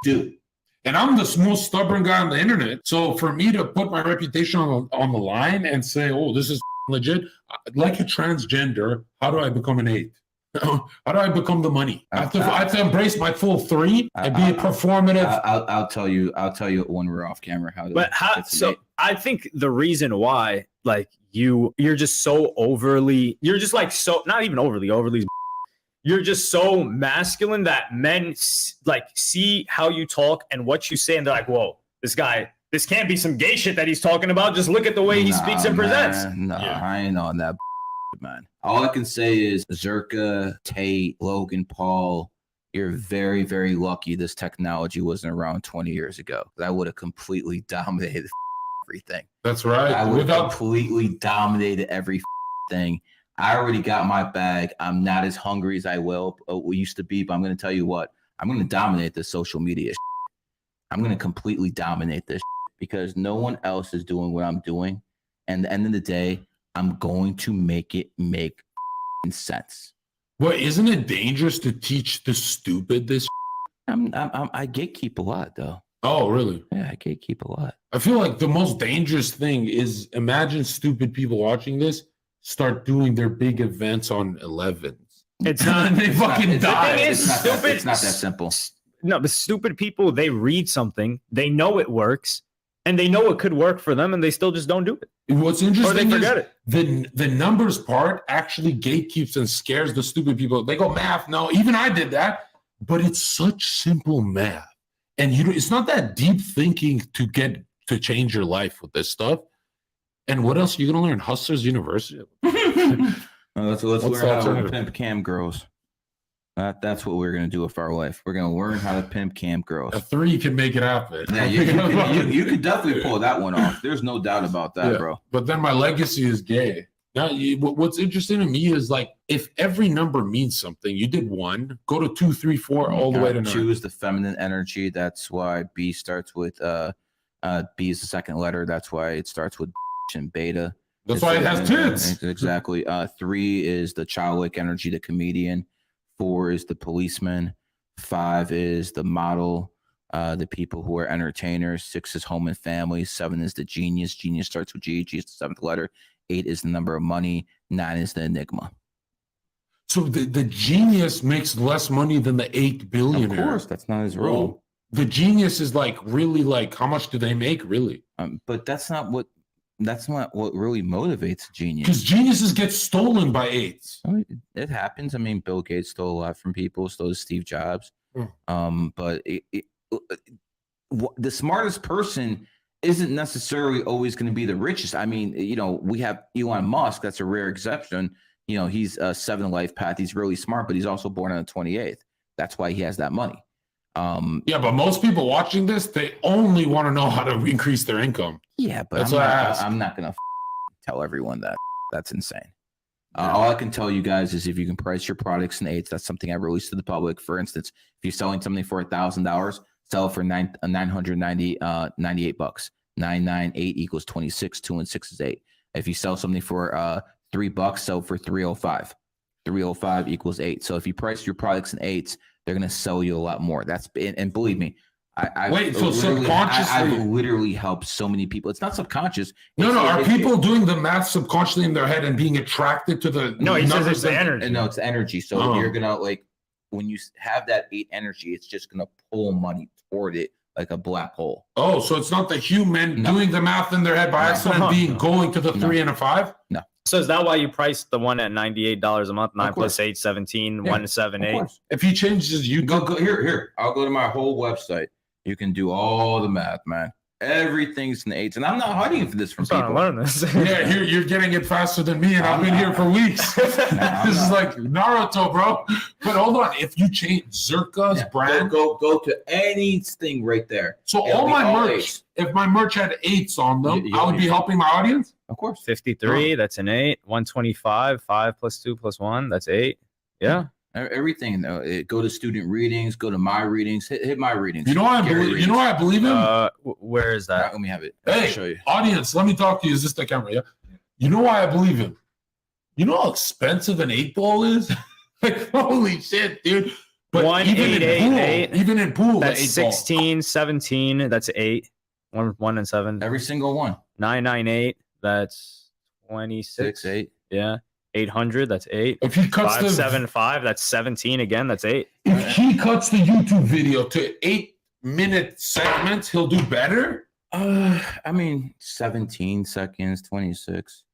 do. And I'm the most stubborn guy on the internet. So for me to put my reputation on the line and say, oh, this is legit, like a transgender, how do I become an 8? How do I become the money? I have to embrace my full 3 and be a performative. I'll tell you when we're off camera how to. But how? So I think the reason why, like you're just so overly, you're just like so not even overly. You're just so masculine that men like see how you talk and what you say, and they're like, "Whoa, this guy, this can't be some gay shit that he's talking about. Just look at the way he speaks and presents." I ain't on that, man. All I can say is Zerka, Tate, Logan Paul, you're very, very lucky this technology wasn't around 20 years ago. I would have completely dominated everything. That's right. I would have completely dominated everything. I already got my bag. I'm not as hungry as I used to be, but I'm going to tell you what. I'm going to dominate this social media. I'm going to completely dominate this because no one else is doing what I'm doing. And at the end of the day, I'm going to make it make sense. Well, isn't it dangerous to teach the stupid this? I gatekeep a lot, though. Oh, really? Yeah, I gatekeep a lot. I feel like the most dangerous thing is imagine stupid people watching this start doing their big events on 11s. It's not. They fucking die. It's It's not that simple. No, the stupid people, they read something, they know it works, and they know it could work for them, and they still just don't do it. What's interesting or they forget it. The numbers part actually gatekeeps and scares the stupid people. They go, math. No, even I did that. But it's such simple math. And it's not that deep thinking to change your life with this stuff. And what else are you going to learn? Hustlers University. Let's learn how to pimp cam girls. That's what we're going to do with our life. We're going to learn how to pimp cam girls. A 3 can make it happen. Yeah, you could definitely pull that one off. There's no doubt about that, bro. But then my legacy is gay. Now, what's interesting to me is like if every number means something, you did 1, go to 2, 3, 4, all the way to 9. Choose the feminine energy. That's why B starts with B is the second letter. That's why it starts with and beta. That's why it has tits. Exactly. 3 is the childlike energy, the comedian. 4 is the policeman. 5 is the model, the people who are entertainers. 6 is home and family. 7 is the genius. Genius starts with G. G is the 7th letter. 8 is the number of money. 9 is the enigma. So the genius makes less money than the 8 billionaire. Of course, that's not his role. Well, the genius is like really like how much do they make really? But that's not what really motivates a genius. Because geniuses get stolen by 8s. It happens. I mean, Bill Gates stole a lot from people. So does Steve Jobs. But the smartest person isn't necessarily always going to be the richest. I mean, we have Elon Musk. That's a rare exception. He's a 7 life path. He's really smart, but he's also born on the 28th. That's why he has that money. Yeah, but most people watching this, they only want to know how to increase their income. Yeah, but I'm not going to tell everyone that. That's insane. All I can tell you guys is if you can price your products in 8s, that's something I released to the public. For instance, if you're selling something for $1,000, sell it for $998. $998 equals 26. 2 and 6 is 8. If you sell something for $3, sell for $305. $305 equals 8. So if you price your products in 8s, they're gonna sell you a lot more. And believe me, I've literally helped so many people. It's not subconscious. No. Are people doing the math subconsciously in their head and being attracted to the? No, he says it's the energy. No, it's the energy. So you're gonna when you have that 8 energy, it's just gonna pull money toward it like a black hole. Oh, so it's not the human doing the math in their head by accident going to the 3 and a 5? No. So is that why you priced the one at $98 a month? 9 plus 8, 17, 1 to 7, 8. If he changes, you go here. I'll go to my whole website. You can do all the math, man. Everything's in the 8s, and I'm not hiding this from people. I'm learn this. Yeah, you're getting it faster than me, and I've been here for weeks. This is like Naruto, bro. But hold on, if you change Zerka's brand, go to anything right there. So all my merch, if my merch had 8s on them, I would be helping my audience. Of course. 53, that's an 8. 125, 5 plus 2 plus 1, that's 8. Yeah. Everything though. Go to student readings, go to my readings, hit my readings. You know what I believe in? Where is that? Let me have it. Hey, I'll show you. Audience, let me talk to you. Is this the camera? Yeah. You know why I believe him? You know how expensive an 8-ball is? Like, holy shit, dude. But even in pool, that's the 16, 17, that's 8. 1 and 7. Every single one. 998, that's 26. 8. Yeah. 800, that's 8. If he cuts 575, that's 17 again, that's 8. If he cuts the YouTube video to 8-minute segments, he'll do better. I mean, 17 seconds, 26.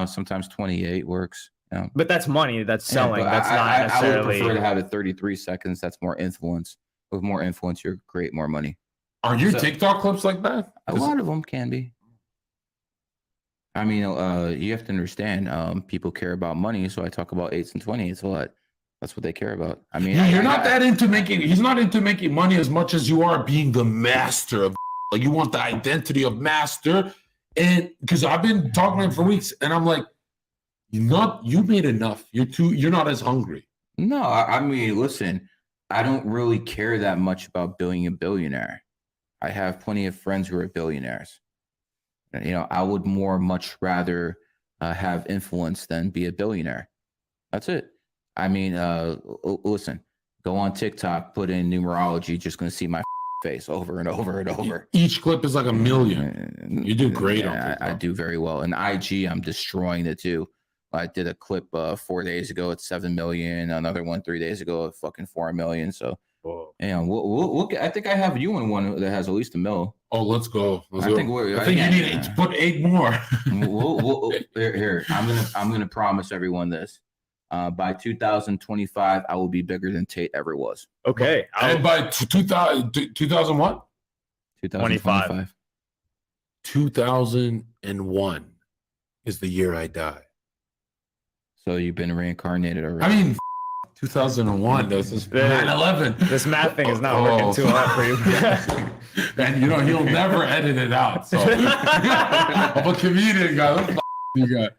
Sometimes 28 works. But that's money. That's selling. Yeah, that's not necessarily. I would prefer to have it 33 seconds. That's more influence. With more influence, you create more money. Are your TikTok clips like that? A lot of them can be. I mean, you have to understand. People care about money, so I talk about 8s and 20s a lot. That's what they care about. I mean, you're not that into making. He's not into making money as much as you are being the master of. Like, you want the identity of master, and because I've been talking to him for weeks, and I'm like, you made enough. You're not as hungry. No, I mean, listen, I don't really care that much about being a billionaire. I have plenty of friends who are billionaires. You know, I would much rather have influence than be a billionaire. That's it. I mean, listen, go on TikTok, put in numerology, just going to see my face over and over and over. Each clip is like 1 million. You do great on TikTok. I do very well. And IG, I'm destroying it too. I did a clip 4 days ago at 7 million. Another one 3 days ago at fucking 4 million. So, we'll I think I have you in one that has at least 1 mil. Oh, let's go. I think you need to put 8 more. Here, I'm gonna promise everyone this. By 2025, I will be bigger than Tate ever was. Okay. And by 2000 what? 2025. 2001 is the year I die. So you've been reincarnated already. I mean, 2001. This is 9/11. This math thing is not working too hard for you. And you know he'll never edit it out. So I'm a comedian guy. What the you got?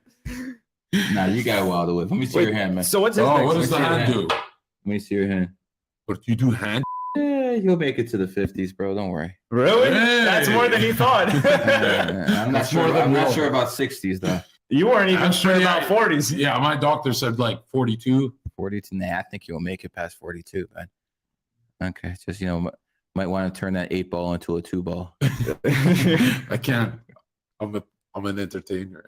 Nah, you got a while to live. Let me see your hand, man. So what's his what does the hand do? Let me see your hand. What do you do, hand? Yeah, you'll make it to the 50s, bro. Don't worry. Really? Hey. That's more than he thought. I'm not sure about 60s though. You weren't even sure about 40s. Yeah, my doctor said like 42. 42. Nah, I think you'll make it past 42, man. Okay, just might want to turn that 8-ball into a 2-ball. I can't. I'm an entertainer.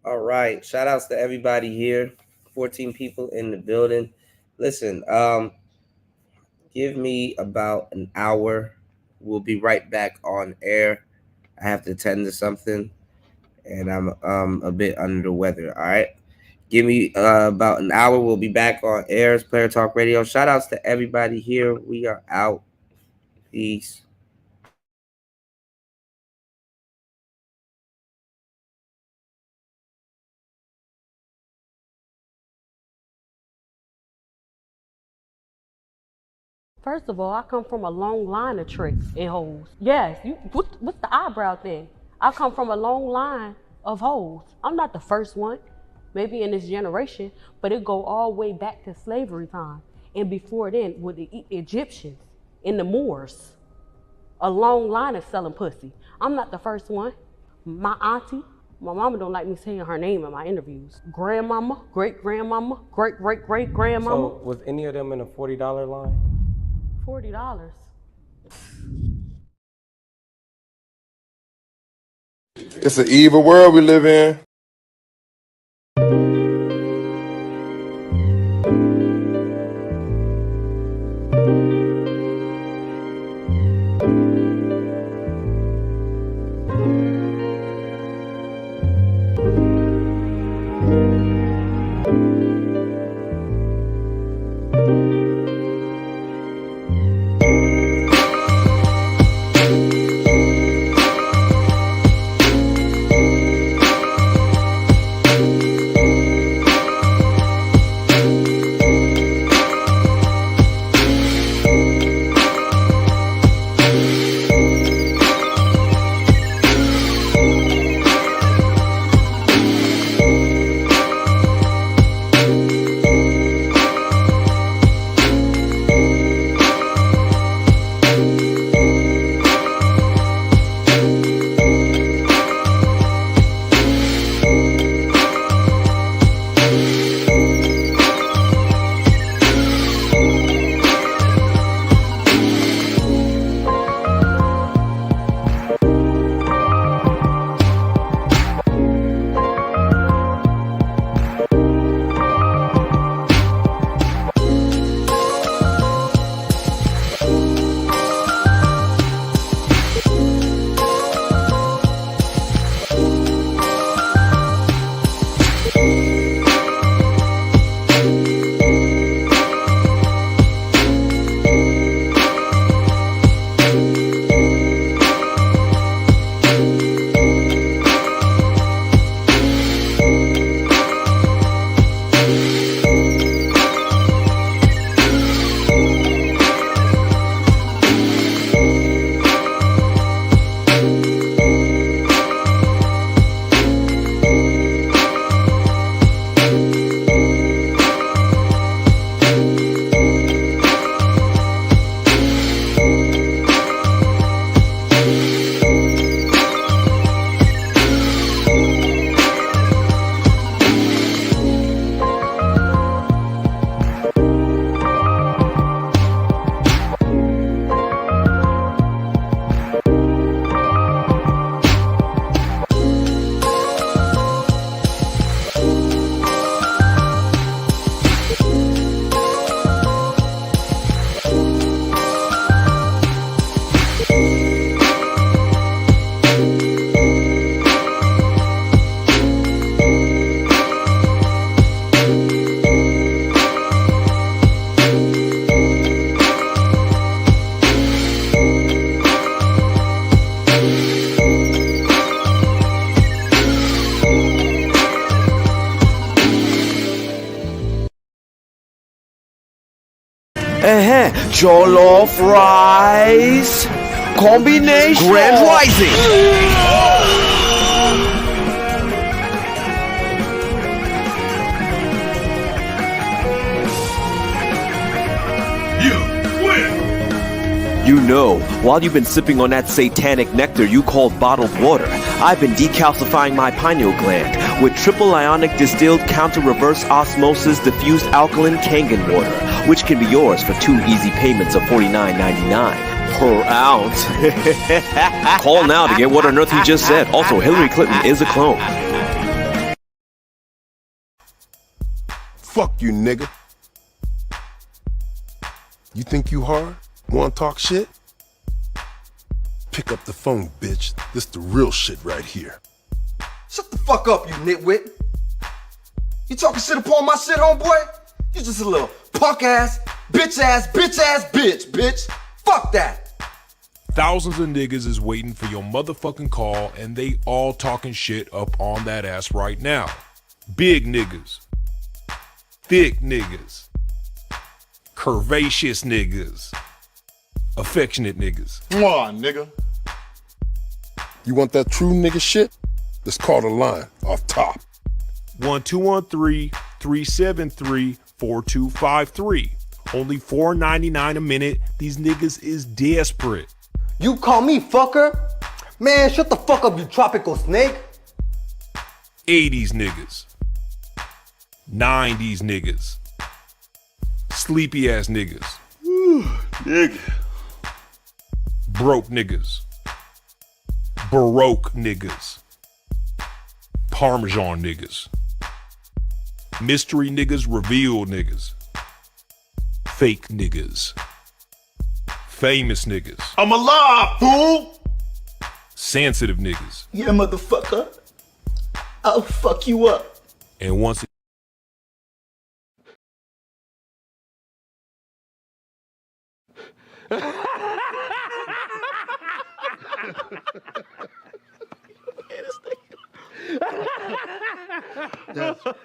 All right. Shout outs to everybody here. 14 people in the building. Listen, give me about an hour. We'll be right back on air. I have to attend to something, and I'm a bit under the weather. All right. Give me about an hour. We'll be back on air. Player Talk Radio. Shout outs to everybody here. We are out. Peace. First of all, I come from a long line of tricks and hoes. Yes, what's the eyebrow thing? I come from a long line of hoes. I'm not the first one, maybe in this generation, but it go all the way back to slavery time. And before then, with the Egyptians and the Moors, a long line of selling pussy. I'm not the first one. My auntie, my mama don't like me saying her name in my interviews. Grandmama, great-grandmama, great-great-great-grandmama. So was any of them in a $40 line? $40. It's an evil world we live in. Jollof rice combination. Grand Rising. You know, while you've been sipping on that satanic nectar you call bottled water, I've been decalcifying my pineal gland with triple ionic distilled counter reverse osmosis diffused alkaline Kangen water, which can be yours for 2 easy payments of $49.99 per ounce. Call now to get what on earth he just said. Also, Hillary Clinton is a clone. Fuck you, nigga. You think you hard? Wanna talk shit? Pick up the phone, bitch. This the real shit right here. Shut the fuck up, you nitwit. You talking shit upon my shit, homeboy? You just a little punk ass, bitch ass, bitch. Fuck that. Thousands of niggas is waiting for your motherfucking call, and they all talking shit up on that ass right now. Big niggas. Thick niggas. Curvaceous niggas. Affectionate niggas. Mwah, nigga. You want that true nigga shit? Let's call the line off top. 1213-373-4253. Only $4.99 a minute. These niggas is desperate. You call me fucker? Man, shut the fuck up, you tropical snake. 80s niggas. 90s niggas. Sleepy ass niggas. Nigga. Broke niggas. Baroque niggas. Parmesan niggas. Mystery niggas, revealed niggas. Fake niggas. Famous niggas. I'm alive, fool! Sensitive niggas. Yeah, motherfucker. I'll fuck you up. And once That's funny.